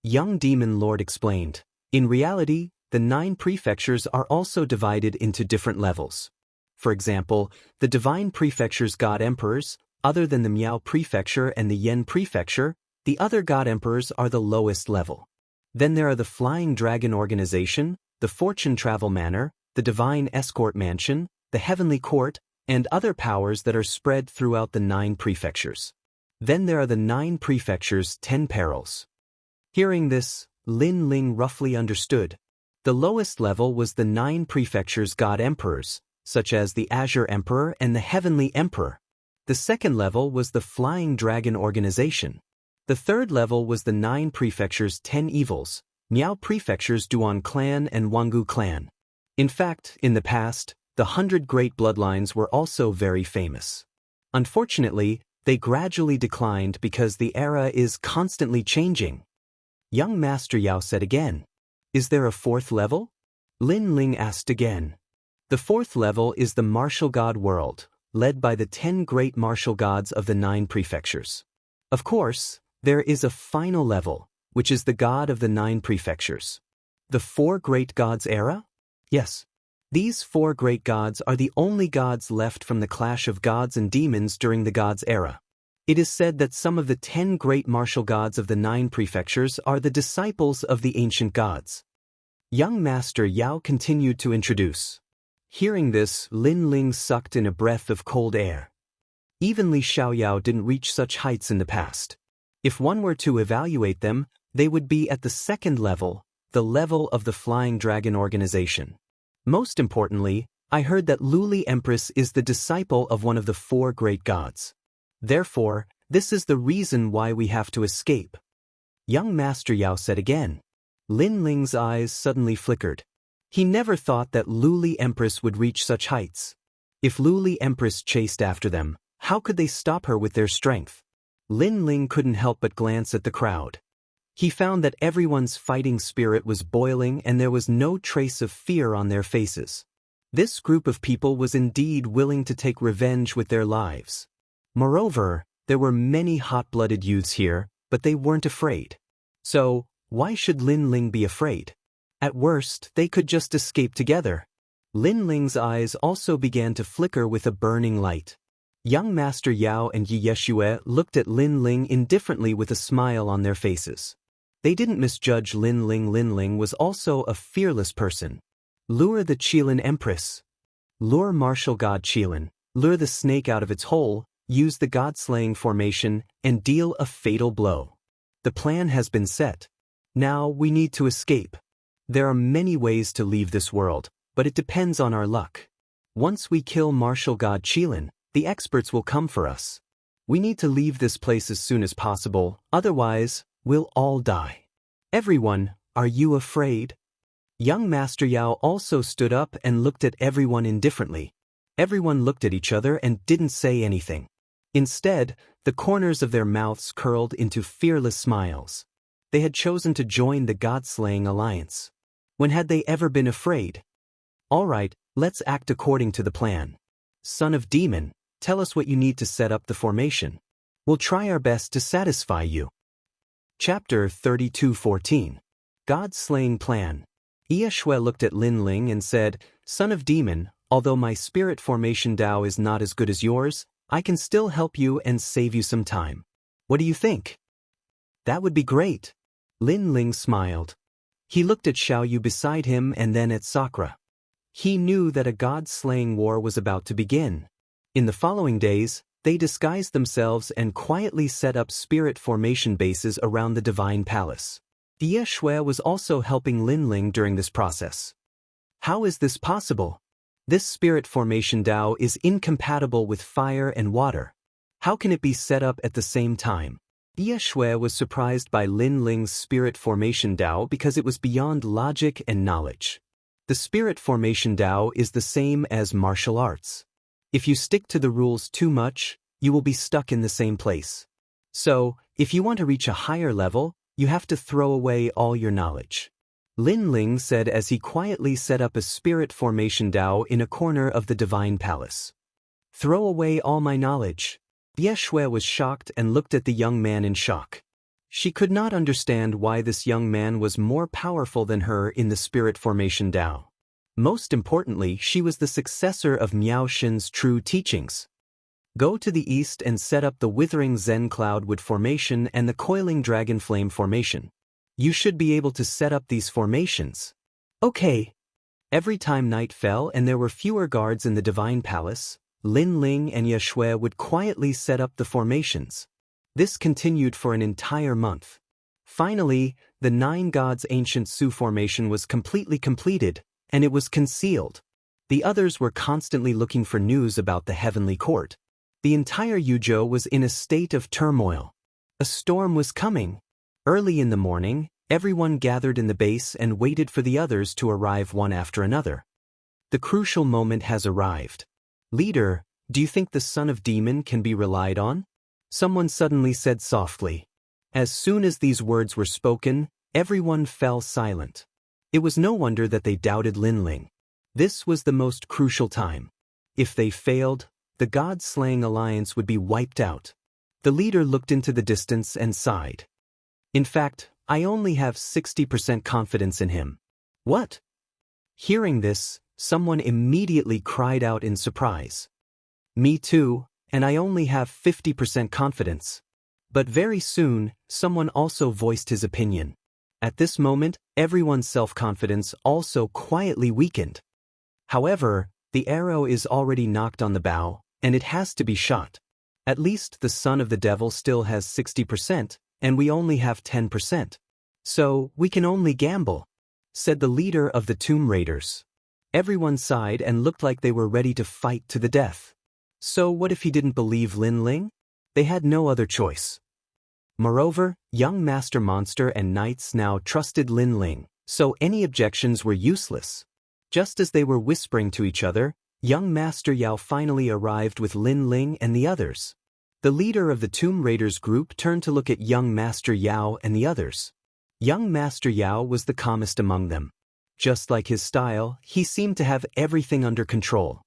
Young Demon Lord explained. In reality, the 9 prefectures are also divided into different levels. For example, the divine prefecture's god emperors, other than the Miao prefecture and the Yan prefecture, the other god emperors are the lowest level. Then there are the Flying Dragon Organization, the Fortune Travel Manor, the Divine Escort Mansion, the Heavenly Court, and other powers that are spread throughout the 9 prefectures. Then there are the 9 prefectures' 10 perils. Hearing this, Lin Ling roughly understood. The lowest level was the 9 prefectures' god-emperors, such as the Azure Emperor and the Heavenly Emperor. The second level was the Flying Dragon Organization. The third level was the 9 prefectures' 10 evils, Miao Prefecture's Duan Clan and Wangu Clan. In fact, in the past, the 100 great bloodlines were also very famous. Unfortunately, they gradually declined because the era is constantly changing. Young Master Yao said again, "Is there a 4th level?" Lin Ling asked again. The 4th level is the martial god world, led by the 10 great martial gods of the 9 prefectures. Of course, there is a final level, which is the god of the 9 prefectures. The 4 great gods era? Yes. These 4 great gods are the only gods left from the clash of gods and demons during the gods era. It is said that some of the 10 great martial gods of the 9 prefectures are the disciples of the ancient gods. Young Master Yao continued to introduce. Hearing this, Lin Ling sucked in a breath of cold air. Even Li Xiaoyao didn't reach such heights in the past. If one were to evaluate them, they would be at the 2nd level, the level of the Flying Dragon Organization. Most importantly, I heard that Luli Empress is the disciple of one of the 4 great gods. Therefore, this is the reason why we have to escape. Young Master Yao said again. Lin Ling's eyes suddenly flickered. He never thought that Luli Empress would reach such heights. If Luli Empress chased after them, how could they stop her with their strength? Lin Ling couldn't help but glance at the crowd. He found that everyone's fighting spirit was boiling and there was no trace of fear on their faces. This group of people was indeed willing to take revenge with their lives. Moreover, there were many hot-blooded youths here, but they weren't afraid. So, why should Lin Ling be afraid? At worst, they could just escape together. Lin Ling's eyes also began to flicker with a burning light. Young Master Yao and Yi Yeshue looked at Lin Ling indifferently with a smile on their faces. They didn't misjudge Lin Ling. Lin Ling was also a fearless person. Lure the Qilin Empress. Lure martial god Qilin, lure the snake out of its hole, use the god-slaying formation, and deal a fatal blow. The plan has been set. Now we need to escape. There are many ways to leave this world, but it depends on our luck. Once we kill martial god Qilin, the experts will come for us. We need to leave this place as soon as possible, otherwise, we'll all die. Everyone, are you afraid? Young Master Yao also stood up and looked at everyone indifferently. Everyone looked at each other and didn't say anything. Instead, the corners of their mouths curled into fearless smiles. They had chosen to join the God-slaying alliance. When had they ever been afraid? All right, let's act according to the plan. Son of Demon, tell us what you need to set up the formation. We'll try our best to satisfy you. Chapter 32:14. God-slaying plan. Yeshue looked at Lin Ling and said, Son of Demon, although my spirit formation Tao is not as good as yours, I can still help you and save you some time. What do you think? That would be great. Lin Ling smiled. He looked at Xiaoyu beside him and then at Sakura. He knew that a god-slaying war was about to begin. In the following days, they disguised themselves and quietly set up spirit formation bases around the Divine Palace. Yeshue was also helping Lin Ling during this process. How is this possible? This spirit formation Tao is incompatible with fire and water. How can it be set up at the same time? Yeshue was surprised by Lin Ling's spirit formation Tao because it was beyond logic and knowledge. The spirit formation Tao is the same as martial arts. If you stick to the rules too much, you will be stuck in the same place. So, if you want to reach a higher level, you have to throw away all your knowledge. Lin Ling said as he quietly set up a spirit formation Tao in a corner of the Divine Palace. Throw away all my knowledge. Yeshue was shocked and looked at the young man in shock. She could not understand why this young man was more powerful than her in the spirit formation Tao. Most importantly, she was the successor of Miao Xin's true teachings. Go to the east and set up the Withering Zen Cloudwood formation and the Coiling Dragon Flame formation. You should be able to set up these formations. Okay. Every time night fell and there were fewer guards in the Divine Palace, Lin Ling and Ye Shui would quietly set up the formations. This continued for an entire month. Finally, the 9 Gods Ancient Su formation was completely completed, and it was concealed. The others were constantly looking for news about the heavenly court. The entire Yuzhou was in a state of turmoil. A storm was coming. Early in the morning, everyone gathered in the base and waited for the others to arrive one after another. The crucial moment has arrived. Leader, do you think the son of demon can be relied on? Someone suddenly said softly. As soon as these words were spoken, everyone fell silent. It was no wonder that they doubted Lin Ling. This was the most crucial time. If they failed, the God-slaying alliance would be wiped out. The leader looked into the distance and sighed. In fact, I only have 60% confidence in him. What? Hearing this, someone immediately cried out in surprise. Me too, and I only have 50% confidence. But very soon, someone also voiced his opinion. At this moment, everyone's self-confidence also quietly weakened. However, the arrow is already knocked on the bow, and it has to be shot. At least the son of the devil still has 60%, and we only have 10%. So, we can only gamble, said the leader of the Tomb Raiders. Everyone sighed and looked like they were ready to fight to the death. So what if he didn't believe Lin Ling? They had no other choice. Moreover, young Master Monster and Knights now trusted Lin Ling, so any objections were useless. Just as they were whispering to each other, young Master Yao finally arrived with Lin Ling and the others. The leader of the Tomb Raiders group turned to look at young Master Yao and the others. Young Master Yao was the calmest among them. Just like his style, he seemed to have everything under control.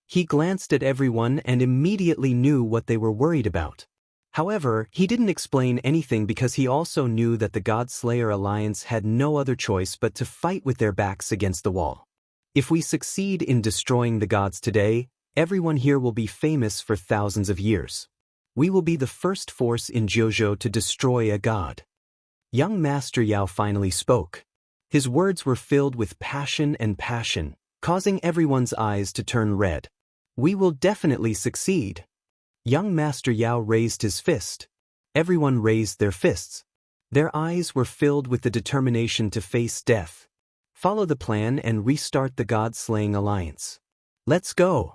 He glanced at everyone and immediately knew what they were worried about. However, he didn't explain anything because he also knew that the God-Slayer Alliance had no other choice but to fight with their backs against the wall. If we succeed in destroying the gods today, everyone here will be famous for thousands of years. We will be the first force in Jiuzhou to destroy a god. Young Master Yao finally spoke. His words were filled with passion, causing everyone's eyes to turn red. We will definitely succeed. Young Master Yao raised his fist. Everyone raised their fists. Their eyes were filled with the determination to face death. Follow the plan and restart the God-slaying alliance. Let's go.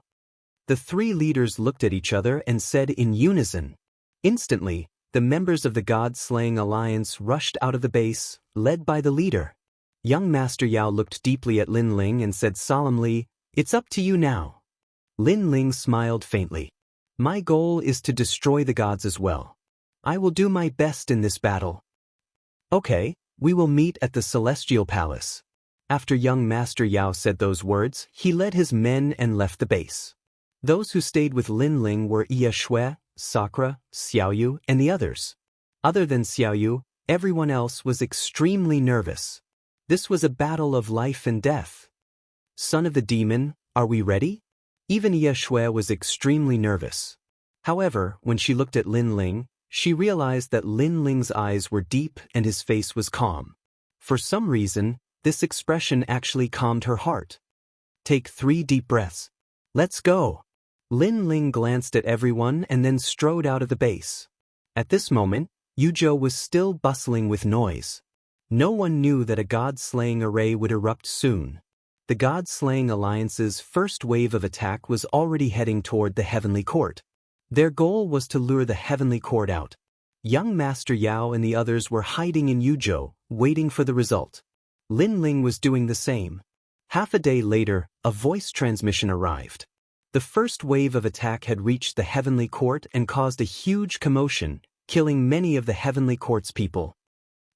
The 3 leaders looked at each other and said in unison. Instantly, the members of the God-slaying alliance rushed out of the base, led by the leader. Young Master Yao looked deeply at Lin Ling and said solemnly, "It's up to you now." Lin Ling smiled faintly. "My goal is to destroy the gods as well. I will do my best in this battle." "Okay, we will meet at the Celestial Palace." After young Master Yao said those words, he led his men and left the base. Those who stayed with Lin Ling were Ye Shui, Sakura, Xiaoyu, and the others. Other than Xiaoyu, everyone else was extremely nervous. This was a battle of life and death. Son of the demon, are we ready? Even Ye Shui was extremely nervous. However, when she looked at Lin Ling, she realized that Lin Ling's eyes were deep and his face was calm. For some reason, this expression actually calmed her heart. Take 3 deep breaths. Let's go. Lin Ling glanced at everyone and then strode out of the base. At this moment, Yuzhou was still bustling with noise. No one knew that a god-slaying array would erupt soon. The god-slaying alliance's first wave of attack was already heading toward the heavenly court. Their goal was to lure the heavenly court out. Young Master Yao and the others were hiding in Yuzhou, waiting for the result. Lin Ling was doing the same. Half a day later, a voice transmission arrived. The first wave of attack had reached the heavenly court and caused a huge commotion, killing many of the heavenly court's people.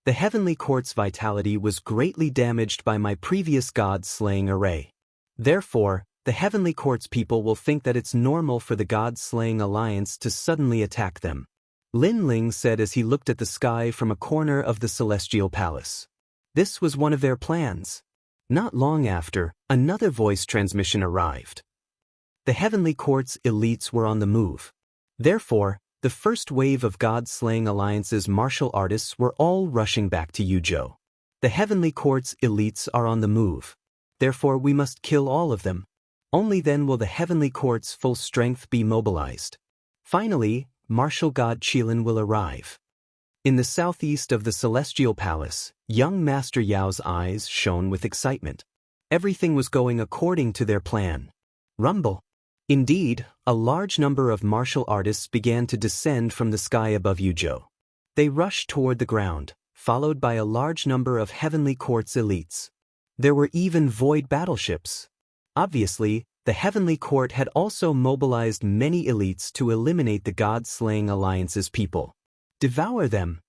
The heavenly court's vitality was greatly damaged by my previous god-slaying array. Therefore, the heavenly court's people will think that it's normal for the god-slaying alliance to suddenly attack them. Lin Ling said as he looked at the sky from a corner of the celestial palace. This was one of their plans. Not long after, another voice transmission arrived. The heavenly court's elites were on the move. Therefore, the first wave of God-slaying alliance's martial artists were all rushing back to Yuzhou. The heavenly court's elites are on the move. Therefore, we must kill all of them. Only then will the heavenly court's full strength be mobilized. Finally, martial god Qilin will arrive. In the southeast of the celestial palace, young Master Yao's eyes shone with excitement. Everything was going according to their plan. Rumble. Indeed, a large number of martial artists began to descend from the sky above Yuzhou. They rushed toward the ground, followed by a large number of Heavenly Court's elites. There were even void battleships. Obviously, the Heavenly Court had also mobilized many elites to eliminate the God-slaying alliance's people. Devour them.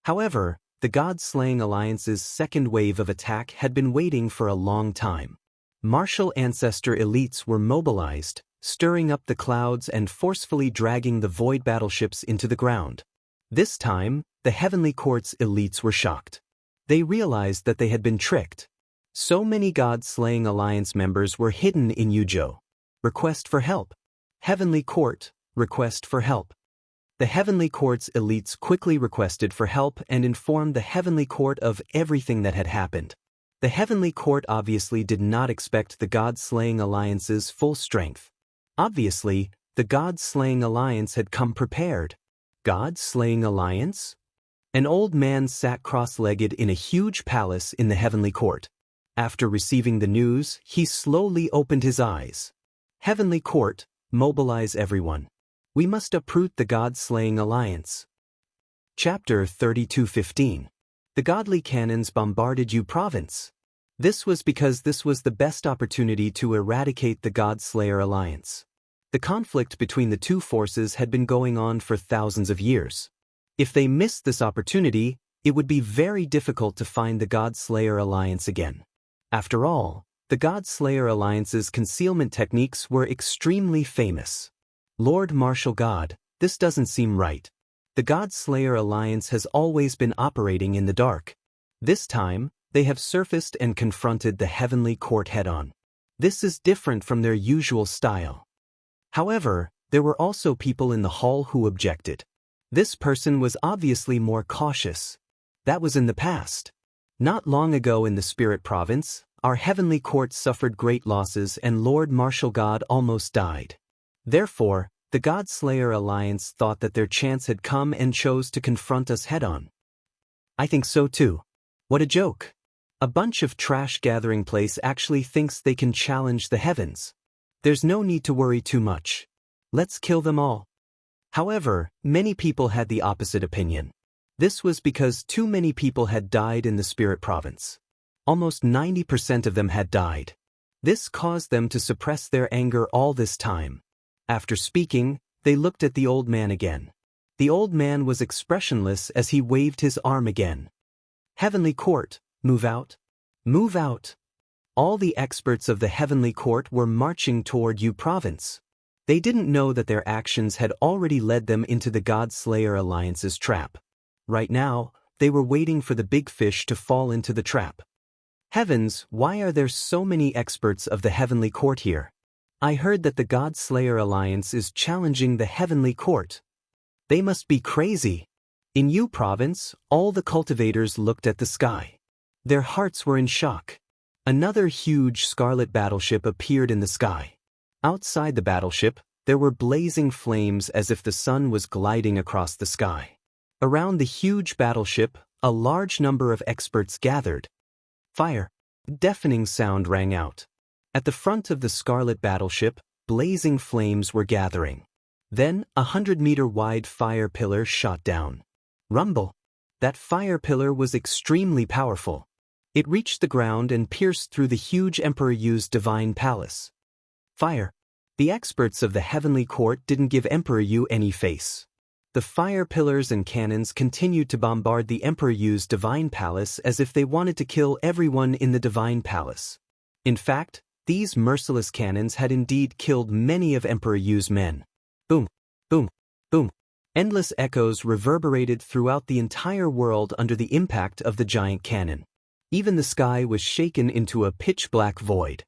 However, the God-slaying alliance's second wave of attack had been waiting for a long time. Martial ancestor elites were mobilized, stirring up the clouds and forcefully dragging the void battleships into the ground. This time, the Heavenly Court's elites were shocked. They realized that they had been tricked. So many God-slaying alliance members were hidden in Yuzhou. Request for help. Heavenly Court, request for help. The Heavenly Court's elites quickly requested for help and informed the Heavenly Court of everything that had happened. The Heavenly Court obviously did not expect the God-slaying alliance's full strength. Obviously, the God-slaying alliance had come prepared. God-slaying alliance? An old man sat cross-legged in a huge palace in the Heavenly Court. After receiving the news, he slowly opened his eyes. Heavenly Court, mobilize everyone. We must uproot the God-slaying alliance. Chapter 32:15. The godly cannons bombarded Yu province. This was because this was the best opportunity to eradicate the God-slayer alliance. The conflict between the two forces had been going on for thousands of years. If they missed this opportunity, it would be very difficult to find the God-slayer alliance again. After all, the God-slayer alliance's concealment techniques were extremely famous. Lord Martial God, this doesn't seem right. The God-slayer alliance has always been operating in the dark. This time, they have surfaced and confronted the Heavenly Court head-on. This is different from their usual style. However, there were also people in the hall who objected. This person was obviously more cautious. That was in the past. Not long ago in the Spirit Province, our Heavenly Court suffered great losses and Lord Martial God almost died. Therefore, the God-slayer alliance thought that their chance had come and chose to confront us head-on. I think so too. What a joke. A bunch of trash gathering place actually thinks they can challenge the heavens. There's no need to worry too much. Let's kill them all. However, many people had the opposite opinion. This was because too many people had died in the Spirit Province. Almost 90% of them had died. This caused them to suppress their anger all this time. After speaking, they looked at the old man again. The old man was expressionless as he waved his arm again. Heavenly Court, move out. Move out. All the experts of the Heavenly Court were marching toward Yu province. They didn't know that their actions had already led them into the God-slayer alliance's trap. Right now, they were waiting for the big fish to fall into the trap. Heavens, why are there so many experts of the Heavenly Court here? I heard that the God-slayer alliance is challenging the Heavenly Court. They must be crazy. In Yu province, all the cultivators looked at the sky. Their hearts were in shock. Another huge scarlet battleship appeared in the sky. Outside the battleship, there were blazing flames as if the sun was gliding across the sky. Around the huge battleship, a large number of experts gathered. Fire! A deafening sound rang out. At the front of the scarlet battleship, blazing flames were gathering. Then, 100-meter-wide fire pillar shot down. Rumble! That fire pillar was extremely powerful. It reached the ground and pierced through the huge Emperor Yu's divine palace. Fire! The experts of the Heavenly Court didn't give Emperor Yu any face. The fire pillars and cannons continued to bombard the Emperor Yu's divine palace as if they wanted to kill everyone in the divine palace. In fact, these merciless cannons had indeed killed many of Emperor Yu's men. Boom! Boom! Boom! Endless echoes reverberated throughout the entire world under the impact of the giant cannon. Even the sky was shaken into a pitch-black void.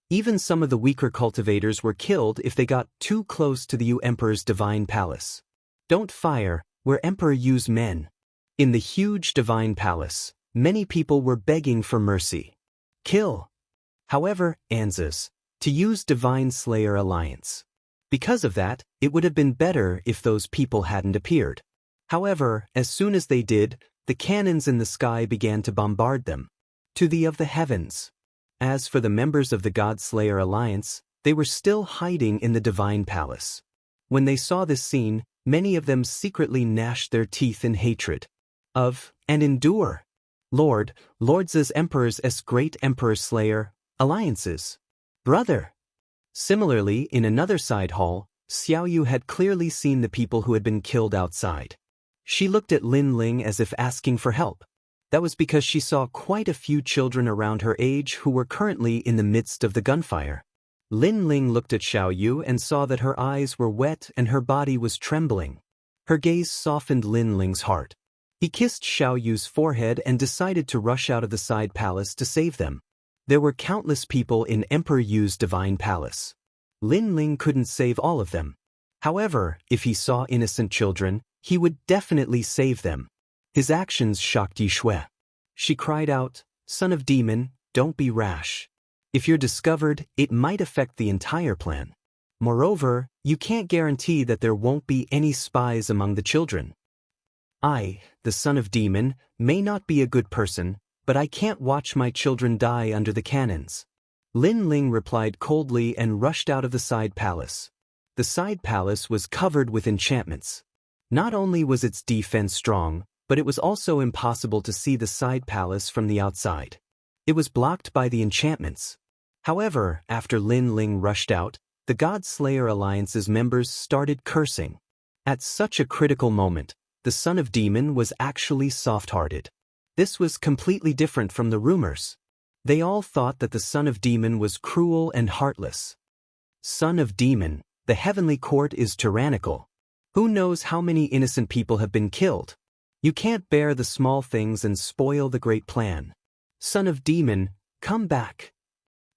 Even some of the weaker cultivators were killed if they got too close to the Yu Emperor's divine palace. Don't fire, we're Emperor Yu's men. In the huge divine palace, many people were begging for mercy. Kill! However, Anzus, to use Divine Slayer Alliance. Because of that, it would have been better if those people hadn't appeared. However, as soon as they did, the cannons in the sky began to bombard them. To the of the heavens. As for the members of the God Slayer Alliance, they were still hiding in the Divine Palace. When they saw this scene, many of them secretly gnashed their teeth in hatred of, and endure. Lords as Emperors as Great Emperor Slayer, Alliances. Brother. Similarly, in another side hall, Xiaoyu had clearly seen the people who had been killed outside. She looked at Lin Ling as if asking for help. That was because she saw quite a few children around her age who were currently in the midst of the gunfire. Lin Ling looked at Xiaoyu and saw that her eyes were wet and her body was trembling. Her gaze softened Lin Ling's heart. He kissed Xiaoyu's forehead and decided to rush out of the side palace to save them. There were countless people in Emperor Yu's Divine Palace. Lin Ling couldn't save all of them. However, if he saw innocent children, he would definitely save them. His actions shocked Yixue. She cried out, "Son of Demon, don't be rash. If you're discovered, it might affect the entire plan. Moreover, you can't guarantee that there won't be any spies among the children. I, the son of Demon, may not be a good person, but I can't watch my children die under the cannons." Lin Ling replied coldly and rushed out of the side palace. The side palace was covered with enchantments. Not only was its defense strong, but it was also impossible to see the side palace from the outside. It was blocked by the enchantments. However, after Lin Ling rushed out, the God Slayer Alliance's members started cursing. At such a critical moment, the son of Demon was actually soft-hearted. This was completely different from the rumors. They all thought that the son of Demon was cruel and heartless. Son of Demon, the heavenly court is tyrannical. Who knows how many innocent people have been killed? You can't bear the small things and spoil the great plan. Son of Demon, come back.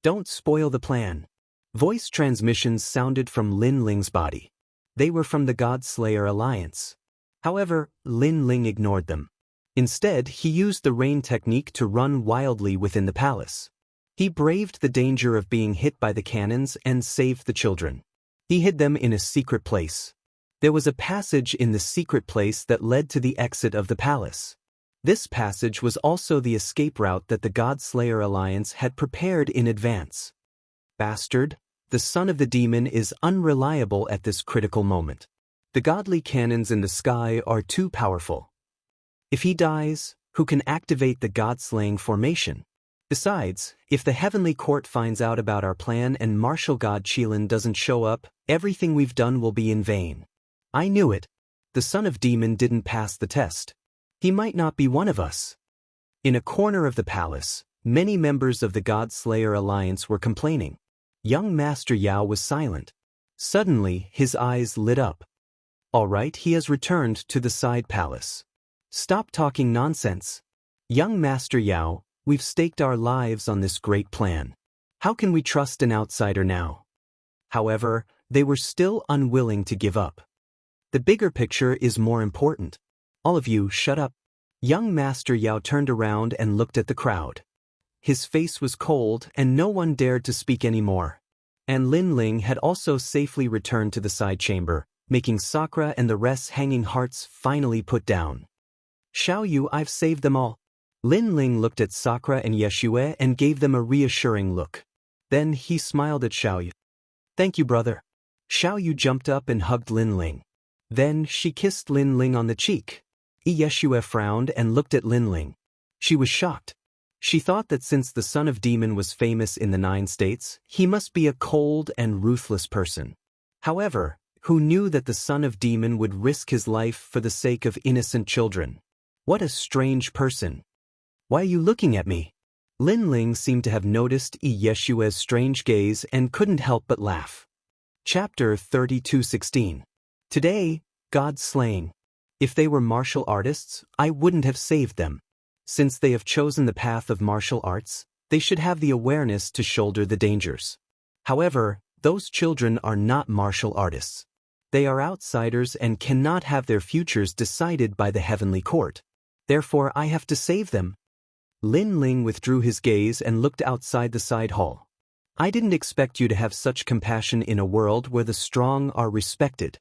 Don't spoil the plan. Voice transmissions sounded from Lin Ling's body. They were from the God Slayer Alliance. However, Lin Ling ignored them. Instead, he used the rain technique to run wildly within the palace. He braved the danger of being hit by the cannons and saved the children. He hid them in a secret place. There was a passage in the secret place that led to the exit of the palace. This passage was also the escape route that the God Slayer Alliance had prepared in advance. Bastard, the son of the demon is unreliable at this critical moment. The godly cannons in the sky are too powerful. If he dies, who can activate the god-slaying formation? Besides, if the heavenly court finds out about our plan and martial god Qilin doesn't show up, everything we've done will be in vain. I knew it. The son of demon didn't pass the test. He might not be one of us. In a corner of the palace, many members of the God Slayer Alliance were complaining. Young Master Yao was silent. Suddenly, his eyes lit up. All right, he has returned to the side palace. Stop talking nonsense. Young Master Yao, we've staked our lives on this great plan. How can we trust an outsider now? However, they were still unwilling to give up. The bigger picture is more important. All of you, shut up. Young Master Yao turned around and looked at the crowd. His face was cold and no one dared to speak anymore. And Lin Ling had also safely returned to the side chamber, making Sakura and the rest's hanging hearts finally put down. Xiaoyu, I've saved them all. Lin Ling looked at Sakura and Yixue and gave them a reassuring look. Then he smiled at Xiaoyu. Thank you, brother. Xiaoyu jumped up and hugged Lin Ling. Then she kissed Lin Ling on the cheek. Yixue frowned and looked at Lin Ling. She was shocked. She thought that since the son of demon was famous in the 9 states, he must be a cold and ruthless person. However, who knew that the son of demon would risk his life for the sake of innocent children? What a strange person. Why are you looking at me? Lin Ling seemed to have noticed Yixue's strange gaze and couldn't help but laugh. Chapter 32:16. Today, God slaying. If they were martial artists, I wouldn't have saved them. Since they have chosen the path of martial arts, they should have the awareness to shoulder the dangers. However, those children are not martial artists. They are outsiders and cannot have their futures decided by the heavenly court. Therefore, I have to save them. Lin Ling withdrew his gaze and looked outside the side hall. I didn't expect you to have such compassion in a world where the strong are respected.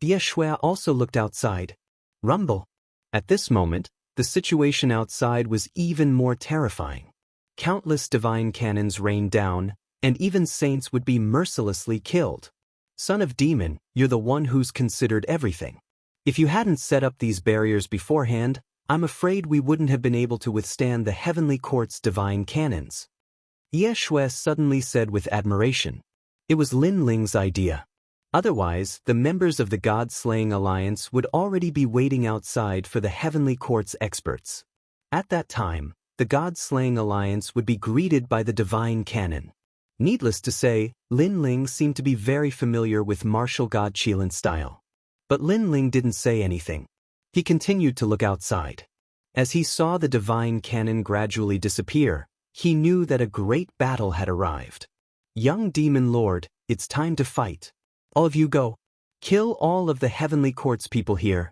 Ye Shui also looked outside. Rumble. At this moment, the situation outside was even more terrifying. Countless divine cannons rained down, and even saints would be mercilessly killed. Son of Demon, you're the one who's considered everything. If you hadn't set up these barriers beforehand, I'm afraid we wouldn't have been able to withstand the heavenly court's divine cannons. Ye Shui suddenly said with admiration. It was Lin Ling's idea. Otherwise, the members of the God-slaying alliance would already be waiting outside for the heavenly court's experts. At that time, the God-slaying alliance would be greeted by the divine cannon. Needless to say, Lin Ling seemed to be very familiar with martial god Qilin's style. But Lin Ling didn't say anything. He continued to look outside. As he saw the divine cannon gradually disappear, he knew that a great battle had arrived. Young Demon Lord, it's time to fight. All of you go. Kill all of the heavenly court's people here.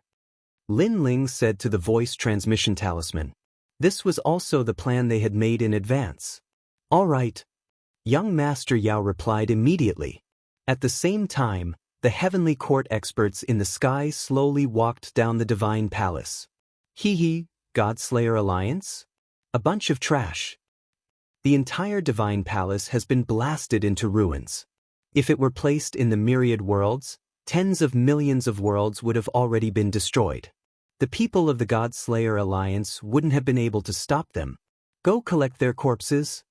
Lin Ling said to the voice transmission talisman. This was also the plan they had made in advance. All right. Young Master Yao replied immediately. At the same time, the heavenly court experts in the sky slowly walked down the divine palace. Hee, Godslayer Alliance? A bunch of trash. The entire divine palace has been blasted into ruins. If it were placed in the myriad worlds, tens of millions of worlds would have already been destroyed. The people of the Godslayer Alliance wouldn't have been able to stop them. Go collect their corpses.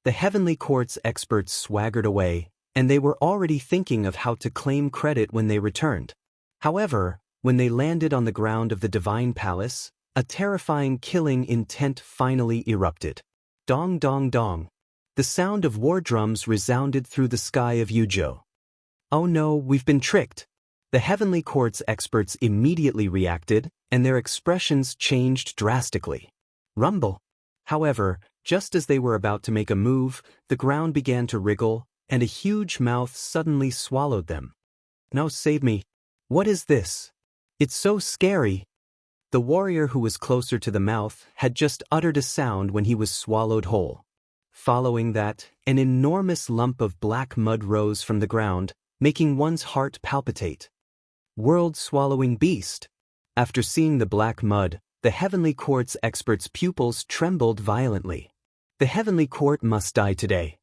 The heavenly court's experts swaggered away, and they were already thinking of how to claim credit when they returned. However, when they landed on the ground of the divine palace, a terrifying killing intent finally erupted. Dong dong dong. The sound of war drums resounded through the sky of Yuzhou. Oh no, we've been tricked. The heavenly court's experts immediately reacted, and their expressions changed drastically. Rumble. However, just as they were about to make a move, the ground began to wriggle, and a huge mouth suddenly swallowed them. No, save me. What is this? It's so scary. The warrior who was closer to the mouth had just uttered a sound when he was swallowed whole. Following that, an enormous lump of black mud rose from the ground, making one's heart palpitate. World-swallowing beast. After seeing the black mud, the heavenly court's experts' pupils trembled violently. The heavenly court must die today.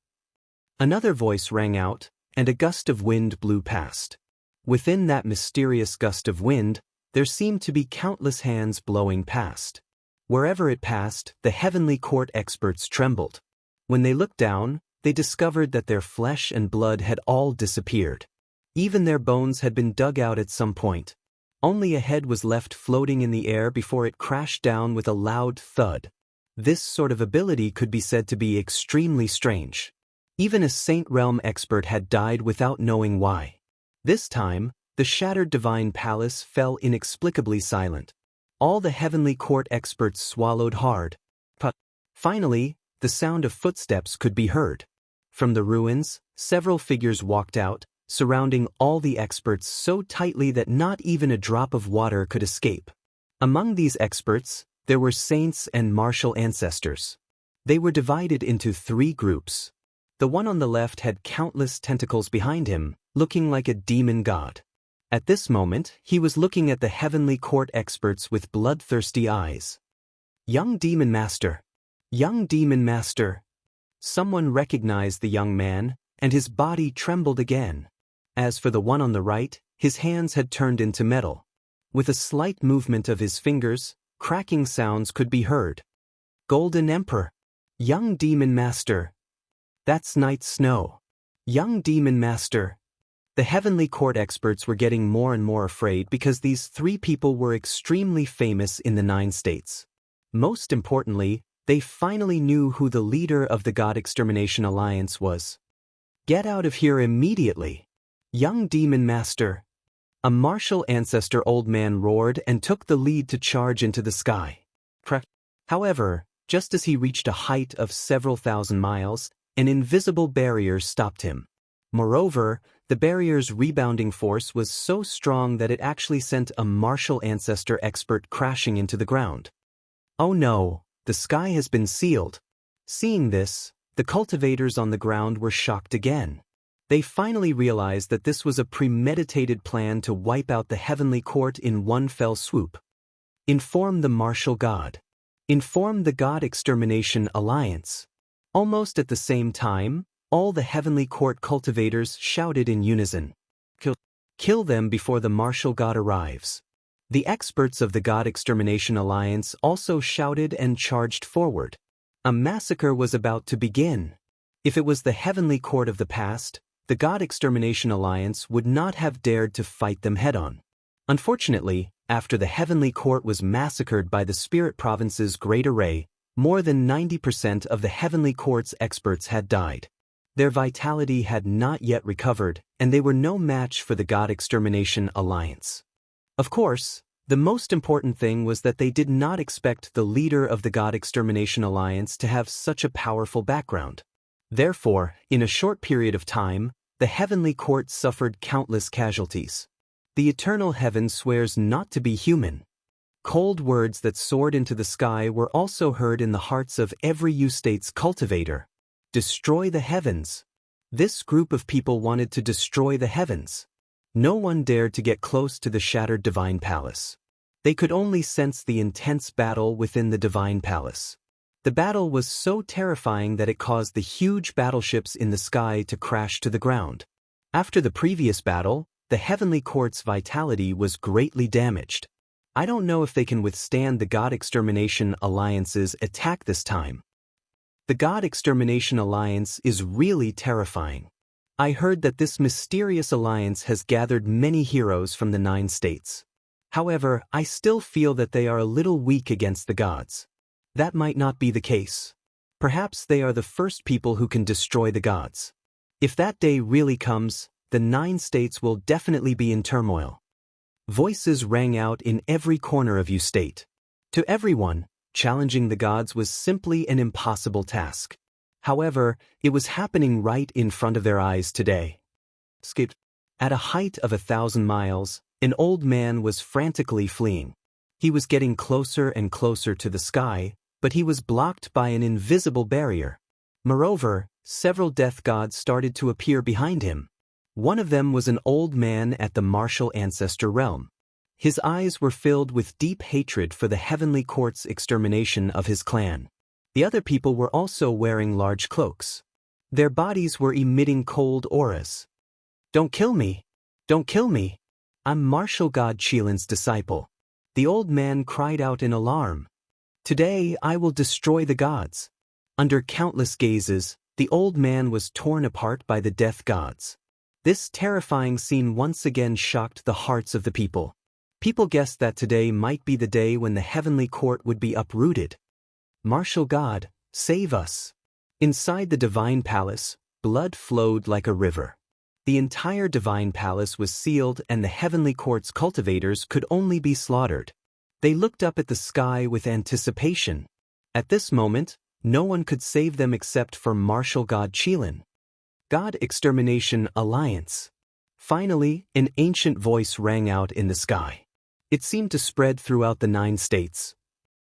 Another voice rang out, and a gust of wind blew past. Within that mysterious gust of wind, there seemed to be countless hands blowing past. Wherever it passed, the heavenly court experts trembled. When they looked down, they discovered that their flesh and blood had all disappeared. Even their bones had been dug out at some point. Only a head was left floating in the air before it crashed down with a loud thud. This sort of ability could be said to be extremely strange. Even a Saint Realm expert had died without knowing why. This time, the shattered divine palace fell inexplicably silent. All the heavenly court experts swallowed hard. Finally, the sound of footsteps could be heard. From the ruins, several figures walked out, surrounding all the experts so tightly that not even a drop of water could escape. Among these experts, there were saints and martial ancestors. They were divided into 3 groups. The one on the left had countless tentacles behind him, looking like a demon god. At this moment, he was looking at the heavenly court experts with bloodthirsty eyes. Young Demon Master. Young Demon Master. Someone recognized the young man, and his body trembled again. As for the one on the right, his hands had turned into metal. With a slight movement of his fingers, cracking sounds could be heard. Golden Emperor. Young Demon Master. That's Night Snow. Young Demon Master. The heavenly court experts were getting more and more afraid because these 3 people were extremely famous in the 9 states. Most importantly, they finally knew who the leader of the God Extermination Alliance was. Get out of here immediately. Young Demon Master. A martial ancestor old man roared and took the lead to charge into the sky. However, just as he reached a height of several thousand miles, an invisible barrier stopped him. Moreover, the barrier's rebounding force was so strong that it actually sent a martial ancestor expert crashing into the ground. Oh no, the sky has been sealed. Seeing this, The cultivators on the ground were shocked again. They finally realized that this was a premeditated plan to wipe out the heavenly court in one fell swoop. Inform the martial god. Inform the God Extermination Alliance. Almost at the same time, all the heavenly court cultivators shouted in unison. Kill them before the martial god arrives. The experts of the God Extermination Alliance also shouted and charged forward. A massacre was about to begin. If it was the heavenly court of the past, the God Extermination Alliance would not have dared to fight them head-on. Unfortunately, after the heavenly court was massacred by the Spirit Province's Great Array, more than 90% of the heavenly court's experts had died. Their vitality had not yet recovered, and they were no match for the God Extermination Alliance. Of course, the most important thing was that they did not expect the leader of the God Extermination Alliance to have such a powerful background. Therefore, in a short period of time, the heavenly court suffered countless casualties. The eternal heaven swears not to be human. Cold words that soared into the sky were also heard in the hearts of every U-State's cultivator. Destroy the heavens. This group of people wanted to destroy the heavens. No one dared to get close to the shattered divine palace. They could only sense the intense battle within the divine palace. The battle was so terrifying that it caused the huge battleships in the sky to crash to the ground. After the previous battle, the heavenly court's vitality was greatly damaged. I don't know if they can withstand the God Extermination Alliance's attack this time. The God Extermination Alliance is really terrifying. I heard that this mysterious alliance has gathered many heroes from the 9 states. However, I still feel that they are a little weak against the gods. That might not be the case. Perhaps they are the first people who can destroy the gods. If that day really comes, the 9 states will definitely be in turmoil. Voices rang out in every corner of U-State. To everyone, challenging the gods was simply an impossible task. However, it was happening right in front of their eyes today. At a height of 1,000 miles, an old man was frantically fleeing. He was getting closer and closer to the sky, but he was blocked by an invisible barrier. Moreover, several death gods started to appear behind him. One of them was an old man at the martial ancestor realm. His eyes were filled with deep hatred for the heavenly court's extermination of his clan. The other people were also wearing large cloaks. Their bodies were emitting cold auras. "Don't kill me! Don't kill me! I'm martial god Qilin's disciple." The old man cried out in alarm. "Today I will destroy the gods." Under countless gazes, the old man was torn apart by the death gods. This terrifying scene once again shocked the hearts of the people. People guessed that today might be the day when the heavenly court would be uprooted. Martial God, save us. Inside the divine palace, blood flowed like a river. The entire divine palace was sealed and the heavenly court's cultivators could only be slaughtered. They looked up at the sky with anticipation. At this moment, no one could save them except for martial god Qilin. God Extermination Alliance. Finally, an ancient voice rang out in the sky. It seemed to spread throughout the 9 states.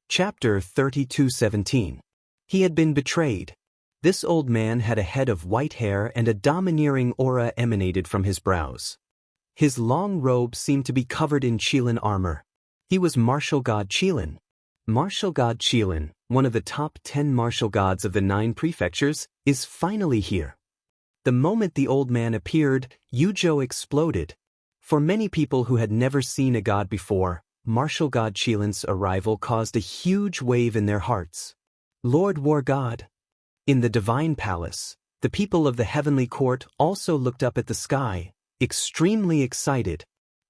Chapter 32:17. He had been betrayed. This old man had a head of white hair and a domineering aura emanated from his brows. His long robe seemed to be covered in Qilin armor. He was martial god Qilin. Martial god Qilin, one of the top 10 martial gods of the 9 prefectures, is finally here. The moment the old man appeared, Yuzhou exploded. For many people who had never seen a god before, martial god Qilin's arrival caused a huge wave in their hearts. Lord War God. In the divine palace, the people of the heavenly court also looked up at the sky, extremely excited.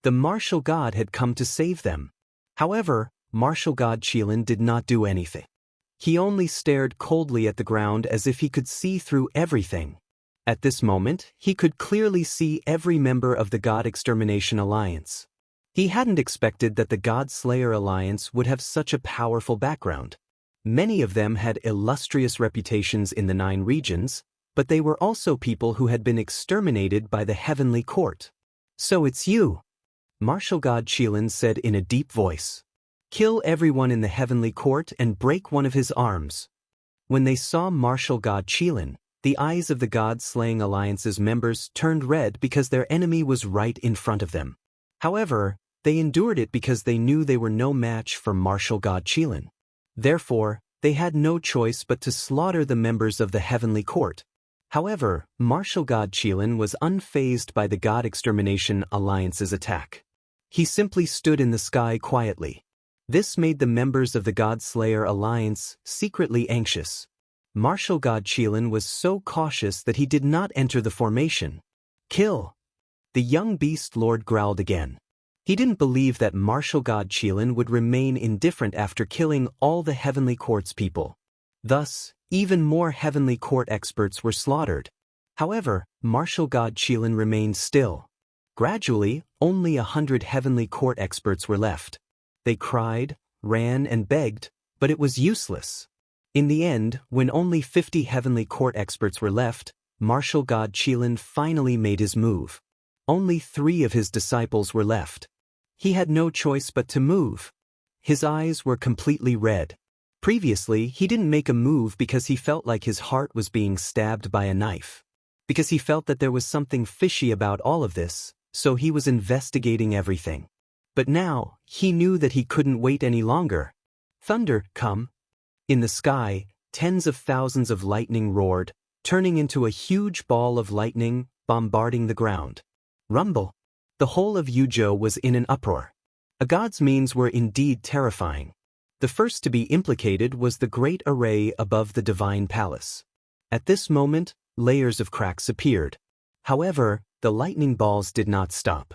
The martial god had come to save them. However, martial god Qilin did not do anything. He only stared coldly at the ground as if he could see through everything. At this moment, he could clearly see every member of the God Extermination Alliance. He hadn't expected that the God Slayer Alliance would have such a powerful background. Many of them had illustrious reputations in the 9 regions, but they were also people who had been exterminated by the heavenly court. "So it's you," martial god Qilin said in a deep voice. "Kill everyone in the heavenly court and break one of his arms." When they saw martial god Qilin, the eyes of the god-slaying alliance's members turned red because their enemy was right in front of them. However, they endured it because they knew they were no match for martial god Qilin. Therefore, they had no choice but to slaughter the members of the heavenly court. However, martial god Qilin was unfazed by the god extermination alliance's attack. He simply stood in the sky quietly. This made the members of the God-Slayer alliance secretly anxious. Martial god Qilin was so cautious that he did not enter the formation. Kill! The young beast lord growled again. He didn't believe that martial god Qilin would remain indifferent after killing all the heavenly court's people. Thus, even more heavenly court experts were slaughtered. However, martial god Qilin remained still. Gradually, only 100 heavenly court experts were left. They cried, ran, and begged, but it was useless. In the end, when only 50 heavenly court experts were left, martial god Qilin finally made his move. Only 3 of his disciples were left. He had no choice but to move. His eyes were completely red. Previously, he didn't make a move because he felt like his heart was being stabbed by a knife. Because he felt that there was something fishy about all of this, so he was investigating everything. But now, he knew that he couldn't wait any longer. Thunder, come! In the sky, tens of thousands of lightning roared, turning into a huge ball of lightning, bombarding the ground. Rumble! The whole of Yuzhou was in an uproar. A god's means were indeed terrifying. The first to be implicated was the great array above the divine palace. At this moment, layers of cracks appeared. However, the lightning balls did not stop.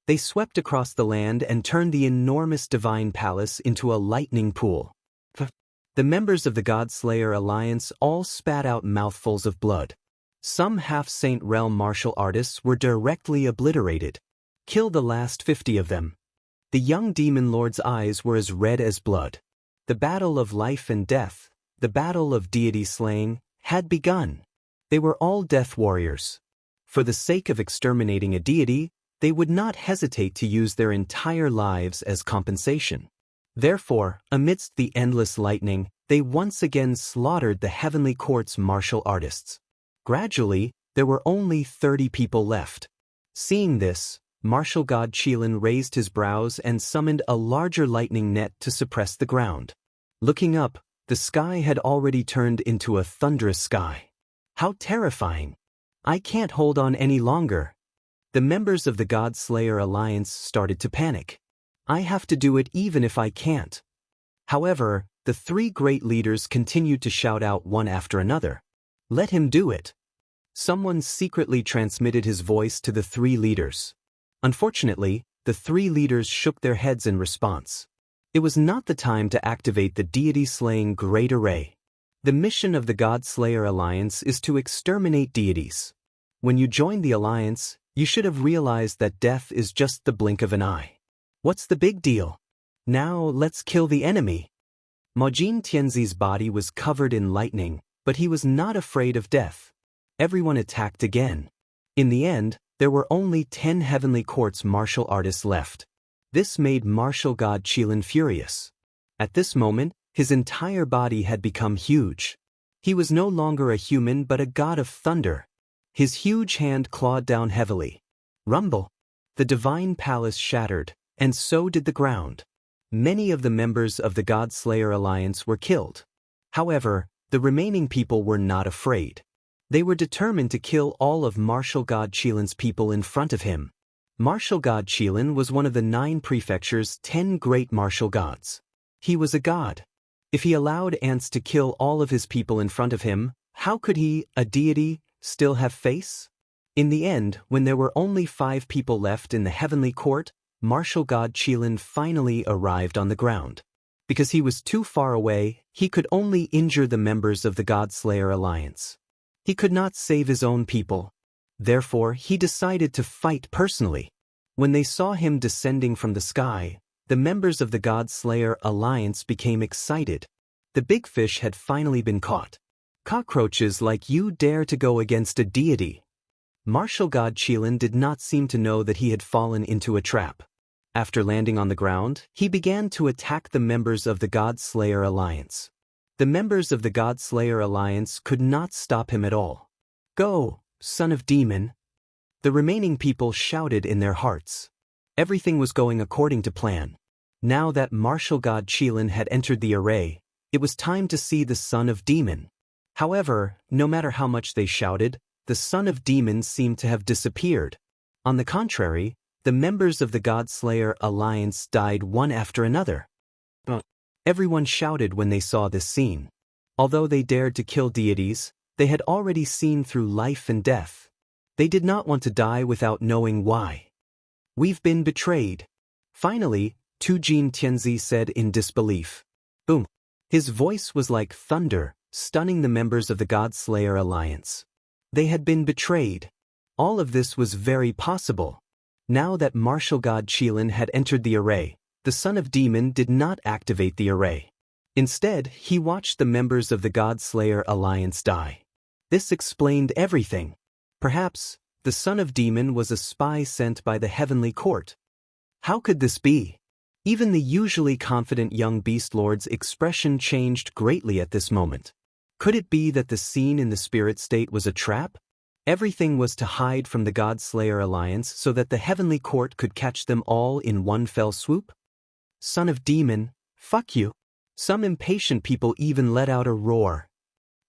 They swept across the land and turned the enormous divine palace into a lightning pool. The members of the God-Slayer Alliance all spat out mouthfuls of blood. Some half-Saint Realm martial artists were directly obliterated. Kill the last 50 of them. The young demon lord's eyes were as red as blood. The battle of life and death, the battle of deity slaying, had begun. They were all death warriors. For the sake of exterminating a deity, they would not hesitate to use their entire lives as compensation. Therefore, amidst the endless lightning, they once again slaughtered the heavenly court's martial artists. Gradually, there were only 30 people left. Seeing this, martial god Qilin raised his brows and summoned a larger lightning net to suppress the ground. Looking up, the sky had already turned into a thunderous sky. How terrifying! I can't hold on any longer. The members of the God-Slayer Alliance started to panic. I have to do it even if I can't. However, the 3 great leaders continued to shout out one after another. Let him do it. Someone secretly transmitted his voice to the 3 leaders. Unfortunately, the 3 leaders shook their heads in response. It was not the time to activate the deity-slaying Great Array. The mission of the God-Slayer Alliance is to exterminate deities. When you joined the Alliance, you should have realized that death is just the blink of an eye. What's the big deal? Now let's kill the enemy. Majin Tianzi's body was covered in lightning, but he was not afraid of death. Everyone attacked again. In the end, there were only 10 heavenly court's martial artists left. This made martial god Qilin furious. At this moment, his entire body had become huge. He was no longer a human but a god of thunder. His huge hand clawed down heavily. Rumble! The divine palace shattered, and so did the ground. Many of the members of the God-Slayer Alliance were killed. However, the remaining people were not afraid. They were determined to kill all of martial god Qilin's people in front of him. Martial god Qilin was one of the 9 prefecture's 10 great martial gods. He was a god. If he allowed ants to kill all of his people in front of him, how could he, a deity, still have face? In the end, when there were only 5 people left in the heavenly court, martial god Qilin finally arrived on the ground. Because he was too far away, he could only injure the members of the God-Slayer Alliance. He could not save his own people. Therefore, he decided to fight personally. When they saw him descending from the sky, the members of the God-Slayer Alliance became excited. The big fish had finally been caught. Cockroaches like you dare to go against a deity. Martial god Qilin did not seem to know that he had fallen into a trap. After landing on the ground, he began to attack the members of the God-Slayer Alliance. The members of the God-Slayer Alliance could not stop him at all. "Go, son of demon!" The remaining people shouted in their hearts. Everything was going according to plan. Now that martial god Qilin had entered the array, it was time to see the son of demon. However, no matter how much they shouted, the son of demon seemed to have disappeared. On the contrary, the members of the God-Slayer Alliance died one after another. Everyone shouted when they saw this scene. Although they dared to kill deities, they had already seen through life and death. They did not want to die without knowing why. "We've been betrayed." Finally, Tujin Tianzi said in disbelief. Boom. His voice was like thunder, stunning the members of the God-Slayer Alliance. They had been betrayed. All of this was very possible. Now that martial god Qilin had entered the array, the son of demon did not activate the array. Instead, he watched the members of the God-Slayer Alliance die. This explained everything. Perhaps, the son of demon was a spy sent by the heavenly court. How could this be? Even the usually confident young beast lord's expression changed greatly at this moment. Could it be that the scene in the spirit state was a trap? Everything was to hide from the God-Slayer Alliance so that the heavenly court could catch them all in one fell swoop? "Son of demon, fuck you." Some impatient people even let out a roar.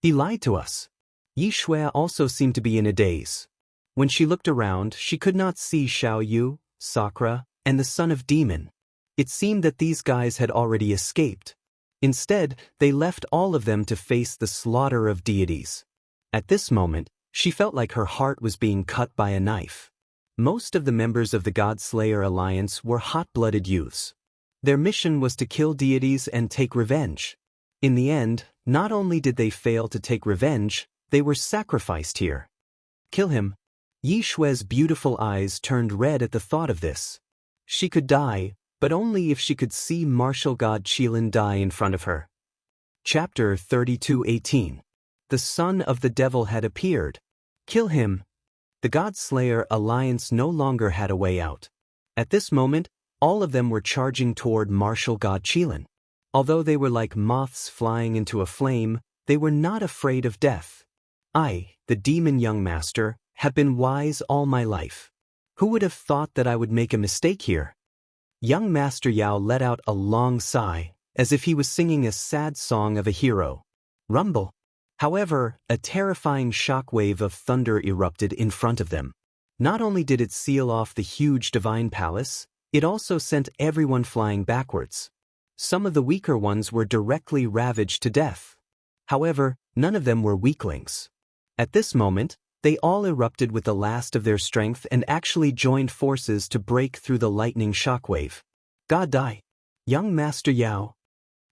"He lied to us." Yi Shui also seemed to be in a daze. When she looked around, she could not see Xiao Yu, Sakura, and the son of demon. It seemed that these guys had already escaped. Instead, they left all of them to face the slaughter of deities. At this moment, she felt like her heart was being cut by a knife. Most of the members of the God-Slayer Alliance were hot-blooded youths. Their mission was to kill deities and take revenge. In the end, not only did they fail to take revenge, they were sacrificed here. "Kill him." Yi Shui's beautiful eyes turned red at the thought of this. She could die, but only if she could see martial god Qilin die in front of her. Chapter 32:18. The son of the devil had appeared. "Kill him." The God-Slayer Alliance no longer had a way out. At this moment, all of them were charging toward martial god Qilin. Although they were like moths flying into a flame, they were not afraid of death. "I, the demon young master, have been wise all my life. Who would have thought that I would make a mistake here?" Young Master Yao let out a long sigh, as if he was singing a sad song of a hero. Rumble. However, a terrifying shockwave of thunder erupted in front of them. Not only did it seal off the huge divine palace, it also sent everyone flying backwards. Some of the weaker ones were directly ravaged to death. However, none of them were weaklings. At this moment, they all erupted with the last of their strength and actually joined forces to break through the lightning shockwave. "God die." Young Master Yao.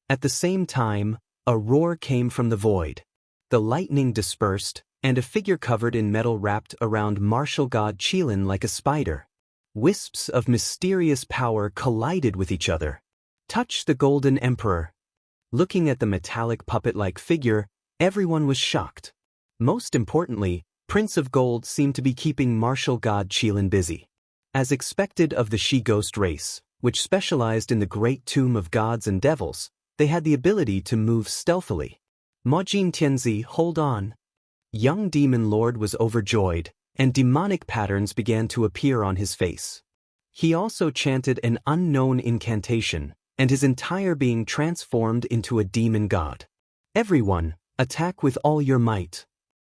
At the same time, a roar came from the void. The lightning dispersed, and a figure covered in metal wrapped around martial god Qilin like a spider. Wisps of mysterious power collided with each other. "Touch the Golden Emperor." Looking at the metallic puppet-like figure, everyone was shocked. Most importantly, Prince of Gold seemed to be keeping martial god Qilin busy. As expected of the she-ghost race, which specialized in the great tomb of gods and devils, they had the ability to move stealthily. "Majin Tianzi, hold on." Young Demon Lord was overjoyed, and demonic patterns began to appear on his face. He also chanted an unknown incantation, and his entire being transformed into a demon god. "Everyone, attack with all your might."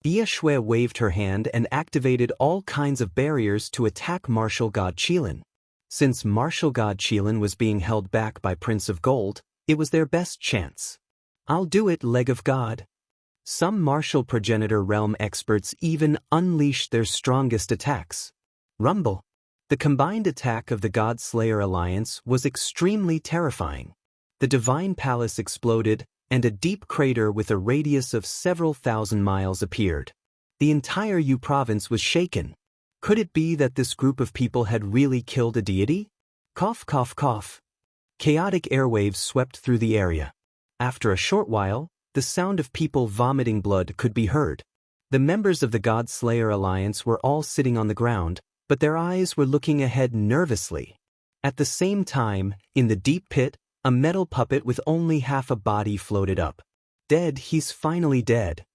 Yi Shui waved her hand and activated all kinds of barriers to attack martial god Qilin. Since martial god Qilin was being held back by Prince of Gold, it was their best chance. "I'll do it, Leg of God." Some martial progenitor realm experts even unleashed their strongest attacks. Rumble. The combined attack of the God-Slayer Alliance was extremely terrifying. The divine palace exploded, and a deep crater with a radius of several thousand miles appeared. The entire Yu province was shaken. Could it be that this group of people had really killed a deity? Cough, cough, cough. Chaotic airwaves swept through the area. After a short while, the sound of people vomiting blood could be heard. The members of the God-Slayer Alliance were all sitting on the ground, but their eyes were looking ahead nervously. At the same time, in the deep pit, a metal puppet with only half a body floated up. Dead, he's finally dead.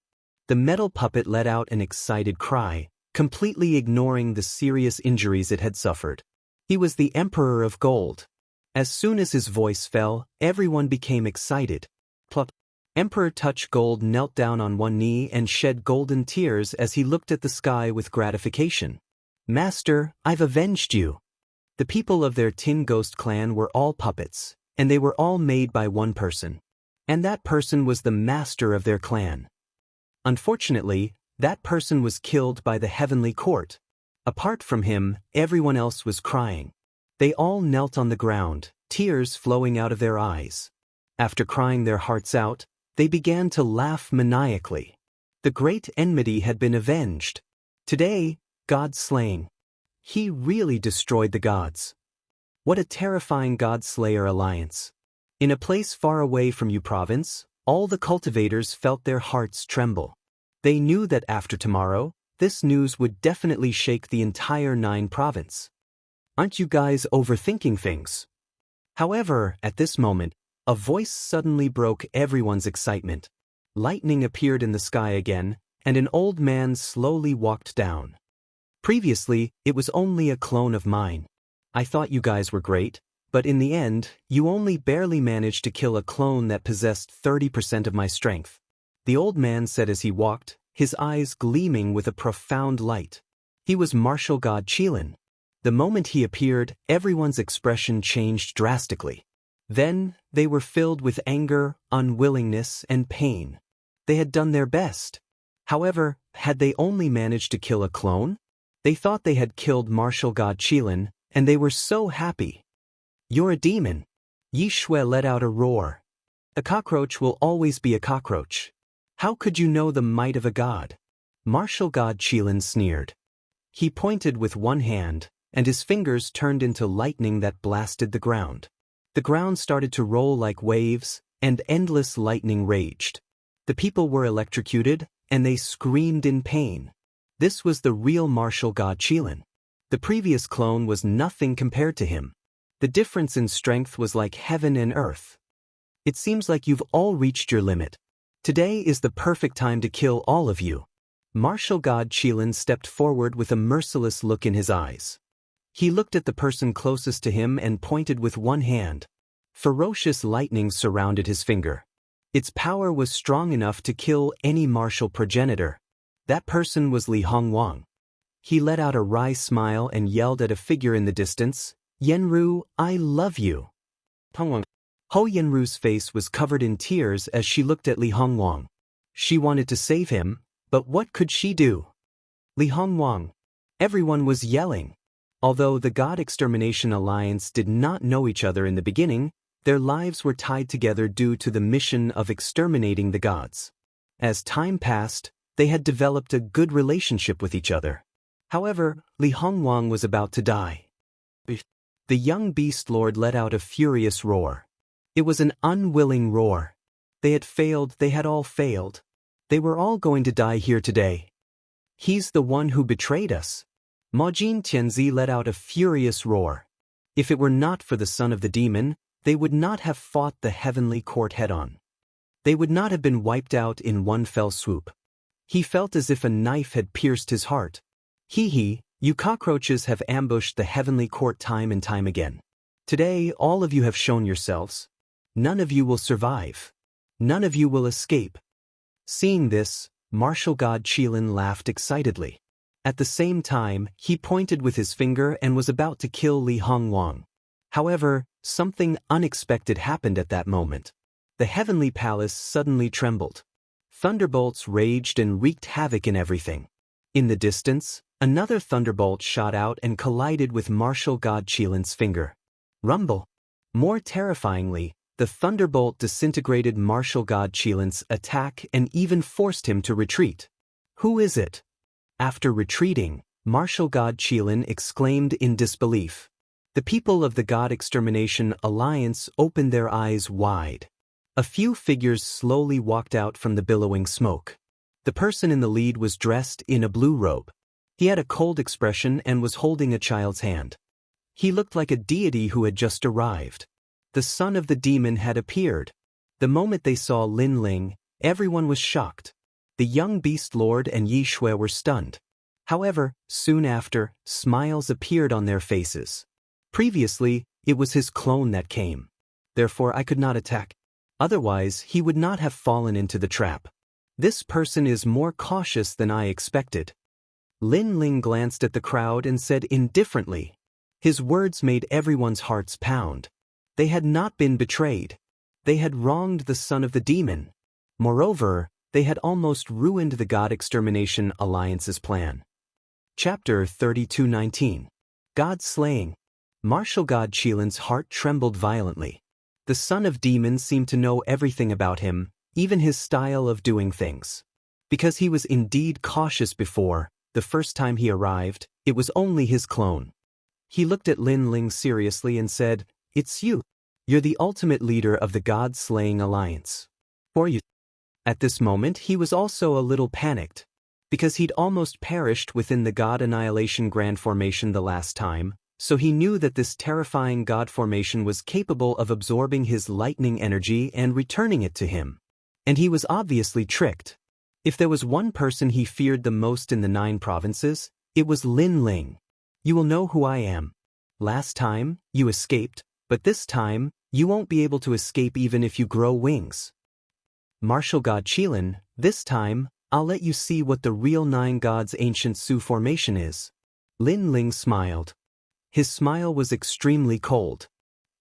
The metal puppet let out an excited cry, completely ignoring the serious injuries it had suffered. He was the Emperor of Gold. As soon as his voice fell, everyone became excited. Plop. Emperor Touch Gold knelt down on one knee and shed golden tears as he looked at the sky with gratification. Master, I've avenged you. The people of their Tin Ghost clan were all puppets, and they were all made by one person. And that person was the master of their clan. Unfortunately, that person was killed by the heavenly court. Apart from him, everyone else was crying. They all knelt on the ground, tears flowing out of their eyes. After crying their hearts out, they began to laugh maniacally. The great enmity had been avenged. Today, God's slaying. He really destroyed the gods. What a terrifying God-Slayer alliance. In a place far away from you province, all the cultivators felt their hearts tremble. They knew that after tomorrow, this news would definitely shake the entire 9 province. Aren't you guys overthinking things? However, at this moment, a voice suddenly broke everyone's excitement. Lightning appeared in the sky again, and an old man slowly walked down. Previously, it was only a clone of mine. I thought you guys were great, but in the end, you only barely managed to kill a clone that possessed 30% of my strength. The old man said as he walked, his eyes gleaming with a profound light. He was Martial God Qilin. The moment he appeared, everyone's expression changed drastically. Then, they were filled with anger, unwillingness, and pain. They had done their best. However, had they only managed to kill a clone? They thought they had killed Martial God Qilin, and they were so happy. You're a demon. Yi Shui let out a roar. A cockroach will always be a cockroach. How could you know the might of a god? Martial God Qilin sneered. He pointed with one hand, and his fingers turned into lightning that blasted the ground. The ground started to roll like waves, and endless lightning raged. The people were electrocuted, and they screamed in pain. This was the real Martial God Qilin. The previous clone was nothing compared to him. The difference in strength was like heaven and earth. It seems like you've all reached your limit. Today is the perfect time to kill all of you. Martial God Qilin stepped forward with a merciless look in his eyes. He looked at the person closest to him and pointed with one hand. Ferocious lightning surrounded his finger. Its power was strong enough to kill any martial progenitor. That person was Li Hongwang. He let out a wry smile and yelled at a figure in the distance, "Yenru, I love you." Ho Yenru's face was covered in tears as she looked at Li Hongwang. She wanted to save him, but what could she do? Li Hongwang. Everyone was yelling. Although the God Extermination Alliance did not know each other in the beginning, their lives were tied together due to the mission of exterminating the gods. As time passed, they had developed a good relationship with each other. However, Li Hongwang was about to die. The young beast lord let out a furious roar. It was an unwilling roar. They had all failed. They were all going to die here today. He's the one who betrayed us. Majin Tianzi let out a furious roar. If it were not for the son of the demon, they would not have fought the heavenly court head-on. They would not have been wiped out in one fell swoop. He felt as if a knife had pierced his heart. Hee, you cockroaches have ambushed the heavenly court time and time again. Today, all of you have shown yourselves. None of you will survive. None of you will escape. Seeing this, Martial God Qilin laughed excitedly. At the same time, he pointed with his finger and was about to kill Li Hongwang. However, something unexpected happened at that moment. The heavenly palace suddenly trembled. Thunderbolts raged and wreaked havoc in everything. In the distance, another thunderbolt shot out and collided with Martial God Qilin's finger. Rumble. More terrifyingly, the thunderbolt disintegrated Martial God Qilin's attack and even forced him to retreat. Who is it? After retreating, Martial God Qilin exclaimed in disbelief. The people of the God Extermination Alliance opened their eyes wide. A few figures slowly walked out from the billowing smoke. The person in the lead was dressed in a blue robe. He had a cold expression and was holding a child's hand. He looked like a deity who had just arrived. The son of the demon had appeared. The moment they saw Lin Ling, Everyone was shocked. The young beast lord and Yi Shui were stunned. However, soon after, smiles appeared on their faces. Previously, it was his clone that came. Therefore I could not attack. Otherwise, he would not have fallen into the trap. This person is more cautious than I expected. Lin Ling glanced at the crowd and said indifferently. His words made everyone's hearts pound. They had not been betrayed. They had wronged the son of the demon. Moreover, they had almost ruined the God Extermination Alliance's plan. Chapter 32:19. God Slaying. Martial God Qilin's heart trembled violently. The son of demons seemed to know everything about him, even his style of doing things. Because he was indeed cautious before, the first time he arrived, it was only his clone. He looked at Lin Ling seriously and said, "It's you. You're the ultimate leader of the God-slaying alliance. For you." At this moment he was also a little panicked. Because he'd almost perished within the God Annihilation Grand Formation the last time, so he knew that this terrifying God formation was capable of absorbing his lightning energy and returning it to him. And he was obviously tricked. If there was one person he feared the most in the 9 provinces, it was Lin Ling. "You will know who I am. Last time, you escaped, but this time, you won't be able to escape even if you grow wings. Martial God Qilin, this time, I'll let you see what the real 9 gods ancient Su formation is." Lin Ling smiled. His smile was extremely cold.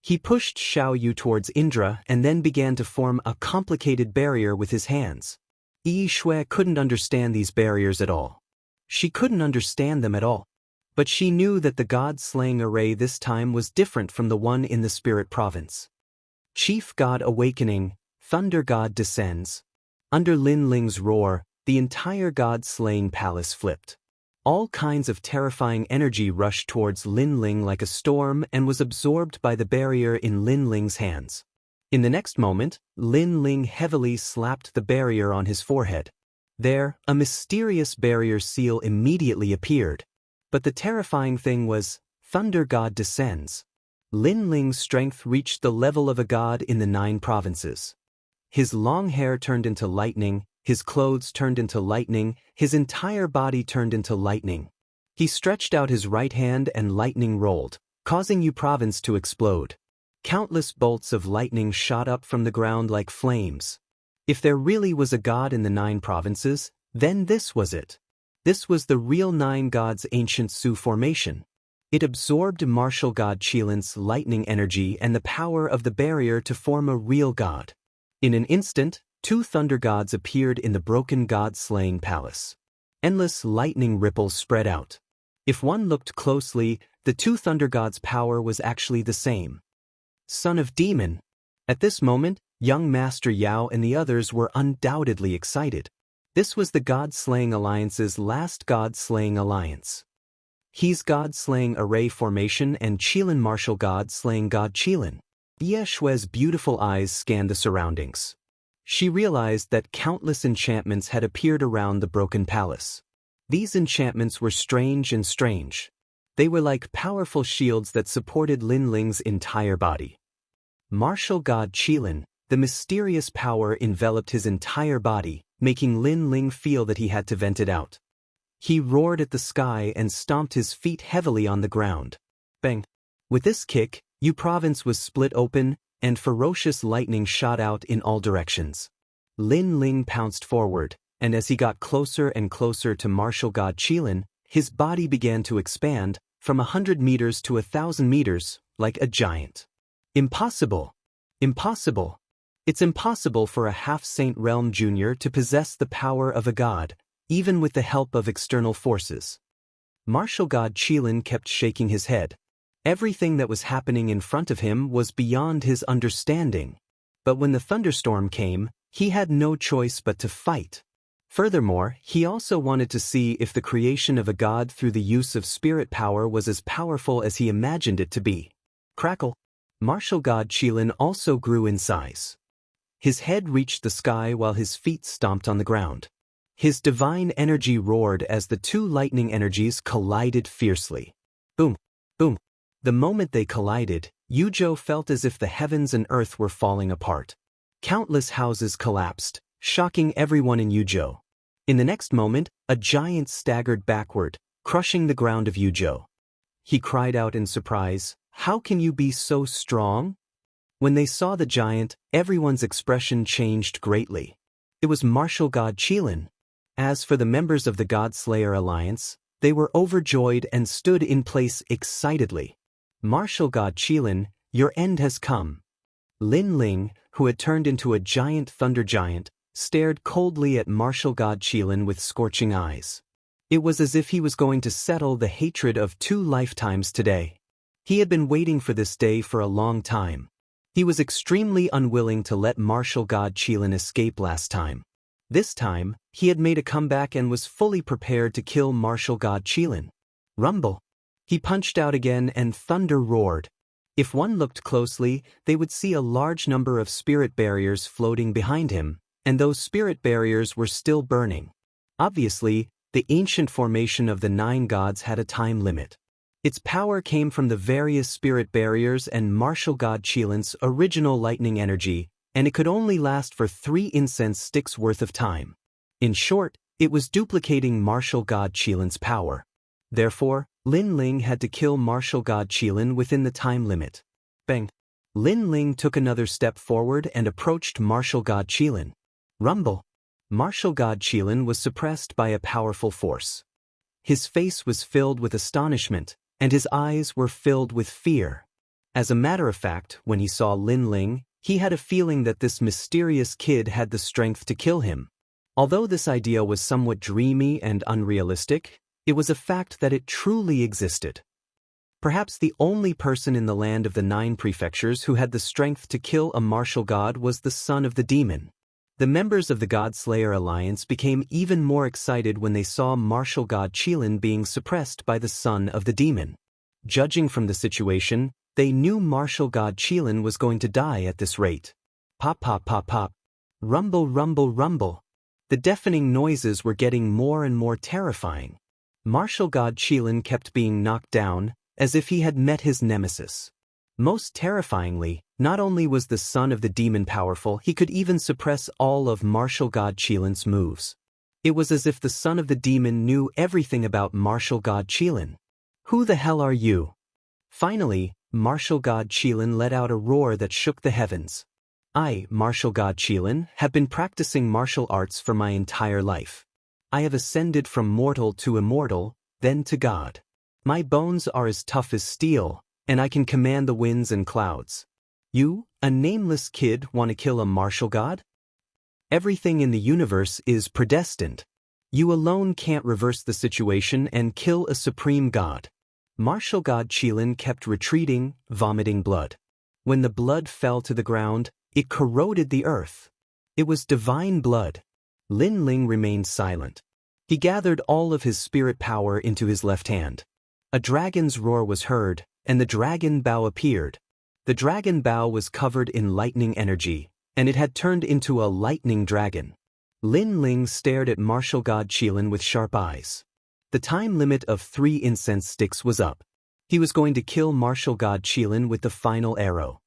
He pushed Xiao Yu towards Indra and then began to form a complicated barrier with his hands. Yi Shui couldn't understand these barriers at all. She couldn't understand them at all. But she knew that the God-slaying array this time was different from the one in the Spirit Province. Chief God Awakening, Thunder God descends. Under Lin Ling's roar, the entire God-slaying palace flipped. All kinds of terrifying energy rushed towards Lin Ling like a storm and was absorbed by the barrier in Lin Ling's hands. In the next moment, Lin Ling heavily slapped the barrier on his forehead. There, a mysterious barrier seal immediately appeared. But the terrifying thing was, Thunder God descends. Lin Ling's strength reached the level of a god in the 9 provinces. His long hair turned into lightning, his clothes turned into lightning, his entire body turned into lightning. He stretched out his right hand and lightning rolled, causing Yu province to explode. Countless bolts of lightning shot up from the ground like flames. If there really was a god in the 9 provinces, then this was it. This was the real 9 gods ancient Su formation. It absorbed martial god Qilin's lightning energy and the power of the barrier to form a real god. In an instant, 2 thunder gods appeared in the broken god-slaying palace. Endless lightning ripples spread out. If one looked closely, the 2 thunder gods' power was actually the same. Son of Demon. At this moment, young Master Yao and the others were undoubtedly excited. This was the God-Slaying Alliance's last God-Slaying Alliance. He's God-Slaying Array Formation and Qilin Martial God-Slaying God Qilin. Ye Shui's beautiful eyes scanned the surroundings. She realized that countless enchantments had appeared around the broken palace. These enchantments were strange and strange. They were like powerful shields that supported Lin Ling's entire body. Martial God Qilin, the mysterious power enveloped his entire body, making Lin Ling feel that he had to vent it out. He roared at the sky and stomped his feet heavily on the ground. Bang! With this kick, Yu province was split open, and ferocious lightning shot out in all directions. Lin Ling pounced forward, and as he got closer and closer to martial god Qilin, his body began to expand, from 100 meters to 1,000 meters, like a giant. Impossible! Impossible! It's impossible for a half-Saint Realm Junior to possess the power of a god, even with the help of external forces. Martial god Qilin kept shaking his head. Everything that was happening in front of him was beyond his understanding. But when the thunderstorm came, he had no choice but to fight. Furthermore, he also wanted to see if the creation of a god through the use of spirit power was as powerful as he imagined it to be. Crackle! Martial god Qilin also grew in size. His head reached the sky while his feet stomped on the ground. His divine energy roared as the 2 lightning energies collided fiercely. Boom! Boom! The moment they collided, Yuzhou felt as if the heavens and earth were falling apart. Countless houses collapsed, shocking everyone in Yuzhou. In the next moment, a giant staggered backward, crushing the ground of Yuzhou. He cried out in surprise, "How can you be so strong?" When they saw the giant, everyone's expression changed greatly. It was martial god Qilin. As for the members of the God Slayer Alliance, they were overjoyed and stood in place excitedly. "Martial god Qilin, your end has come." Lin Ling, who had turned into a giant thunder giant, stared coldly at martial god Qilin with scorching eyes. It was as if he was going to settle the hatred of 2 lifetimes today. He had been waiting for this day for a long time. He was extremely unwilling to let martial god Qilin escape last time. This time, he had made a comeback and was fully prepared to kill martial god Qilin. Rumble. He punched out again and thunder roared. If one looked closely, they would see a large number of spirit barriers floating behind him, and those spirit barriers were still burning. Obviously, the ancient formation of the 9 gods had a time limit. Its power came from the various spirit barriers and martial god Qilin's original lightning energy, and it could only last for 3 incense sticks worth of time. In short, it was duplicating martial god Qilin's power. Therefore, Lin Ling had to kill martial god Qilin within the time limit. Bang! Lin Ling took another step forward and approached martial god Qilin. Rumble! Martial god Qilin was suppressed by a powerful force. His face was filled with astonishment, and his eyes were filled with fear. As a matter of fact, when he saw Lin Ling, he had a feeling that this mysterious kid had the strength to kill him. Although this idea was somewhat dreamy and unrealistic, it was a fact that it truly existed. Perhaps the only person in the land of the 9 prefectures who had the strength to kill a martial god was the son of the demon. The members of the God Slayer Alliance became even more excited when they saw martial god Qilin being suppressed by the son of the demon. Judging from the situation, they knew martial god Qilin was going to die at this rate. Pop pop pop pop. Rumble rumble rumble. The deafening noises were getting more and more terrifying. Martial god Qilin kept being knocked down, as if he had met his nemesis. Most terrifyingly, not only was the son of the demon powerful, he could even suppress all of martial god Qilin's moves. It was as if the son of the demon knew everything about martial god Qilin. "Who the hell are you?" Finally, martial god Qilin let out a roar that shook the heavens. "I, martial god Qilin, have been practicing martial arts for my entire life. I have ascended from mortal to immortal, then to God. My bones are as tough as steel, and I can command the winds and clouds. You, a nameless kid, want to kill a martial god? Everything in the universe is predestined. You alone can't reverse the situation and kill a supreme god." Martial god Qilin kept retreating, vomiting blood. When the blood fell to the ground, it corroded the earth. It was divine blood. Lin Ling remained silent. He gathered all of his spirit power into his left hand. A dragon's roar was heard, and the dragon bow appeared. The dragon bow was covered in lightning energy, and it had turned into a lightning dragon. Lin Ling stared at martial god Qilin with sharp eyes. The time limit of 3 incense sticks was up. He was going to kill martial god Qilin with the final arrow.